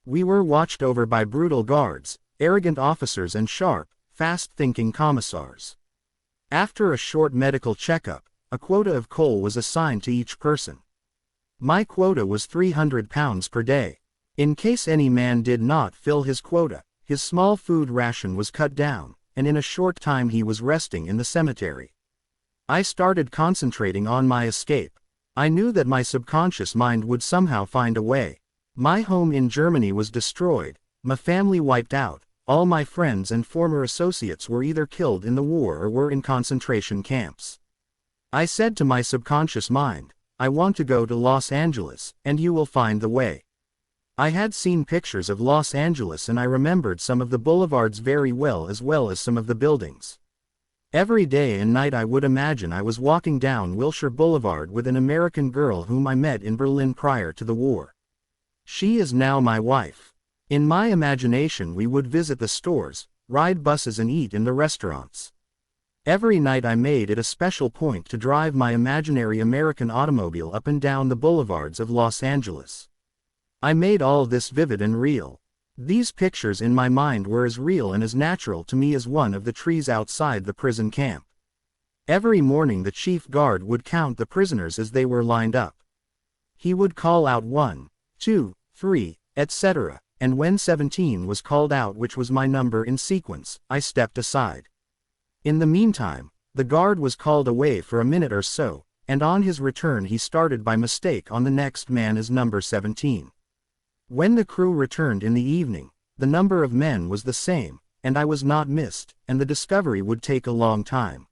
We were watched over by brutal guards, arrogant officers and sharp, fast-thinking commissars. After a short medical checkup, a quota of coal was assigned to each person. My quota was 300 pounds per day. In case any man did not fill his quota, his small food ration was cut down, and in a short time he was resting in the cemetery. I started concentrating on my escape. I knew that my subconscious mind would somehow find a way. My home in Germany was destroyed, my family wiped out, all my friends and former associates were either killed in the war or were in concentration camps. I said to my subconscious mind, I want to go to Los Angeles, and you will find the way. I had seen pictures of Los Angeles and I remembered some of the boulevards very well as some of the buildings. Every day and night I would imagine I was walking down Wilshire Boulevard with an American girl whom I met in Berlin prior to the war. She is now my wife. In my imagination we would visit the stores, ride buses and eat in the restaurants. Every night I made it a special point to drive my imaginary American automobile up and down the boulevards of Los Angeles. I made all this vivid and real. These pictures in my mind were as real and as natural to me as one of the trees outside the prison camp. Every morning the chief guard would count the prisoners as they were lined up. He would call out 1, 2, 3, etc., and when 17 was called out, which was my number in sequence, I stepped aside. In the meantime, the guard was called away for a minute or so, and on his return he started by mistake on the next man as number 17. When the crew returned in the evening, the number of men was the same, and I was not missed, and the discovery would take a long time.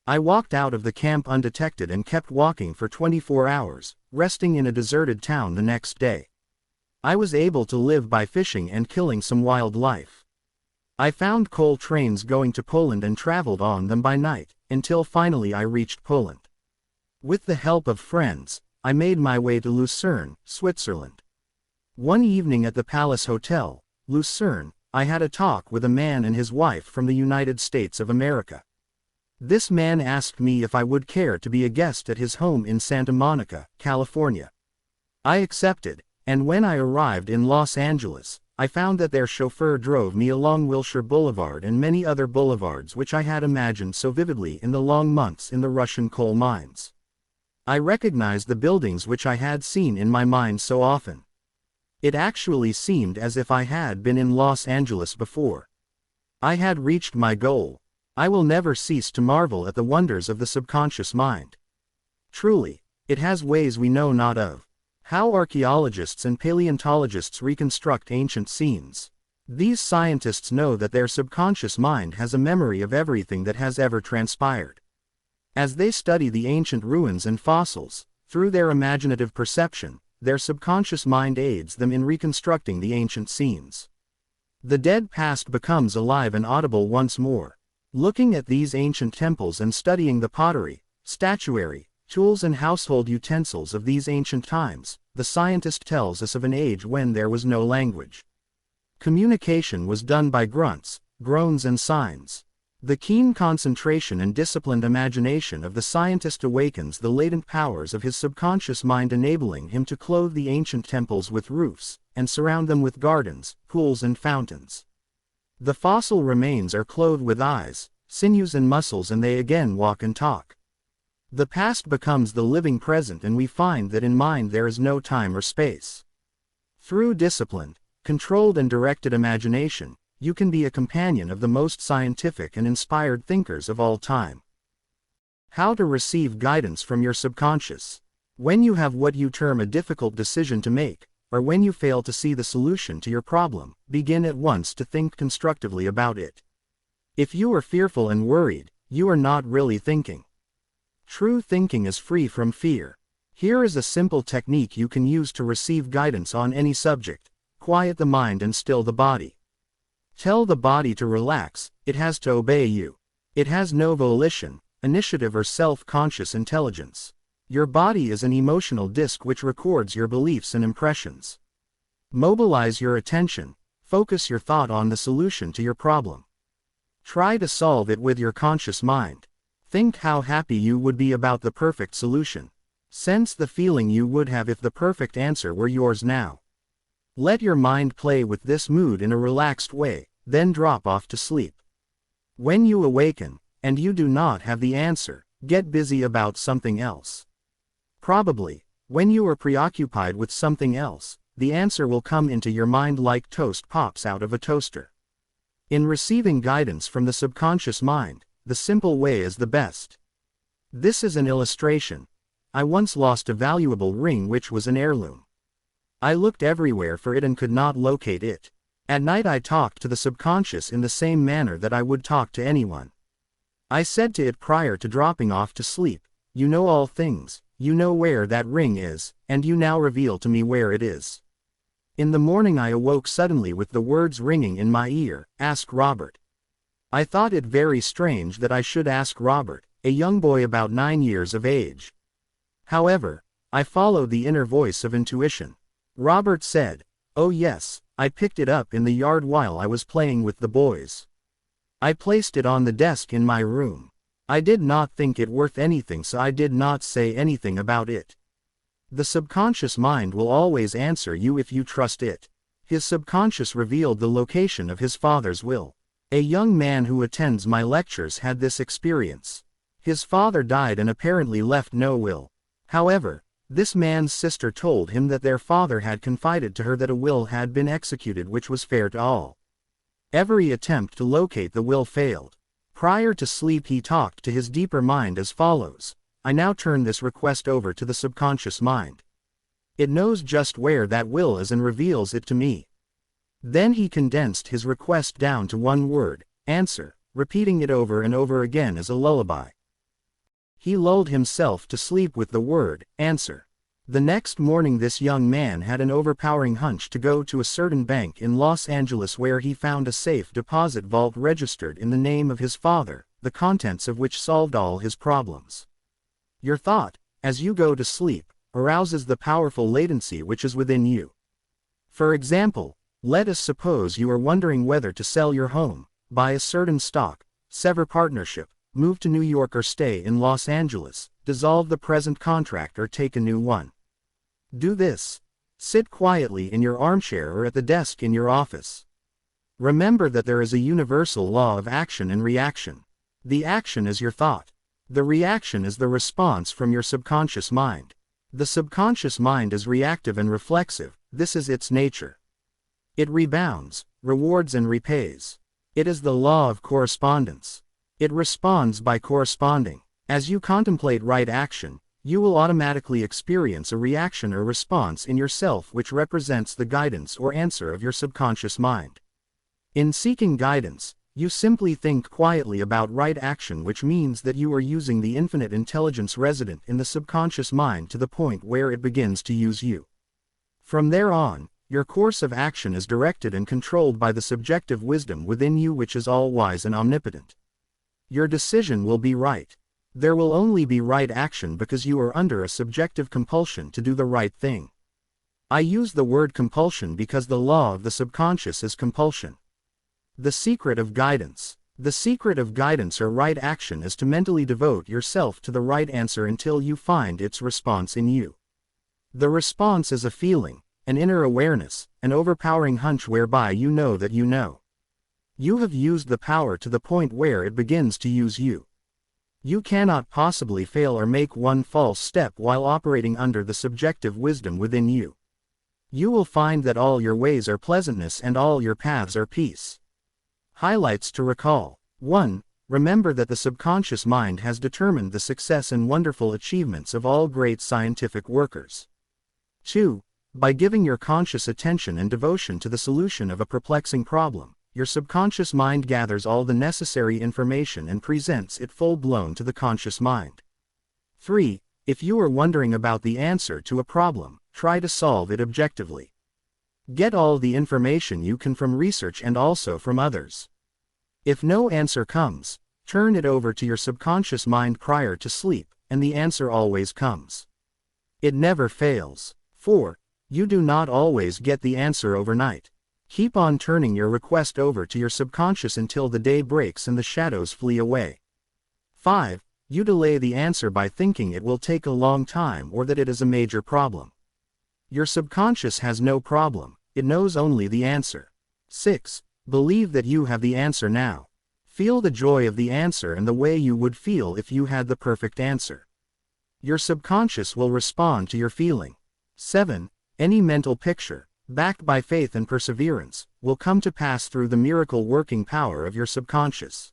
I walked out of the camp undetected and kept walking for 24 hours, resting in a deserted town the next day. I was able to live by fishing and killing some wildlife. I found coal trains going to Poland and traveled on them by night, until finally I reached Poland. With the help of friends, I made my way to Lucerne, Switzerland. One evening at the Palace Hotel, Lucerne, I had a talk with a man and his wife from the United States of America. This man asked me if I would care to be a guest at his home in Santa Monica, California. I accepted, and when I arrived in Los Angeles, I found that their chauffeur drove me along Wilshire Boulevard and many other boulevards which I had imagined so vividly in the long months in the Russian coal mines. I recognized the buildings which I had seen in my mind so often. It actually seemed as if I had been in Los Angeles before. I had reached my goal. I will never cease to marvel at the wonders of the subconscious mind. Truly, it has ways we know not of. How archaeologists and paleontologists reconstruct ancient scenes. These scientists know that their subconscious mind has a memory of everything that has ever transpired. As they study the ancient ruins and fossils, through their imaginative perception, their subconscious mind aids them in reconstructing the ancient scenes. The dead past becomes alive and audible once more. Looking at these ancient temples and studying the pottery, statuary, tools and household utensils of these ancient times, the scientist tells us of an age when there was no language. Communication was done by grunts, groans and signs. The keen concentration and disciplined imagination of the scientist awakens the latent powers of his subconscious mind, enabling him to clothe the ancient temples with roofs, and surround them with gardens, pools and fountains. The fossil remains are clothed with eyes, sinews and muscles, and they again walk and talk. The past becomes the living present, and we find that in mind there is no time or space. Through disciplined, controlled and directed imagination, you can be a companion of the most scientific and inspired thinkers of all time. How to receive guidance from your subconscious. When you have what you term a difficult decision to make, or when you fail to see the solution to your problem, begin at once to think constructively about it. If you are fearful and worried, you are not really thinking. True thinking is free from fear. Here is a simple technique you can use to receive guidance on any subject. Quiet the mind and still the body. Tell the body to relax, it has to obey you. It has no volition, initiative or self-conscious intelligence. Your body is an emotional disk which records your beliefs and impressions. Mobilize your attention, focus your thought on the solution to your problem. Try to solve it with your conscious mind. Think how happy you would be about the perfect solution. Sense the feeling you would have if the perfect answer were yours now. Let your mind play with this mood in a relaxed way, then drop off to sleep. When you awaken, and you do not have the answer, get busy about something else. Probably, When you are preoccupied with something else, the answer will come into your mind like toast pops out of a toaster. In receiving guidance from the subconscious mind, the simple way is the best. This is an illustration. I once lost a valuable ring which was an heirloom. I looked everywhere for it and could not locate it. At night I talked to the subconscious in the same manner that I would talk to anyone. I said to it prior to dropping off to sleep, "You know all things, you know where that ring is, and you now reveal to me where it is." In the morning I awoke suddenly with the words ringing in my ear, "Ask Robert." I thought it very strange that I should ask Robert, a young boy about 9 years of age. However, I followed the inner voice of intuition. Robert said, "Oh yes, I picked it up in the yard while I was playing with the boys. I placed it on the desk in my room. I did not think it worth anything, so I did not say anything about it." The subconscious mind will always answer you if you trust it. His subconscious revealed the location of his father's will. A young man who attends my lectures had this experience. His father died and apparently left no will. However, this man's sister told him that their father had confided to her that a will had been executed which was fair to all. Every attempt to locate the will failed. Prior to sleep he talked to his deeper mind as follows: "I now turn this request over to the subconscious mind. It knows just where that will is and reveals it to me." Then he condensed his request down to one word, "answer," repeating it over and over again as a lullaby. He lulled himself to sleep with the word, "answer." The next morning this young man had an overpowering hunch to go to a certain bank in Los Angeles where he found a safe deposit vault registered in the name of his father, the contents of which solved all his problems. Your thought, as you go to sleep, arouses the powerful latency which is within you. For example, let us suppose you are wondering whether to sell your home, buy a certain stock, sever partnership, move to New York or stay in Los Angeles, dissolve the present contract or take a new one. Do this. Sit quietly in your armchair or at the desk in your office. Remember that there is a universal law of action and reaction. The action is your thought. The reaction is the response from your subconscious mind. The subconscious mind is reactive and reflexive. This is its nature. It rebounds, rewards and repays. It is the law of correspondence. It responds by corresponding. As you contemplate right action, you will automatically experience a reaction or response in yourself which represents the guidance or answer of your subconscious mind. In seeking guidance, you simply think quietly about right action, which means that you are using the infinite intelligence resident in the subconscious mind to the point where it begins to use you. From there on, your course of action is directed and controlled by the subjective wisdom within you which is all-wise and omnipotent. Your decision will be right. There will only be right action because you are under a subjective compulsion to do the right thing. I use the word compulsion because the law of the subconscious is compulsion. The secret of guidance. The secret of guidance or right action is to mentally devote yourself to the right answer until you find its response in you. The response is a feeling, an inner awareness, an overpowering hunch whereby you know that you know. You have used the power to the point where it begins to use you. You cannot possibly fail or make one false step while operating under the subjective wisdom within you. You will find that all your ways are pleasantness and all your paths are peace. Highlights to recall. 1. Remember that the subconscious mind has determined the success and wonderful achievements of all great scientific workers. 2. By giving your conscious attention and devotion to the solution of a perplexing problem, your subconscious mind gathers all the necessary information and presents it full-blown to the conscious mind. 3. If you are wondering about the answer to a problem, try to solve it objectively. Get all the information you can from research and also from others. If no answer comes, turn it over to your subconscious mind prior to sleep, and the answer always comes. It never fails. 4. You do not always get the answer overnight. Keep on turning your request over to your subconscious until the day breaks and the shadows flee away. 5. You delay the answer by thinking it will take a long time or that it is a major problem. Your subconscious has no problem, it knows only the answer. 6. Believe that you have the answer now. Feel the joy of the answer and the way you would feel if you had the perfect answer. Your subconscious will respond to your feeling. 7. Any mental picture, backed by faith and perseverance, will come to pass through the miracle working power of your subconscious.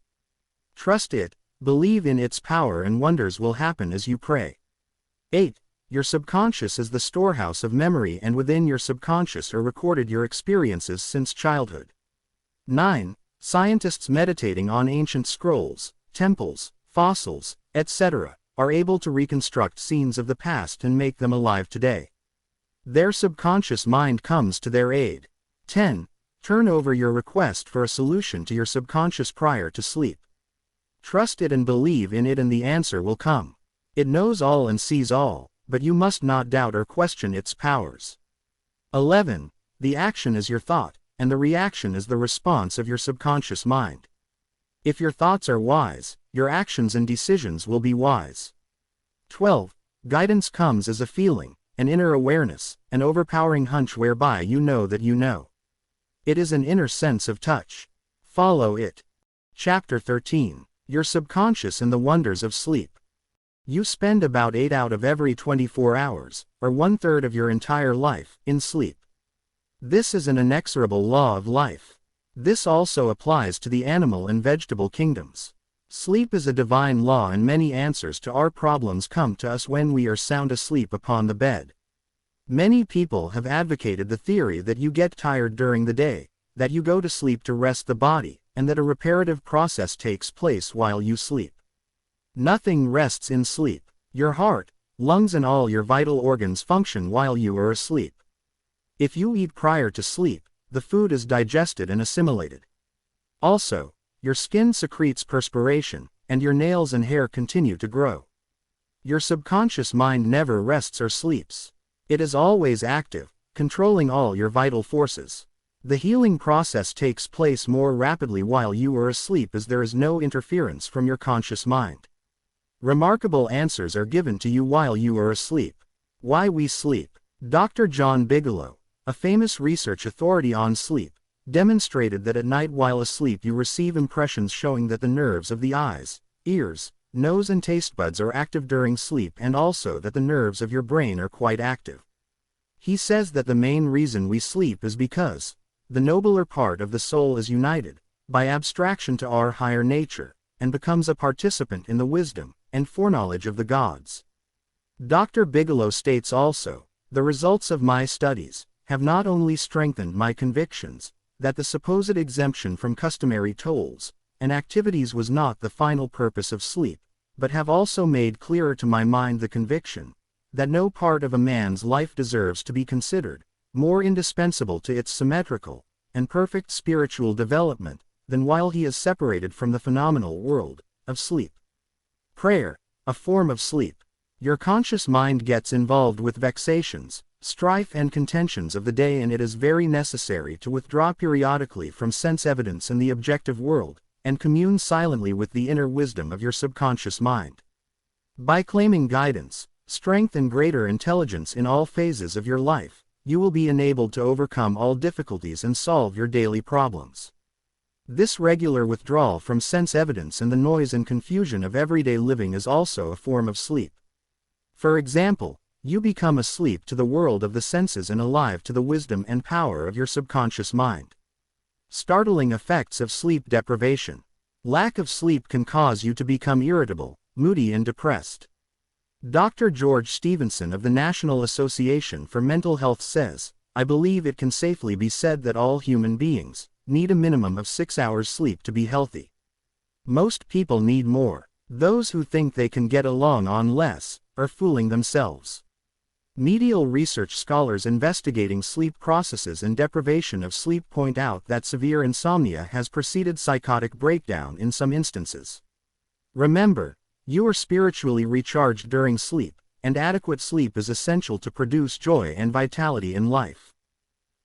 Trust it, believe in its power, and wonders will happen as you pray. 8. Your subconscious is the storehouse of memory, and within your subconscious are recorded your experiences since childhood. 9. Scientists meditating on ancient scrolls, temples, fossils, etc., are able to reconstruct scenes of the past and make them alive today. Their subconscious mind comes to their aid. 10. Turn over your request for a solution to your subconscious prior to sleep. Trust it and believe in it, and the answer will come. It knows all and sees all, but you must not doubt or question its powers. 11. The action is your thought, and the reaction is the response of your subconscious mind. If your thoughts are wise, your actions and decisions will be wise. 12. Guidance comes as a feeling, an inner awareness, an overpowering hunch whereby you know that you know. It is an inner sense of touch. Follow it. Chapter 13. Your subconscious and the wonders of sleep. You spend about 8 out of every 24 hours, or 1/3 of your entire life, in sleep. This is an inexorable law of life. This also applies to the animal and vegetable kingdoms. Sleep is a divine law, and many answers to our problems come to us when we are sound asleep upon the bed. Many people have advocated the theory that you get tired during the day, that you go to sleep to rest the body, and that a reparative process takes place while you sleep. Nothing rests in sleep. Your heart, lungs, and all your vital organs function while you are asleep. If you eat prior to sleep, the food is digested and assimilated. Also, your skin secretes perspiration, and your nails and hair continue to grow. Your subconscious mind never rests or sleeps. It is always active, controlling all your vital forces. The healing process takes place more rapidly while you are asleep, as there is no interference from your conscious mind. Remarkable answers are given to you while you are asleep. Why we sleep. Dr. John Bigelow, a famous research authority on sleep, demonstrated that at night while asleep you receive impressions showing that the nerves of the eyes, ears, nose and taste buds are active during sleep, and also that the nerves of your brain are quite active. He says that the main reason we sleep is because the nobler part of the soul is united, by abstraction, to our higher nature, and becomes a participant in the wisdom and foreknowledge of the gods. Dr. Bigelow states also, the results of my studies have not only strengthened my convictions that the supposed exemption from customary tolls and activities was not the final purpose of sleep, but have also made clearer to my mind the conviction that no part of a man's life deserves to be considered more indispensable to its symmetrical and perfect spiritual development than while he is separated from the phenomenal world of sleep. Prayer, a form of sleep. Your conscious mind gets involved with vexations, strife and contentions of the day, and it is very necessary to withdraw periodically from sense evidence and the objective world, and commune silently with the inner wisdom of your subconscious mind. By claiming guidance, strength and greater intelligence in all phases of your life, you will be enabled to overcome all difficulties and solve your daily problems. This regular withdrawal from sense evidence and the noise and confusion of everyday living is also a form of sleep. For example, you become asleep to the world of the senses and alive to the wisdom and power of your subconscious mind. Startling effects of sleep deprivation. Lack of sleep can cause you to become irritable, moody and depressed. Dr. George Stevenson of the National Association for Mental Health says, I believe it can safely be said that all human beings need a minimum of 6 hours sleep to be healthy. Most people need more. Those who think they can get along on less are fooling themselves. Medial research scholars investigating sleep processes and deprivation of sleep point out that severe insomnia has preceded psychotic breakdown in some instances. Remember, you are spiritually recharged during sleep, and adequate sleep is essential to produce joy and vitality in life.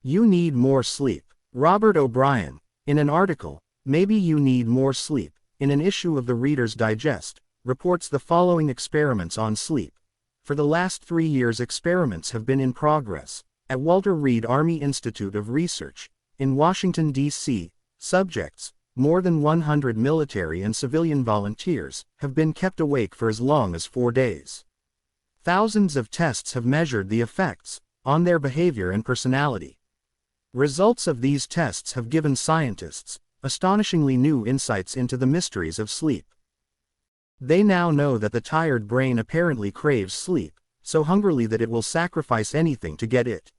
You need more sleep. Robert O'Brien, in an article, Maybe You Need More Sleep, in an issue of the Reader's Digest, reports the following experiments on sleep. For the last 3 years, experiments have been in progress at Walter Reed Army Institute of Research, in Washington, D.C. Subjects, more than 100 military and civilian volunteers, have been kept awake for as long as 4 days. Thousands of tests have measured the effects on their behavior and personality. Results of these tests have given scientists astonishingly new insights into the mysteries of sleep. They now know that the tired brain apparently craves sleep so hungrily that it will sacrifice anything to get it.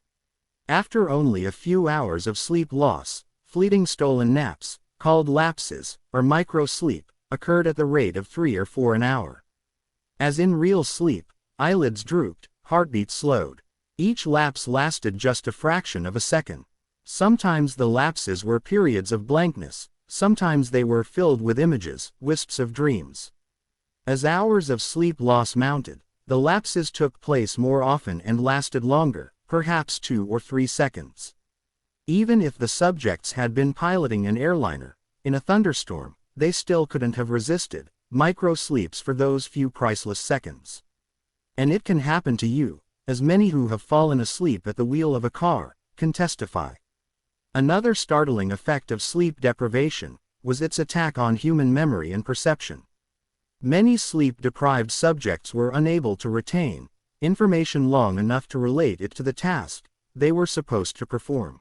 After only a few hours of sleep loss, fleeting stolen naps, called lapses, or micro-sleep, occurred at the rate of 3 or 4 an hour. As in real sleep, eyelids drooped, heartbeat slowed. Each lapse lasted just a fraction of a second. Sometimes the lapses were periods of blankness, sometimes they were filled with images, wisps of dreams. As hours of sleep loss mounted, the lapses took place more often and lasted longer, perhaps 2 or 3 seconds. Even if the subjects had been piloting an airliner in a thunderstorm, they still couldn't have resisted micro-sleeps for those few priceless seconds. And it can happen to you, as many who have fallen asleep at the wheel of a car can testify. Another startling effect of sleep deprivation was its attack on human memory and perception. Many sleep-deprived subjects were unable to retain information long enough to relate it to the task they were supposed to perform.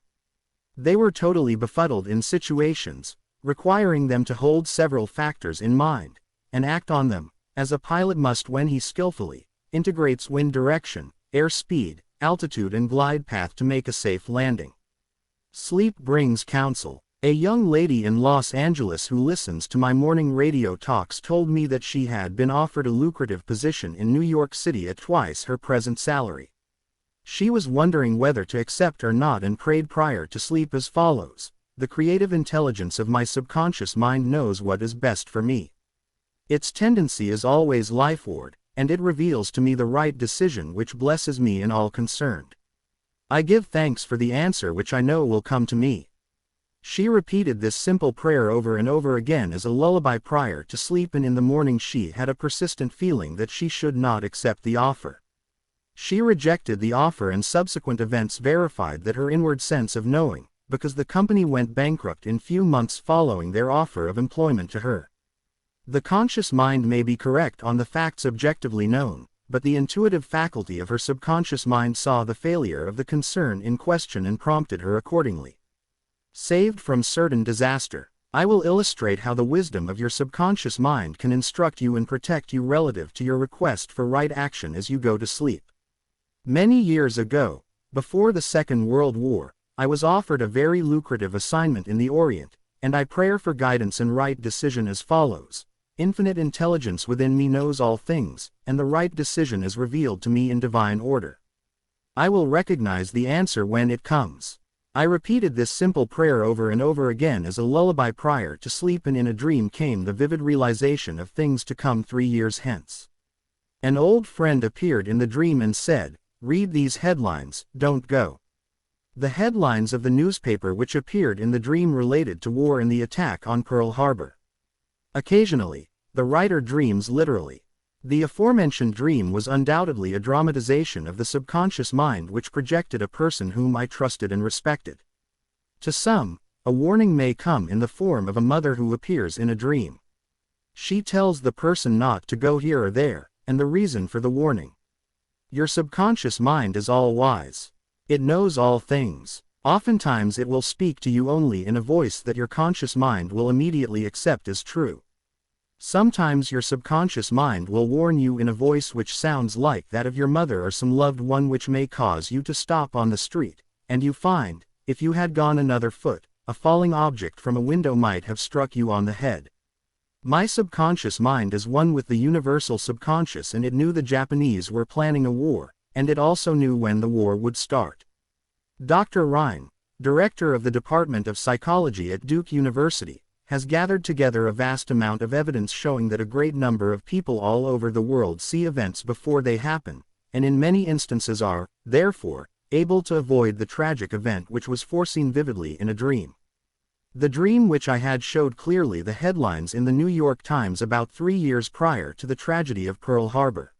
They were totally befuddled in situations requiring them to hold several factors in mind and act on them, as a pilot must when he skillfully integrates wind direction, air speed, altitude and glide path to make a safe landing. Sleep brings counsel. A young lady in Los Angeles who listens to my morning radio talks told me that she had been offered a lucrative position in New York City at twice her present salary. She was wondering whether to accept or not and prayed prior to sleep as follows: "The creative intelligence of my subconscious mind knows what is best for me. Its tendency is always lifeward, and it reveals to me the right decision which blesses me and all concerned. I give thanks for the answer which I know will come to me." She repeated this simple prayer over and over again as a lullaby prior to sleep, and in the morning she had a persistent feeling that she should not accept the offer. She rejected the offer, and subsequent events verified that her inward sense of knowing, because the company went bankrupt in few months following their offer of employment to her. The conscious mind may be correct on the facts objectively known, but the intuitive faculty of her subconscious mind saw the failure of the concern in question and prompted her accordingly. Saved from certain disaster. I will illustrate how the wisdom of your subconscious mind can instruct you and protect you relative to your request for right action as you go to sleep. Many years ago, before the Second World War, I was offered a very lucrative assignment in the Orient, and I pray for guidance and right decision as follows: "Infinite intelligence within me knows all things, and the right decision is revealed to me in divine order. I will recognize the answer when it comes." I repeated this simple prayer over and over again as a lullaby prior to sleep, and in a dream came the vivid realization of things to come 3 years hence. An old friend appeared in the dream and said, "Read these headlines, don't go." The headlines of the newspaper which appeared in the dream related to war and the attack on Pearl Harbor. Occasionally, the writer dreams literally. The aforementioned dream was undoubtedly a dramatization of the subconscious mind which projected a person whom I trusted and respected. To some, a warning may come in the form of a mother who appears in a dream. She tells the person not to go here or there, and the reason for the warning. Your subconscious mind is all-wise. It knows all things. Oftentimes it will speak to you only in a voice that your conscious mind will immediately accept as true. Sometimes your subconscious mind will warn you in a voice which sounds like that of your mother or some loved one, which may cause you to stop on the street, and you find, if you had gone another foot, a falling object from a window might have struck you on the head. My subconscious mind is one with the universal subconscious, and it knew the Japanese were planning a war, and it also knew when the war would start. Dr. Ryan, director of the Department of Psychology at Duke University, has gathered together a vast amount of evidence showing that a great number of people all over the world see events before they happen, and in many instances are, therefore, able to avoid the tragic event which was foreseen vividly in a dream. The dream which I had showed clearly the headlines in the New York Times about 3 years prior to the tragedy of Pearl Harbor.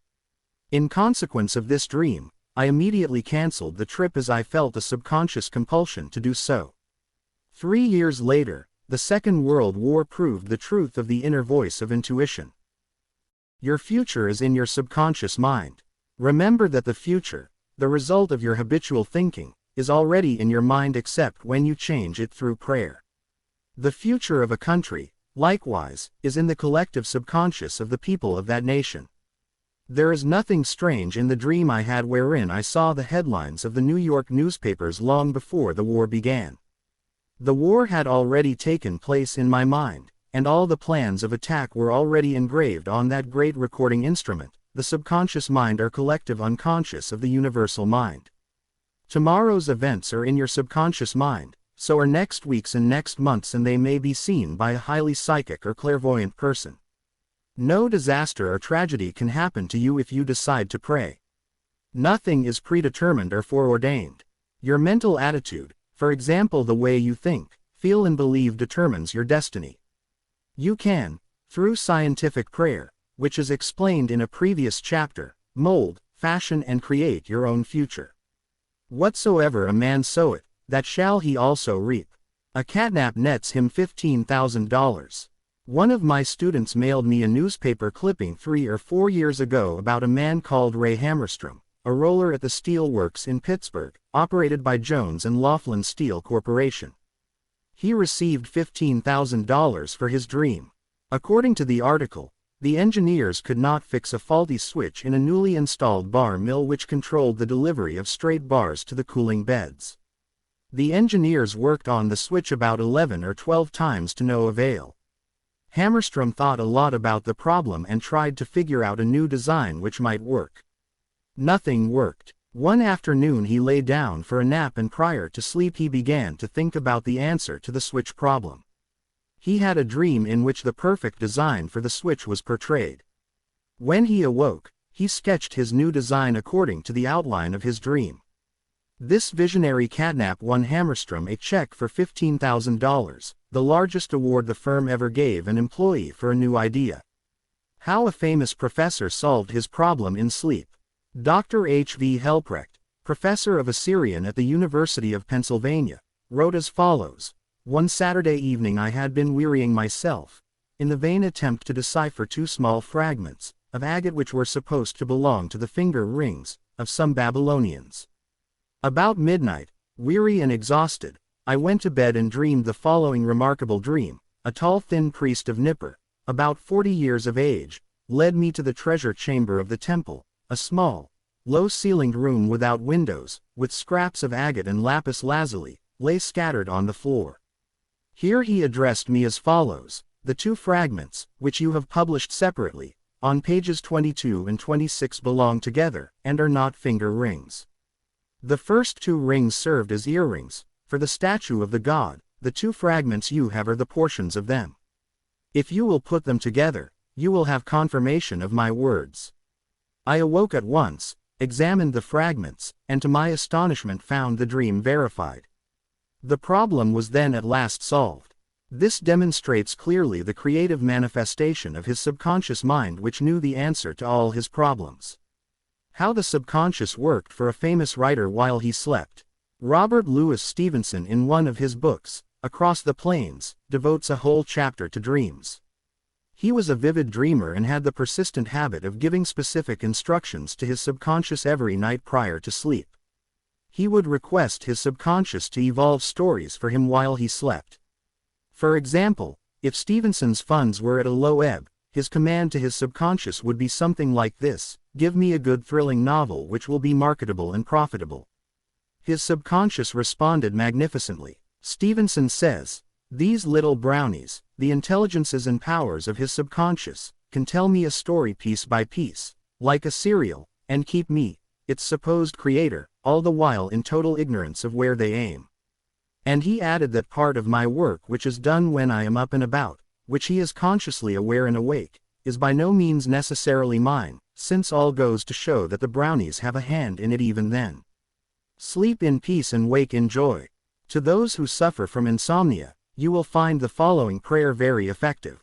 In consequence of this dream, I immediately canceled the trip as I felt a subconscious compulsion to do so. 3 years later, the Second World War proved the truth of the inner voice of intuition. Your future is in your subconscious mind. Remember that the future, the result of your habitual thinking, is already in your mind except when you change it through prayer. The future of a country, likewise, is in the collective subconscious of the people of that nation. There is nothing strange in the dream I had wherein I saw the headlines of the New York newspapers long before the war began. The war had already taken place in my mind, and all the plans of attack were already engraved on that great recording instrument, the subconscious mind or collective unconscious of the universal mind. Tomorrow's events are in your subconscious mind, so are next week's and next month's, and they may be seen by a highly psychic or clairvoyant person. No disaster or tragedy can happen to you if you decide to pray. Nothing is predetermined or foreordained. Your mental attitude, for example the way you think, feel and believe, determines your destiny. You can, through scientific prayer, which is explained in a previous chapter, mold, fashion and create your own future. Whatsoever a man soweth, that shall he also reap. A catnap nets him $15,000. One of my students mailed me a newspaper clipping 3 or 4 years ago about a man called Ray Hammerstrom, a roller at the steel works in Pittsburgh, operated by Jones and Laughlin Steel Corporation. He received $15,000 for his dream. According to the article, the engineers could not fix a faulty switch in a newly installed bar mill which controlled the delivery of straight bars to the cooling beds. The engineers worked on the switch about 11 or 12 times to no avail. Hammerstrom thought a lot about the problem and tried to figure out a new design which might work. Nothing worked. One afternoon he lay down for a nap, and prior to sleep he began to think about the answer to the switch problem. He had a dream in which the perfect design for the switch was portrayed. When he awoke, he sketched his new design according to the outline of his dream. This visionary catnap won Hammerstrom a check for $15,000, the largest award the firm ever gave an employee for a new idea. How a famous professor solved his problem in sleep. Dr. H. V. Helprecht, professor of Assyrian at the University of Pennsylvania, wrote as follows: "One Saturday evening I had been wearying myself, in the vain attempt to decipher 2 small fragments of agate which were supposed to belong to the finger rings of some Babylonians. About midnight, weary and exhausted, I went to bed and dreamed the following remarkable dream. A tall thin priest of Nippur, about 40 years of age, led me to the treasure chamber of the temple, a small, low-ceilinged room without windows, with scraps of agate and lapis lazuli, lay scattered on the floor. Here he addressed me as follows: the 2 fragments, which you have published separately, on pages 22 and 26 belong together, and are not finger rings. The first 2 rings served as earrings, for the statue of the god. The 2 fragments you have are the portions of them. If you will put them together, you will have confirmation of my words." I awoke at once, examined the fragments, and to my astonishment found the dream verified. The problem was then at last solved. This demonstrates clearly the creative manifestation of his subconscious mind, which knew the answer to all his problems. How the subconscious worked for a famous writer while he slept. Robert Louis Stevenson, in one of his books, Across the Plains, devotes a whole chapter to dreams. He was a vivid dreamer and had the persistent habit of giving specific instructions to his subconscious every night prior to sleep. He would request his subconscious to evolve stories for him while he slept. For example, if Stevenson's funds were at a low ebb, his command to his subconscious would be something like this: "Give me a good thrilling novel which will be marketable and profitable." His subconscious responded magnificently. Stevenson says, "These little brownies, the intelligences and powers of his subconscious, can tell me a story piece by piece, like a serial, and keep me, its supposed creator, all the while in total ignorance of where they aim." And he added that part of my work which is done when I am up and about, which he is consciously aware and awake, is by no means necessarily mine, since all goes to show that the brownies have a hand in it even then. Sleep in peace and wake in joy. To those who suffer from insomnia, you will find the following prayer very effective.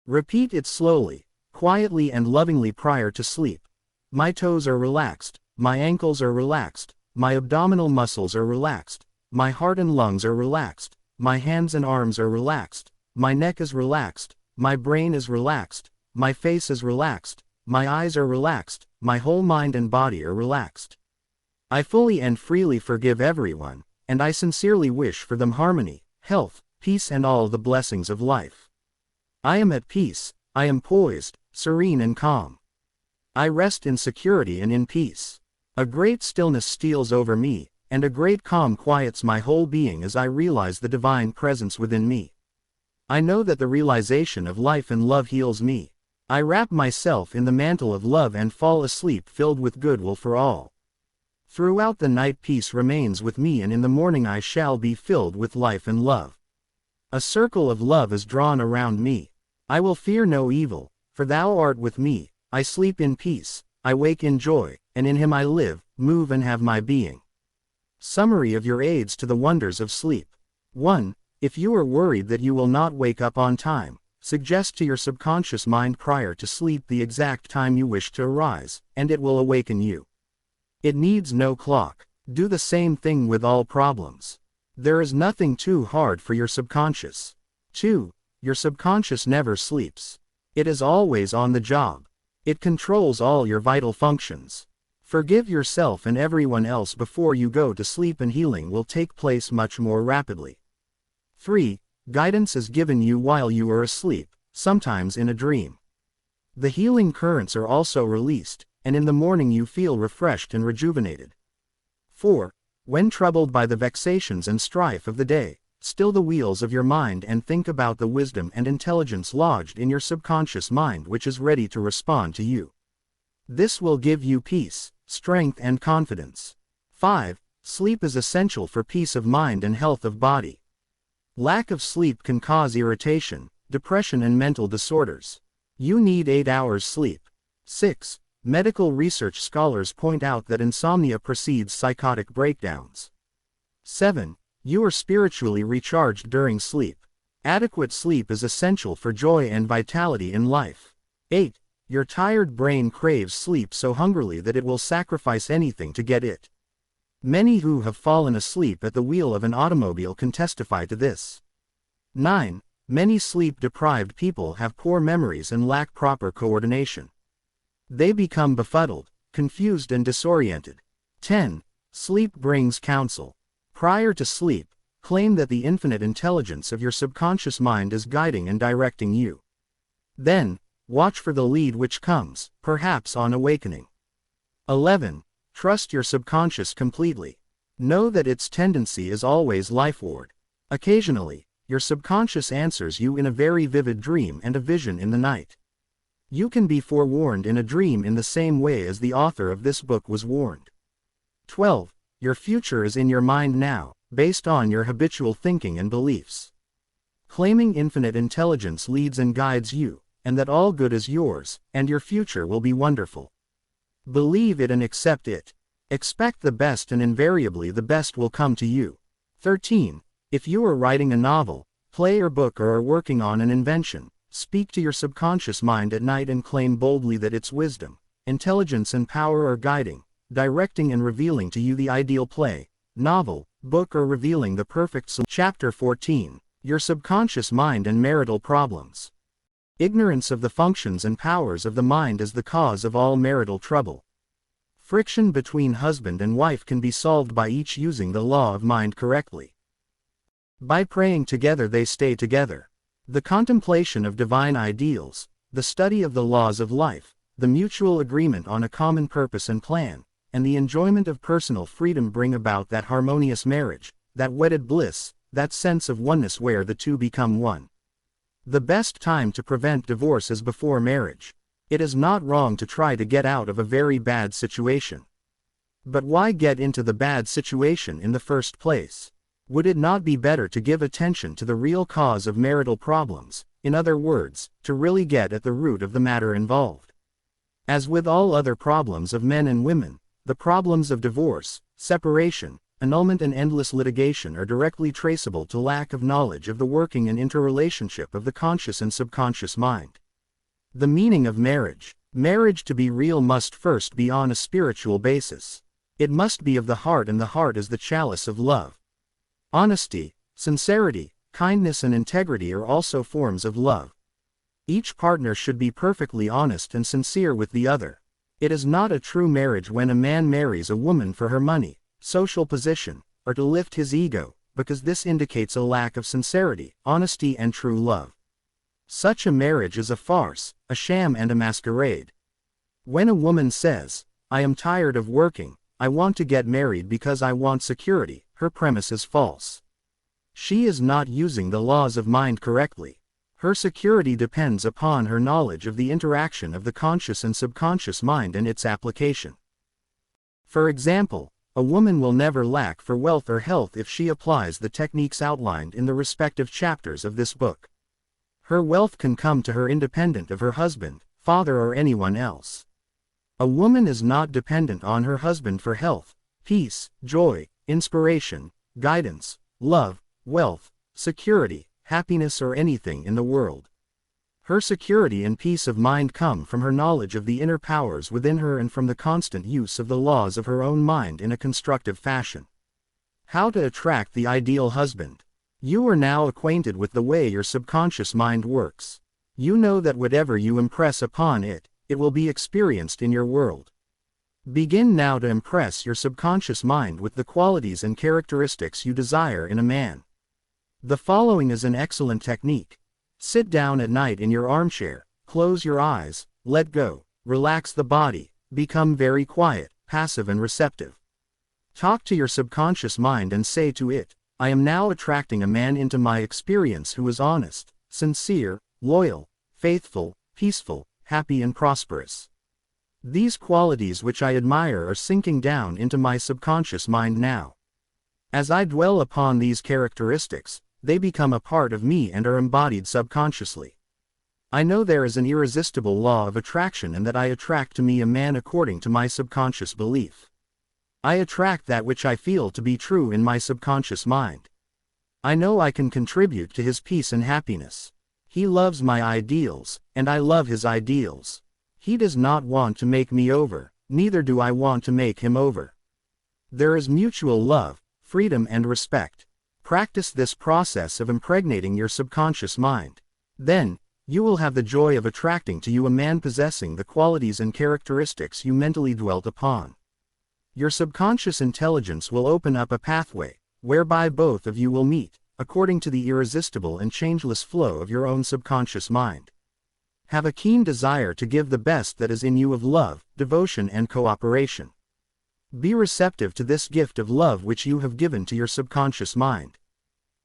Repeat it slowly, quietly and lovingly prior to sleep. My toes are relaxed, my ankles are relaxed, my abdominal muscles are relaxed, my heart and lungs are relaxed, my hands and arms are relaxed, my neck is relaxed, my brain is relaxed, my face is relaxed, my eyes are relaxed, my whole mind and body are relaxed. I fully and freely forgive everyone, and I sincerely wish for them harmony, health, peace and all the blessings of life. I am at peace, I am poised, serene and calm. I rest in security and in peace. A great stillness steals over me, and a great calm quiets my whole being as I realize the divine presence within me. I know that the realization of life and love heals me. I wrap myself in the mantle of love and fall asleep filled with goodwill for all. Throughout the night peace remains with me, and in the morning I shall be filled with life and love. A circle of love is drawn around me. I will fear no evil, for thou art with me. I sleep in peace, I wake in joy, and in him I live, move and have my being. Summary of your aids to the wonders of sleep. 1. If you are worried that you will not wake up on time, suggest to your subconscious mind prior to sleep the exact time you wish to arise, and it will awaken you. It needs no clock. Do the same thing with all problems. There is nothing too hard for your subconscious. 2. Your subconscious never sleeps. It is always on the job. It controls all your vital functions. Forgive yourself and everyone else before you go to sleep, and healing will take place much more rapidly. 3. Guidance is given you while you are asleep, sometimes in a dream. The healing currents are also released, and in the morning you feel refreshed and rejuvenated. 4. When troubled by the vexations and strife of the day, still the wheels of your mind and think about the wisdom and intelligence lodged in your subconscious mind, which is ready to respond to you. This will give you peace, strength and confidence. 5. Sleep is essential for peace of mind and health of body. Lack of sleep can cause irritation, depression and mental disorders. You need 8 hours sleep. 6. Medical research scholars point out that insomnia precedes psychotic breakdowns. 7. You are spiritually recharged during sleep. Adequate sleep is essential for joy and vitality in life. 8. Your tired brain craves sleep so hungrily that it will sacrifice anything to get it. Many who have fallen asleep at the wheel of an automobile can testify to this. 9. Many sleep-deprived people have poor memories and lack proper coordination. They become befuddled, confused and disoriented. 10. Sleep brings counsel. Prior to sleep, claim that the infinite intelligence of your subconscious mind is guiding and directing you. Then, watch for the lead which comes, perhaps on awakening. 11. Trust your subconscious completely. Know that its tendency is always lifeward. Occasionally, your subconscious answers you in a very vivid dream and a vision in the night. You can be forewarned in a dream in the same way as the author of this book was warned. 12. Your future is in your mind now, based on your habitual thinking and beliefs. Claiming infinite intelligence leads and guides you, and that all good is yours, and your future will be wonderful. Believe it and accept it. Expect the best and invariably the best will come to you. 13. If you are writing a novel, play or book or are working on an invention, speak to your subconscious mind at night and claim boldly that its wisdom, intelligence and power are guiding, directing and revealing to you the ideal play, novel, book or revealing the perfect solution. Chapter 14. Your subconscious mind and marital problems. Ignorance of the functions and powers of the mind is the cause of all marital trouble. Friction between husband and wife can be solved by each using the law of mind correctly. By praying together they stay together. The contemplation of divine ideals, the study of the laws of life, the mutual agreement on a common purpose and plan, and the enjoyment of personal freedom bring about that harmonious marriage, that wedded bliss, that sense of oneness where the two become one. The best time to prevent divorce is before marriage. It is not wrong to try to get out of a very bad situation. But why get into the bad situation in the first place? Would it not be better to give attention to the real cause of marital problems, in other words, to really get at the root of the matter involved? As with all other problems of men and women, the problems of divorce, separation, annulment and endless litigation are directly traceable to lack of knowledge of the working and interrelationship of the conscious and subconscious mind. The meaning of marriage. Marriage to be real must first be on a spiritual basis. It must be of the heart, and the heart is the chalice of love. Honesty, sincerity, kindness and integrity are also forms of love. Each partner should be perfectly honest and sincere with the other. It is not a true marriage when a man marries a woman for her money, social position, or to lift his ego, because this indicates a lack of sincerity, honesty, and true love. Such a marriage is a farce, a sham, and a masquerade. When a woman says, "I am tired of working, I want to get married because I want security," her premise is false. She is not using the laws of mind correctly. Her security depends upon her knowledge of the interaction of the conscious and subconscious mind and its application. For example, a woman will never lack for wealth or health if she applies the techniques outlined in the respective chapters of this book. Her wealth can come to her independent of her husband, father, or anyone else. A woman is not dependent on her husband for health, peace, joy, inspiration, guidance, love, wealth, security, happiness, or anything in the world. Her security and peace of mind come from her knowledge of the inner powers within her and from the constant use of the laws of her own mind in a constructive fashion. How to attract the ideal husband. You are now acquainted with the way your subconscious mind works. You know that whatever you impress upon it, it will be experienced in your world. Begin now to impress your subconscious mind with the qualities and characteristics you desire in a man. The following is an excellent technique. Sit down at night in your armchair, close your eyes, let go, relax the body, become very quiet, passive, and receptive. Talk to your subconscious mind and say to it, "I am now attracting a man into my experience who is honest, sincere, loyal, faithful, peaceful, happy, and prosperous. These qualities which I admire are sinking down into my subconscious mind now. As I dwell upon these characteristics, they become a part of me and are embodied subconsciously. I know there is an irresistible law of attraction and that I attract to me a man according to my subconscious belief. I attract that which I feel to be true in my subconscious mind. I know I can contribute to his peace and happiness. He loves my ideals, and I love his ideals. He does not want to make me over, neither do I want to make him over. There is mutual love, freedom, and respect." Practice this process of impregnating your subconscious mind. Then, you will have the joy of attracting to you a man possessing the qualities and characteristics you mentally dwelt upon. Your subconscious intelligence will open up a pathway, whereby both of you will meet, according to the irresistible and changeless flow of your own subconscious mind. Have a keen desire to give the best that is in you of love, devotion, and cooperation. Be receptive to this gift of love which you have given to your subconscious mind.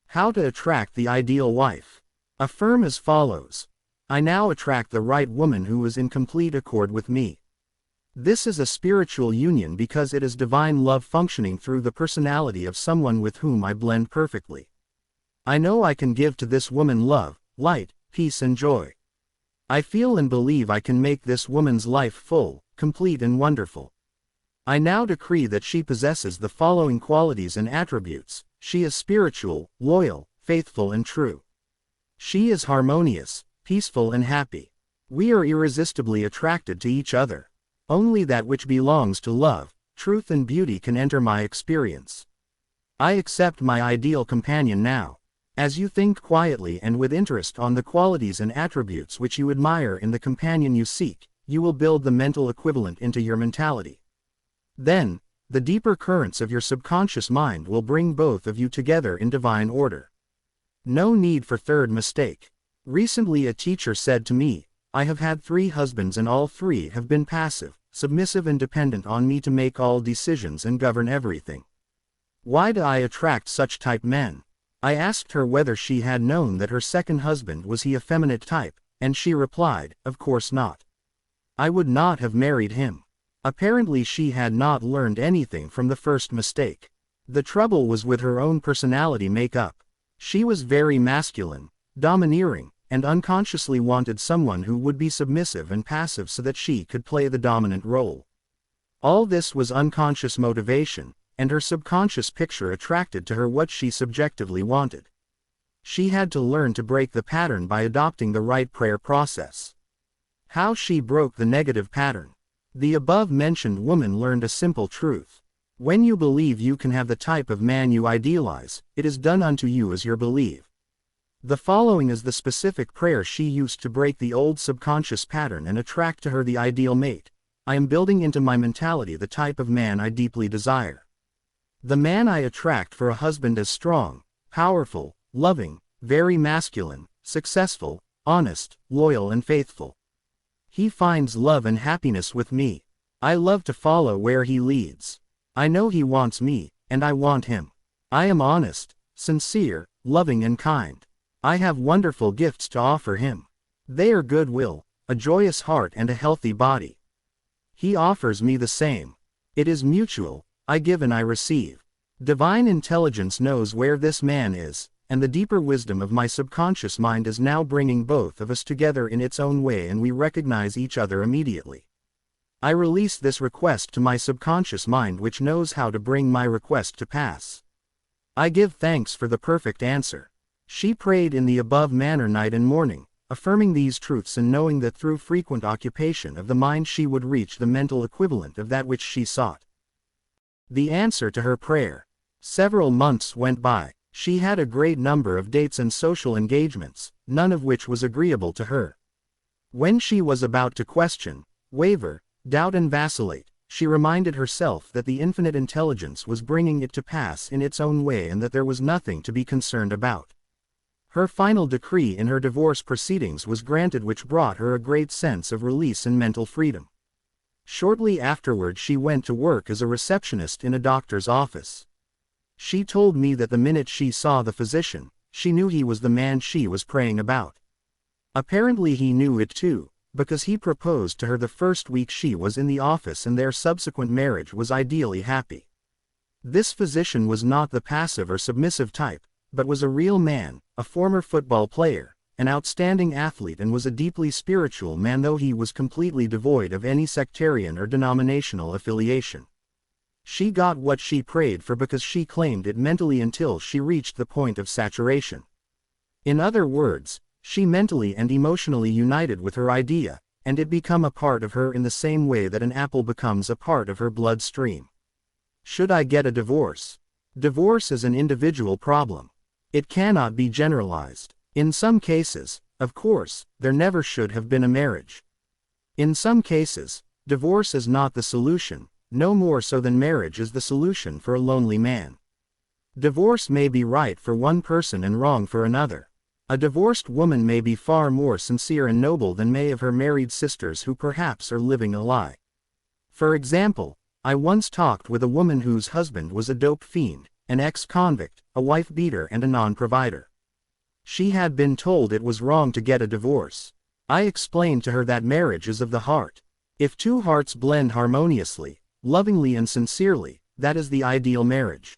How to attract the ideal wife. Affirm as follows: "I now attract the right woman who is in complete accord with me." This is a spiritual union because it is divine love functioning through the personality of someone with whom I blend perfectly. I know I can give to this woman love, light, peace, and joy. I feel and believe I can make this woman's life full, complete, and wonderful. I now decree that she possesses the following qualities and attributes. She is spiritual, loyal, faithful, and true. She is harmonious, peaceful, and happy. We are irresistibly attracted to each other. Only that which belongs to love, truth, and beauty can enter my experience. I accept my ideal companion now. As you think quietly and with interest on the qualities and attributes which you admire in the companion you seek, you will build the mental equivalent into your mentality. Then, the deeper currents of your subconscious mind will bring both of you together in divine order. No need for third mistake. Recently a teacher said to me, "I have had 3 husbands and all 3 have been passive, submissive, and dependent on me to make all decisions and govern everything. Why do I attract such type men?" I asked her whether she had known that her second husband was he effeminate type, and she replied, "Of course not. I would not have married him." Apparently she had not learned anything from the first mistake. The trouble was with her own personality makeup. She was very masculine, domineering, and unconsciously wanted someone who would be submissive and passive so that she could play the dominant role. All this was unconscious motivation, and her subconscious picture attracted to her what she subjectively wanted. She had to learn to break the pattern by adopting the right prayer process. How she broke the negative pattern. The above-mentioned woman learned a simple truth. When you believe you can have the type of man you idealize, it is done unto you as you believe. The following is the specific prayer she used to break the old subconscious pattern and attract to her the ideal mate. I am building into my mentality the type of man I deeply desire. The man I attract for a husband is strong, powerful, loving, very masculine, successful, honest, loyal and faithful. He finds love and happiness with me. I love to follow where he leads. I know he wants me, and I want him. I am honest, sincere, loving and kind. I have wonderful gifts to offer him. They are goodwill, a joyous heart and a healthy body. He offers me the same. It is mutual, I give and I receive. Divine intelligence knows where this man is, and the deeper wisdom of my subconscious mind is now bringing both of us together in its own way and we recognize each other immediately. I release this request to my subconscious mind which knows how to bring my request to pass. I give thanks for the perfect answer. She prayed in the above manner night and morning, affirming these truths and knowing that through frequent occupation of the mind she would reach the mental equivalent of that which she sought. The answer to her prayer. Several months went by. She had a great number of dates and social engagements, none of which was agreeable to her. When she was about to question, waver, doubt and vacillate, she reminded herself that the infinite intelligence was bringing it to pass in its own way and that there was nothing to be concerned about. Her final decree in her divorce proceedings was granted, which brought her a great sense of release and mental freedom. Shortly afterward she went to work as a receptionist in a doctor's office. She told me that the minute she saw the physician, she knew he was the man she was praying about. Apparently he knew it too, because he proposed to her the first week she was in the office and their subsequent marriage was ideally happy. This physician was not the passive or submissive type, but was a real man, a former football player, an outstanding athlete and was a deeply spiritual man, though he was completely devoid of any sectarian or denominational affiliation. She got what she prayed for because she claimed it mentally until she reached the point of saturation. In other words, she mentally and emotionally united with her idea, and it became a part of her in the same way that an apple becomes a part of her bloodstream. Should I get a divorce? Divorce is an individual problem. It cannot be generalized. In some cases, of course, there never should have been a marriage. In some cases, divorce is not the solution, no more so than marriage is the solution for a lonely man. Divorce may be right for one person and wrong for another. A divorced woman may be far more sincere and noble than may of her married sisters who perhaps are living a lie. For example, I once talked with a woman whose husband was a dope fiend, an ex-convict, a wife beater and a non-provider. She had been told it was wrong to get a divorce. I explained to her that marriage is of the heart. If two hearts blend harmoniously, lovingly and sincerely, that is the ideal marriage.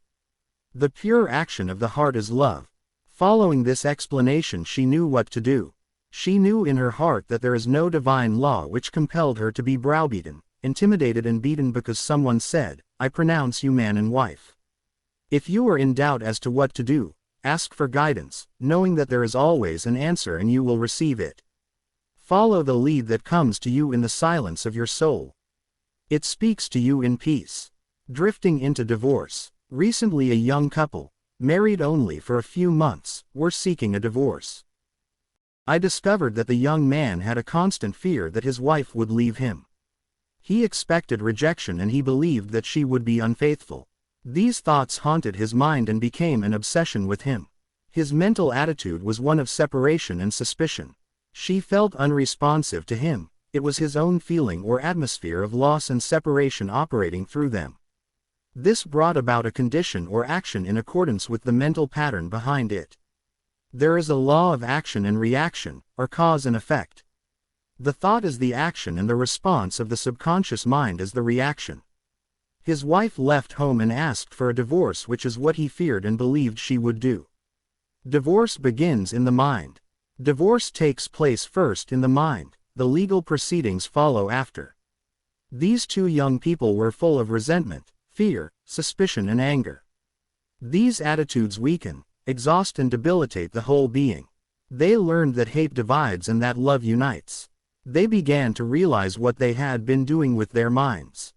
The pure action of the heart is love. Following this explanation she knew what to do. She knew in her heart that there is no divine law which compelled her to be browbeaten, intimidated and beaten because someone said, "I pronounce you man and wife." If you are in doubt as to what to do, ask for guidance, knowing that there is always an answer and you will receive it. Follow the lead that comes to you in the silence of your soul. It speaks to you in peace. Drifting into divorce. Recently a young couple, married only for a few months, were seeking a divorce. I discovered that the young man had a constant fear that his wife would leave him. He expected rejection and he believed that she would be unfaithful. These thoughts haunted his mind and became an obsession with him. His mental attitude was one of separation and suspicion. She felt unresponsive to him. It was his own feeling or atmosphere of loss and separation operating through them. This brought about a condition or action in accordance with the mental pattern behind it. There is a law of action and reaction, or cause and effect. The thought is the action and the response of the subconscious mind is the reaction. His wife left home and asked for a divorce, which is what he feared and believed she would do. Divorce begins in the mind. Divorce takes place first in the mind, the legal proceedings follow after. These two young people were full of resentment, fear, suspicion and anger. These attitudes weaken, exhaust and debilitate the whole being. They learned that hate divides and that love unites. They began to realize what they had been doing with their minds.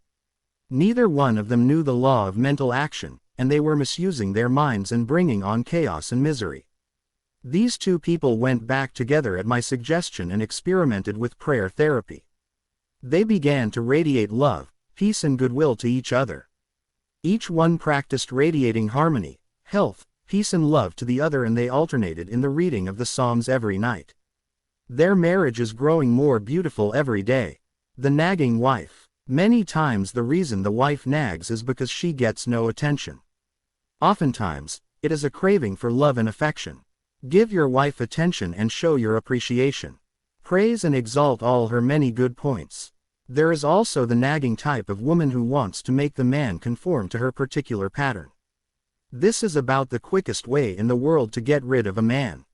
Neither one of them knew the law of mental action, and they were misusing their minds and bringing on chaos and misery. These two people went back together at my suggestion and experimented with prayer therapy. They began to radiate love, peace and goodwill to each other. Each one practiced radiating harmony, health, peace and love to the other, and they alternated in the reading of the Psalms every night. Their marriage is growing more beautiful every day. The nagging wife. Many times the reason the wife nags is because she gets no attention. Oftentimes, it is a craving for love and affection. Give your wife attention and show your appreciation. Praise and exalt all her many good points. There is also the nagging type of woman who wants to make the man conform to her particular pattern. This is about the quickest way in the world to get rid of a man.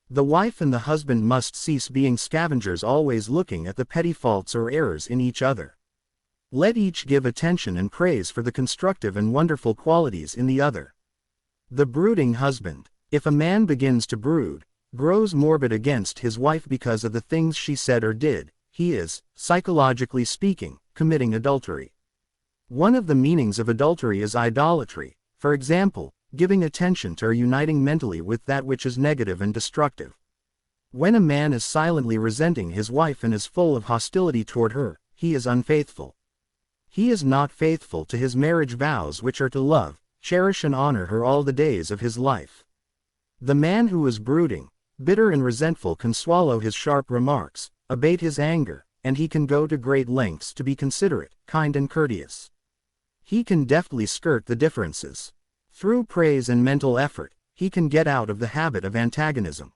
The wife and the husband must cease being scavengers, always looking at the petty faults or errors in each other. Let each give attention and praise for the constructive and wonderful qualities in the other. The brooding husband. If a man begins to brood, grows morbid against his wife because of the things she said or did, he is, psychologically speaking, committing adultery. One of the meanings of adultery is idolatry, for example, giving attention to or uniting mentally with that which is negative and destructive. When a man is silently resenting his wife and is full of hostility toward her, he is unfaithful. He is not faithful to his marriage vows, which are to love, cherish and honor her all the days of his life. The man who is brooding, bitter and resentful can swallow his sharp remarks, abate his anger, and he can go to great lengths to be considerate, kind and courteous. He can deftly skirt the differences. Through praise and mental effort, he can get out of the habit of antagonism.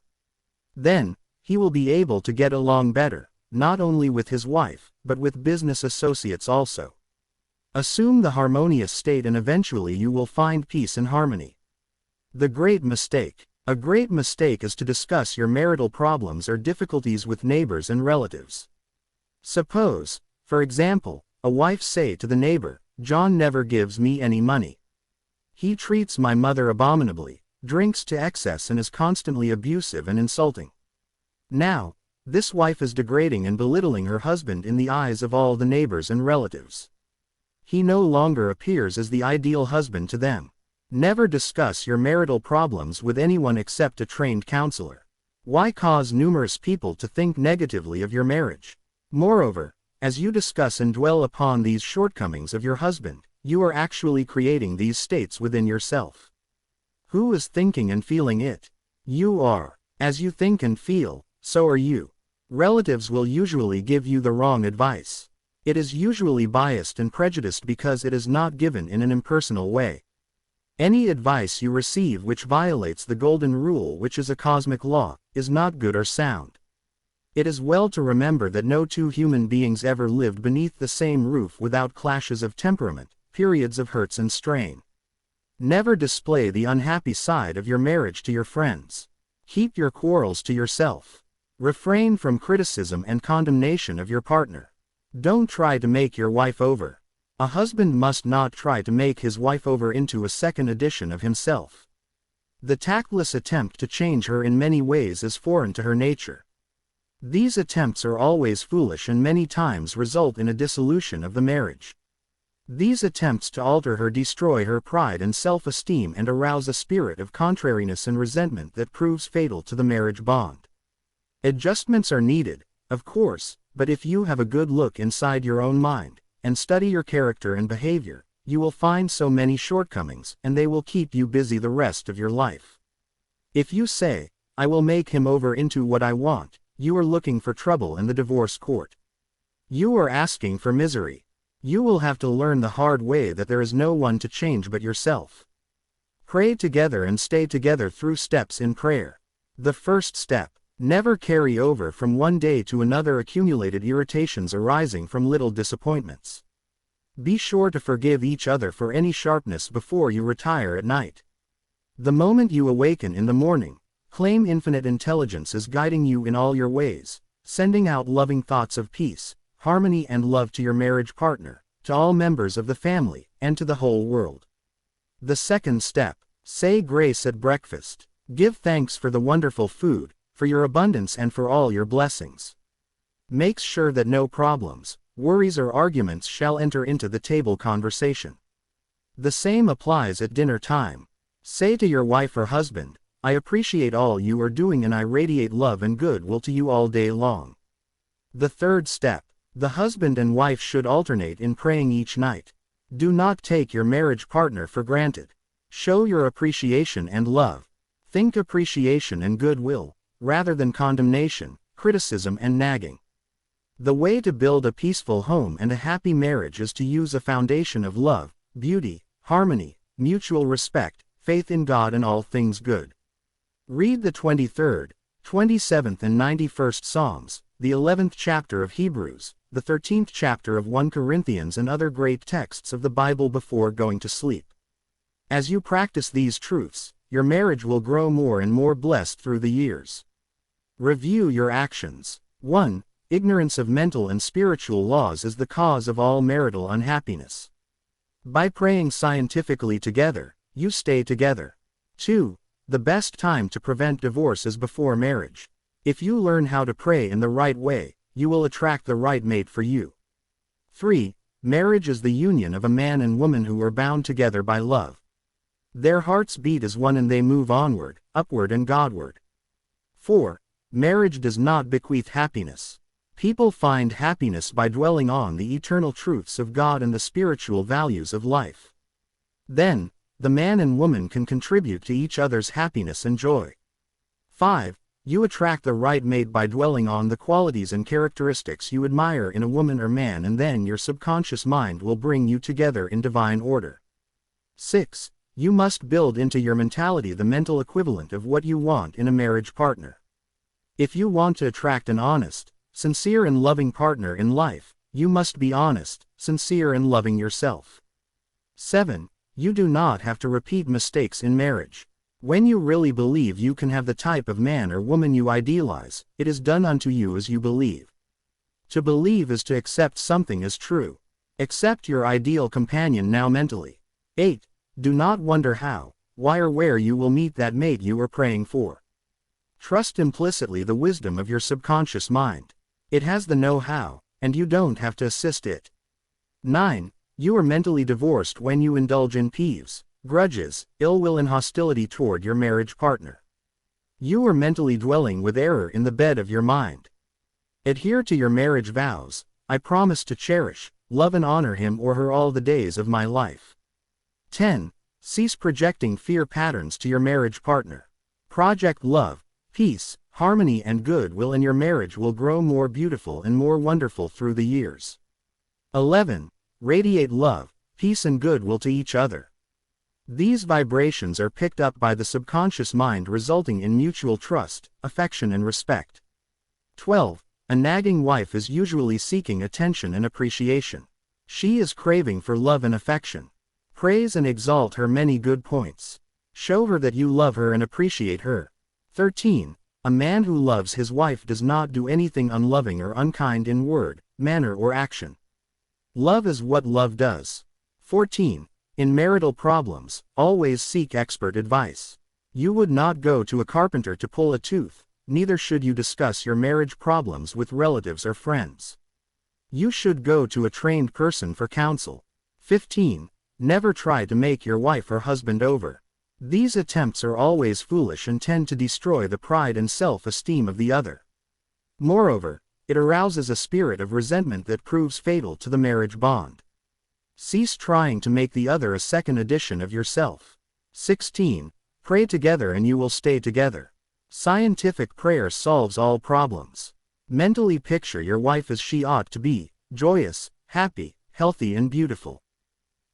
Then, he will be able to get along better, not only with his wife, but with business associates also. Assume the harmonious state and eventually you will find peace and harmony. The great mistake. A great mistake is to discuss your marital problems or difficulties with neighbors and relatives. Suppose, for example, a wife say to the neighbor, "John never gives me any money. He treats my mother abominably, drinks to excess and is constantly abusive and insulting." Now, this wife is degrading and belittling her husband in the eyes of all the neighbors and relatives. He no longer appears as the ideal husband to them. Never discuss your marital problems with anyone except a trained counselor. Why cause numerous people to think negatively of your marriage? Moreover, as you discuss and dwell upon these shortcomings of your husband, you are actually creating these states within yourself. Who is thinking and feeling it? You are. As you think and feel, so are you. Relatives will usually give you the wrong advice. It is usually biased and prejudiced because it is not given in an impersonal way. Any advice you receive which violates the golden rule, which is a cosmic law, is not good or sound. It is well to remember that no two human beings ever lived beneath the same roof without clashes of temperament, periods of hurts and strain. Never display the unhappy side of your marriage to your friends. Keep your quarrels to yourself. Refrain from criticism and condemnation of your partner. Don't try to make your wife over. A husband must not try to make his wife over into a second edition of himself. The tactless attempt to change her in many ways is foreign to her nature. These attempts are always foolish and many times result in a dissolution of the marriage. These attempts to alter her destroy her pride and self-esteem and arouse a spirit of contrariness and resentment that proves fatal to the marriage bond. Adjustments are needed, of course, but if you have a good look inside your own mind, and study your character and behavior, you will find so many shortcomings, and they will keep you busy the rest of your life. If you say, "I will make him over into what I want," you are looking for trouble in the divorce court. You are asking for misery. You will have to learn the hard way that there is no one to change but yourself. Pray together and stay together through steps in prayer. The first step. Never carry over from one day to another accumulated irritations arising from little disappointments. Be sure to forgive each other for any sharpness before you retire at night. The moment you awaken in the morning, claim infinite intelligence is guiding you in all your ways, sending out loving thoughts of peace, harmony and love to your marriage partner, to all members of the family, and to the whole world. The second step. Say grace at breakfast. Give thanks for the wonderful food, for your abundance and for all your blessings. Make sure that no problems, worries or arguments shall enter into the table conversation. The same applies at dinner time. Say to your wife or husband, I appreciate all you are doing and I radiate love and goodwill to you all day long. The third step. The husband and wife should alternate in praying each night. Do not take your marriage partner for granted. Show your appreciation and love. Think appreciation and goodwill, rather than condemnation, criticism and nagging. The way to build a peaceful home and a happy marriage is to use a foundation of love, beauty, harmony, mutual respect, faith in God and all things good. Read the 23rd, 27th and 91st Psalms, the 11th chapter of Hebrews, the 13th chapter of 1 Corinthians and other great texts of the Bible before going to sleep. As you practice these truths, your marriage will grow more and more blessed through the years. Review your actions. 1. Ignorance of mental and spiritual laws is the cause of all marital unhappiness. By praying scientifically together, you stay together. 2. The best time to prevent divorce is before marriage. If you learn how to pray in the right way, you will attract the right mate for you. 3. Marriage is the union of a man and woman who are bound together by love. Their hearts beat as one and they move onward, upward and Godward. 4. Marriage does not bequeath happiness. People find happiness by dwelling on the eternal truths of God and the spiritual values of life. Then, the man and woman can contribute to each other's happiness and joy. 5. You attract the right mate by dwelling on the qualities and characteristics you admire in a woman or man, and then your subconscious mind will bring you together in divine order. 6. You must build into your mentality the mental equivalent of what you want in a marriage partner. If you want to attract an honest, sincere and loving partner in life, you must be honest, sincere and loving yourself. 7. You do not have to repeat mistakes in marriage. When you really believe you can have the type of man or woman you idealize, it is done unto you as you believe. To believe is to accept something as true. Accept your ideal companion now mentally. 8. Do not wonder how, why or where you will meet that mate you are praying for. Trust implicitly the wisdom of your subconscious mind. It has the know-how, and you don't have to assist it. 9. You are mentally divorced when you indulge in peeves, grudges, ill will and hostility toward your marriage partner. You are mentally dwelling with error in the bed of your mind. Adhere to your marriage vows. I promise to cherish, love and honor him or her all the days of my life. 10. Cease projecting fear patterns to your marriage partner. Project love, peace, harmony and goodwill, and your marriage will grow more beautiful and more wonderful through the years. 11. Radiate love, peace and goodwill to each other. These vibrations are picked up by the subconscious mind, resulting in mutual trust, affection and respect. 12. A nagging wife is usually seeking attention and appreciation. She is craving for love and affection. Praise and exalt her many good points. Show her that you love her and appreciate her. 13. A man who loves his wife does not do anything unloving or unkind in word, manner or action. Love is what love does. 14. In marital problems, always seek expert advice. You would not go to a carpenter to pull a tooth, neither should you discuss your marriage problems with relatives or friends. You should go to a trained person for counsel. 15. Never try to make your wife or husband over. These attempts are always foolish and tend to destroy the pride and self-esteem of the other. Moreover, it arouses a spirit of resentment that proves fatal to the marriage bond. Cease trying to make the other a second edition of yourself. 16. Pray together and you will stay together. Scientific prayer solves all problems. Mentally picture your wife as she ought to be, joyous, happy, healthy and beautiful.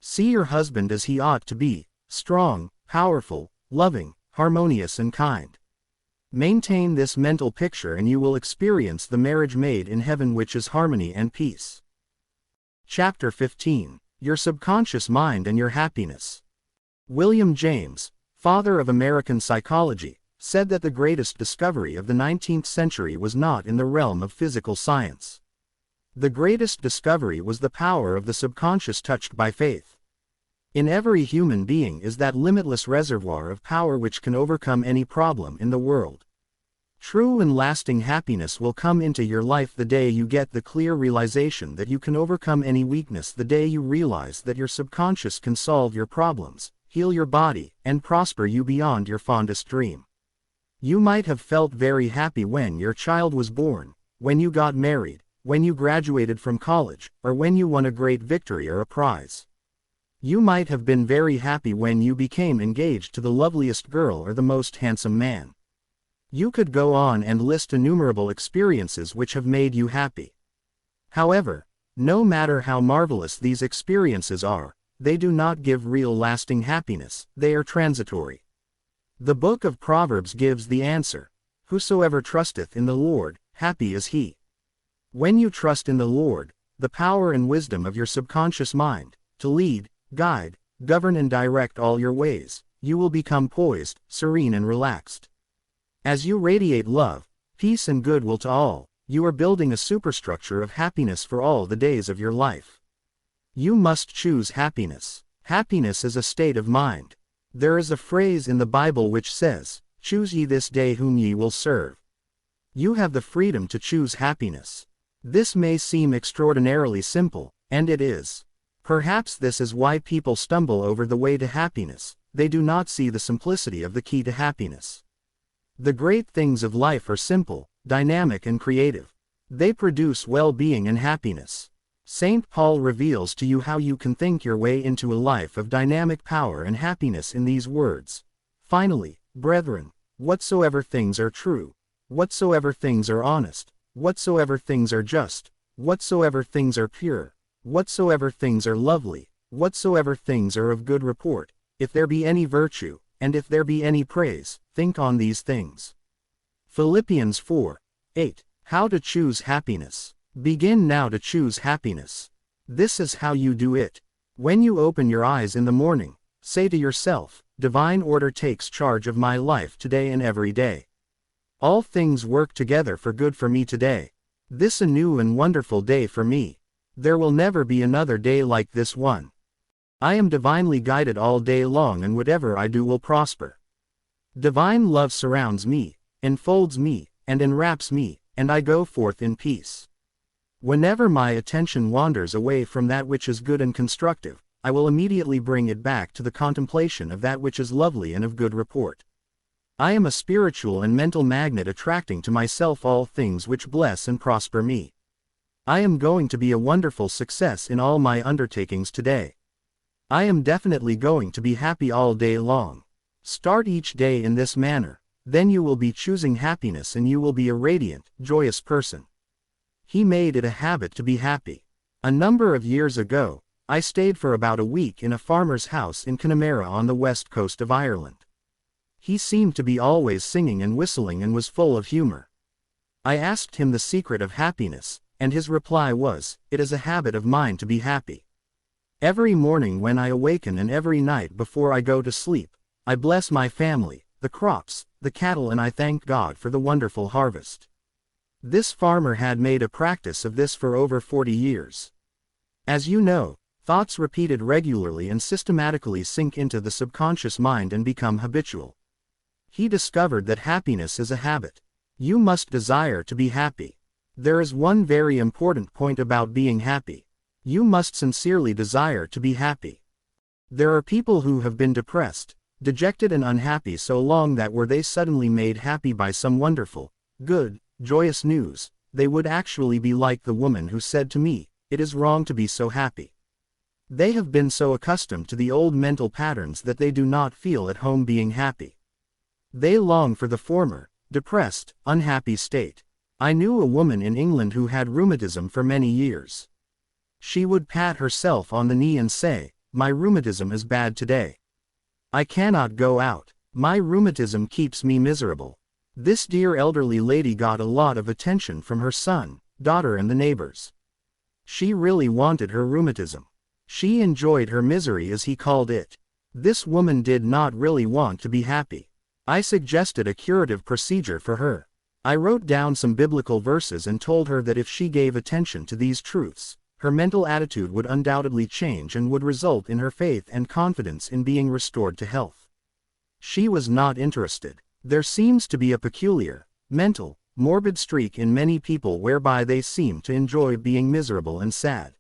See your husband as he ought to be, strong, powerful, loving, harmonious and kind. Maintain this mental picture and you will experience the marriage made in heaven, which is harmony and peace. Chapter 15. Your subconscious mind and your happiness. William James, father of American psychology, said that the greatest discovery of the 19th century was not in the realm of physical science. The greatest discovery was the power of the subconscious touched by faith. In every human being is that limitless reservoir of power which can overcome any problem in the world. True and lasting happiness will come into your life the day you get the clear realization that you can overcome any weakness, the day you realize that your subconscious can solve your problems, heal your body, and prosper you beyond your fondest dream. You might have felt very happy when your child was born, when you got married, when you graduated from college, or when you won a great victory or a prize. You might have been very happy when you became engaged to the loveliest girl or the most handsome man. You could go on and list innumerable experiences which have made you happy. However, no matter how marvelous these experiences are, they do not give real lasting happiness, they are transitory. The book of Proverbs gives the answer. Whosoever trusteth in the Lord, happy is he. When you trust in the Lord, the power and wisdom of your subconscious mind, to lead, guide, govern and direct all your ways, you will become poised, serene and relaxed. As you radiate love, peace and goodwill to all, you are building a superstructure of happiness for all the days of your life. You must choose happiness. Happiness is a state of mind. There is a phrase in the Bible which says, "Choose ye this day whom ye will serve." You have the freedom to choose happiness. This may seem extraordinarily simple, and it is. Perhaps this is why people stumble over the way to happiness. They do not see the simplicity of the key to happiness. The great things of life are simple, dynamic and creative. They produce well-being and happiness. St. Paul reveals to you how you can think your way into a life of dynamic power and happiness in these words. Finally, brethren, whatsoever things are true, whatsoever things are honest, whatsoever things are just, whatsoever things are pure, whatsoever things are lovely, whatsoever things are of good report, if there be any virtue, and if there be any praise, think on these things. Philippians 4:8. How to choose happiness. Begin now to choose happiness. This is how you do it. When you open your eyes in the morning, say to yourself, "Divine order takes charge of my life today and every day. All things work together for good for me today. This a new and wonderful day for me. There will never be another day like this one. I am divinely guided all day long and whatever I do will prosper. Divine love surrounds me, enfolds me, and enwraps me, and I go forth in peace. Whenever my attention wanders away from that which is good and constructive, I will immediately bring it back to the contemplation of that which is lovely and of good report. I am a spiritual and mental magnet attracting to myself all things which bless and prosper me. I am going to be a wonderful success in all my undertakings today. I am definitely going to be happy all day long. Start each day in this manner, then you will be choosing happiness and you will be a radiant, joyous person. He made it a habit to be happy. A number of years ago, I stayed for about a week in a farmer's house in Connemara on the west coast of Ireland. He seemed to be always singing and whistling and was full of humor. I asked him the secret of happiness, and his reply was, "It is a habit of mine to be happy. Every morning when I awaken and every night before I go to sleep, I bless my family, the crops, the cattle and I thank God for the wonderful harvest." This farmer had made a practice of this for over 40 years. As you know, thoughts repeated regularly and systematically sink into the subconscious mind and become habitual. He discovered that happiness is a habit. You must desire to be happy. There is one very important point about being happy. You must sincerely desire to be happy. There are people who have been depressed, dejected and unhappy so long that were they suddenly made happy by some wonderful, good, joyous news, they would actually be like the woman who said to me, "It is wrong to be so happy." They have been so accustomed to the old mental patterns that they do not feel at home being happy. They long for the former, depressed, unhappy state. I knew a woman in England who had rheumatism for many years. She would pat herself on the knee and say, "My rheumatism is bad today. I cannot go out. My rheumatism keeps me miserable." This dear elderly lady got a lot of attention from her son, daughter and the neighbors. She really wanted her rheumatism. She enjoyed her misery as he called it. This woman did not really want to be happy. I suggested a curative procedure for her. I wrote down some biblical verses and told her that if she gave attention to these truths, her mental attitude would undoubtedly change and would result in her faith and confidence in being restored to health. She was not interested. There seems to be a peculiar, mental, morbid streak in many people whereby they seem to enjoy being miserable and sad.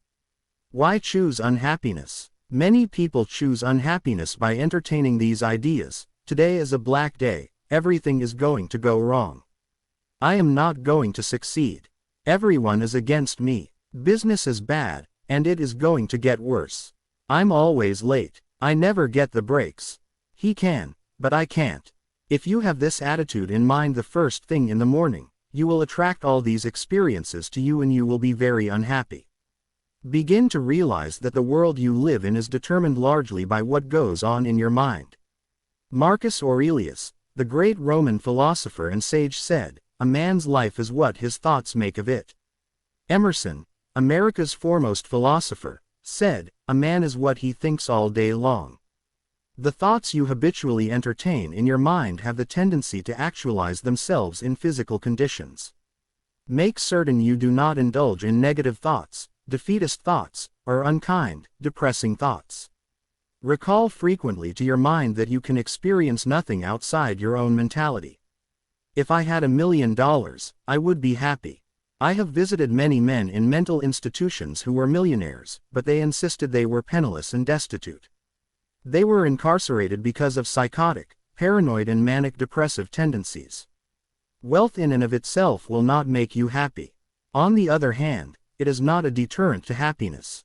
Why choose unhappiness? Many people choose unhappiness by entertaining these ideas. Today is a black day, everything is going to go wrong. I am not going to succeed. Everyone is against me. Business is bad, and it is going to get worse. I'm always late. I never get the breaks. He can, but I can't. If you have this attitude in mind the first thing in the morning, you will attract all these experiences to you and you will be very unhappy. Begin to realize that the world you live in is determined largely by what goes on in your mind. Marcus Aurelius, the great Roman philosopher and sage, said, "A man's life is what his thoughts make of it." Emerson, America's foremost philosopher, said, "A man is what he thinks all day long." The thoughts you habitually entertain in your mind have the tendency to actualize themselves in physical conditions. Make certain you do not indulge in negative thoughts, defeatist thoughts, or unkind, depressing thoughts. Recall frequently to your mind that you can experience nothing outside your own mentality. If I had $1 million, I would be happy. I have visited many men in mental institutions who were millionaires, but they insisted they were penniless and destitute. They were incarcerated because of psychotic, paranoid and manic depressive tendencies. Wealth in and of itself will not make you happy. On the other hand, it is not a deterrent to happiness.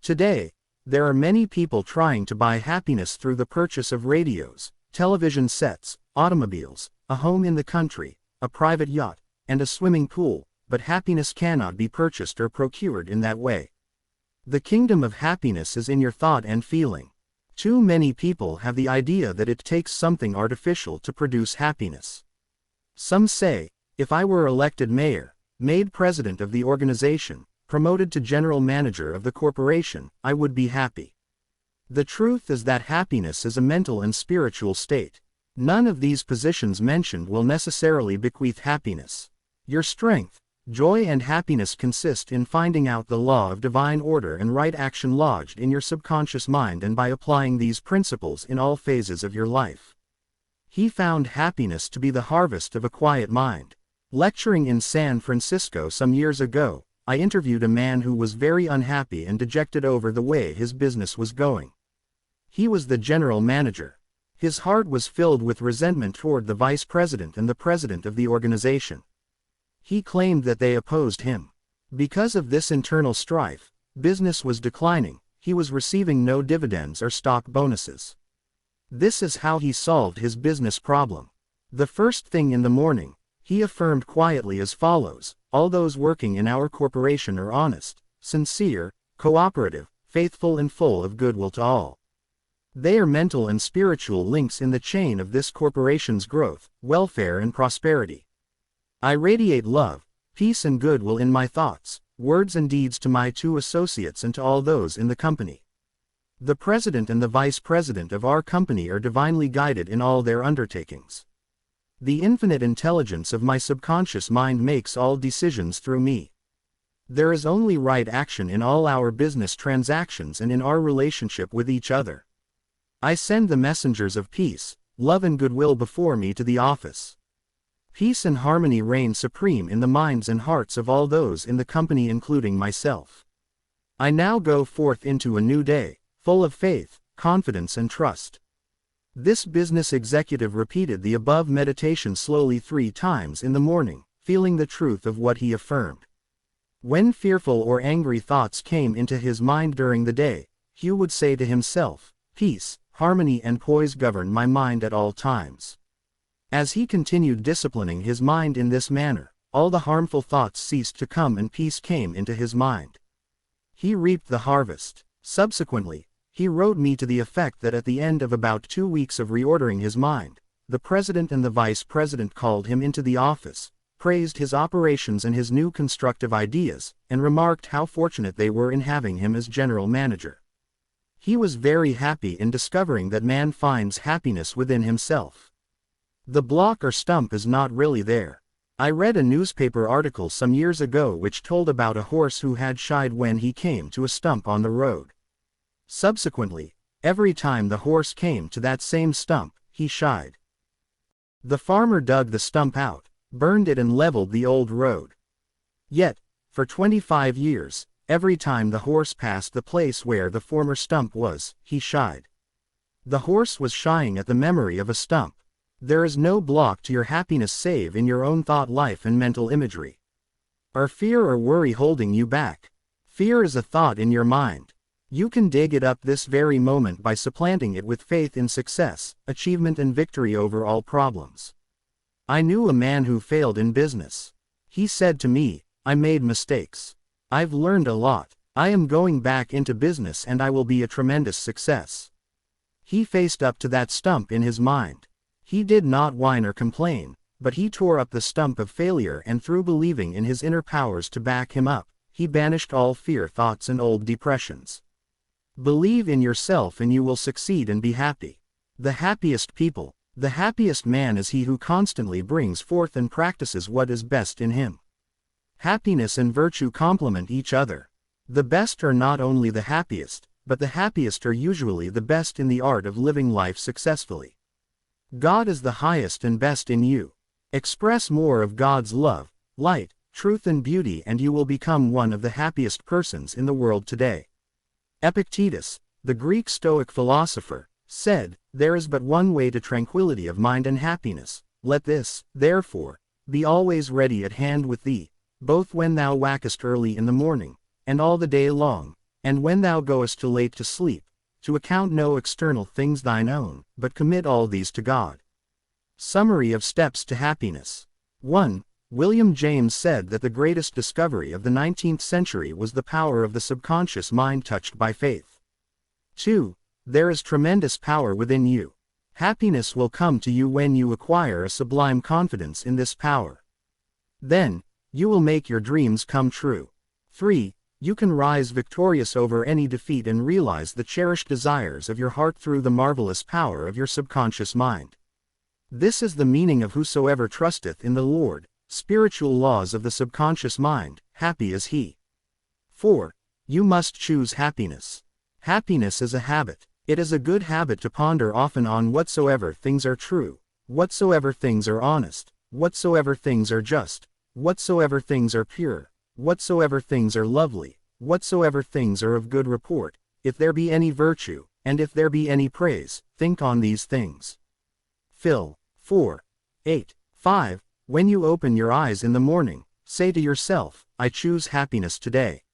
Today, there are many people trying to buy happiness through the purchase of radios, television sets, automobiles, a home in the country, a private yacht, and a swimming pool, but happiness cannot be purchased or procured in that way. The kingdom of happiness is in your thought and feeling. Too many people have the idea that it takes something artificial to produce happiness. Some say, if I were elected mayor, made president of the organization, promoted to general manager of the corporation, I would be happy. The truth is that happiness is a mental and spiritual state. None of these positions mentioned will necessarily bequeath happiness. Your strength, joy and happiness consist in finding out the law of divine order and right action lodged in your subconscious mind and by applying these principles in all phases of your life. He found happiness to be the harvest of a quiet mind. Lecturing in San Francisco some years ago, I interviewed a man who was very unhappy and dejected over the way his business was going. He was the general manager. His heart was filled with resentment toward the vice president and the president of the organization. He claimed that they opposed him. Because of this internal strife, business was declining, he was receiving no dividends or stock bonuses. This is how he solved his business problem. The first thing in the morning, he affirmed quietly as follows: all those working in our corporation are honest, sincere, cooperative, faithful and full of goodwill to all. They are mental and spiritual links in the chain of this corporation's growth, welfare and prosperity. I radiate love, peace and goodwill in my thoughts, words and deeds to my 2 associates and to all those in the company. The president and the vice president of our company are divinely guided in all their undertakings. The infinite intelligence of my subconscious mind makes all decisions through me. There is only right action in all our business transactions and in our relationship with each other. I send the messengers of peace, love and goodwill before me to the office. Peace and harmony reign supreme in the minds and hearts of all those in the company, including myself. I now go forth into a new day, full of faith, confidence and trust. This business executive repeated the above meditation slowly 3 times in the morning, feeling the truth of what he affirmed. When fearful or angry thoughts came into his mind during the day, Hugh would say to himself, "Peace, harmony and poise govern my mind at all times." As he continued disciplining his mind in this manner, all the harmful thoughts ceased to come and peace came into his mind. He reaped the harvest. Subsequently, he wrote me to the effect that at the end of about 2 weeks of reordering his mind, the president and the vice president called him into the office, praised his operations and his new constructive ideas, and remarked how fortunate they were in having him as general manager. He was very happy in discovering that man finds happiness within himself. The block or stump is not really there. I read a newspaper article some years ago which told about a horse who had shied when he came to a stump on the road. Subsequently, every time the horse came to that same stump, he shied. The farmer dug the stump out, burned it and leveled the old road. Yet, for 25 years, every time the horse passed the place where the former stump was, he shied. The horse was shying at the memory of a stump. There is no block to your happiness save in your own thought life and mental imagery. Are fear or worry holding you back? Fear is a thought in your mind. You can dig it up this very moment by supplanting it with faith in success, achievement and victory over all problems. I knew a man who failed in business. He said to me, "I made mistakes. I've learned a lot. I am going back into business and I will be a tremendous success." He faced up to that stump in his mind. He did not whine or complain, but he tore up the stump of failure, and through believing in his inner powers to back him up, he banished all fear thoughts and old depressions. Believe in yourself and you will succeed and be happy. The happiest man is he who constantly brings forth and practices what is best in him. Happiness and virtue complement each other. The best are not only the happiest, but the happiest are usually the best in the art of living life successfully. God is the highest and best in you. Express more of God's love, light, truth and beauty and you will become one of the happiest persons in the world today. Epictetus, the Greek Stoic philosopher, said, "There is but one way to tranquility of mind and happiness. Let this, therefore, be always ready at hand with thee, both when thou wakest early in the morning, and all the day long, and when thou goest too late to sleep, to account no external things thine own, but commit all these to God." Summary of steps to happiness. 1. William James said that the greatest discovery of the 19th century was the power of the subconscious mind touched by faith. 2. There is tremendous power within you. Happiness will come to you when you acquire a sublime confidence in this power. Then, you will make your dreams come true. 3. You can rise victorious over any defeat and realize the cherished desires of your heart through the marvelous power of your subconscious mind. This is the meaning of "Whosoever trusteth in the Lord," spiritual laws of the subconscious mind, happy is he. 4. You must choose happiness. Happiness is a habit. It is a good habit to ponder often on whatsoever things are true, whatsoever things are honest, whatsoever things are just, whatsoever things are pure, whatsoever things are lovely, whatsoever things are of good report, if there be any virtue, and if there be any praise, think on these things. Phil. 4. 8. 5. When you open your eyes in the morning, say to yourself, "I choose happiness today.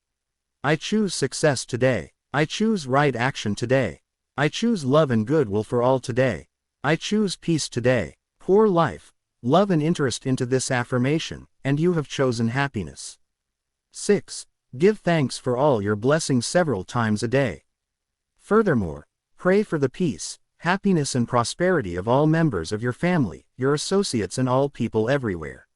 I choose success today. I choose right action today. I choose love and goodwill for all today. I choose peace today." Pour life, love and interest into this affirmation, and you have chosen happiness. 6. Give thanks for all your blessings several times a day. Furthermore, pray for the peace, happiness and prosperity of all members of your family, your associates and all people everywhere.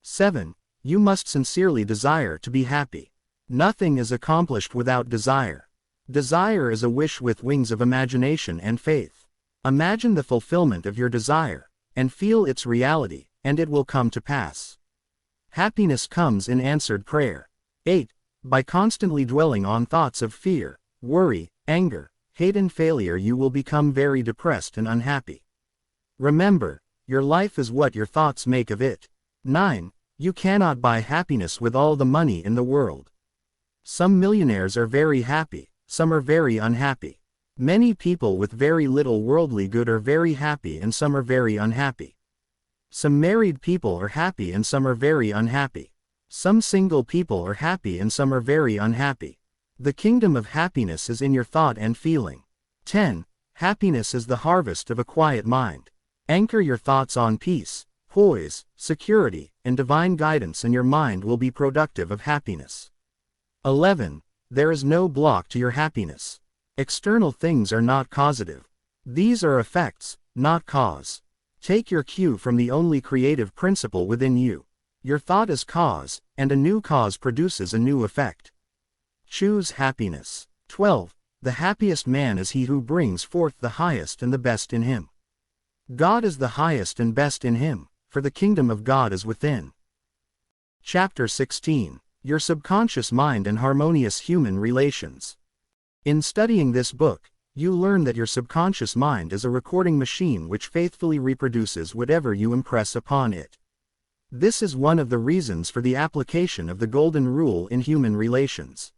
7. You must sincerely desire to be happy. Nothing is accomplished without desire. Desire is a wish with wings of imagination and faith. Imagine the fulfillment of your desire, and feel its reality, and it will come to pass. Happiness comes in answered prayer. 8. By constantly dwelling on thoughts of fear, worry, anger, hate and failure you will become very depressed and unhappy. Remember, your life is what your thoughts make of it. 9. You cannot buy happiness with all the money in the world. Some millionaires are very happy, some are very unhappy. Many people with very little worldly good are very happy and some are very unhappy. Some married people are happy and some are very unhappy. Some single people are happy and some are very unhappy. The kingdom of happiness is in your thought and feeling. 10. Happiness is the harvest of a quiet mind. Anchor your thoughts on peace, poise, security, and divine guidance and your mind will be productive of happiness. 11. There is no block to your happiness. External things are not causative. These are effects, not cause. Take your cue from the only creative principle within you. Your thought is cause, and a new cause produces a new effect. Choose happiness. 12. The happiest man is he who brings forth the highest and the best in him. God is the highest and best in him, for the kingdom of God is within. Chapter 16. Your subconscious mind and harmonious human relations. In studying this book, you learn that your subconscious mind is a recording machine which faithfully reproduces whatever you impress upon it. This is one of the reasons for the application of the golden rule in human relations.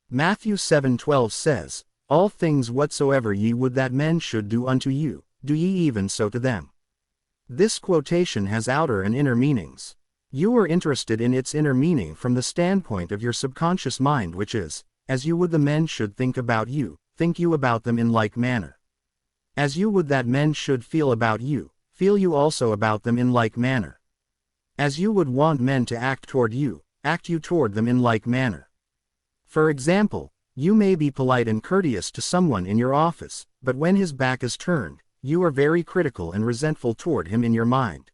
Matthew 7:12 says, "All things whatsoever ye would that men should do unto you, do ye even so to them." This quotation has outer and inner meanings. You are interested in its inner meaning from the standpoint of your subconscious mind, which is, as you would the men should think about you, think you about them in like manner. As you would that men should feel about you, feel you also about them in like manner. As you would want men to act toward you, act you toward them in like manner. For example, you may be polite and courteous to someone in your office, but when his back is turned, you are very critical and resentful toward him in your mind.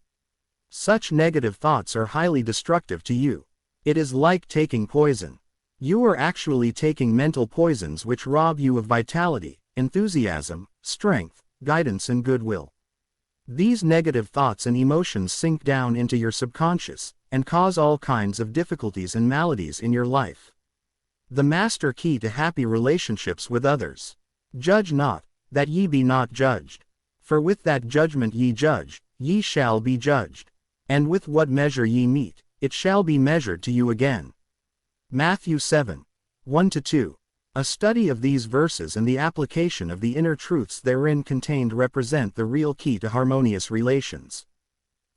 Such negative thoughts are highly destructive to you. It is like taking poison. You are actually taking mental poisons which rob you of vitality, enthusiasm, strength, guidance and goodwill. These negative thoughts and emotions sink down into your subconscious, and cause all kinds of difficulties and maladies in your life. The master key to happy relationships with others. Judge not, that ye be not judged. For with that judgment ye judge, ye shall be judged. And with what measure ye mete, it shall be measured to you again. Matthew 7. 1-2. A study of these verses and the application of the inner truths therein contained represent the real key to harmonious relations.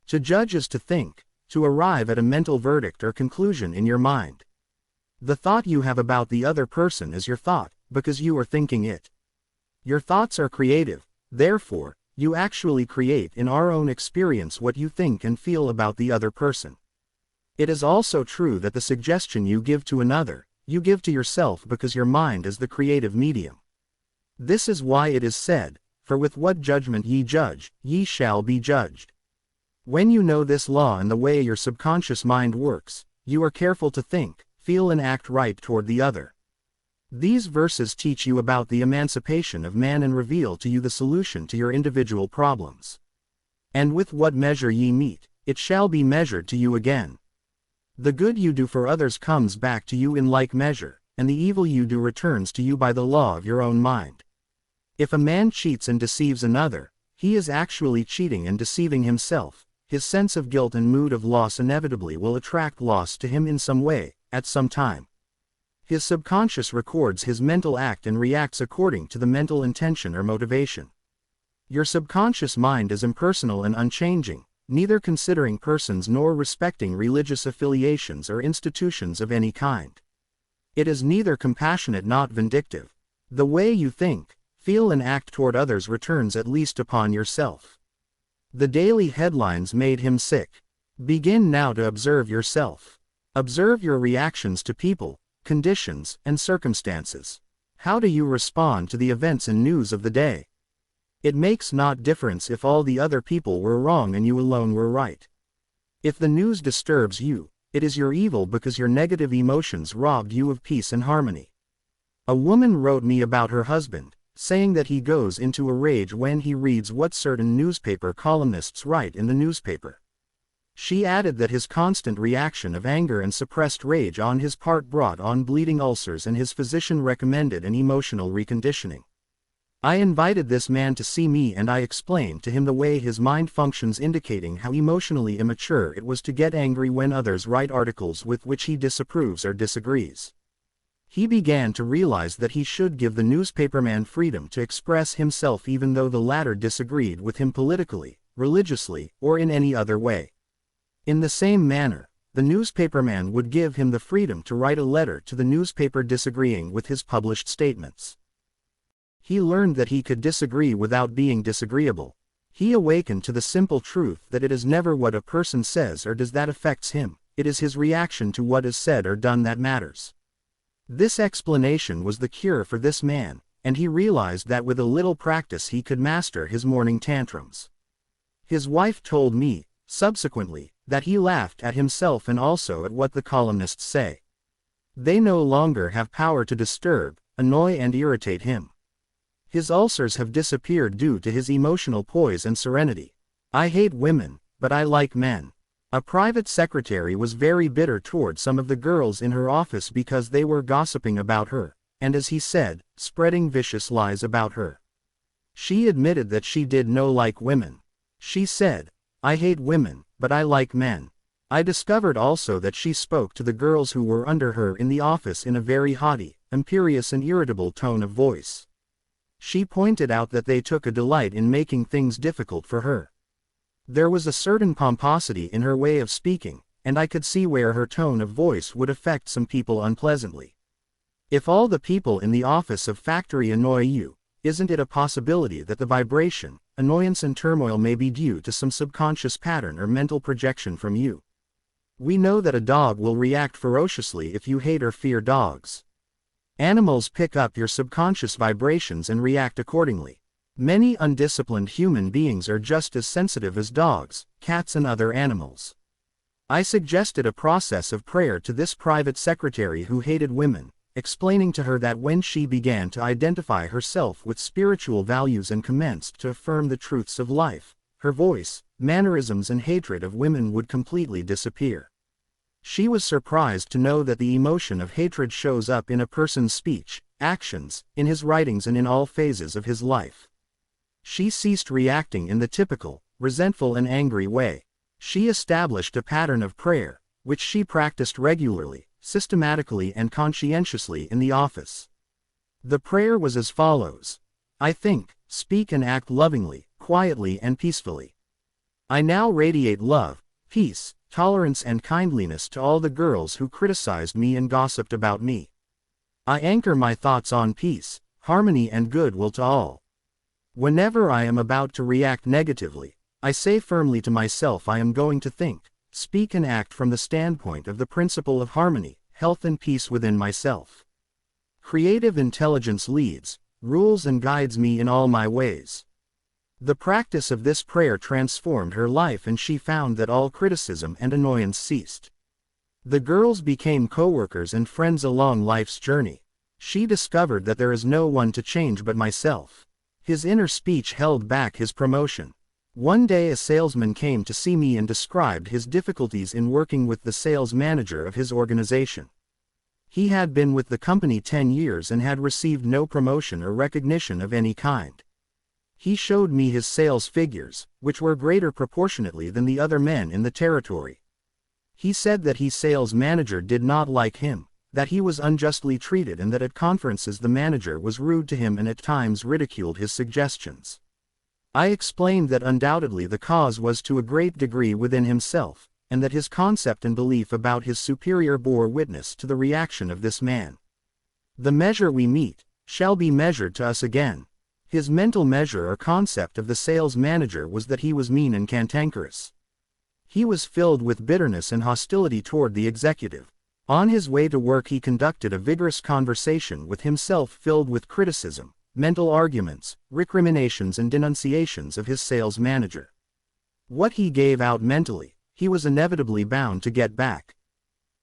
To judge is to think, to arrive at a mental verdict or conclusion in your mind. The thought you have about the other person is your thought, because you are thinking it. Your thoughts are creative, therefore, you actually create in our own experience what you think and feel about the other person. It is also true that the suggestion you give to another, you give to yourself because your mind is the creative medium. This is why it is said, for with what judgment ye judge, ye shall be judged. When you know this law and the way your subconscious mind works, you are careful to think, feel and act right toward the other. These verses teach you about the emancipation of man and reveal to you the solution to your individual problems. And with what measure ye mete, it shall be measured to you again. The good you do for others comes back to you in like measure, and the evil you do returns to you by the law of your own mind. If a man cheats and deceives another, he is actually cheating and deceiving himself. His sense of guilt and mood of loss inevitably will attract loss to him in some way, at some time. His subconscious records his mental act and reacts according to the mental intention or motivation. Your subconscious mind is impersonal and unchanging, neither considering persons nor respecting religious affiliations or institutions of any kind. It is neither compassionate nor vindictive. The way you think, feel and act toward others returns at least upon yourself. The daily headlines made him sick. Begin now to observe yourself. Observe your reactions to people, conditions, and circumstances. How do you respond to the events and news of the day? It makes not difference if all the other people were wrong and you alone were right. If the news disturbs you, it is your evil because your negative emotions robbed you of peace and harmony. A woman wrote me about her husband, saying that he goes into a rage when he reads what certain newspaper columnists write in the newspaper. She added that his constant reaction of anger and suppressed rage on his part brought on bleeding ulcers and his physician recommended an emotional reconditioning. I invited this man to see me and I explained to him the way his mind functions, indicating how emotionally immature it was to get angry when others write articles with which he disapproves or disagrees. He began to realize that he should give the newspaperman freedom to express himself even though the latter disagreed with him politically, religiously, or in any other way. In the same manner, the newspaperman would give him the freedom to write a letter to the newspaper disagreeing with his published statements. He learned that he could disagree without being disagreeable. He awakened to the simple truth that it is never what a person says or does that affects him, it is his reaction to what is said or done that matters. This explanation was the cure for this man, and he realized that with a little practice he could master his morning tantrums. His wife told me, subsequently, that he laughed at himself and also at what the columnists say. They no longer have power to disturb, annoy and irritate him. His ulcers have disappeared due to his emotional poise and serenity. I hate women, but I like men. A private secretary was very bitter toward some of the girls in her office because they were gossiping about her, and as he said, spreading vicious lies about her. She admitted that she did no like women. She said, I hate women, but I like men. I discovered also that she spoke to the girls who were under her in the office in a very haughty, imperious and irritable tone of voice. She pointed out that they took a delight in making things difficult for her. There was a certain pomposity in her way of speaking, and I could see where her tone of voice would affect some people unpleasantly. If all the people in the office of factory annoy you, isn't it a possibility that the vibration, annoyance and turmoil may be due to some subconscious pattern or mental projection from you? We know that a dog will react ferociously if you hate or fear dogs. Animals pick up your subconscious vibrations and react accordingly. Many undisciplined human beings are just as sensitive as dogs, cats and other animals. I suggested a process of prayer to this private secretary who hated women, explaining to her that when she began to identify herself with spiritual values and commenced to affirm the truths of life, her voice, mannerisms and hatred of women would completely disappear. She was surprised to know that the emotion of hatred shows up in a person's speech, actions, in his writings and in all phases of his life. She ceased reacting in the typical, resentful and angry way. She established a pattern of prayer, which she practiced regularly, systematically and conscientiously in the office. The prayer was as follows: I think, speak and act lovingly, quietly and peacefully. I now radiate love, peace, tolerance and kindliness to all the girls who criticized me and gossiped about me. I anchor my thoughts on peace, harmony and goodwill to all. Whenever I am about to react negatively, I say firmly to myself I am going to think, speak and act from the standpoint of the principle of harmony, health and peace within myself. Creative intelligence leads, rules and guides me in all my ways. The practice of this prayer transformed her life and she found that all criticism and annoyance ceased. The girls became co-workers and friends along life's journey. She discovered that there is no one to change but myself. His inner speech held back his promotion. One day a salesman came to see me and described his difficulties in working with the sales manager of his organization. He had been with the company 10 years and had received no promotion or recognition of any kind. He showed me his sales figures, which were greater proportionately than the other men in the territory. He said that his sales manager did not like him, that he was unjustly treated and that at conferences the manager was rude to him and at times ridiculed his suggestions. I explained that undoubtedly the cause was to a great degree within himself, and that his concept and belief about his superior bore witness to the reaction of this man. The measure we meet, shall be measured to us again. His mental measure or concept of the sales manager was that he was mean and cantankerous. He was filled with bitterness and hostility toward the executive. On his way to work he conducted a vigorous conversation with himself filled with criticism, mental arguments, recriminations and denunciations of his sales manager. What he gave out mentally, he was inevitably bound to get back.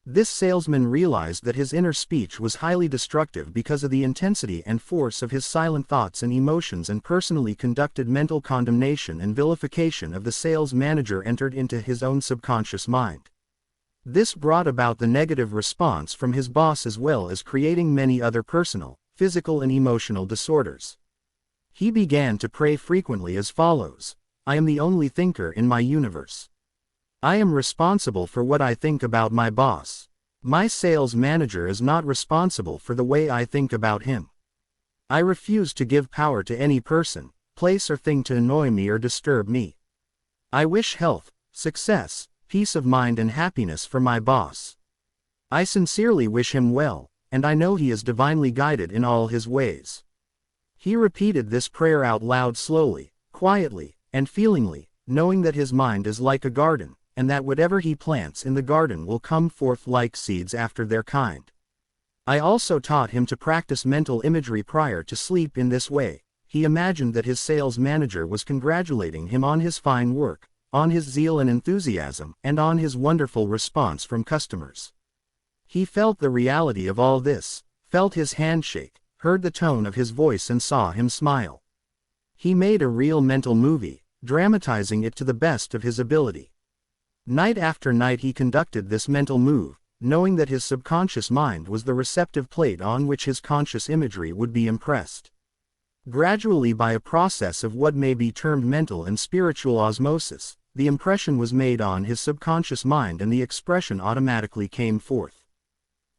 This salesman realized that his inner speech was highly destructive because of the intensity and force of his silent thoughts and emotions, and personally conducted mental condemnation and vilification of the sales manager entered into his own subconscious mind. This brought about the negative response from his boss as well as creating many other personal, physical and emotional disorders. He began to pray frequently as follows: I am the only thinker in my universe. I am responsible for what I think about my boss. My sales manager is not responsible for the way I think about him. I refuse to give power to any person, place or thing to annoy me or disturb me. I wish health, success, peace of mind and happiness for my boss. I sincerely wish him well, and I know he is divinely guided in all his ways. He repeated this prayer out loud slowly, quietly, and feelingly, knowing that his mind is like a garden, and that whatever he plants in the garden will come forth like seeds after their kind. I also taught him to practice mental imagery prior to sleep in this way. He imagined that his sales manager was congratulating him on his fine work, on his zeal and enthusiasm, and on his wonderful response from customers. He felt the reality of all this, felt his handshake, heard the tone of his voice and saw him smile. He made a real mental movie, dramatizing it to the best of his ability. Night after night he conducted this mental move, knowing that his subconscious mind was the receptive plate on which his conscious imagery would be impressed. Gradually, by a process of what may be termed mental and spiritual osmosis, the impression was made on his subconscious mind and the expression automatically came forth.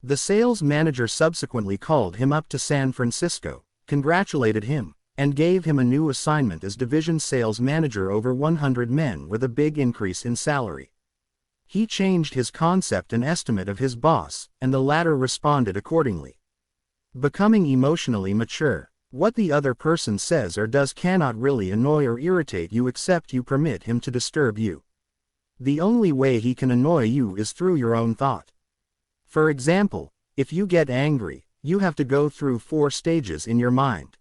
The sales manager subsequently called him up to San Francisco, congratulated him, and gave him a new assignment as division sales manager over 100 men with a big increase in salary. He changed his concept and estimate of his boss, and the latter responded accordingly. Becoming emotionally mature. What the other person says or does cannot really annoy or irritate you except you permit him to disturb you. The only way he can annoy you is through your own thought. For example, if you get angry, you have to go through 4 stages in your mind.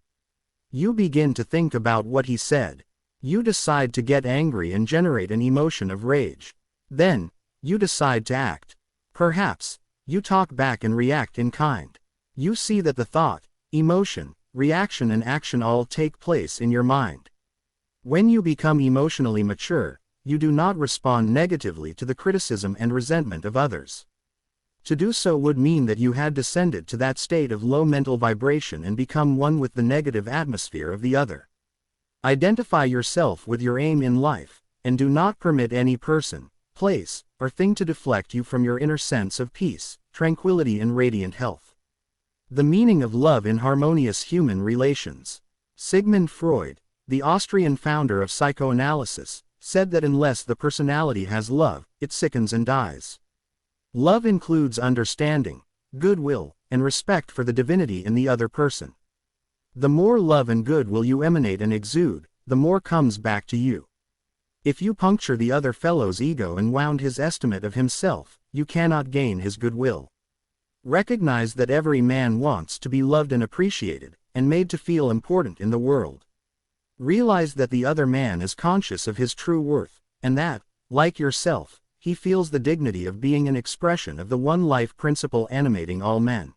You begin to think about what he said. You decide to get angry and generate an emotion of rage. Then, you decide to act. Perhaps, you talk back and react in kind. You see that the thought, emotion, reaction and action all take place in your mind. When you become emotionally mature, you do not respond negatively to the criticism and resentment of others. To do so would mean that you had descended to that state of low mental vibration and become one with the negative atmosphere of the other. Identify yourself with your aim in life, and do not permit any person, place, or thing to deflect you from your inner sense of peace, tranquility and radiant health. The meaning of love in harmonious human relations. Sigmund Freud, the Austrian founder of psychoanalysis, said that unless the personality has love, it sickens and dies. Love includes understanding, goodwill, and respect for the divinity in the other person. The more love and goodwill you emanate and exude, the more comes back to you. If you puncture the other fellow's ego and wound his estimate of himself, you cannot gain his goodwill. Recognize that every man wants to be loved and appreciated, and made to feel important in the world. Realize that the other man is conscious of his true worth, and that, like yourself, he feels the dignity of being an expression of the one life principle animating all men.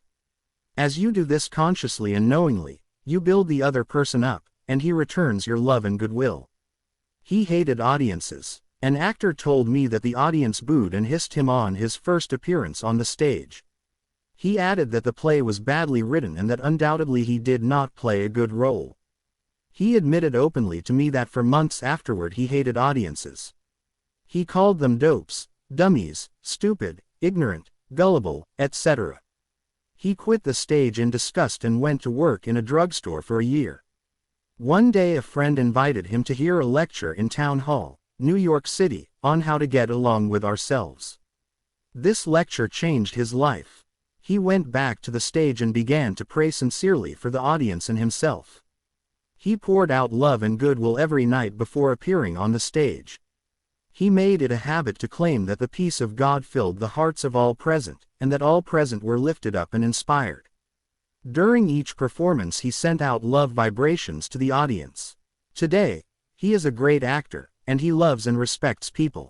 As you do this consciously and knowingly, you build the other person up, and he returns your love and goodwill. He hated audiences. An actor told me that the audience booed and hissed him on his first appearance on the stage. He added that the play was badly written and that undoubtedly he did not play a good role. He admitted openly to me that for months afterward he hated audiences. He called them dopes, dummies, stupid, ignorant, gullible, etc. He quit the stage in disgust and went to work in a drugstore for a year. One day a friend invited him to hear a lecture in Town Hall, New York City, on how to get along with ourselves. This lecture changed his life. He went back to the stage and began to pray sincerely for the audience and himself. He poured out love and goodwill every night before appearing on the stage. He made it a habit to claim that the peace of God filled the hearts of all present, and that all present were lifted up and inspired. During each performance he sent out love vibrations to the audience. Today, he is a great actor, and he loves and respects people.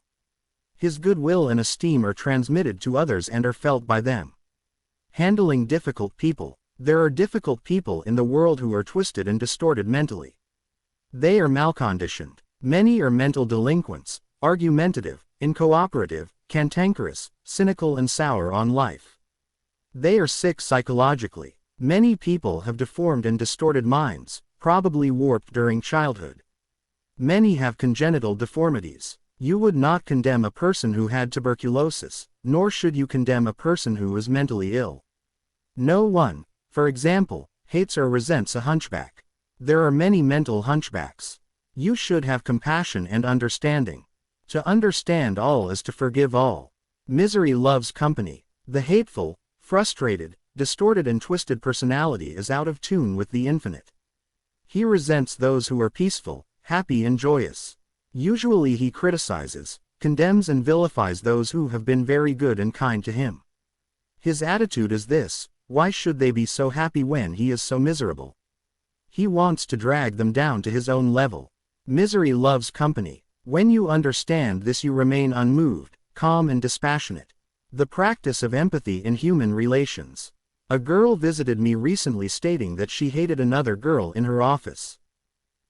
His goodwill and esteem are transmitted to others and are felt by them. Handling difficult people. There are difficult people in the world who are twisted and distorted mentally. They are malconditioned. Many are mental delinquents, argumentative, incooperative, cantankerous, cynical and sour on life. They are sick psychologically. Many people have deformed and distorted minds, probably warped during childhood. Many have congenital deformities. You would not condemn a person who had tuberculosis, nor should you condemn a person who is mentally ill. No one, for example, hates or resents a hunchback. There are many mental hunchbacks. You should have compassion and understanding. To understand all is to forgive all. Misery loves company. The hateful, frustrated, distorted and twisted personality is out of tune with the infinite. He resents those who are peaceful, happy and joyous. Usually he criticizes, condemns and vilifies those who have been very good and kind to him. His attitude is this: why should they be so happy when he is so miserable? He wants to drag them down to his own level. Misery loves company. When you understand this, you remain unmoved, calm and dispassionate. The practice of empathy in human relations. A girl visited me recently stating that she hated another girl in her office.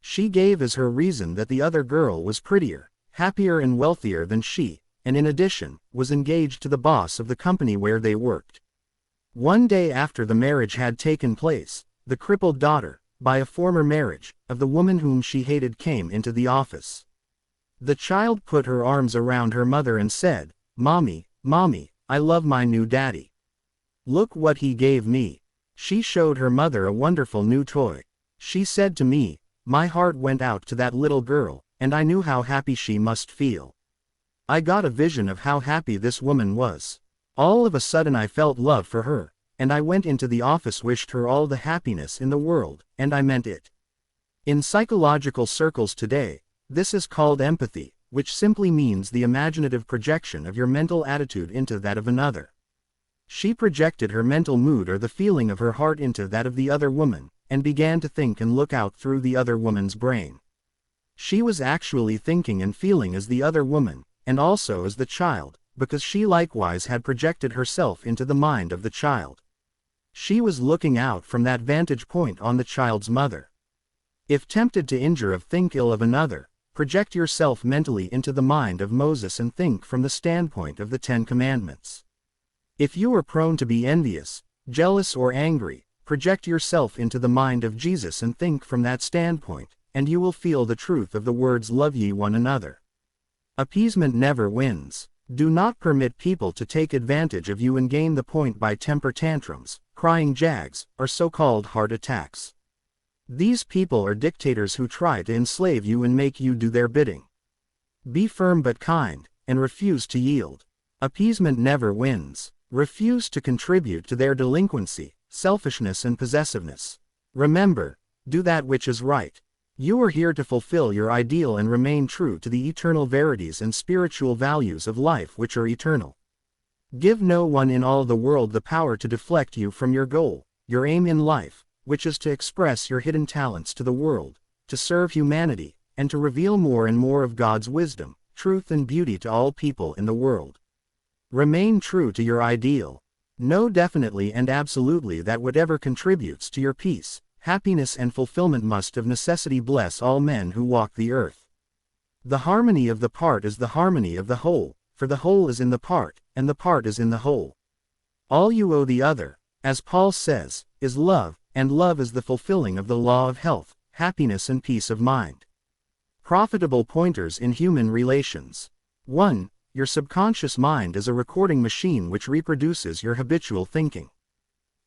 She gave as her reason that the other girl was prettier, happier and wealthier than she, and in addition, was engaged to the boss of the company where they worked. One day after the marriage had taken place, the crippled daughter, by a former marriage, of the woman whom she hated came into the office. The child put her arms around her mother and said, "Mommy, Mommy, I love my new daddy. Look what he gave me." She showed her mother a wonderful new toy. She said to me, my heart went out to that little girl, and I knew how happy she must feel. I got a vision of how happy this woman was. All of a sudden I felt love for her, and I went into the office, wished her all the happiness in the world, and I meant it. In psychological circles today, this is called empathy, which simply means the imaginative projection of your mental attitude into that of another. She projected her mental mood or the feeling of her heart into that of the other woman, and began to think and look out through the other woman's brain. She was actually thinking and feeling as the other woman, and also as the child, because she likewise had projected herself into the mind of the child. She was looking out from that vantage point on the child's mother. If tempted to injure or think ill of another, project yourself mentally into the mind of Moses and think from the standpoint of the 10 Commandments. If you are prone to be envious, jealous or angry, project yourself into the mind of Jesus and think from that standpoint, and you will feel the truth of the words love ye one another. Appeasement never wins. Do not permit people to take advantage of you and gain the point by temper tantrums, crying jags, or so-called heart attacks. These people are dictators who try to enslave you and make you do their bidding. Be firm but kind, and refuse to yield. Appeasement never wins. Refuse to contribute to their delinquency, selfishness and possessiveness. Remember, do that which is right. You are here to fulfill your ideal and remain true to the eternal verities and spiritual values of life which are eternal. Give no one in all the world the power to deflect you from your goal, your aim in life, which is to express your hidden talents to the world, to serve humanity, and to reveal more and more of God's wisdom, truth and beauty to all people in the world. Remain true to your ideal. Know definitely and absolutely that whatever contributes to your peace, happiness and fulfillment must of necessity bless all men who walk the earth. The harmony of the part is the harmony of the whole, for the whole is in the part, and the part is in the whole. All you owe the other, as Paul says, is love, and love is the fulfilling of the law of health, happiness and peace of mind. Profitable pointers in human relations. 1. Your subconscious mind is a recording machine which reproduces your habitual thinking.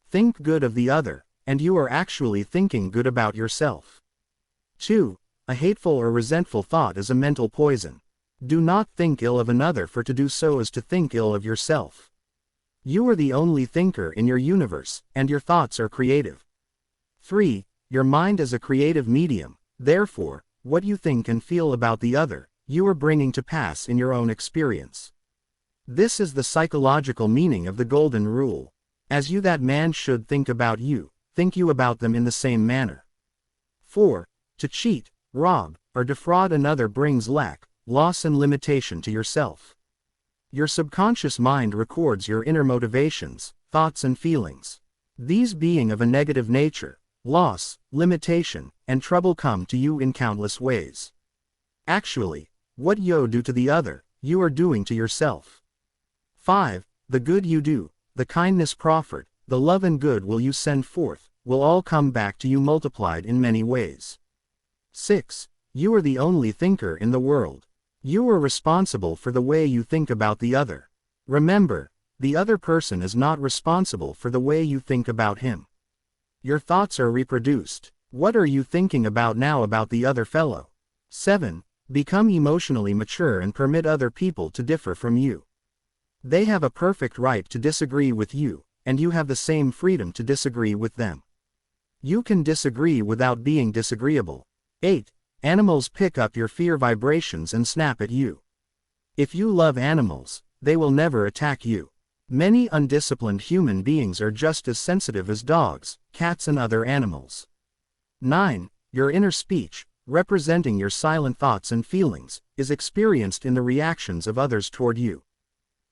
Think good of the other, and you are actually thinking good about yourself. 2. A hateful or resentful thought is a mental poison. Do not think ill of another, for to do so is to think ill of yourself. You are the only thinker in your universe, and your thoughts are creative. 3. Your mind is a creative medium, therefore, what you think and feel about the other, you are bringing to pass in your own experience. This is the psychological meaning of the golden rule. As you that man should think about you, think you about them in the same manner. 4. To cheat, rob, or defraud another brings lack, loss and limitation to yourself. Your subconscious mind records your inner motivations, thoughts and feelings. These being of a negative nature, loss, limitation, and trouble come to you in countless ways. Actually, what you do to the other, you are doing to yourself. 5. The good you do, the kindness proffered, the love and good will you send forth, will all come back to you multiplied in many ways. 6. You are the only thinker in the world. You are responsible for the way you think about the other. Remember, the other person is not responsible for the way you think about him. Your thoughts are reproduced. What are you thinking about now about the other fellow? 7. Become emotionally mature and permit other people to differ from you. They have a perfect right to disagree with you, and you have the same freedom to disagree with them. You can disagree without being disagreeable. 8. Animals pick up your fear vibrations and snap at you. If you love animals, they will never attack you. Many undisciplined human beings are just as sensitive as dogs, cats and other animals. 9. Your inner speech, representing your silent thoughts and feelings, is experienced in the reactions of others toward you.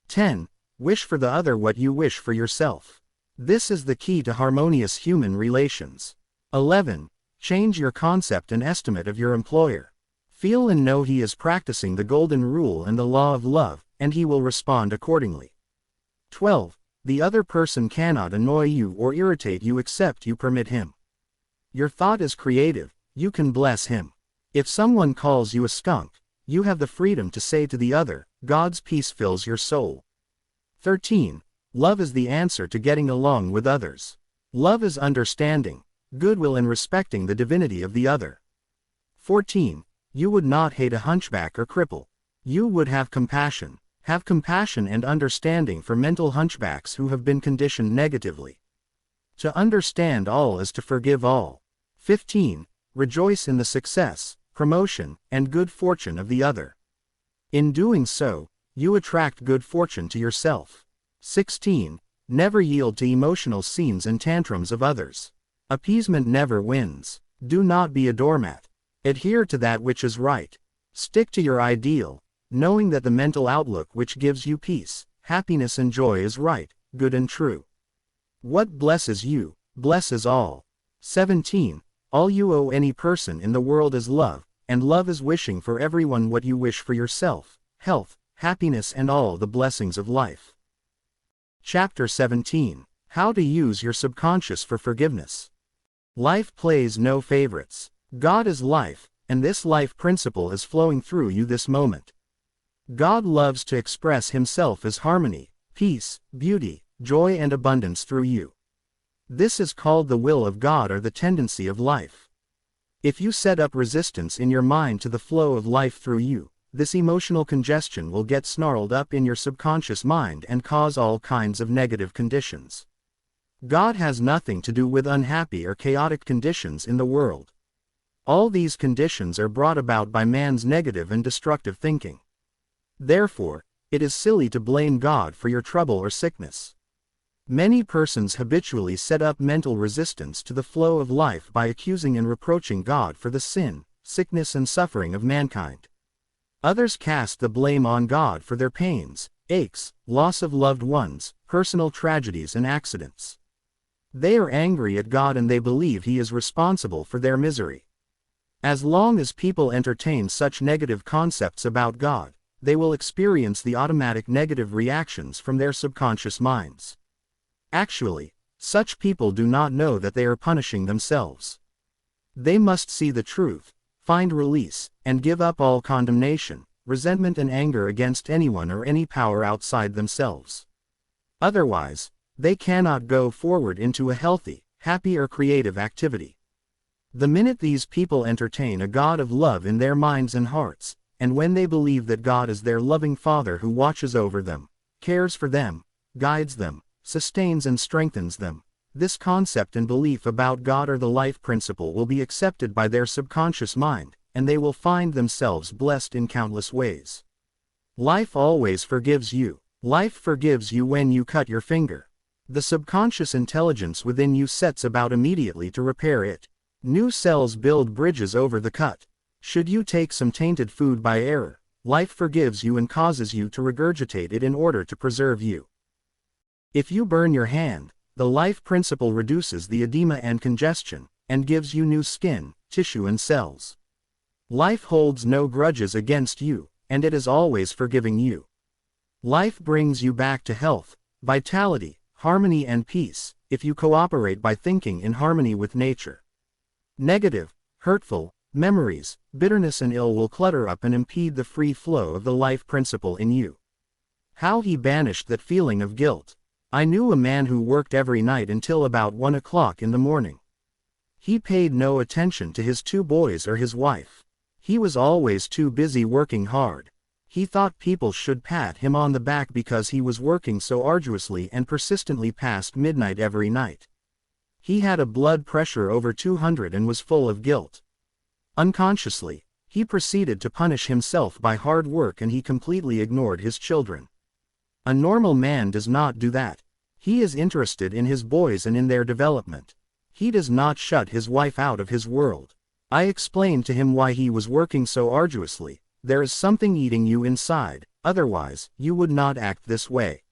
10. Wish for the other what you wish for yourself. This is the key to harmonious human relations. 11. Change your concept and estimate of your employer. Feel and know he is practicing the golden rule and the law of love, and he will respond accordingly. 12. The other person cannot annoy you or irritate you except you permit him. Your thought is creative, you can bless him. If someone calls you a skunk, you have the freedom to say to the other, God's peace fills your soul. 13. Love is the answer to getting along with others. Love is understanding. goodwill and respecting the divinity of the other. 14. You would not hate a hunchback or cripple. You would have compassion and understanding for mental hunchbacks who have been conditioned negatively. To understand all is to forgive all. 15. Rejoice in the success, promotion, and good fortune of the other. In doing so, you attract good fortune to yourself. 16. Never yield to emotional scenes and tantrums of others. Appeasement never wins. Do not be a doormat. Adhere to that which is right. Stick to your ideal, knowing that the mental outlook which gives you peace, happiness and joy is right, good and true. What blesses you, blesses all. 17. All you owe any person in the world is love, and love is wishing for everyone what you wish for yourself, health, happiness and all the blessings of life. Chapter 17. How to use your subconscious for forgiveness. Life plays no favorites. God is life, and this life principle is flowing through you this moment. God loves to express himself as harmony, peace, beauty, joy and abundance through you. This is called the will of God or the tendency of life. If you set up resistance in your mind to the flow of life through you, this emotional congestion will get snarled up in your subconscious mind and cause all kinds of negative conditions. God has nothing to do with unhappy or chaotic conditions in the world. All these conditions are brought about by man's negative and destructive thinking. Therefore, it is silly to blame God for your trouble or sickness. Many persons habitually set up mental resistance to the flow of life by accusing and reproaching God for the sin, sickness and suffering of mankind. Others cast the blame on God for their pains, aches, loss of loved ones, personal tragedies and accidents. They are angry at God and they believe He is responsible for their misery. As long as people entertain such negative concepts about God, they will experience the automatic negative reactions from their subconscious minds. Actually, such people do not know that they are punishing themselves. They must see the truth, find release, and give up all condemnation, resentment and anger against anyone or any power outside themselves. Otherwise, they cannot go forward into a healthy, happy or creative activity. The minute these people entertain a God of love in their minds and hearts, and when they believe that God is their loving Father who watches over them, cares for them, guides them, sustains and strengthens them, this concept and belief about God or the life principle will be accepted by their subconscious mind, and they will find themselves blessed in countless ways. Life always forgives you. Life forgives you when you cut your finger. The subconscious intelligence within you sets about immediately to repair it. New cells build bridges over the cut. Should you take some tainted food by error, life forgives you and causes you to regurgitate it in order to preserve you. If you burn your hand, the life principle reduces the edema and congestion, and gives you new skin, tissue and cells. Life holds no grudges against you, and it is always forgiving you. Life brings you back to health, vitality, harmony and peace, if you cooperate by thinking in harmony with nature. Negative, hurtful, memories, bitterness and ill will clutter up and impede the free flow of the life principle in you. How he banished that feeling of guilt. I knew a man who worked every night until about 1 o'clock in the morning. He paid no attention to his 2 boys or his wife. He was always too busy working hard. He thought people should pat him on the back because he was working so arduously and persistently past midnight every night. He had a blood pressure over 200 and was full of guilt. Unconsciously, he proceeded to punish himself by hard work and he completely ignored his children. A normal man does not do that. He is interested in his boys and in their development. He does not shut his wife out of his world. I explained to him why he was working so arduously. There is something eating you inside, otherwise, you would not act this way.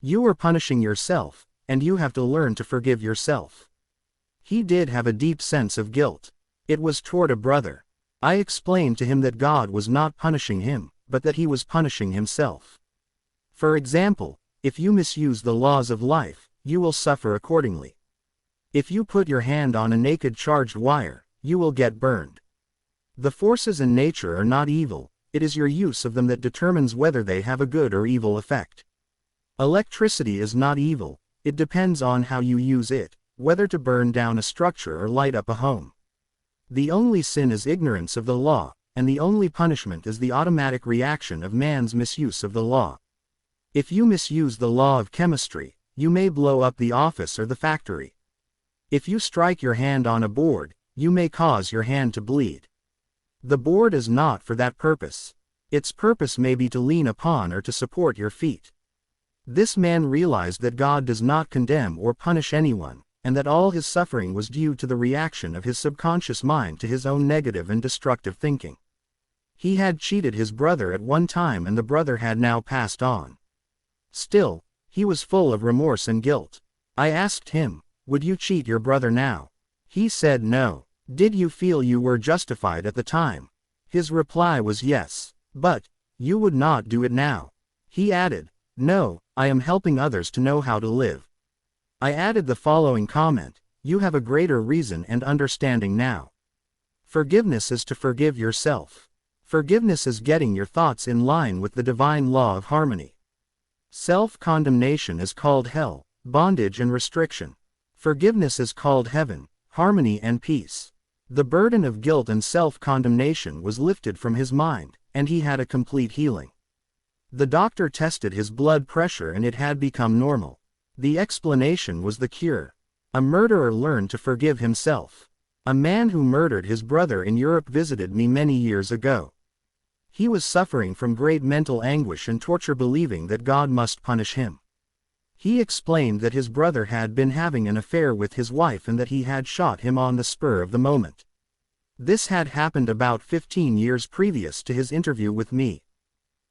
You are punishing yourself, and you have to learn to forgive yourself. He did have a deep sense of guilt. It was toward a brother. I explained to him that God was not punishing him, but that he was punishing himself. For example, if you misuse the laws of life, you will suffer accordingly. If you put your hand on a naked charged wire, you will get burned. The forces in nature are not evil, it is your use of them that determines whether they have a good or evil effect. Electricity is not evil, it depends on how you use it. whether to burn down a structure or light up a home. The only sin is ignorance of the law, and the only punishment is the automatic reaction of man's misuse of the law. If you misuse the law of chemistry, you may blow up the office or the factory. If you strike your hand on a board, you may cause your hand to bleed. The board is not for that purpose. Its purpose may be to lean upon or to support your feet. This man realized that God does not condemn or punish anyone, and that all his suffering was due to the reaction of his subconscious mind to his own negative and destructive thinking. He had cheated his brother at one time and the brother had now passed on. Still, he was full of remorse and guilt. I asked him, "Would you cheat your brother now?" He said no. Did you feel you were justified at the time? His reply was yes. But, you would not do it now. He added, "No, I am helping others to know how to live." I added the following comment, "You have a greater reason and understanding now. Forgiveness is to forgive yourself. Forgiveness is getting your thoughts in line with the divine law of harmony. Self-condemnation is called hell, bondage and restriction. Forgiveness is called heaven, harmony and peace." The burden of guilt and self-condemnation was lifted from his mind, and he had a complete healing. The doctor tested his blood pressure and it had become normal. The explanation was the cure. A murderer learned to forgive himself. A man who murdered his brother in Europe visited me many years ago. He was suffering from great mental anguish and torture, believing that God must punish him. He explained that his brother had been having an affair with his wife and that he had shot him on the spur of the moment. This had happened about 15 years previous to his interview with me.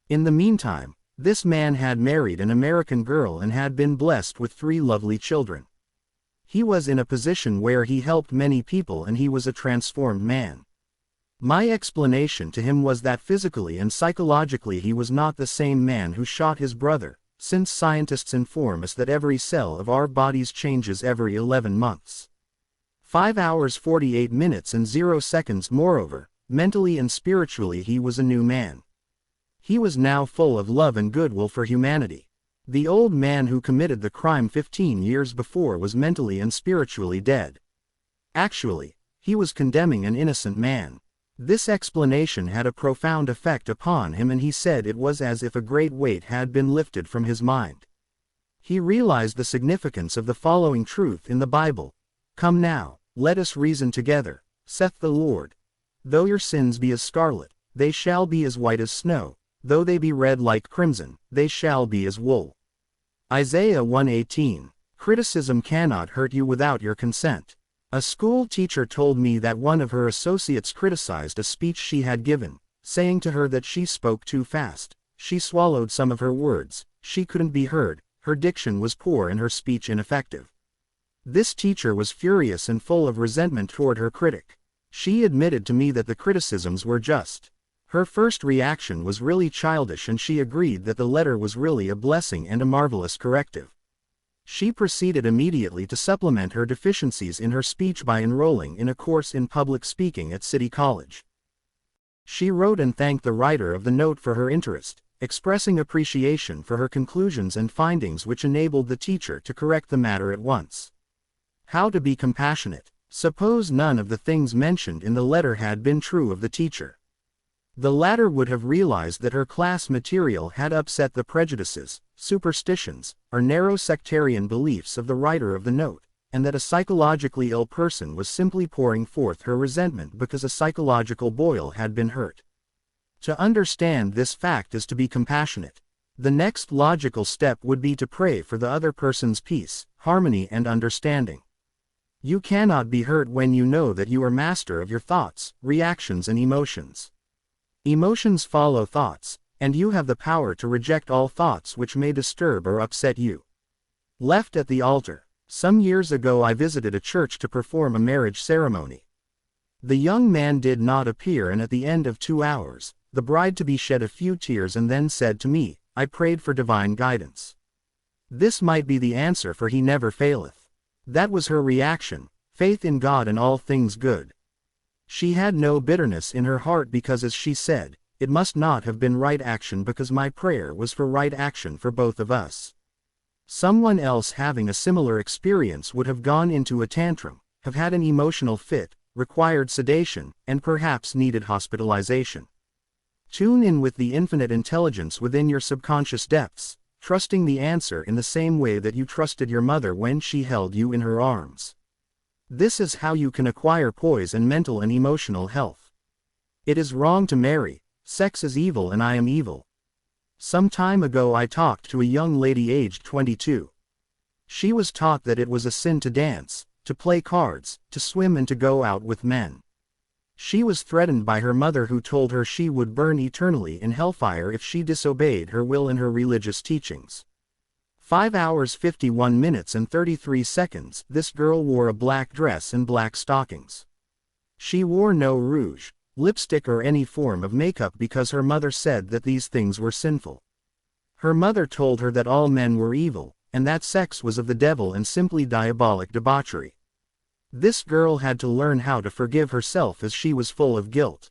In the meantime, this man had married an American girl and had been blessed with 3 lovely children. He was in a position where he helped many people and he was a transformed man. My explanation to him was that physically and psychologically he was not the same man who shot his brother, since scientists inform us that every cell of our bodies changes every 11 months. 5 hours 48 minutes and 0 seconds. Moreover, mentally and spiritually he was a new man. He was now full of love and goodwill for humanity. The old man who committed the crime 15 years before was mentally and spiritually dead. Actually, he was condemning an innocent man. This explanation had a profound effect upon him and he said it was as if a great weight had been lifted from his mind. He realized the significance of the following truth in the Bible. "Come now, let us reason together, saith the Lord. Though your sins be as scarlet, they shall be as white as snow. Though they be red like crimson, they shall be as wool." Isaiah 1:18. Criticism cannot hurt you without your consent. A school teacher told me that one of her associates criticized a speech she had given, saying to her that she spoke too fast, she swallowed some of her words, she couldn't be heard, her diction was poor and her speech ineffective. This teacher was furious and full of resentment toward her critic. She admitted to me that the criticisms were just. Her first reaction was really childish and she agreed that the letter was really a blessing and a marvelous corrective. She proceeded immediately to supplement her deficiencies in her speech by enrolling in a course in public speaking at City College. She wrote and thanked the writer of the note for her interest, expressing appreciation for her conclusions and findings, which enabled the teacher to correct the matter at once. How to be compassionate. Suppose none of the things mentioned in the letter had been true of the teacher. The latter would have realized that her class material had upset the prejudices, superstitions, or narrow sectarian beliefs of the writer of the note, and that a psychologically ill person was simply pouring forth her resentment because a psychological boil had been hurt. To understand this fact is to be compassionate. The next logical step would be to pray for the other person's peace, harmony and understanding. You cannot be hurt when you know that you are master of your thoughts, reactions and emotions. Emotions follow thoughts, and you have the power to reject all thoughts which may disturb or upset you. Left at the altar. Some years ago I visited a church to perform a marriage ceremony. The young man did not appear, and at the end of 2 hours, the bride-to-be shed a few tears and then said to me, "I prayed for divine guidance. This might be the answer, for he never faileth." That was her reaction, faith in God and all things good. She had no bitterness in her heart because, as she said, it must not have been right action because my prayer was for right action for both of us. Someone else having a similar experience would have gone into a tantrum, have had an emotional fit, required sedation, and perhaps needed hospitalization. Tune in with the infinite intelligence within your subconscious depths, trusting the answer in the same way that you trusted your mother when she held you in her arms. This is how you can acquire poise and mental and emotional health. It is wrong to marry. Sex is evil and I am evil. Some time ago I talked to a young lady aged 22. She was taught that it was a sin to dance, to play cards, to swim and to go out with men. She was threatened by her mother, who told her she would burn eternally in hellfire if she disobeyed her will and her religious teachings. 5 hours 51 minutes and 33 seconds, this girl wore a black dress and black stockings. She wore no rouge, lipstick or any form of makeup because her mother said that these things were sinful. Her mother told her that all men were evil, and that sex was of the devil and simply diabolic debauchery. This girl had to learn how to forgive herself as she was full of guilt.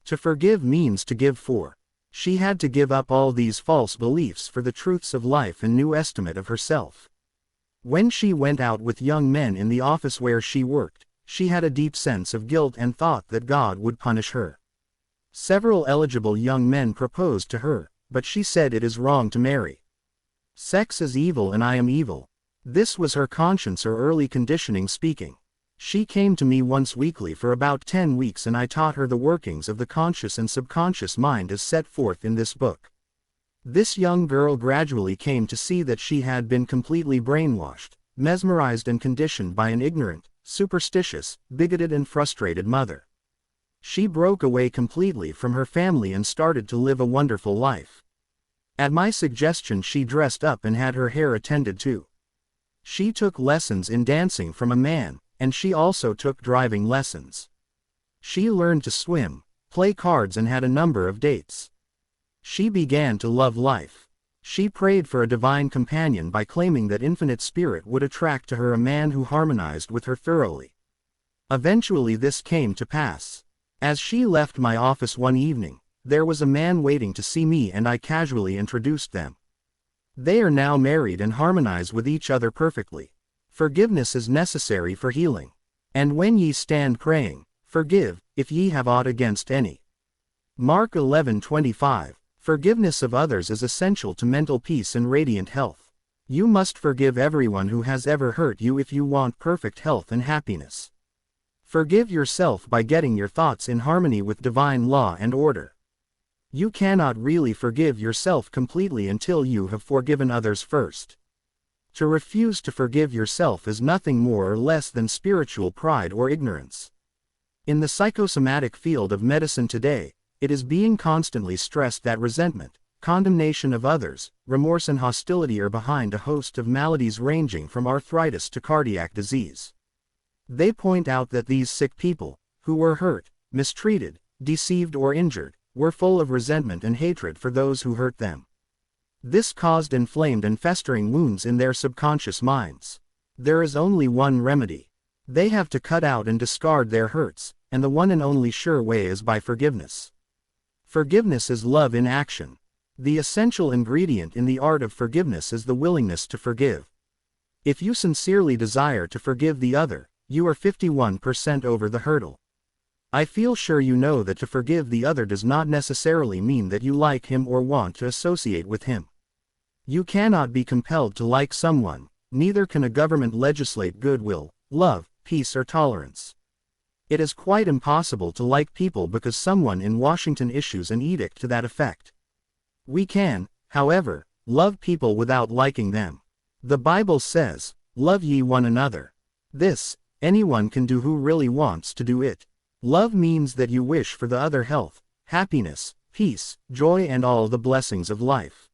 To forgive means to give for. She had to give up all these false beliefs for the truths of life and new estimate of herself. When she went out with young men in the office where she worked, she had a deep sense of guilt and thought that God would punish her. Several eligible young men proposed to her, but she said it is wrong to marry. Sex is evil and I am evil. This was her conscience or early conditioning speaking. She came to me once weekly for about 10 weeks and I taught her the workings of the conscious and subconscious mind as set forth in this book. This young girl gradually came to see that she had been completely brainwashed, mesmerized and conditioned by an ignorant, superstitious, bigoted and frustrated mother. She broke away completely from her family and started to live a wonderful life. At my suggestion she dressed up and had her hair attended to. She took lessons in dancing from a man, and she also took driving lessons. She learned to swim, play cards and had a number of dates. She began to love life. She prayed for a divine companion by claiming that Infinite Spirit would attract to her a man who harmonized with her thoroughly. Eventually this came to pass. As she left my office one evening, there was a man waiting to see me and I casually introduced them. They are now married and harmonize with each other perfectly. Forgiveness is necessary for healing. And when ye stand praying, forgive, if ye have aught against any. Mark 11:25. Forgiveness of others is essential to mental peace and radiant health. You must forgive everyone who has ever hurt you if you want perfect health and happiness. Forgive yourself by getting your thoughts in harmony with divine law and order. You cannot really forgive yourself completely until you have forgiven others first. To refuse to forgive yourself is nothing more or less than spiritual pride or ignorance. In the psychosomatic field of medicine today, it is being constantly stressed that resentment, condemnation of others, remorse and hostility are behind a host of maladies ranging from arthritis to cardiac disease. They point out that these sick people, who were hurt, mistreated, deceived or injured, were full of resentment and hatred for those who hurt them. This caused inflamed and festering wounds in their subconscious minds. There is only one remedy. They have to cut out and discard their hurts, and the one and only sure way is by forgiveness. Forgiveness is love in action. The essential ingredient in the art of forgiveness is the willingness to forgive. If you sincerely desire to forgive the other, you are 51% over the hurdle. I feel sure you know that to forgive the other does not necessarily mean that you like him or want to associate with him. You cannot be compelled to like someone, neither can a government legislate goodwill, love, peace or tolerance. It is quite impossible to like people because someone in Washington issues an edict to that effect. We can, however, love people without liking them. The Bible says, "Love ye one another." This, anyone can do who really wants to do it. Love means that you wish for the other health, happiness, peace, joy and all the blessings of life.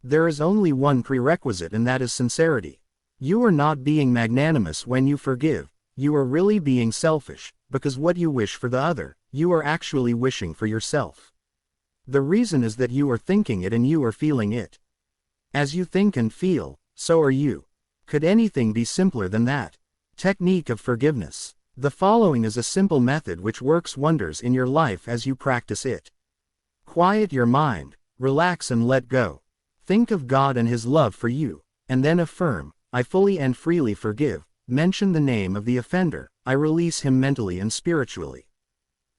There is only one prerequisite and that is sincerity. You are not being magnanimous when you forgive, you are really being selfish, because what you wish for the other, you are actually wishing for yourself. The reason is that you are thinking it and you are feeling it. As you think and feel, so are you. Could anything be simpler than that? Technique of forgiveness. The following is a simple method which works wonders in your life as you practice it. Quiet your mind, relax and let go. Think of God and His love for you. and then affirm, I fully and freely forgive, mention the name of the offender, I release him mentally and spiritually.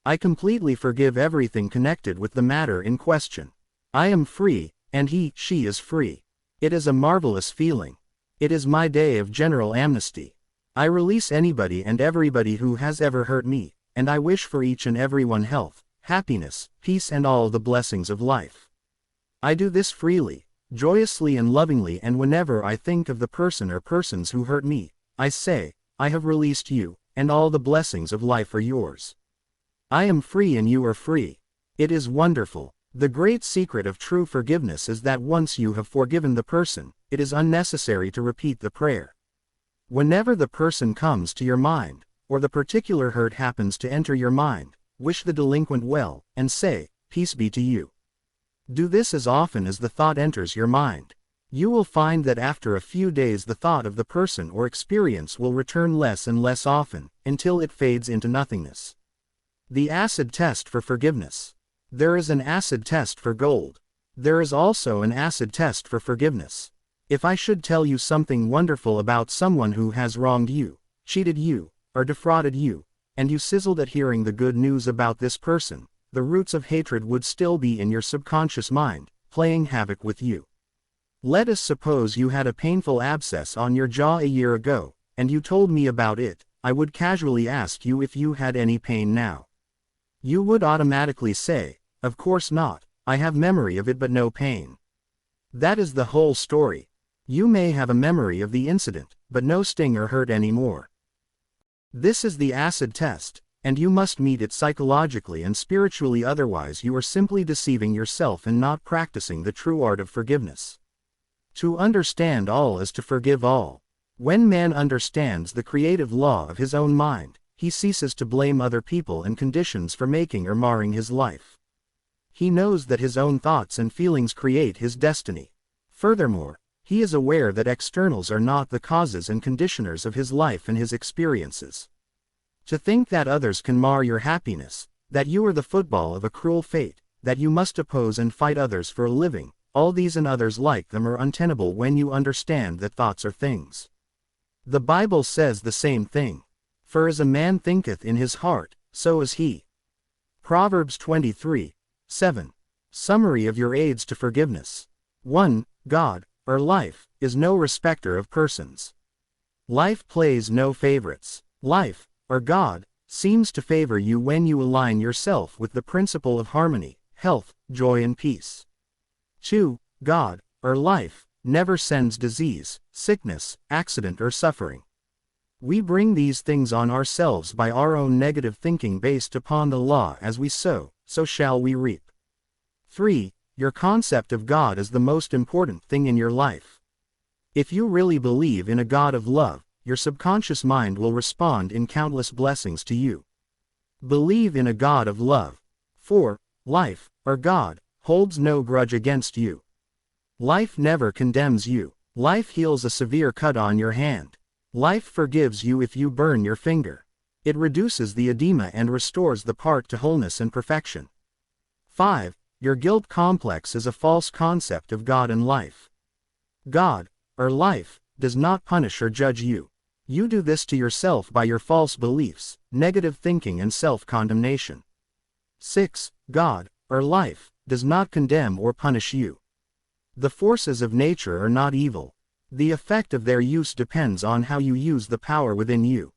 I completely forgive everything connected with the matter in question. I am free, and she is free. It is a marvelous feeling. It is my day of general amnesty. I release anybody and everybody who has ever hurt me, and I wish for each and everyone health, happiness, peace and all the blessings of life. I do this freely, joyously and lovingly, and whenever I think of the person or persons who hurt me, I say, I have released you, and all the blessings of life are yours. I am free and you are free. It is wonderful. The great secret of true forgiveness is that once you have forgiven the person, it is unnecessary to repeat the prayer. Whenever the person comes to your mind, or the particular hurt happens to enter your mind, wish the delinquent well, and say, peace be to you. Do this as often as the thought enters your mind. You will find that after a few days the thought of the person or experience will return less and less often, until it fades into nothingness. The acid test for forgiveness. There is an acid test for gold. There is also an acid test for forgiveness. If I should tell you something wonderful about someone who has wronged you, cheated you, or defrauded you, and you sizzled at hearing the good news about this person, the roots of hatred would still be in your subconscious mind, playing havoc with you. Let us suppose you had a painful abscess on your jaw a year ago, and you told me about it. I would casually ask you if you had any pain now. You would automatically say, of course not, I have memory of it but no pain. That is the whole story. You may have a memory of the incident, but no sting or hurt anymore. This is the acid test, and you must meet it psychologically and spiritually, otherwise you are simply deceiving yourself and not practicing the true art of forgiveness. To understand all is to forgive all. When man understands the creative law of his own mind, he ceases to blame other people and conditions for making or marring his life. He knows that his own thoughts and feelings create his destiny. Furthermore, he is aware that externals are not the causes and conditioners of his life and his experiences. To think that others can mar your happiness, that you are the football of a cruel fate, that you must oppose and fight others for a living, all these and others like them are untenable when you understand that thoughts are things. The Bible says the same thing. For as a man thinketh in his heart, so is he. Proverbs 23:7. Summary of your aids to forgiveness. 1. God, or life, is no respecter of persons. Life plays no favorites. Life, or God, seems to favor you when you align yourself with the principle of harmony, health, joy and peace. 2. God, or life, never sends disease, sickness, accident or suffering. We bring these things on ourselves by our own negative thinking based upon the law, as we sow, so shall we reap. 3. Your concept of God is the most important thing in your life. If you really believe in a God of love, your subconscious mind will respond in countless blessings to you. Believe in a God of love. 4. Life, or God, holds no grudge against you. Life never condemns you. Life heals a severe cut on your hand. Life forgives you if you burn your finger. It reduces the edema and restores the part to wholeness and perfection. 5. Your guilt complex is a false concept of God and life. God, or life, does not punish or judge you. You do this to yourself by your false beliefs, negative thinking and self-condemnation. 6. God, or life, does not condemn or punish you. The forces of nature are not evil. The effect of their use depends on how you use the power within you.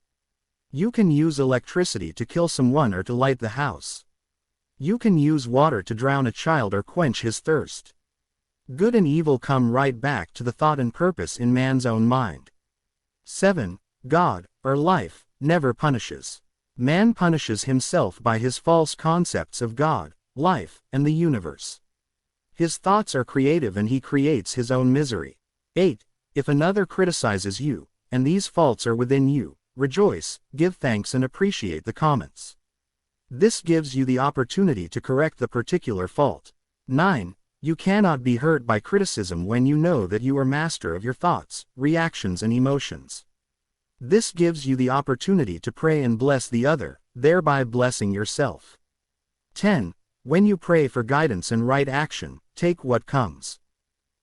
You can use electricity to kill someone or to light the house. You can use water to drown a child or quench his thirst. Good and evil come right back to the thought and purpose in man's own mind. 7. God, or life, never punishes. Man punishes himself by his false concepts of God, life, and the universe. His thoughts are creative and he creates his own misery. 8. If another criticizes you, and these faults are within you, rejoice, give thanks and appreciate the comments. This gives you the opportunity to correct the particular fault. 9. You cannot be hurt by criticism when you know that you are master of your thoughts, reactions and emotions. This gives you the opportunity to pray and bless the other, thereby blessing yourself. 10. When you pray for guidance and right action, take what comes.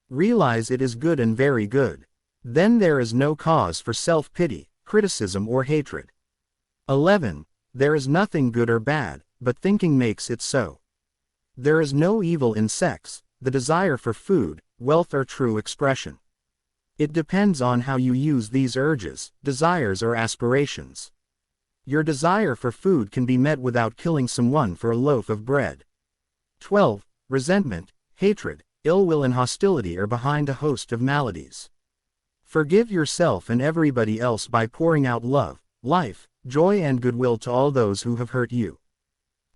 Realize it is good and very good. Then there is no cause for self-pity, criticism or hatred. 11. There is nothing good or bad, but thinking makes it so. There is no evil in sex, the desire for food, wealth or true expression. It depends on how you use these urges, desires or aspirations. Your desire for food can be met without killing someone for a loaf of bread. 12. Resentment, hatred, ill will and hostility are behind a host of maladies. Forgive yourself and everybody else by pouring out love, life, joy and goodwill to all those who have hurt you.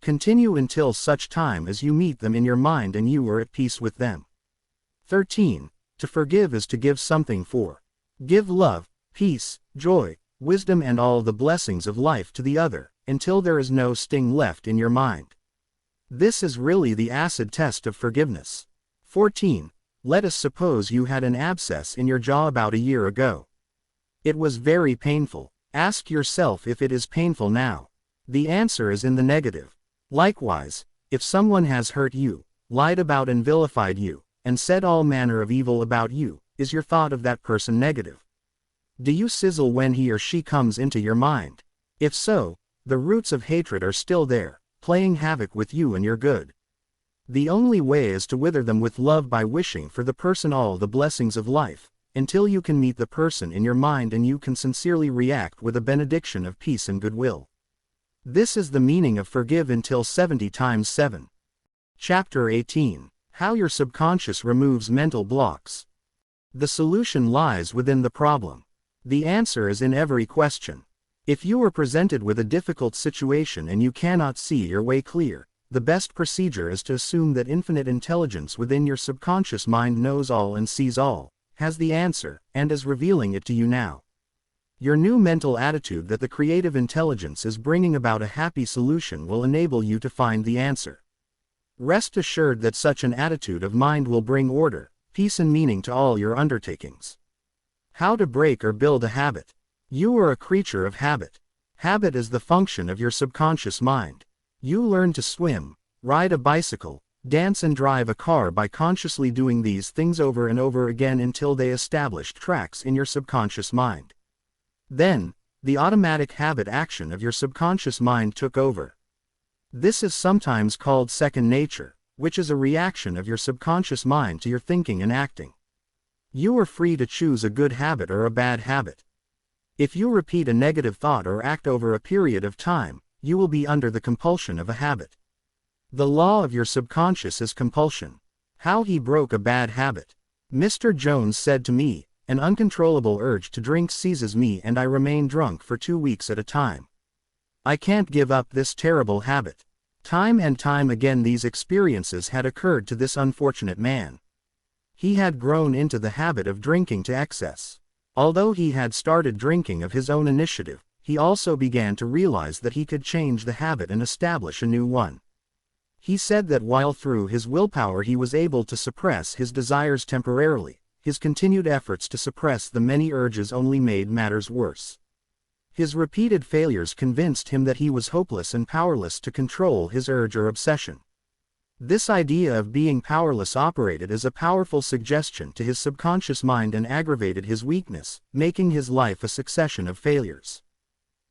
Continue until such time as you meet them in your mind and you are at peace with them. 13. To forgive is to give something for. Give love, peace, joy, wisdom and all the blessings of life to the other, until there is no sting left in your mind. This is really the acid test of forgiveness. 14. Let us suppose you had an abscess in your jaw about a year ago. It was very painful. Ask yourself if it is painful now. The answer is in the negative. Likewise, if someone has hurt you, lied about and vilified you, and said all manner of evil about you, is your thought of that person negative? Do you sizzle when he or she comes into your mind? If so, the roots of hatred are still there, playing havoc with you and your good. The only way is to wither them with love by wishing for the person all the blessings of life, until you can meet the person in your mind and you can sincerely react with a benediction of peace and goodwill. This is the meaning of forgive until 70 times 7. Chapter 18. How your subconscious removes mental blocks. The solution lies within the problem. The answer is in every question. If you are presented with a difficult situation and you cannot see your way clear, the best procedure is to assume that infinite intelligence within your subconscious mind knows all and sees all, has the answer, and is revealing it to you now. Your new mental attitude that the creative intelligence is bringing about a happy solution will enable you to find the answer. Rest assured that such an attitude of mind will bring order, peace and meaning to all your undertakings. How to break or build a habit. You are a creature of habit. Habit is the function of your subconscious mind. You learn to swim, ride a bicycle, dance and drive a car by consciously doing these things over and over again until they established tracks in your subconscious mind. Then, the automatic habit action of your subconscious mind took over. This is sometimes called second nature, which is a reaction of your subconscious mind to your thinking and acting. You are free to choose a good habit or a bad habit. If you repeat a negative thought or act over a period of time, you will be under the compulsion of a habit. The law of your subconscious is compulsion. How he broke a bad habit. Mr. Jones said to me, an uncontrollable urge to drink seizes me and I remain drunk for 2 weeks at a time. I can't give up this terrible habit. Time and time again these experiences had occurred to this unfortunate man. He had grown into the habit of drinking to excess. Although he had started drinking of his own initiative, he also began to realize that he could change the habit and establish a new one. He said that while through his willpower he was able to suppress his desires temporarily, his continued efforts to suppress the many urges only made matters worse. His repeated failures convinced him that he was hopeless and powerless to control his urge or obsession. This idea of being powerless operated as a powerful suggestion to his subconscious mind and aggravated his weakness, making his life a succession of failures.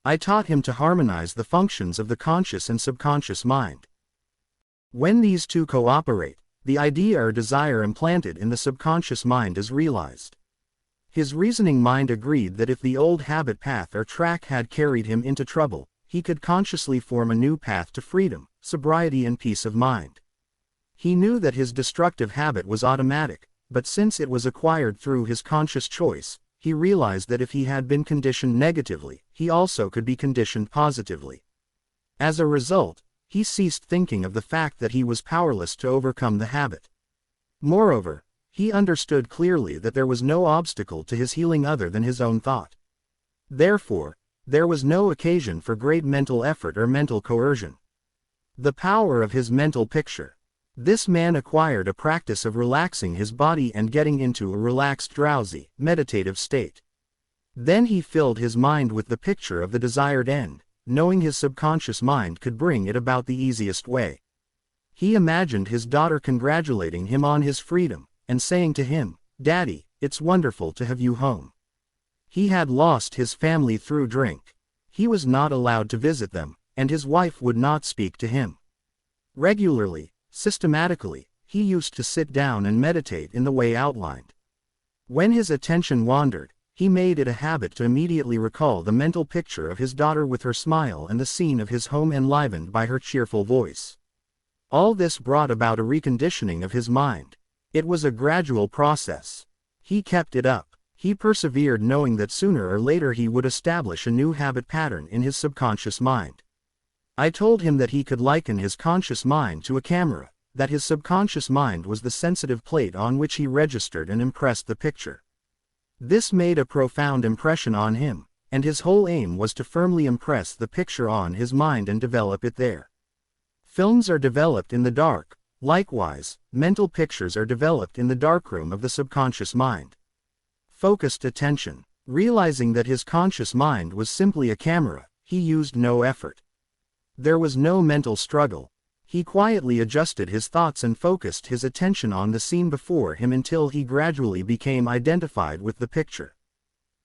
I taught him to harmonize the functions of the conscious and subconscious mind. When these two cooperate, the idea or desire implanted in the subconscious mind is realized. His reasoning mind agreed that if the old habit path or track had carried him into trouble, he could consciously form a new path to freedom, sobriety and peace of mind. He knew that his destructive habit was automatic, but since it was acquired through his conscious choice, he realized that if he had been conditioned negatively, he also could be conditioned positively. As a result, he ceased thinking of the fact that he was powerless to overcome the habit. Moreover, he understood clearly that there was no obstacle to his healing other than his own thought. Therefore, there was no occasion for great mental effort or mental coercion. The power of his mental picture. This man acquired a practice of relaxing his body and getting into a relaxed, drowsy, meditative state. Then he filled his mind with the picture of the desired end, knowing his subconscious mind could bring it about the easiest way. He imagined his daughter congratulating him on his freedom, and saying to him, "Daddy, it's wonderful to have you home." He had lost his family through drink. He was not allowed to visit them, and his wife would not speak to him. Regularly, systematically, he used to sit down and meditate in the way outlined. When his attention wandered, he made it a habit to immediately recall the mental picture of his daughter with her smile and the scene of his home enlivened by her cheerful voice. All this brought about a reconditioning of his mind. It was a gradual process. He kept it up. He persevered, knowing that sooner or later he would establish a new habit pattern in his subconscious mind. I told him that he could liken his conscious mind to a camera, that his subconscious mind was the sensitive plate on which he registered and impressed the picture. This made a profound impression on him, and his whole aim was to firmly impress the picture on his mind and develop it there. Films are developed in the dark. Likewise, mental pictures are developed in the darkroom of the subconscious mind. Focused attention. Realizing that his conscious mind was simply a camera, he used no effort. There was no mental struggle. He quietly adjusted his thoughts and focused his attention on the scene before him until he gradually became identified with the picture.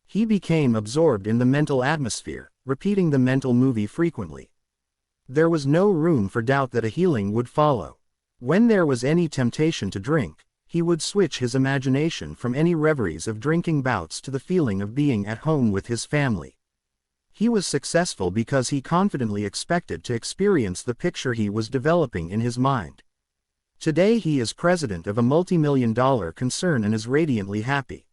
He became absorbed in the mental atmosphere, repeating the mental movie frequently. There was no room for doubt that a healing would follow. When there was any temptation to drink, he would switch his imagination from any reveries of drinking bouts to the feeling of being at home with his family. He was successful because he confidently expected to experience the picture he was developing in his mind. Today he is president of a multi-million-dollar concern and is radiantly happy.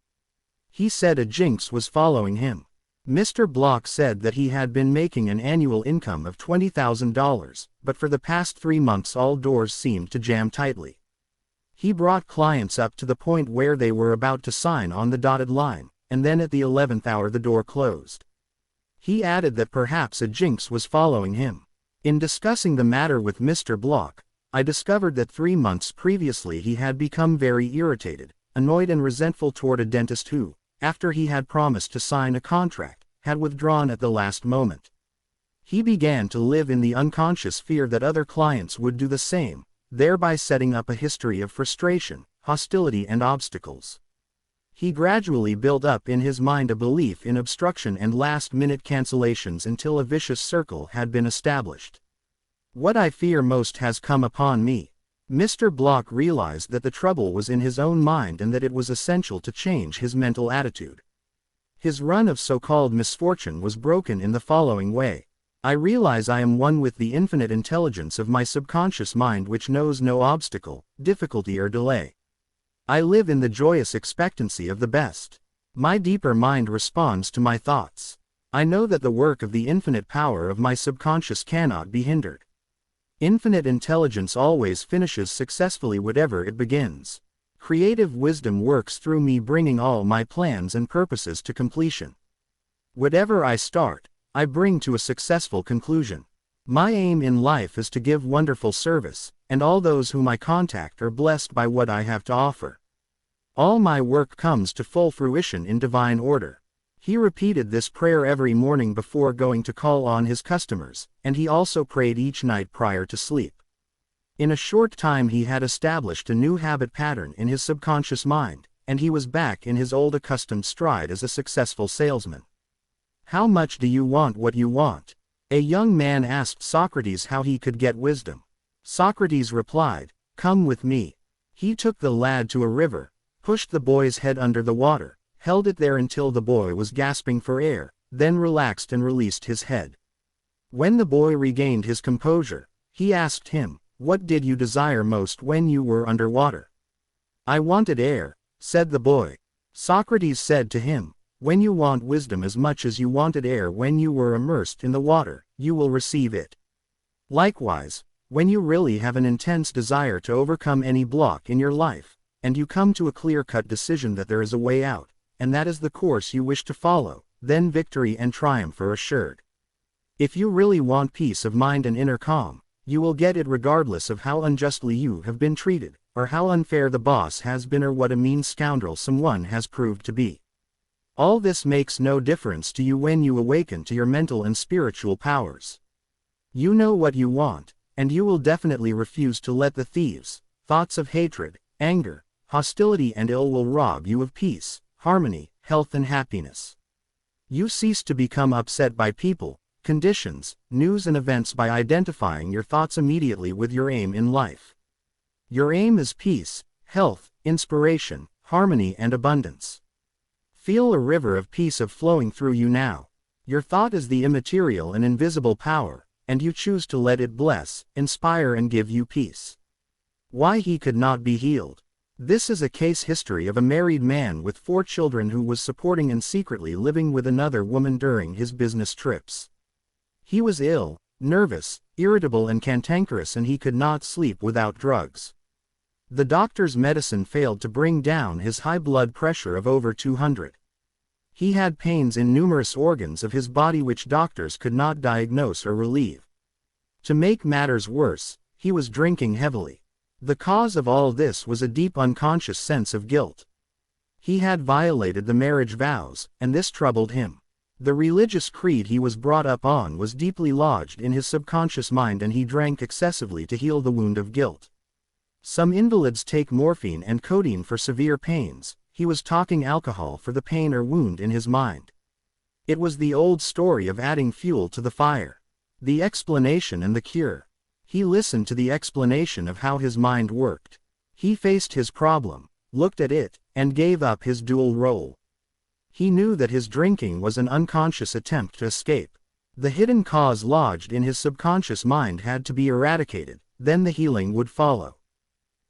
He said a jinx was following him. Mr. Block said that he had been making an annual income of $20,000, but for the past 3 months all doors seemed to jam tightly. He brought clients up to the point where they were about to sign on the dotted line, and then at the 11th hour the door closed. He added that perhaps a jinx was following him. In discussing the matter with Mr. Block, I discovered that 3 months previously he had become very irritated, annoyed and resentful toward a dentist who, after he had promised to sign a contract, had withdrawn at the last moment. He began to live in the unconscious fear that other clients would do the same, thereby setting up a history of frustration, hostility and obstacles. He gradually built up in his mind a belief in obstruction and last-minute cancellations until a vicious circle had been established. What I fear most has come upon me. Mr. Block realized that the trouble was in his own mind and that it was essential to change his mental attitude. His run of so-called misfortune was broken in the following way. I realize I am one with the infinite intelligence of my subconscious mind which knows no obstacle, difficulty or delay. I live in the joyous expectancy of the best. My deeper mind responds to my thoughts. I know that the work of the infinite power of my subconscious cannot be hindered. Infinite intelligence always finishes successfully whatever it begins. Creative wisdom works through me, bringing all my plans and purposes to completion. Whatever I start, I bring to a successful conclusion. My aim in life is to give wonderful service, and all those whom I contact are blessed by what I have to offer. All my work comes to full fruition in divine order. He repeated this prayer every morning before going to call on his customers, and he also prayed each night prior to sleep. In a short time he had established a new habit pattern in his subconscious mind, and he was back in his old accustomed stride as a successful salesman. How much do you want what you want? A young man asked Socrates how he could get wisdom. Socrates replied, "Come with me." He took the lad to a river, pushed the boy's head under the water, held it there until the boy was gasping for air, then relaxed and released his head. When the boy regained his composure, he asked him, "What did you desire most when you were underwater?" "I wanted air," said the boy. Socrates said to him, "When you want wisdom as much as you wanted air when you were immersed in the water, you will receive it. Likewise, when you really have an intense desire to overcome any block in your life, and you come to a clear-cut decision that there is a way out, and that is the course you wish to follow, then victory and triumph are assured. If you really want peace of mind and inner calm, you will get it regardless of how unjustly you have been treated, or how unfair the boss has been or what a mean scoundrel someone has proved to be. All this makes no difference to you when you awaken to your mental and spiritual powers. You know what you want, and you will definitely refuse to let the thoughts of hatred, anger, hostility and ill will rob you of peace, harmony, health and happiness. You cease to become upset by people, conditions, news and events by identifying your thoughts immediately with your aim in life. Your aim is peace, health, inspiration, harmony and abundance. Feel a river of peace flowing through you now. Your thought is the immaterial and invisible power, and you choose to let it bless, inspire and give you peace. Why he could not be healed. This is a case history of a married man with 4 children who was supporting and secretly living with another woman during his business trips. He was ill, nervous, irritable and cantankerous, and he could not sleep without drugs. The doctor's medicine failed to bring down his high blood pressure of over 200. He had pains in numerous organs of his body which doctors could not diagnose or relieve. To make matters worse, he was drinking heavily. The cause of all this was a deep unconscious sense of guilt. He had violated the marriage vows, and this troubled him. The religious creed he was brought up on was deeply lodged in his subconscious mind, and he drank excessively to heal the wound of guilt. Some invalids take morphine and codeine for severe pains. He was taking alcohol for the pain or wound in his mind. It was the old story of adding fuel to the fire. The explanation and the cure. He listened to the explanation of how his mind worked. He faced his problem, looked at it, and gave up his dual role. He knew that his drinking was an unconscious attempt to escape. The hidden cause lodged in his subconscious mind had to be eradicated, then the healing would follow.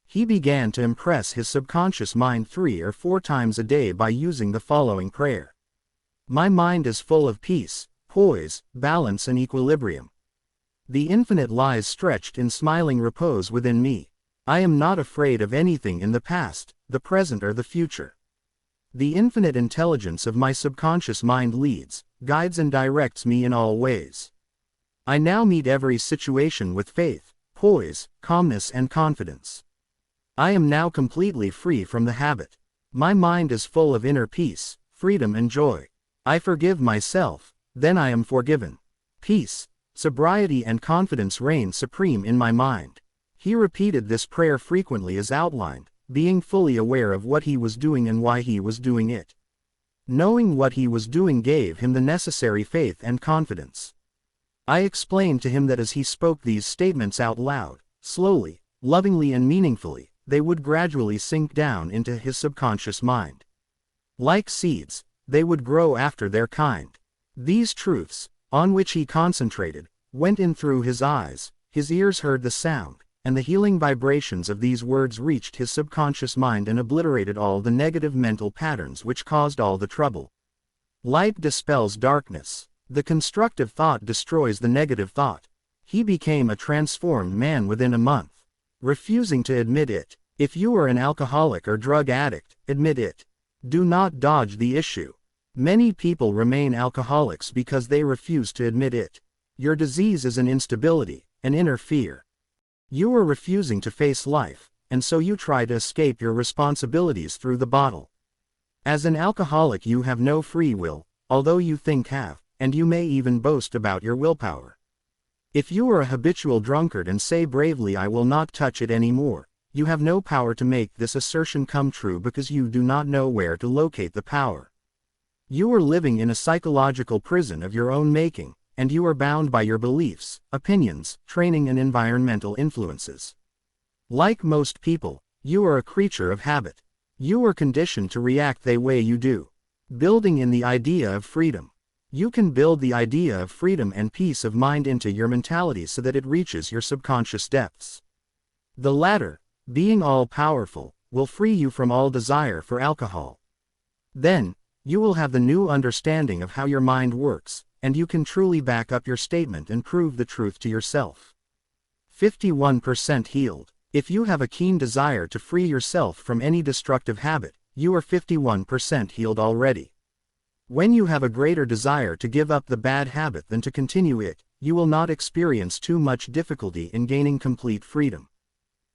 He began to impress his subconscious mind 3 or 4 times a day by using the following prayer. My mind is full of peace, poise, balance and equilibrium. The infinite lies stretched in smiling repose within me. I am not afraid of anything in the past, the present or the future. The infinite intelligence of my subconscious mind leads, guides and directs me in all ways. I now meet every situation with faith, poise, calmness and confidence. I am now completely free from the habit. My mind is full of inner peace, freedom and joy. I forgive myself, then I am forgiven. Peace, sobriety and confidence reign supreme in my mind. He repeated this prayer frequently as outlined, being fully aware of what he was doing and why he was doing it. Knowing what he was doing gave him the necessary faith and confidence. I explained to him that as he spoke these statements out loud, slowly, lovingly and meaningfully, they would gradually sink down into his subconscious mind. Like seeds, they would grow after their kind. These truths, on which he concentrated, went in through his eyes, his ears heard the sound, and the healing vibrations of these words reached his subconscious mind and obliterated all the negative mental patterns which caused all the trouble. Light dispels darkness. The constructive thought destroys the negative thought. He became a transformed man within a month. Refusing to admit it. If you are an alcoholic or drug addict, admit it. Do not dodge the issue. Many people remain alcoholics because they refuse to admit it. Your disease is an instability, an inner fear. You are refusing to face life, and so you try to escape your responsibilities through the bottle. As an alcoholic you have no free will, although you think have, and you may even boast about your willpower. If you are a habitual drunkard and say bravely I will not touch it anymore, you have no power to make this assertion come true because you do not know where to locate the power. You are living in a psychological prison of your own making, and you are bound by your beliefs, opinions, training and environmental influences. Like most people, you are a creature of habit. You are conditioned to react the way you do. Building in the idea of freedom. You can build the idea of freedom and peace of mind into your mentality so that it reaches your subconscious depths. The latter, being all-powerful, will free you from all desire for alcohol. Then, you will have the new understanding of how your mind works, and you can truly back up your statement and prove the truth to yourself. 51% healed. If you have a keen desire to free yourself from any destructive habit, you are 51% healed already. When you have a greater desire to give up the bad habit than to continue it, you will not experience too much difficulty in gaining complete freedom.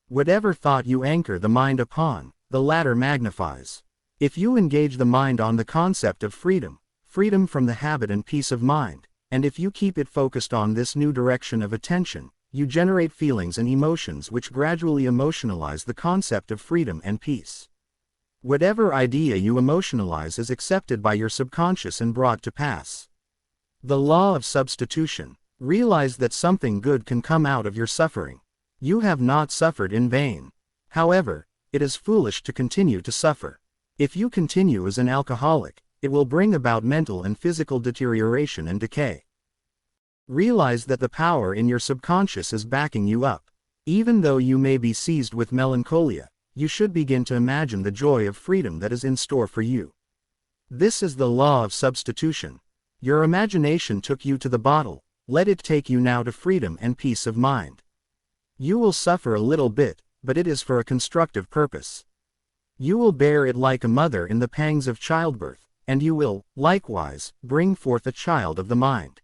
Whatever thought you anchor the mind upon, the latter magnifies. If you engage the mind on the concept of freedom, freedom from the habit and peace of mind, and if you keep it focused on this new direction of attention, you generate feelings and emotions which gradually emotionalize the concept of freedom and peace. Whatever idea you emotionalize is accepted by your subconscious and brought to pass. The law of substitution. Realize that something good can come out of your suffering. You have not suffered in vain. However, it is foolish to continue to suffer. If you continue as an alcoholic, it will bring about mental and physical deterioration and decay. Realize that the power in your subconscious is backing you up. Even though you may be seized with melancholia, you should begin to imagine the joy of freedom that is in store for you. This is the law of substitution. Your imagination took you to the bottle, let it take you now to freedom and peace of mind. You will suffer a little bit, but it is for a constructive purpose. You will bear it like a mother in the pangs of childbirth, and you will, likewise, bring forth a child of the mind.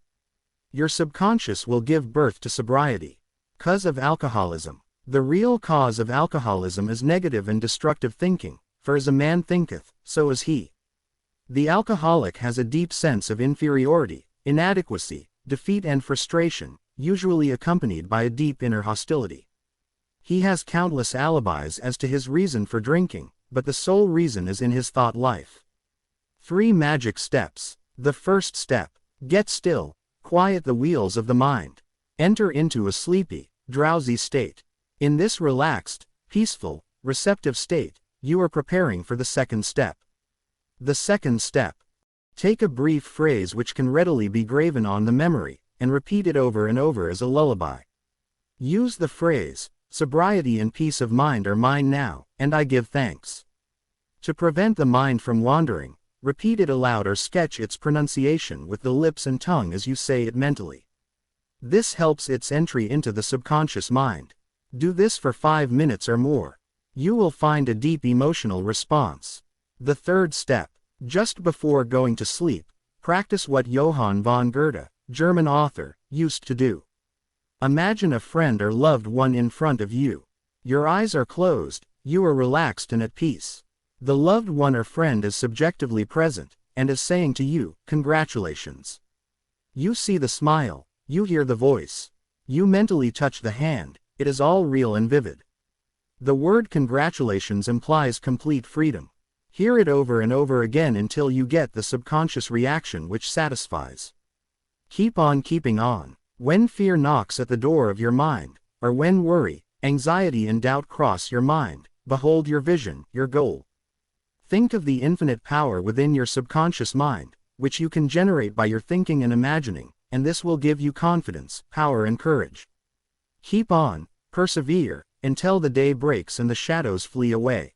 Your subconscious will give birth to sobriety. Cause of alcoholism. The real cause of alcoholism is negative and destructive thinking, for as a man thinketh, so is he. The alcoholic has a deep sense of inferiority, inadequacy, defeat and frustration, usually accompanied by a deep inner hostility. He has countless alibis as to his reason for drinking, but the sole reason is in his thought life. 3 magic steps. The first step. Get still, quiet the wheels of the mind. Enter into a sleepy, drowsy state. In this relaxed, peaceful, receptive state, you are preparing for the second step. The second step. Take a brief phrase which can readily be graven on the memory, and repeat it over and over as a lullaby. Use the phrase, "Sobriety and peace of mind are mine now, and I give thanks." To prevent the mind from wandering, repeat it aloud or sketch its pronunciation with the lips and tongue as you say it mentally. This helps its entry into the subconscious mind. Do this for 5 minutes or more. You will find a deep emotional response. The third step. Just before going to sleep, practice what Johann von Goethe, German author, used to do. Imagine a friend or loved one in front of you. Your eyes are closed, you are relaxed and at peace. The loved one or friend is subjectively present, and is saying to you, "Congratulations." You see the smile, you hear the voice. You mentally touch the hand, it is all real and vivid. The word congratulations implies complete freedom. Hear it over and over again until you get the subconscious reaction which satisfies. Keep on keeping on. When fear knocks at the door of your mind, or when worry, anxiety and doubt cross your mind, behold your vision, your goal. Think of the infinite power within your subconscious mind, which you can generate by your thinking and imagining, and this will give you confidence, power and courage. Keep on, persevere, until the day breaks and the shadows flee away.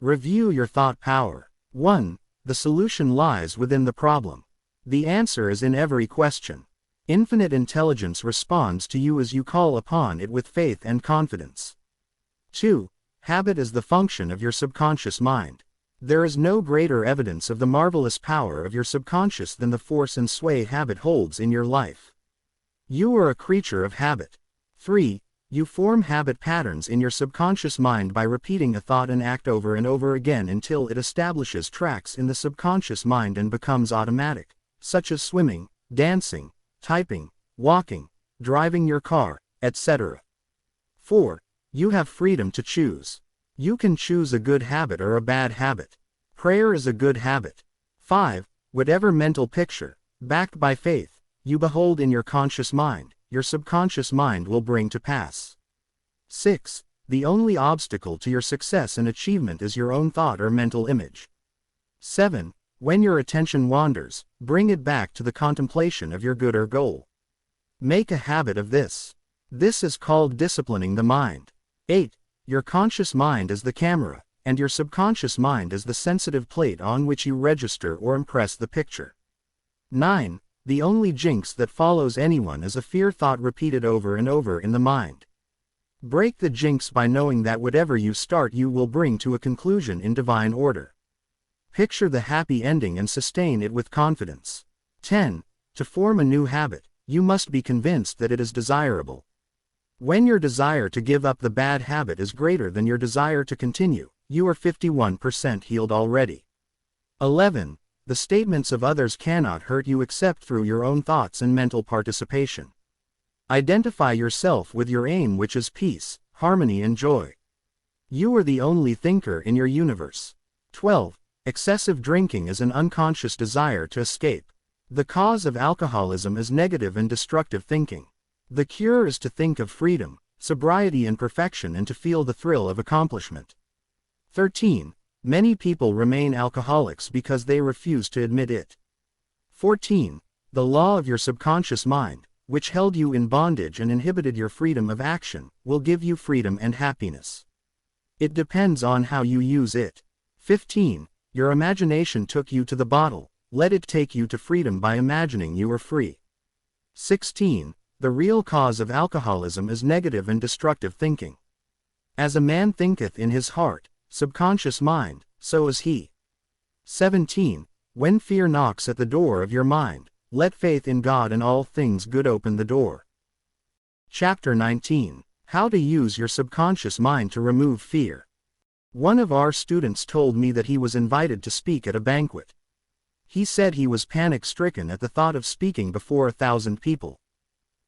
Review your thought power. 1. The solution lies within the problem. The answer is in every question. Infinite intelligence responds to you as you call upon it with faith and confidence. 2. Habit is the function of your subconscious mind. There is no greater evidence of the marvelous power of your subconscious than the force and sway habit holds in your life. You are a creature of habit. 3. You form habit patterns in your subconscious mind by repeating a thought and act over and over again until it establishes tracks in the subconscious mind and becomes automatic, such as swimming, dancing, typing, walking, driving your car, etc. 4. You have freedom to choose. You can choose a good habit or a bad habit. Prayer is a good habit. 5. Whatever mental picture, backed by faith, you behold in your conscious mind, your subconscious mind will bring to pass. 6. The only obstacle to your success and achievement is your own thought or mental image. 7. When your attention wanders, bring it back to the contemplation of your good or goal. Make a habit of this. This is called disciplining the mind. 8. Your conscious mind is the camera, and your subconscious mind is the sensitive plate on which you register or impress the picture. 9. The only jinx that follows anyone is a fear thought repeated over and over in the mind. Break the jinx by knowing that whatever you start you will bring to a conclusion in divine order. Picture the happy ending and sustain it with confidence. 10. To form a new habit, you must be convinced that it is desirable. When your desire to give up the bad habit is greater than your desire to continue, you are 51% healed already. 11. The statements of others cannot hurt you except through your own thoughts and mental participation. Identify yourself with your aim, which is peace, harmony and joy. You are the only thinker in your universe. 12. Excessive drinking is an unconscious desire to escape. The cause of alcoholism is negative and destructive thinking. The cure is to think of freedom, sobriety and perfection and to feel the thrill of accomplishment. 13. Many people remain alcoholics because they refuse to admit it. 14. The law of your subconscious mind, which held you in bondage and inhibited your freedom of action, will give you freedom and happiness. It depends on how you use it. 15. Your imagination took you to the bottle, let it take you to freedom by imagining you are free. 16. The real cause of alcoholism is negative and destructive thinking. As a man thinketh in his heart, subconscious mind, so is he. 17. When fear knocks at the door of your mind, let faith in God and all things good open the door. Chapter 19. How to use your subconscious mind to remove fear. One of our students told me that he was invited to speak at a banquet. He said he was panic-stricken at the thought of speaking before 1,000 people.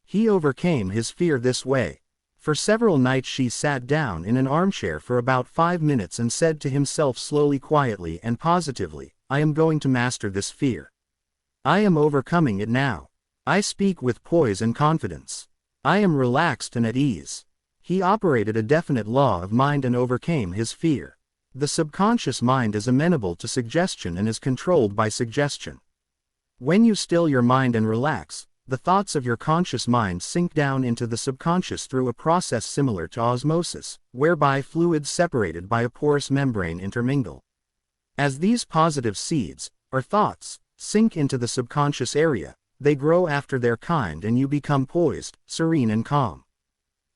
He overcame his fear this way. For several nights she sat down in an armchair for about 5 minutes and said to himself slowly, quietly and positively, I am going to master this fear. I am overcoming it now. I speak with poise and confidence. I am relaxed and at ease. He operated a definite law of mind and overcame his fear. The subconscious mind is amenable to suggestion and is controlled by suggestion. When you still your mind and relax, the thoughts of your conscious mind sink down into the subconscious through a process similar to osmosis, whereby fluids separated by a porous membrane intermingle. As these positive seeds, or thoughts, sink into the subconscious area, they grow after their kind and you become poised, serene and calm.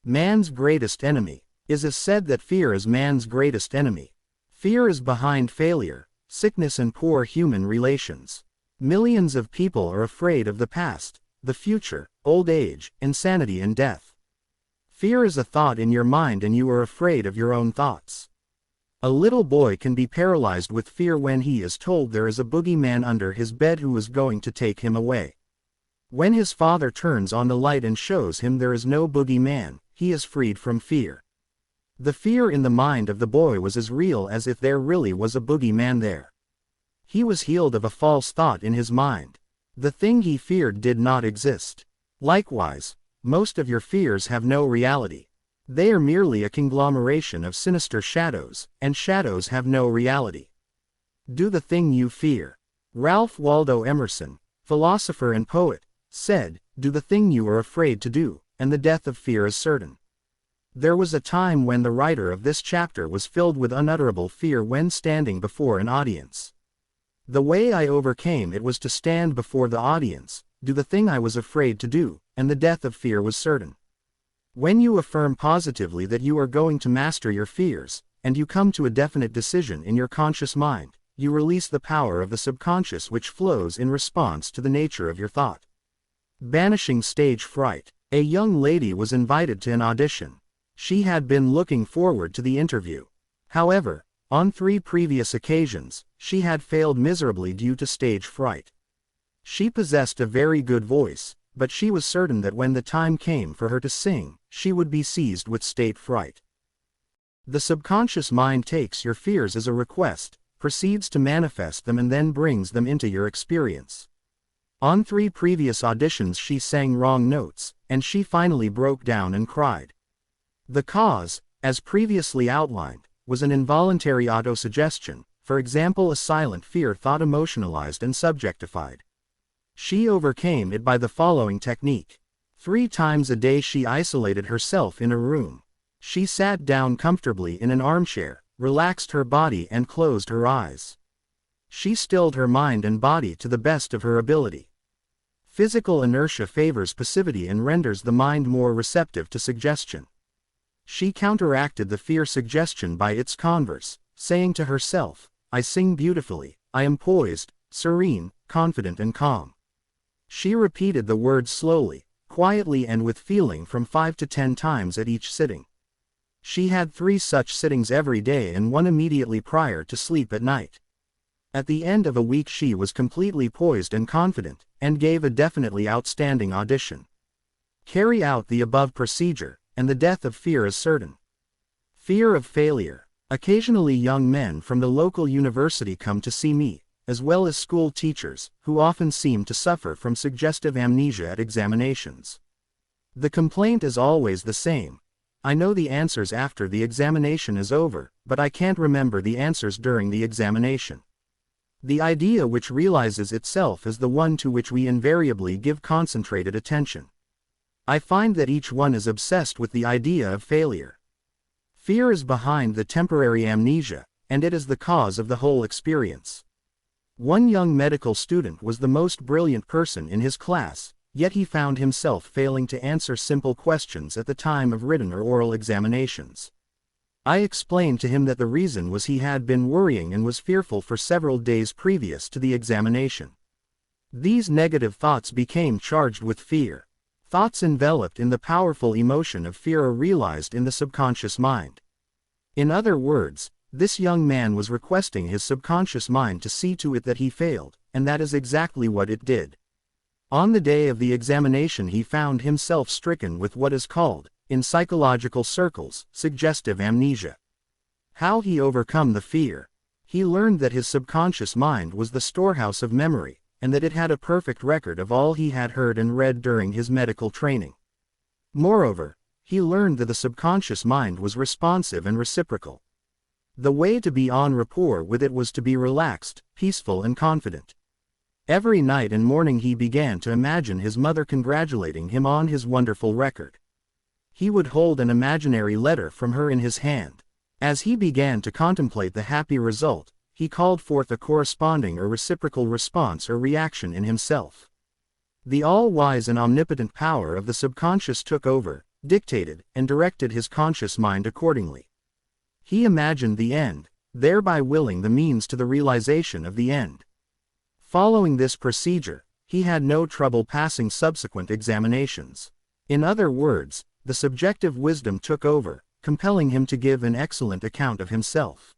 Man's greatest enemy. It is said that fear is man's greatest enemy. Fear is behind failure, sickness and poor human relations. Millions of people are afraid of the past, the future, old age, insanity and death. Fear is a thought in your mind and you are afraid of your own thoughts. A little boy can be paralyzed with fear when he is told there is a boogeyman under his bed who is going to take him away. When his father turns on the light and shows him there is no boogeyman, he is freed from fear. The fear in the mind of the boy was as real as if there really was a boogeyman there. He was healed of a false thought in his mind. The thing he feared did not exist. Likewise, most of your fears have no reality. They are merely a conglomeration of sinister shadows, and shadows have no reality. Do the thing you fear. Ralph Waldo Emerson, philosopher and poet, said, do the thing you are afraid to do, and the death of fear is certain. There was a time when the writer of this chapter was filled with unutterable fear when standing before an audience. The way I overcame it was to stand before the audience, do the thing I was afraid to do, and the death of fear was certain. When you affirm positively that you are going to master your fears, and you come to a definite decision in your conscious mind, you release the power of the subconscious which flows in response to the nature of your thought. Banishing stage fright. A young lady was invited to an audition. She had been looking forward to the interview. However, on 3 previous occasions, she had failed miserably due to stage fright. She possessed a very good voice, but she was certain that when the time came for her to sing, she would be seized with stage fright. The subconscious mind takes your fears as a request, proceeds to manifest them and then brings them into your experience. On 3 previous auditions she sang wrong notes, and she finally broke down and cried. The cause, as previously outlined, was an involuntary autosuggestion, for example a silent fear thought emotionalized and subjectified. She overcame it by the following technique. 3 times a day she isolated herself in a room. She sat down comfortably in an armchair, relaxed her body and closed her eyes. She stilled her mind and body to the best of her ability. Physical inertia favors passivity and renders the mind more receptive to suggestion. She counteracted the fear suggestion by its converse, saying to herself, I sing beautifully, I am poised, serene, confident and calm. She repeated the words slowly, quietly and with feeling from 5 to 10 times at each sitting. She had 3 such sittings every day and 1 immediately prior to sleep at night. At the end of a week she was completely poised and confident, and gave a definitely outstanding audition. Carry out the above procedure, and the death of fear is certain. Fear of failure. Occasionally young men from the local university come to see me, as well as school teachers, who often seem to suffer from suggestive amnesia at examinations. The complaint is always the same. I know the answers after the examination is over, but I can't remember the answers during the examination. The idea which realizes itself is the one to which we invariably give concentrated attention. I find that each one is obsessed with the idea of failure. Fear is behind the temporary amnesia, and it is the cause of the whole experience. One young medical student was the most brilliant person in his class, yet he found himself failing to answer simple questions at the time of written or oral examinations. I explained to him that the reason was he had been worrying and was fearful for several days previous to the examination. These negative thoughts became charged with fear. Thoughts enveloped in the powerful emotion of fear are realized in the subconscious mind. In other words, this young man was requesting his subconscious mind to see to it that he failed, and that is exactly what it did. On the day of the examination he found himself stricken with what is called, in psychological circles, suggestive amnesia. How he overcome the fear? He learned that his subconscious mind was the storehouse of memory, and that it had a perfect record of all he had heard and read during his medical training. Moreover, he learned that the subconscious mind was responsive and reciprocal. The way to be en rapport with it was to be relaxed, peaceful and confident. Every night and morning he began to imagine his mother congratulating him on his wonderful record. He would hold an imaginary letter from her in his hand. As he began to contemplate the happy result, he called forth a corresponding or reciprocal response or reaction in himself. The all-wise and omnipotent power of the subconscious took over, dictated, and directed his conscious mind accordingly. He imagined the end, thereby willing the means to the realization of the end. Following this procedure, he had no trouble passing subsequent examinations. In other words, the subjective wisdom took over, compelling him to give an excellent account of himself.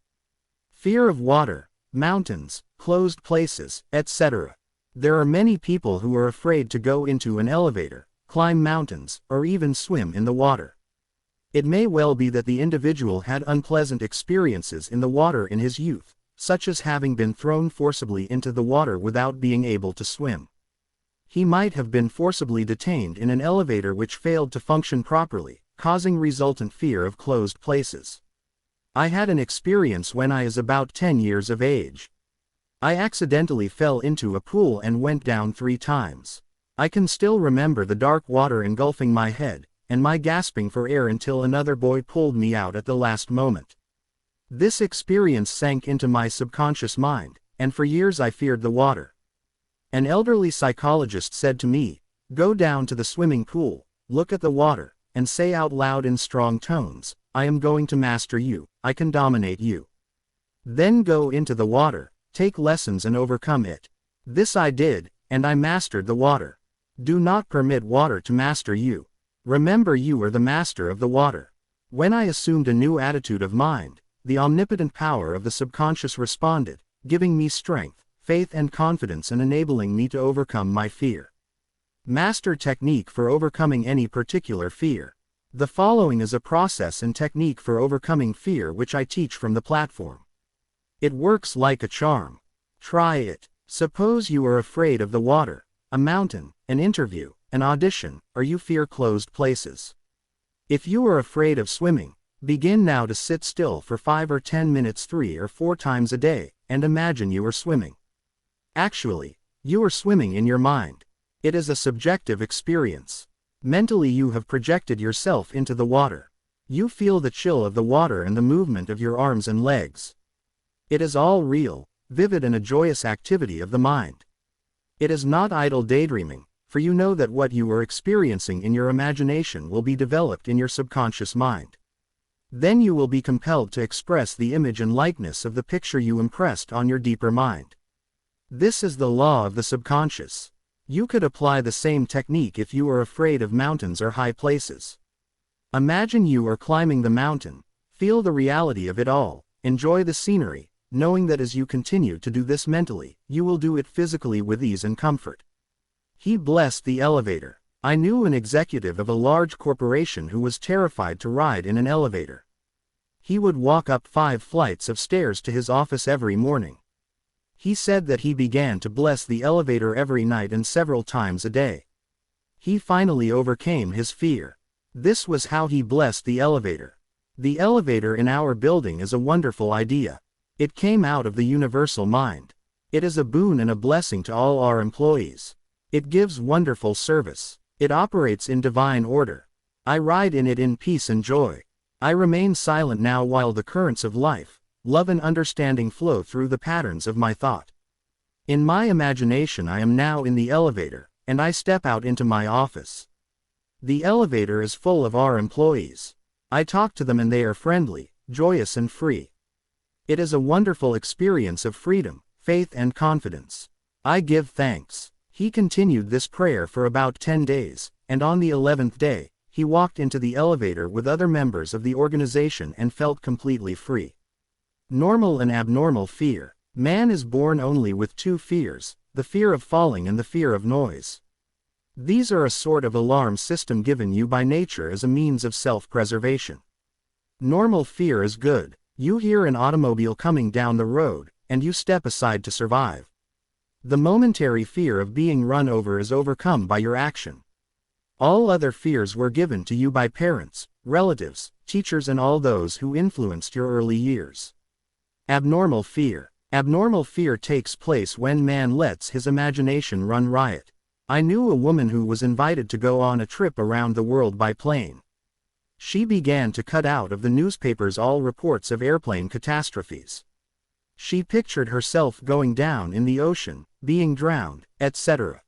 Fear of water, mountains, closed places, etc. There are many people who are afraid to go into an elevator, climb mountains, or even swim in the water. It may well be that the individual had unpleasant experiences in the water in his youth, such as having been thrown forcibly into the water without being able to swim. He might have been forcibly detained in an elevator which failed to function properly, causing resultant fear of closed places. I had an experience when I was about 10 years of age. I accidentally fell into a pool and went down 3 times. I can still remember the dark water engulfing my head, and my gasping for air until another boy pulled me out at the last moment. This experience sank into my subconscious mind, and for years I feared the water. An elderly psychologist said to me, "Go down to the swimming pool, look at the water, and say out loud in strong tones, 'I am going to master you, I can dominate you.' Then go into the water, take lessons and overcome it." This I did, and I mastered the water. Do not permit water to master you. Remember you are the master of the water. When I assumed a new attitude of mind, the omnipotent power of the subconscious responded, giving me strength, faith and confidence and enabling me to overcome my fear. Master technique for overcoming any particular fear. The following is a process and technique for overcoming fear which I teach from the platform. It works like a charm. Try it. Suppose you are afraid of the water, a mountain, an interview, an audition, or you fear closed places. If you are afraid of swimming, begin now to sit still for 5 or 10 minutes 3 or 4 times a day, and imagine you are swimming. Actually, you are swimming in your mind. It is a subjective experience. Mentally you have projected yourself into the water. You feel the chill of the water and the movement of your arms and legs. It is all real, vivid and a joyous activity of the mind. It is not idle daydreaming, for you know that what you are experiencing in your imagination will be developed in your subconscious mind. Then you will be compelled to express the image and likeness of the picture you impressed on your deeper mind. This is the law of the subconscious. You could apply the same technique if you are afraid of mountains or high places. Imagine you are climbing the mountain, feel the reality of it all, enjoy the scenery, knowing that as you continue to do this mentally, you will do it physically with ease and comfort. He blessed the elevator. I knew an executive of a large corporation who was terrified to ride in an elevator. He would walk up 5 flights of stairs to his office every morning. He said that he began to bless the elevator every night and several times a day. He finally overcame his fear. This was how he blessed the elevator. The elevator in our building is a wonderful idea. It came out of the universal mind. It is a boon and a blessing to all our employees. It gives wonderful service. It operates in divine order. I ride in it in peace and joy. I remain silent now while the currents of life, love and understanding flow through the patterns of my thought. In my imagination I am now in the elevator, and I step out into my office. The elevator is full of our employees. I talk to them and they are friendly, joyous and free. It is a wonderful experience of freedom, faith and confidence. I give thanks. He continued this prayer for about 10 days, and on the 11th day, he walked into the elevator with other members of the organization and felt completely free. Normal and abnormal fear. Man is born only with 2 fears, the fear of falling and the fear of noise. These are a sort of alarm system given you by nature as a means of self-preservation. Normal fear is good. You hear an automobile coming down the road, and you step aside to survive. The momentary fear of being run over is overcome by your action. All other fears were given to you by parents, relatives, teachers and all those who influenced your early years. Abnormal fear. Abnormal fear takes place when man lets his imagination run riot. I knew a woman who was invited to go on a trip around the world by plane. She began to cut out of the newspapers all reports of airplane catastrophes. She pictured herself going down in the ocean, being drowned, etc.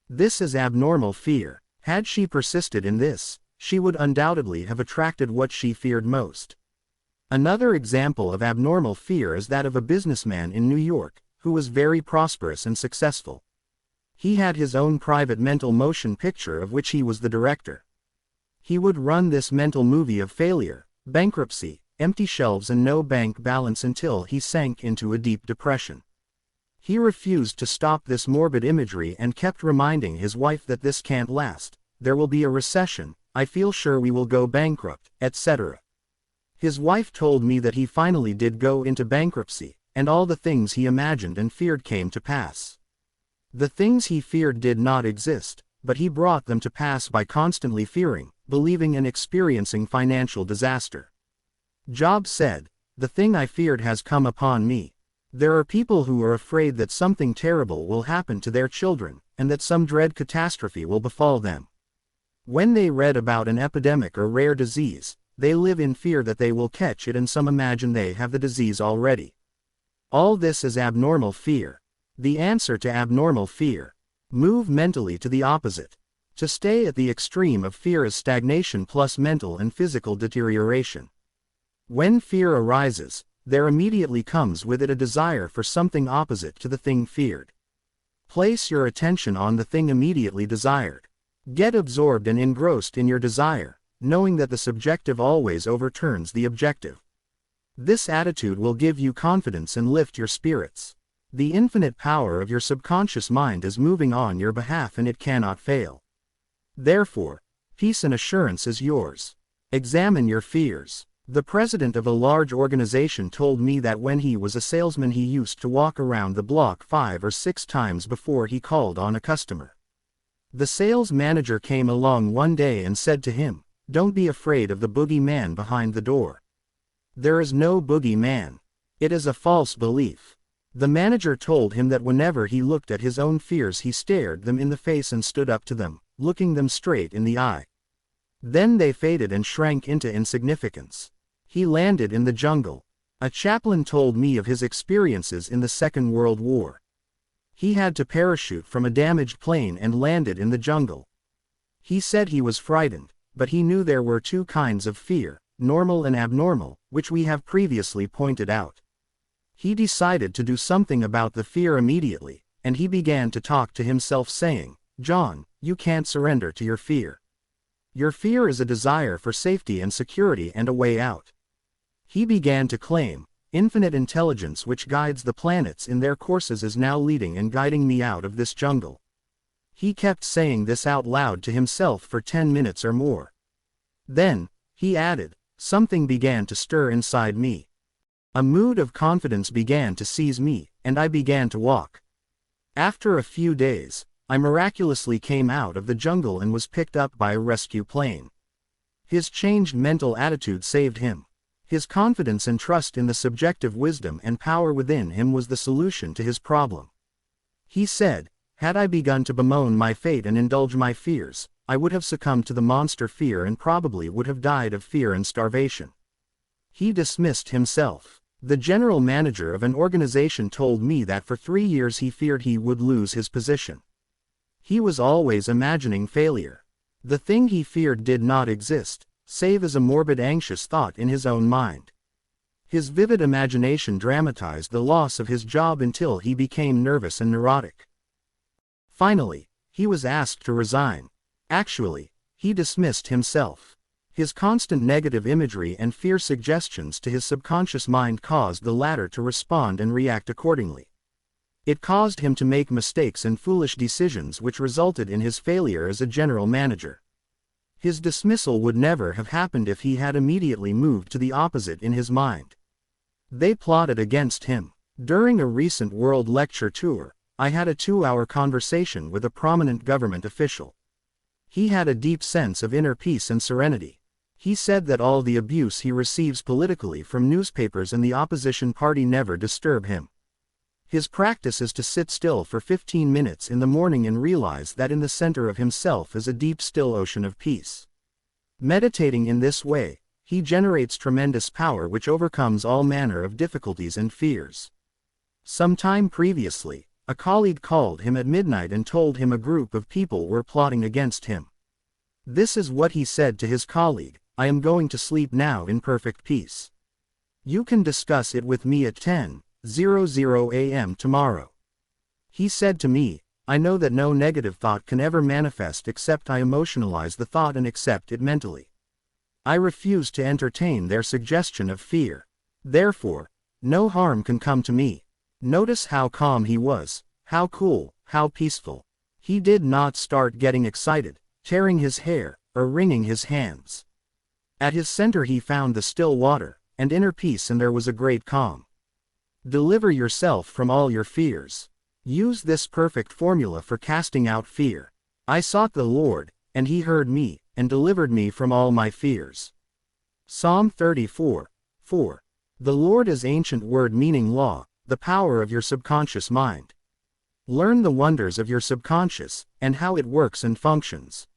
This is abnormal fear. Had she persisted in this, she would undoubtedly have attracted what she feared most. Another example of abnormal fear is that of a businessman in New York, who was very prosperous and successful. He had his own private mental motion picture of which he was the director. He would run this mental movie of failure, bankruptcy, empty shelves and no bank balance until he sank into a deep depression. He refused to stop this morbid imagery and kept reminding his wife that this can't last, there will be a recession, I feel sure we will go bankrupt, etc. His wife told me that he finally did go into bankruptcy, and all the things he imagined and feared came to pass. The things he feared did not exist, but he brought them to pass by constantly fearing, believing and experiencing financial disaster. Job said, "The thing I feared has come upon me." There are people who are afraid that something terrible will happen to their children, and that some dread catastrophe will befall them. When they read about an epidemic or rare disease, they live in fear that they will catch it and some imagine they have the disease already. All this is abnormal fear. The answer to abnormal fear. Move mentally to the opposite. To stay at the extreme of fear is stagnation plus mental and physical deterioration. When fear arises, there immediately comes with it a desire for something opposite to the thing feared. Place your attention on the thing immediately desired. Get absorbed and engrossed in your desire, knowing that the subjective always overturns the objective. This attitude will give you confidence and lift your spirits. The infinite power of your subconscious mind is moving on your behalf and it cannot fail. Therefore, peace and assurance is yours. Examine your fears. The president of a large organization told me that when he was a salesman he used to walk around the block 5 or 6 times before he called on a customer. The sales manager came along one day and said to him, "Don't be afraid of the boogeyman behind the door. There is no boogeyman. It is a false belief." The manager told him that whenever he looked at his own fears he stared them in the face and stood up to them, looking them straight in the eye. Then they faded and shrank into insignificance. He landed in the jungle. A chaplain told me of his experiences in the Second World War. He had to parachute from a damaged plane and landed in the jungle. He said he was frightened, but he knew there were 2 kinds of fear, normal and abnormal, which we have previously pointed out. He decided to do something about the fear immediately, and he began to talk to himself saying, "John, you can't surrender to your fear. Your fear is a desire for safety and security and a way out." He began to claim, "Infinite intelligence which guides the planets in their courses is now leading and guiding me out of this jungle." He kept saying this out loud to himself for 10 minutes or more. Then, he added, something began to stir inside me. A mood of confidence began to seize me, and I began to walk. After a few days, I miraculously came out of the jungle and was picked up by a rescue plane. His changed mental attitude saved him. His confidence and trust in the subjective wisdom and power within him was the solution to his problem. He said, "Had I begun to bemoan my fate and indulge my fears, I would have succumbed to the monster fear and probably would have died of fear and starvation." He dismissed himself. The general manager of an organization told me that for 3 years he feared he would lose his position. He was always imagining failure. The thing he feared did not exist, save as a morbid anxious thought in his own mind. His vivid imagination dramatized the loss of his job until he became nervous and neurotic. Finally, he was asked to resign. Actually, he dismissed himself. His constant negative imagery and fear suggestions to his subconscious mind caused the latter to respond and react accordingly. It caused him to make mistakes and foolish decisions which resulted in his failure as a general manager. His dismissal would never have happened if he had immediately moved to the opposite in his mind. They plotted against him. During a recent world lecture tour, I had a 2-hour conversation with a prominent government official. He had a deep sense of inner peace and serenity. He said that all the abuse he receives politically from newspapers and the opposition party never disturb him. His practice is to sit still for 15 minutes in the morning and realize that in the center of himself is a deep still ocean of peace. Meditating in this way, he generates tremendous power which overcomes all manner of difficulties and fears. Some time previously, a colleague called him at midnight and told him a group of people were plotting against him. This is what he said to his colleague: "I am going to sleep now in perfect peace. You can discuss it with me at 10:00 a.m. tomorrow." He said to me, "I know that no negative thought can ever manifest except I emotionalize the thought and accept it mentally. I refuse to entertain their suggestion of fear. Therefore, no harm can come to me." Notice how calm he was, how cool, how peaceful. He did not start getting excited, tearing his hair, or wringing his hands. At his center he found the still water, and inner peace, and there was a great calm. Deliver yourself from all your fears. Use this perfect formula for casting out fear. "I sought the Lord, and he heard me, and delivered me from all my fears." Psalm 34:4. The Lord is ancient word meaning law, the power of your subconscious mind. Learn the wonders of your subconscious, and how it works and functions.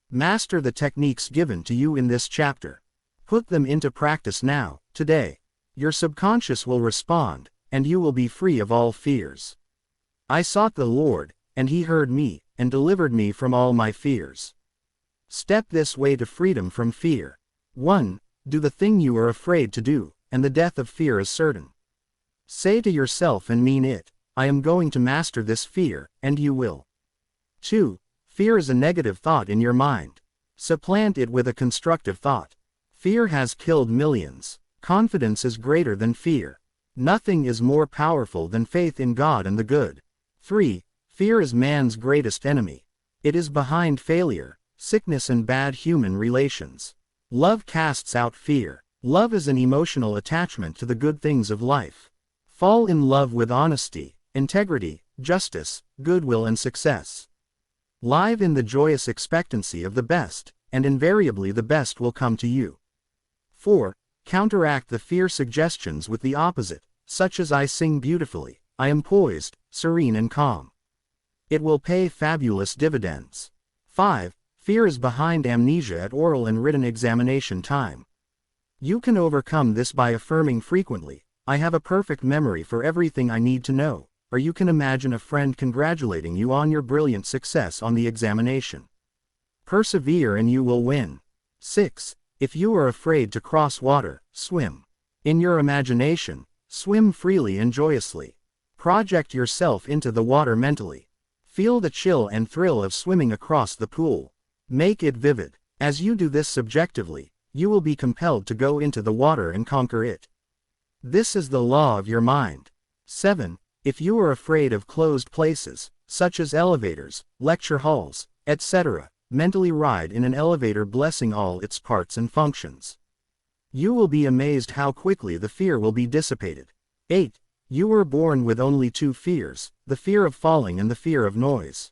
Master the techniques given to you in this chapter. Put them into practice now, today. Your subconscious will respond, and you will be free of all fears. I sought the Lord, and he heard me, and delivered me from all my fears. Step this way to freedom from fear. 1. Do the thing you are afraid to do, and the death of fear is certain. Say to yourself and mean it, "I am going to master this fear," and you will. 2. Fear is a negative thought in your mind. Supplant it with a constructive thought. Fear has killed millions. Confidence is greater than fear. Nothing is more powerful than faith in God and the good. 3. Fear is man's greatest enemy. It is behind failure, sickness, and bad human relations. Love casts out fear. Love is an emotional attachment to the good things of life. Fall in love with honesty, integrity, justice, goodwill, and success. Live in the joyous expectancy of the best, and invariably the best will come to you. 4. Counteract the fear suggestions with the opposite, such as "I sing beautifully, I am poised, serene and calm." It will pay fabulous dividends. 5. Fear is behind amnesia at oral and written examination time. You can overcome this by affirming frequently, "I have a perfect memory for everything I need to know," or you can imagine a friend congratulating you on your brilliant success on the examination. Persevere and you will win. 6. If you are afraid to cross water, swim. In your imagination, swim freely and joyously. Project yourself into the water mentally. Feel the chill and thrill of swimming across the pool. Make it vivid. As you do this subjectively, you will be compelled to go into the water and conquer it. This is the law of your mind. 7. If you are afraid of closed places, such as elevators, lecture halls, etc., mentally ride in an elevator blessing all its parts and functions. You will be amazed how quickly the fear will be dissipated. 8. You were born with only 2 fears, the fear of falling and the fear of noise.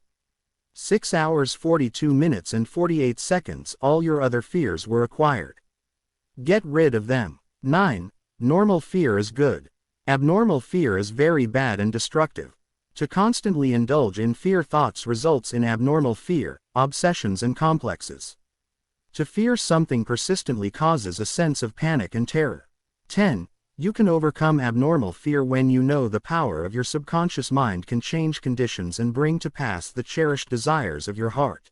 6 hours 42 minutes and 48 seconds all your other fears were acquired. Get rid of them. 9. Normal fear is good. Abnormal fear is very bad and destructive. To constantly indulge in fear thoughts results in abnormal fear, obsessions and complexes. To fear something persistently causes a sense of panic and terror. 10. You can overcome abnormal fear when you know the power of your subconscious mind can change conditions and bring to pass the cherished desires of your heart.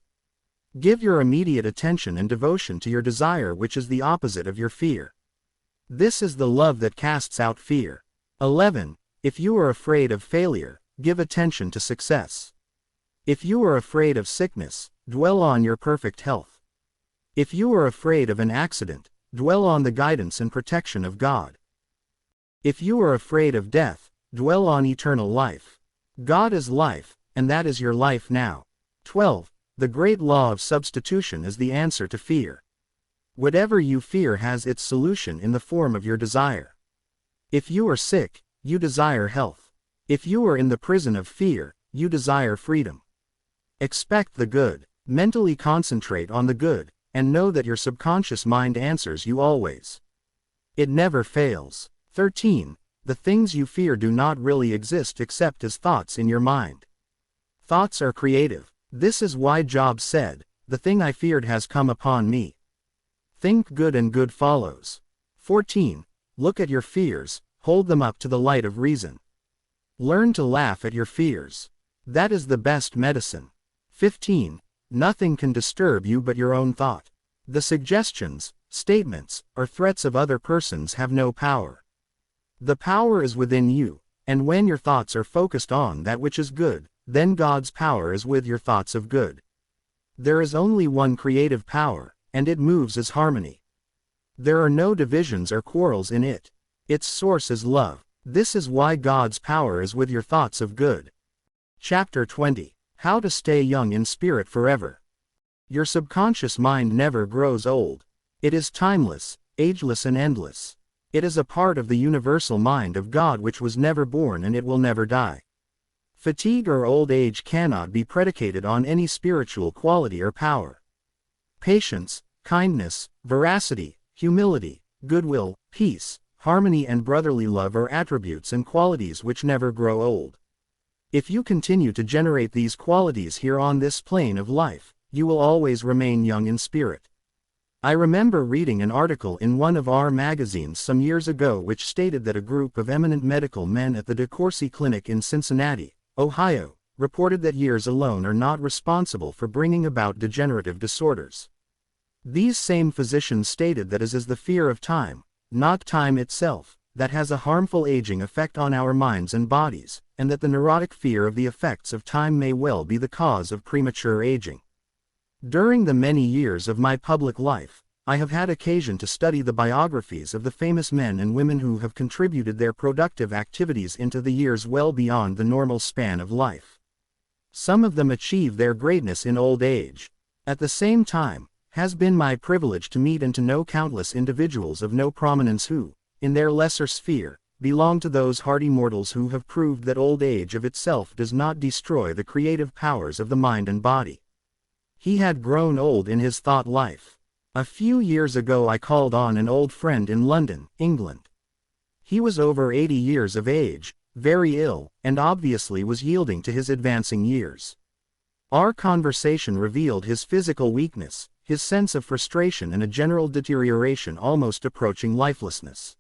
Give your immediate attention and devotion to your desire, which is the opposite of your fear. This is the love that casts out fear. 11. If you are afraid of failure, give attention to success. If you are afraid of sickness, dwell on your perfect health. If you are afraid of an accident, dwell on the guidance and protection of God. If you are afraid of death, dwell on eternal life. God is life, and that is your life now. 12. The great law of substitution is the answer to fear. Whatever you fear has its solution in the form of your desire. If you are sick, you desire health. If you are in the prison of fear, you desire freedom. Expect the good. Mentally concentrate on the good, and know that your subconscious mind answers you always. It never fails. 13. The things you fear do not really exist except as thoughts in your mind. Thoughts are creative. This is why Job said, "The thing I feared has come upon me." Think good and good follows. 14. Look at your fears, hold them up to the light of reason. Learn to laugh at your fears. That is the best medicine. 15. Nothing can disturb you but your own thought. The suggestions, statements, or threats of other persons have no power. The power is within you, and when your thoughts are focused on that which is good, then God's power is with your thoughts of good. There is only one creative power, and it moves as harmony. There are no divisions or quarrels in it. Its source is love. This is why God's power is with your thoughts of good. Chapter 20. How to stay young in spirit forever. Your subconscious mind never grows old. It is timeless, ageless and endless. It is a part of the universal mind of God which was never born, and it will never die. Fatigue or old age cannot be predicated on any spiritual quality or power. Patience, kindness, veracity, humility, goodwill, peace, harmony and brotherly love are attributes and qualities which never grow old. If you continue to generate these qualities here on this plane of life, you will always remain young in spirit. I remember reading an article in one of our magazines some years ago which stated that a group of eminent medical men at the DeCourcy Clinic in Cincinnati, Ohio, reported that years alone are not responsible for bringing about degenerative disorders. These same physicians stated that it is the fear of time, not time itself, that has a harmful aging effect on our minds and bodies, and that the neurotic fear of the effects of time may well be the cause of premature aging. During the many years of my public life, I have had occasion to study the biographies of the famous men and women who have contributed their productive activities into the years well beyond the normal span of life. Some of them achieve their greatness in old age. At the same time, has been my privilege to meet and to know countless individuals of no prominence who, in their lesser sphere, belong to those hardy mortals who have proved that old age of itself does not destroy the creative powers of the mind and body. He had grown old in his thought life. A few years ago I called on an old friend in London, England. He was over 80 years of age, very ill, and obviously was yielding to his advancing years. Our conversation revealed his physical weakness, his sense of frustration and a general deterioration almost approaching lifelessness.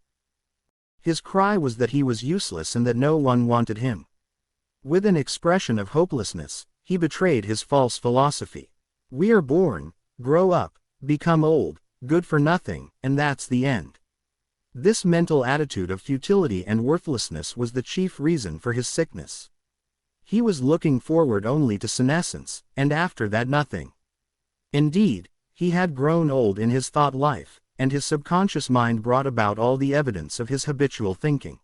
His cry was that he was useless and that no one wanted him. With an expression of hopelessness, he betrayed his false philosophy. We are born, grow up, become old, good for nothing, and that's the end. This mental attitude of futility and worthlessness was the chief reason for his sickness. He was looking forward only to senescence, and after that nothing. Indeed, he had grown old in his thought life, and his subconscious mind brought about all the evidence of his habitual thinking.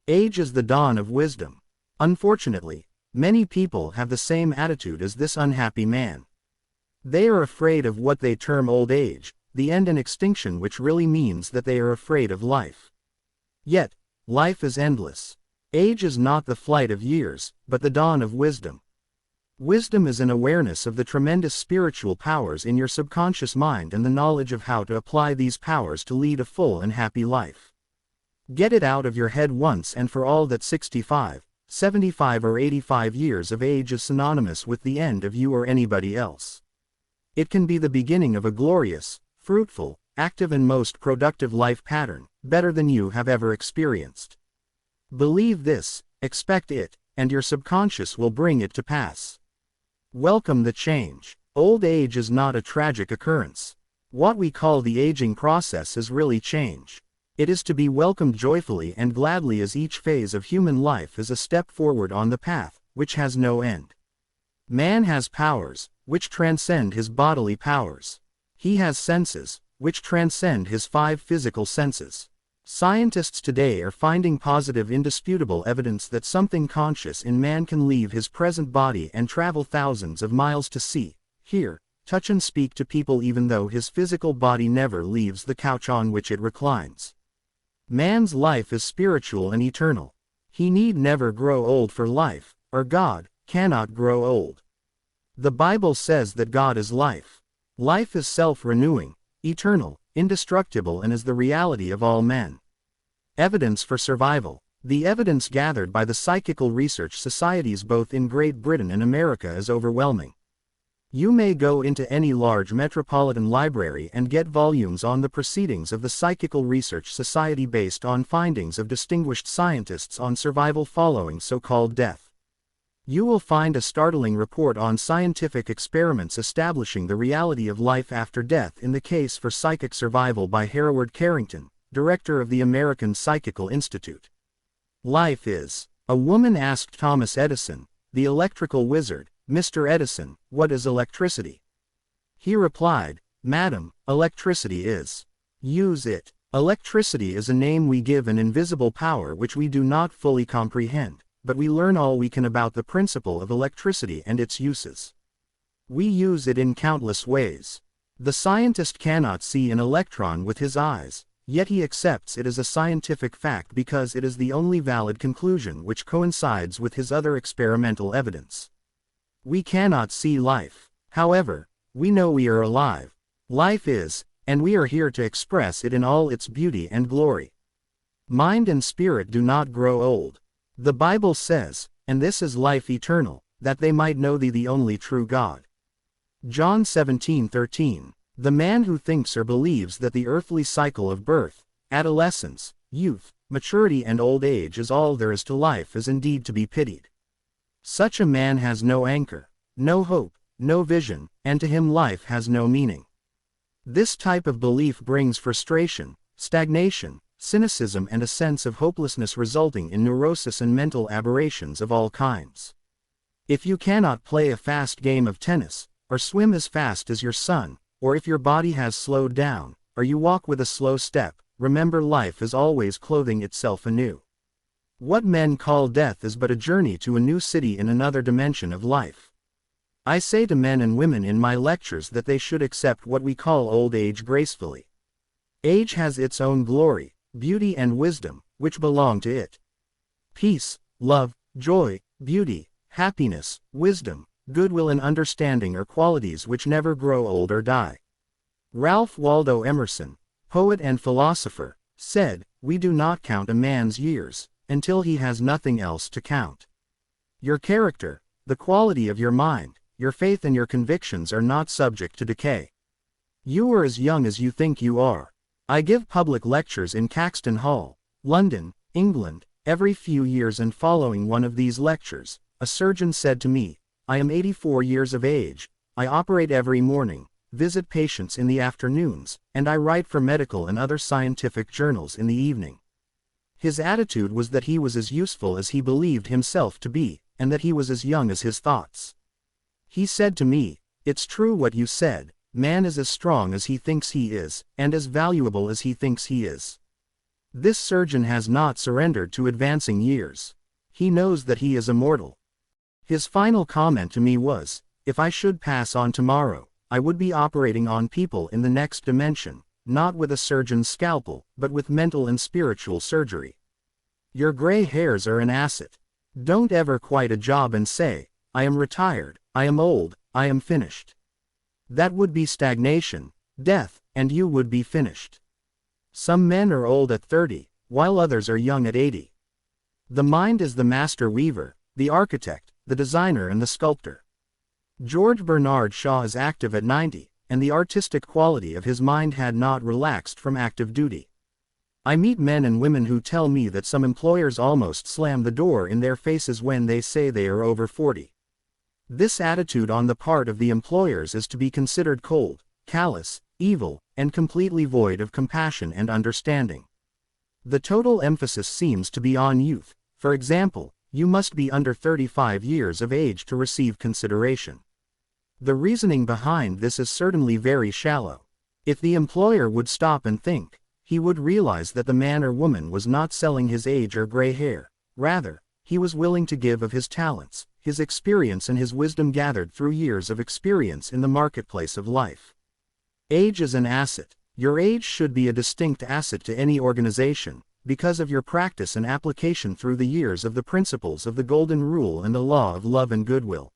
Age is the dawn of wisdom. Unfortunately, many people have the same attitude as this unhappy man. They are afraid of what they term old age, the end and extinction, which really means that they are afraid of life. Yet, life is endless. Age is not the flight of years, but the dawn of wisdom. Wisdom is an awareness of the tremendous spiritual powers in your subconscious mind and the knowledge of how to apply these powers to lead a full and happy life. Get it out of your head once and for all that 65, 75 or 85 years of age is synonymous with the end of you or anybody else. It can be the beginning of a glorious, fruitful, active and most productive life pattern, better than you have ever experienced. Believe this, expect it, and your subconscious will bring it to pass. Welcome the change. Old age is not a tragic occurrence. What we call the aging process is really change. It is to be welcomed joyfully and gladly, as each phase of human life is a step forward on the path, which has no end. Man has powers, which transcend his bodily powers. He has senses, which transcend his 5 physical senses. Scientists today are finding positive, indisputable evidence that something conscious in man can leave his present body and travel thousands of miles to see, hear, touch and speak to people even though his physical body never leaves the couch on which it reclines. Man's life is spiritual and eternal. He need never grow old for life, or God cannot grow old. The Bible says that God is life. Life is self-renewing, eternal, indestructible and is the reality of all men. Evidence for survival. The evidence gathered by the psychical research societies both in Great Britain and America is overwhelming. You may go into any large metropolitan library and get volumes on the proceedings of the Psychical Research Society based on findings of distinguished scientists on survival following so-called death. You will find a startling report on scientific experiments establishing the reality of life after death in the Case for Psychic Survival by Hereward Carrington, director of the American Psychical Institute. Life is. A woman asked Thomas Edison, the electrical wizard, "Mr. Edison, what is electricity?" He replied, "Madam, electricity is. Use it." Electricity is a name we give an invisible power which we do not fully comprehend, but we learn all we can about the principle of electricity and its uses. We use it in countless ways. The scientist cannot see an electron with his eyes, yet he accepts it as a scientific fact because it is the only valid conclusion which coincides with his other experimental evidence. We cannot see life. However, we know we are alive. Life is, and we are here to express it in all its beauty and glory. Mind and spirit do not grow old. The Bible says, "And this is life eternal, that they might know thee the only true God." John 17:13. The man who thinks or believes that the earthly cycle of birth, adolescence, youth, maturity and old age is all there is to life is indeed to be pitied. Such a man has no anchor, no hope, no vision, and to him life has no meaning. This type of belief brings frustration, stagnation, cynicism and a sense of hopelessness resulting in neurosis and mental aberrations of all kinds. If you cannot play a fast game of tennis, or swim as fast as your son, or if your body has slowed down, or you walk with a slow step, remember life is always clothing itself anew. What men call death is but a journey to a new city in another dimension of life. I say to men and women in my lectures that they should accept what we call old age gracefully. Age has its own glory, beauty and wisdom, which belong to it. Peace, love, joy, beauty, happiness, wisdom, goodwill and understanding are qualities which never grow old or die. Ralph Waldo Emerson, poet and philosopher, said, "We do not count a man's years until he has nothing else to count." Your character, the quality of your mind, your faith and your convictions are not subject to decay. You are as young as you think you are. I give public lectures in Caxton Hall, London, England, every few years, and following one of these lectures, a surgeon said to me, "I am 84 years of age, I operate every morning, visit patients in the afternoons, and I write for medical and other scientific journals in the evening." His attitude was that he was as useful as he believed himself to be, and that he was as young as his thoughts. He said to me, "It's true what you said, man is as strong as he thinks he is, and as valuable as he thinks he is." This surgeon has not surrendered to advancing years. He knows that he is immortal. His final comment to me was, "If I should pass on tomorrow, I would be operating on people in the next dimension, not with a surgeon's scalpel, but with mental and spiritual surgery. Your gray hairs are an asset. Don't ever quit a job and say, I am retired, I am old, I am finished. That would be stagnation, death, and you would be finished. Some men are old at 30, while others are young at 80. The mind is the master weaver, the architect, the designer and the sculptor. George Bernard Shaw is active at 90, and the artistic quality of his mind had not relaxed from active duty. I meet men and women who tell me that some employers almost slam the door in their faces when they say they are over 40. This attitude on the part of the employers is to be considered cold, callous, evil, and completely void of compassion and understanding. The total emphasis seems to be on youth. For example, you must be under 35 years of age to receive consideration. The reasoning behind this is certainly very shallow. If the employer would stop and think, he would realize that the man or woman was not selling his age or gray hair. Rather, he was willing to give of his talents, his experience and his wisdom gathered through years of experience in the marketplace of life. Age is an asset. Your age should be a distinct asset to any organization, because of your practice and application through the years of the principles of the Golden Rule and the law of love and goodwill.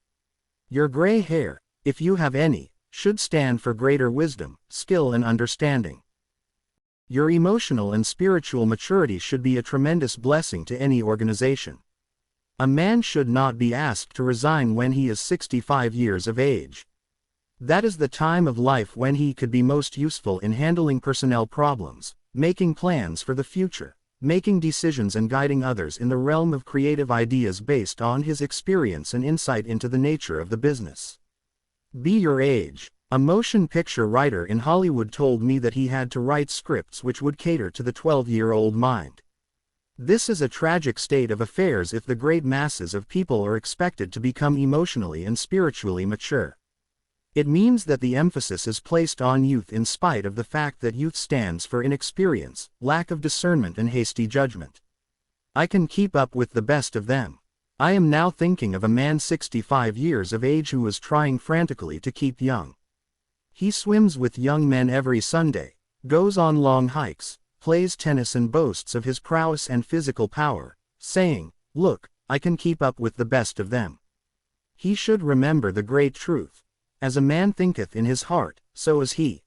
Your gray hair, if you have any, should stand for greater wisdom, skill and understanding. Your emotional and spiritual maturity should be a tremendous blessing to any organization. A man should not be asked to resign when he is 65 years of age. That is the time of life when he could be most useful in handling personnel problems, making plans for the future, making decisions and guiding others in the realm of creative ideas based on his experience and insight into the nature of the business. Be your age. A motion picture writer in Hollywood told me that he had to write scripts which would cater to the 12-year-old mind. This is a tragic state of affairs if the great masses of people are expected to become emotionally and spiritually mature. It means that the emphasis is placed on youth in spite of the fact that youth stands for inexperience, lack of discernment and hasty judgment. I can keep up with the best of them. I am now thinking of a man 65 years of age who is trying frantically to keep young. He swims with young men every Sunday, goes on long hikes, plays tennis and boasts of his prowess and physical power, saying, "Look, I can keep up with the best of them." He should remember the great truth. As a man thinketh in his heart, so is he.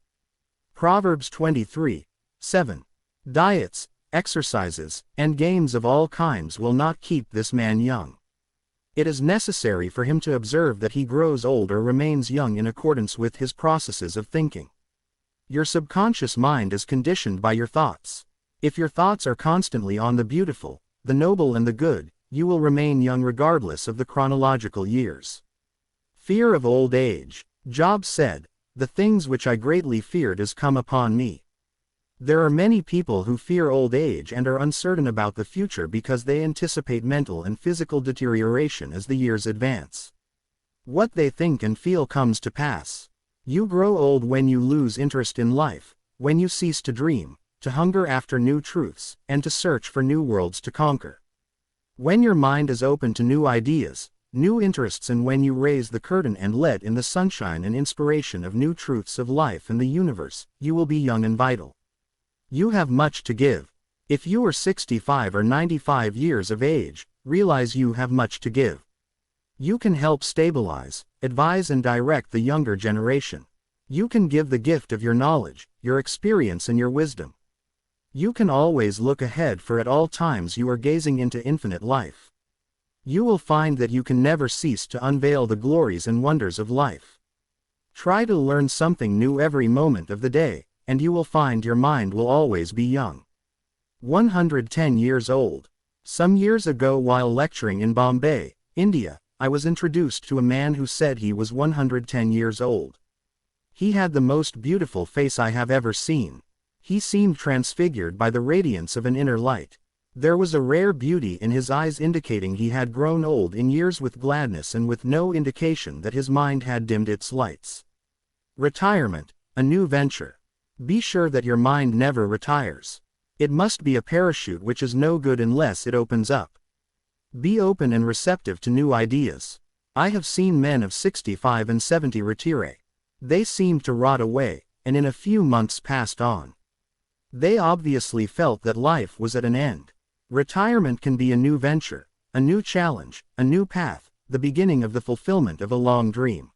Proverbs 23:7. Diets, exercises, and games of all kinds will not keep this man young. It is necessary for him to observe that he grows old or remains young in accordance with his processes of thinking. Your subconscious mind is conditioned by your thoughts. If your thoughts are constantly on the beautiful, the noble and the good, you will remain young regardless of the chronological years. Fear of old age. Job said, "The things which I greatly feared is come upon me." There are many people who fear old age and are uncertain about the future because they anticipate mental and physical deterioration as the years advance. What they think and feel comes to pass. You grow old when you lose interest in life, when you cease to dream, to hunger after new truths, and to search for new worlds to conquer. When your mind is open to new ideas, new interests, and when you raise the curtain and let in the sunshine and inspiration of new truths of life and the universe, you will be young and vital. You have much to give. If you are 65 or 95 years of age, realize you have much to give. You can help stabilize, advise and direct the younger generation. You can give the gift of your knowledge, your experience and your wisdom. You can always look ahead, for at all times you are gazing into infinite life. You will find that you can never cease to unveil the glories and wonders of life. Try to learn something new every moment of the day, and you will find your mind will always be young. 110 years old. Some years ago, while lecturing in Bombay, India, I was introduced to a man who said he was 110 years old. He had the most beautiful face I have ever seen. He seemed transfigured by the radiance of an inner light. There was a rare beauty in his eyes indicating he had grown old in years with gladness and with no indication that his mind had dimmed its lights. Retirement, a new venture. Be sure that your mind never retires. It must be a parachute which is no good unless it opens up. Be open and receptive to new ideas. I have seen men of 65 and 70 retire. They seemed to rot away, and in a few months passed on. They obviously felt that life was at an end. Retirement can be a new venture, a new challenge, a new path, the beginning of the fulfillment of a long dream.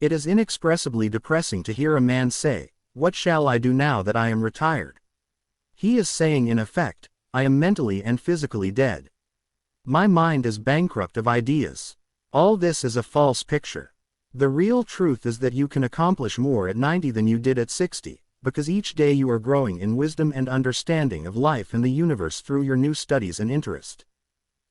It is inexpressibly depressing to hear a man say, "What shall I do now that I am retired?" He is saying in effect, "I am mentally and physically dead. My mind is bankrupt of ideas." All this is a false picture. The real truth is that you can accomplish more at 90 than you did at 60, because each day you are growing in wisdom and understanding of life and the universe through your new studies and interest.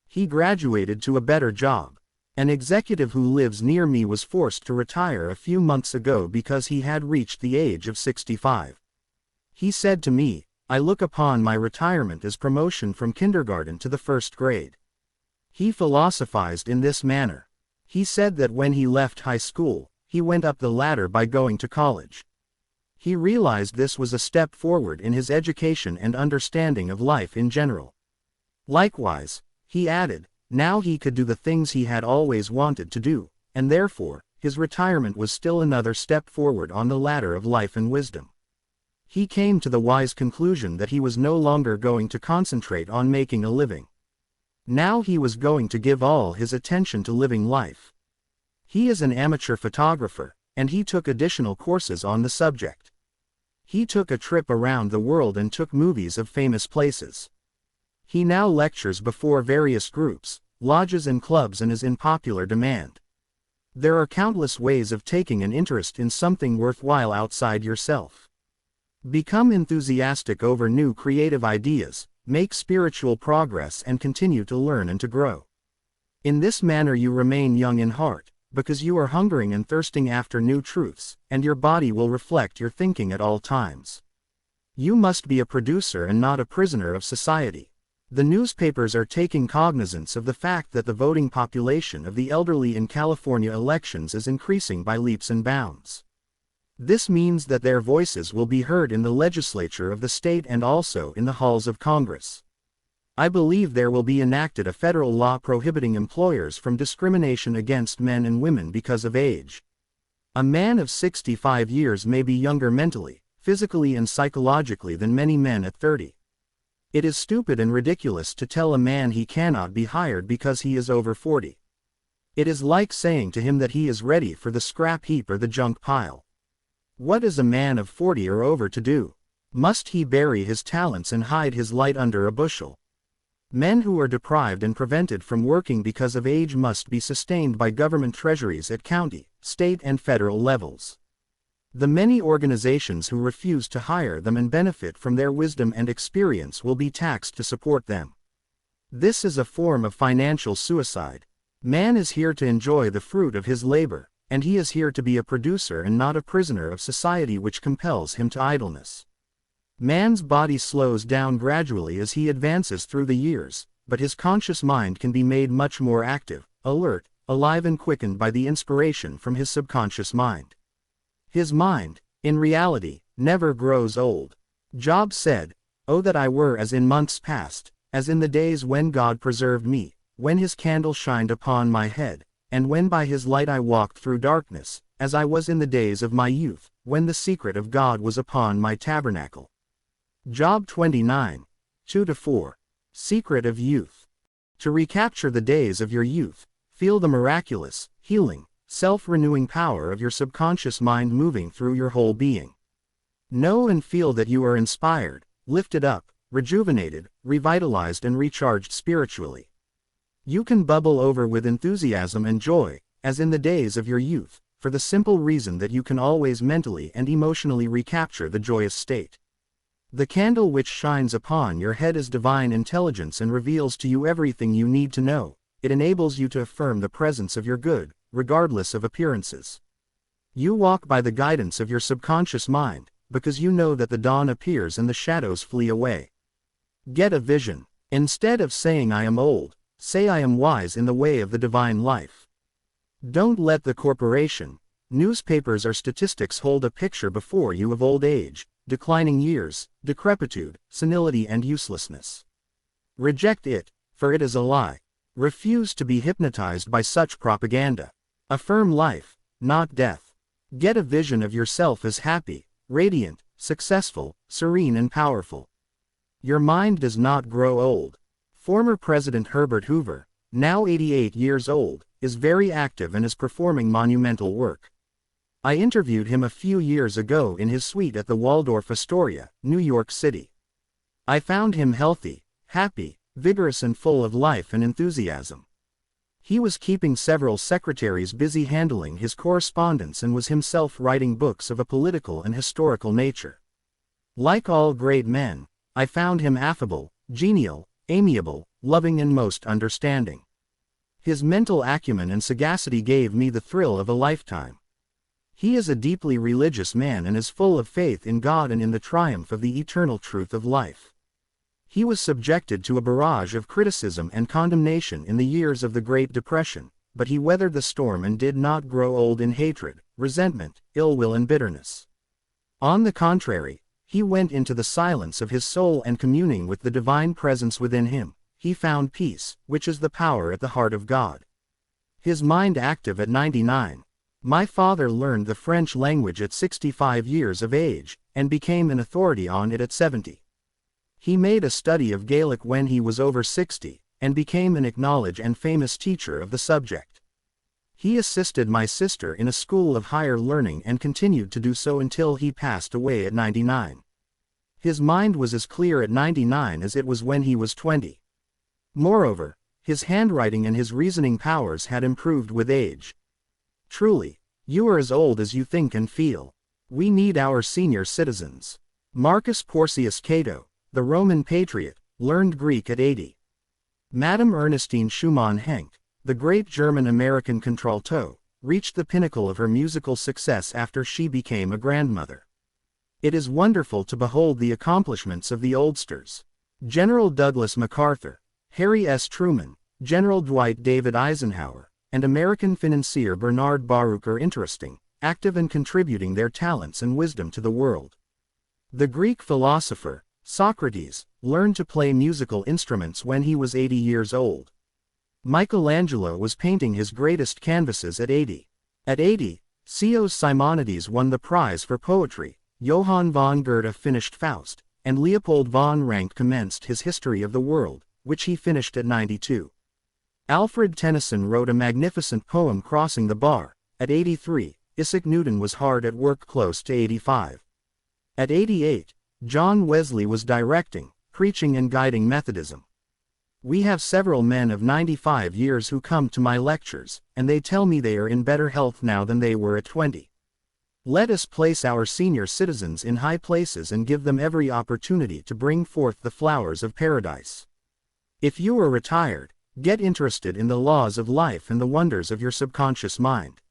He graduated to a better job. An executive who lives near me was forced to retire a few months ago because he had reached the age of 65. He said to me, "I look upon my retirement as promotion from kindergarten to the first grade." He philosophized in this manner. He said that when he left high school, he went up the ladder by going to college. He realized this was a step forward in his education and understanding of life in general. Likewise, he added, now he could do the things he had always wanted to do, and therefore, his retirement was still another step forward on the ladder of life and wisdom. He came to the wise conclusion that he was no longer going to concentrate on making a living. Now he was going to give all his attention to living life. He is an amateur photographer, and he took additional courses on the subject. He took a trip around the world and took movies of famous places. He now lectures before various groups, lodges and clubs and is in popular demand. There are countless ways of taking an interest in something worthwhile outside yourself. Become enthusiastic over new creative ideas, make spiritual progress and continue to learn and to grow. In this manner you remain young in heart, because you are hungering and thirsting after new truths, and your body will reflect your thinking at all times. You must be a producer and not a prisoner of society. The newspapers are taking cognizance of the fact that the voting population of the elderly in California elections is increasing by leaps and bounds. This means that their voices will be heard in the legislature of the state and also in the halls of Congress. I believe there will be enacted a federal law prohibiting employers from discrimination against men and women because of age. A man of 65 years may be younger mentally, physically and psychologically than many men at 30. It is stupid and ridiculous to tell a man he cannot be hired because he is over 40. It is like saying to him that he is ready for the scrap heap or the junk pile. What is a man of 40 or over to do? Must he bury his talents and hide his light under a bushel? Men who are deprived and prevented from working because of age must be sustained by government treasuries at county, state and federal levels. The many organizations who refuse to hire them and benefit from their wisdom and experience will be taxed to support them. This is a form of financial suicide. Man is here to enjoy the fruit of his labor, and he is here to be a producer and not a prisoner of society which compels him to idleness. Man's body slows down gradually as he advances through the years, but his conscious mind can be made much more active, alert, alive and quickened by the inspiration from his subconscious mind. His mind, in reality, never grows old. Job said, "Oh that I were as in months past, as in the days when God preserved me, when his candle shined upon my head, and when by his light I walked through darkness, as I was in the days of my youth, when the secret of God was upon my tabernacle." Job 29, 2-4. Secret of Youth. To recapture the days of your youth, feel the miraculous, healing, self-renewing power of your subconscious mind moving through your whole being. Know and feel that you are inspired, lifted up, rejuvenated, revitalized and recharged spiritually. You can bubble over with enthusiasm and joy, as in the days of your youth, for the simple reason that you can always mentally and emotionally recapture the joyous state. The candle which shines upon your head is divine intelligence and reveals to you everything you need to know. It enables you to affirm the presence of your good, regardless of appearances. You walk by the guidance of your subconscious mind, because you know that the dawn appears and the shadows flee away. Get a vision. Instead of saying I am old, say I am wise in the way of the divine life. Don't let the corporation, newspapers or statistics hold a picture before you of old age, declining years, decrepitude, senility and uselessness. Reject it, for it is a lie. Refuse to be hypnotized by such propaganda. Affirm life, not death. Get a vision of yourself as happy, radiant, successful, serene and powerful. Your mind does not grow old. Former President Herbert Hoover, now 88 years old, is very active and is performing monumental work. I interviewed him a few years ago in his suite at the Waldorf Astoria, New York City. I found him healthy, happy, vigorous and full of life and enthusiasm. He was keeping several secretaries busy handling his correspondence and was himself writing books of a political and historical nature. Like all great men, I found him affable, genial, amiable, loving and most understanding. His mental acumen and sagacity gave me the thrill of a lifetime. He is a deeply religious man and is full of faith in God and in the triumph of the eternal truth of life. He was subjected to a barrage of criticism and condemnation in the years of the Great Depression, but he weathered the storm and did not grow old in hatred, resentment, ill will and bitterness. On the contrary, he went into the silence of his soul and communing with the divine presence within him, he found peace, which is the power at the heart of God. His mind active at 99. My father learned the French language at 65 years of age, and became an authority on it at 70. He made a study of Gaelic when he was over 60, and became an acknowledged and famous teacher of the subject. He assisted my sister in a school of higher learning and continued to do so until he passed away at 99. His mind was as clear at 99 as it was when he was 20. Moreover, his handwriting and his reasoning powers had improved with age. Truly, you are as old as you think and feel. We need our senior citizens. Marcus Porcius Cato, the Roman patriot, learned Greek at 80. Madame Ernestine Schumann-Hencke, the great German-American contralto, reached the pinnacle of her musical success after she became a grandmother. It is wonderful to behold the accomplishments of the oldsters. General Douglas MacArthur, Harry S. Truman, General Dwight David Eisenhower, and American financier Bernard Baruch are interesting, active and contributing their talents and wisdom to the world. The Greek philosopher, Socrates, learned to play musical instruments when he was 80 years old. Michelangelo was painting his greatest canvases at 80. At 80, C.O. Simonides won the prize for poetry, Johann von Goethe finished Faust, and Leopold von Ranke commenced his History of the World, which he finished at 92. Alfred Tennyson wrote a magnificent poem Crossing the Bar, at 83, Isaac Newton was hard at work close to 85. At 88, John Wesley was directing, preaching and guiding Methodism. We have several men of 95 years who come to my lectures, and they tell me they are in better health now than they were at 20. Let us place our senior citizens in high places and give them every opportunity to bring forth the flowers of paradise. If you are retired, get interested in the laws of life and the wonders of your subconscious mind.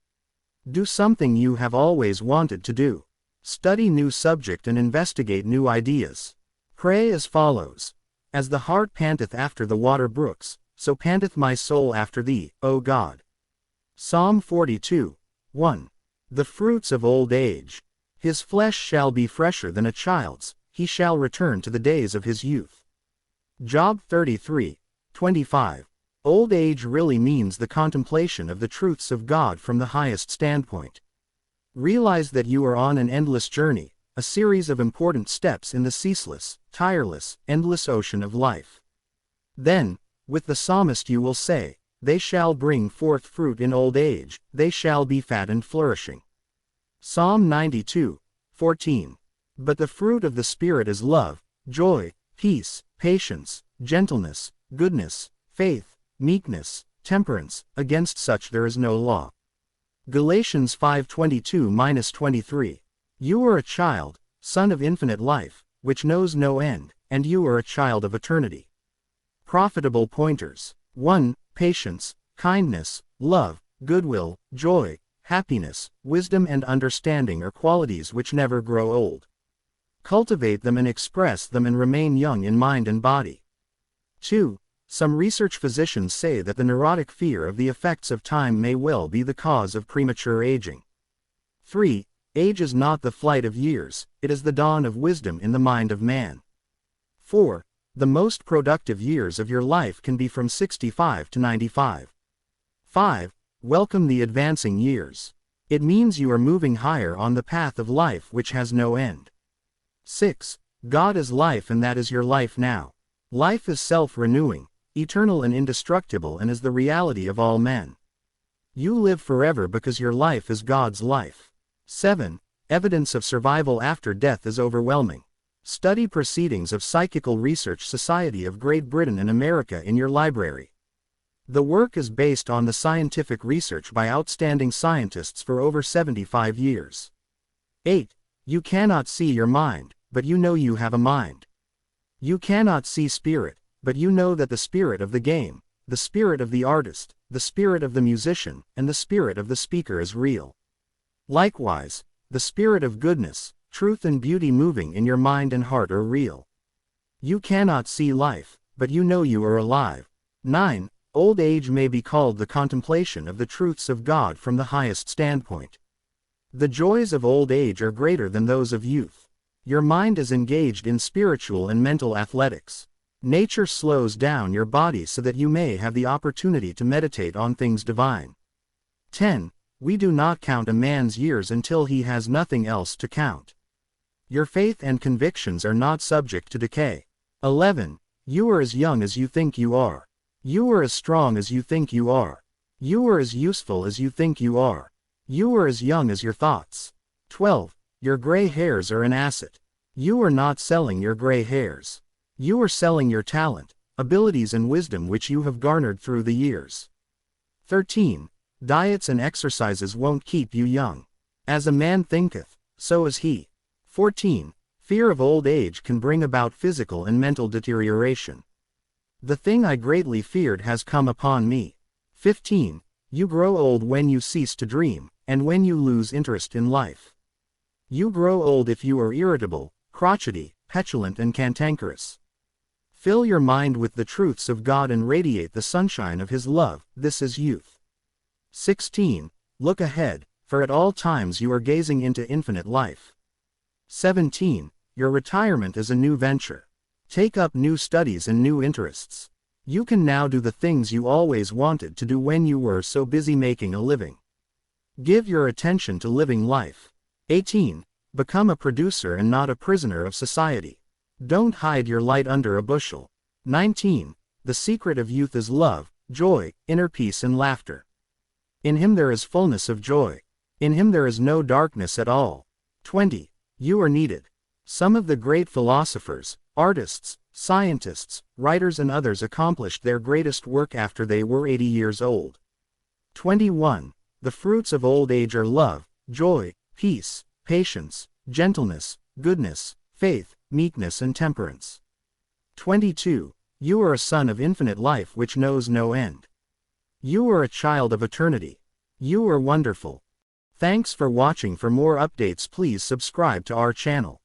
Do something you have always wanted to do. Study new subject and investigate new ideas. Pray as follows. As the hart panteth after the water brooks, so panteth my soul after thee, O God. Psalm 42, 1. The fruits of old age. His flesh shall be fresher than a child's, he shall return to the days of his youth. Job 33, 25. Old age really means the contemplation of the truths of God from the highest standpoint. Realize that you are on an endless journey, a series of important steps in the ceaseless, tireless, endless ocean of life. Then, with the psalmist you will say, they shall bring forth fruit in old age, they shall be fat and flourishing. Psalm 92, 14. But the fruit of the Spirit is love, joy, peace, patience, gentleness, goodness, faith, meekness, temperance, against such there is no law. Galatians 5:22-23. You are a child, son of infinite life, which knows no end, and you are a child of eternity. Profitable pointers. 1. Patience, kindness, love, goodwill, joy, happiness, wisdom and understanding are qualities which never grow old. Cultivate them and express them and remain young in mind and body. 2. Some research physicians say that the neurotic fear of the effects of time may well be the cause of premature aging. 3. Age is not the flight of years, it is the dawn of wisdom in the mind of man. 4. The most productive years of your life can be from 65 to 95. 5. Welcome the advancing years. It means you are moving higher on the path of life which has no end. 6. God is life and that is your life now. Life is self-renewing, eternal and indestructible and is the reality of all men. You live forever because your life is God's life. 7. Evidence of survival after death is overwhelming. Study Proceedings of Psychical Research Society of Great Britain and America in your library. The work is based on the scientific research by outstanding scientists for over 75 years. 8. You cannot see your mind, but you know you have a mind. You cannot see spirit, but you know that the spirit of the game, the spirit of the artist, the spirit of the musician, and the spirit of the speaker is real. Likewise, the spirit of goodness, truth and beauty moving in your mind and heart are real. You cannot see life, but you know you are alive. 9. Old age may be called the contemplation of the truths of God from the highest standpoint. The joys of old age are greater than those of youth. Your mind is engaged in spiritual and mental athletics. Nature slows down your body so that you may have the opportunity to meditate on things divine. 10. We do not count a man's years until he has nothing else to count. Your faith and convictions are not subject to decay. 11. You are as young as you think you are. You are as strong as you think you are. You are as useful as you think you are. You are as young as your thoughts. 12. Your gray hairs are an asset. You are not selling your gray hairs. You are selling your talent, abilities and wisdom which you have garnered through the years. 13. Diets and exercises won't keep you young. As a man thinketh, so is he. 14. Fear of old age can bring about physical and mental deterioration. The thing I greatly feared has come upon me. 15. You grow old when you cease to dream, and when you lose interest in life. You grow old if you are irritable, crotchety, petulant and cantankerous. Fill your mind with the truths of God and radiate the sunshine of His love, this is youth. 16. Look ahead, for at all times you are gazing into infinite life. 17. Your retirement is a new venture. Take up new studies and new interests. You can now do the things you always wanted to do when you were so busy making a living. Give your attention to living life. 18. Become a producer and not a prisoner of society. Don't hide your light under a bushel. 19. The secret of youth is love, joy, inner peace and laughter. In Him there is fullness of joy. In Him there is no darkness at all. 20. You are needed. Some of the great philosophers, artists, scientists, writers and others accomplished their greatest work after they were 80 years old. 21. The fruits of old age are love, joy, peace, patience, gentleness, goodness, faith, meekness and temperance. 22. You are a son of infinite life which knows no end. You are a child of eternity. You are wonderful. Thanks for watching. For more updates please subscribe to our channel.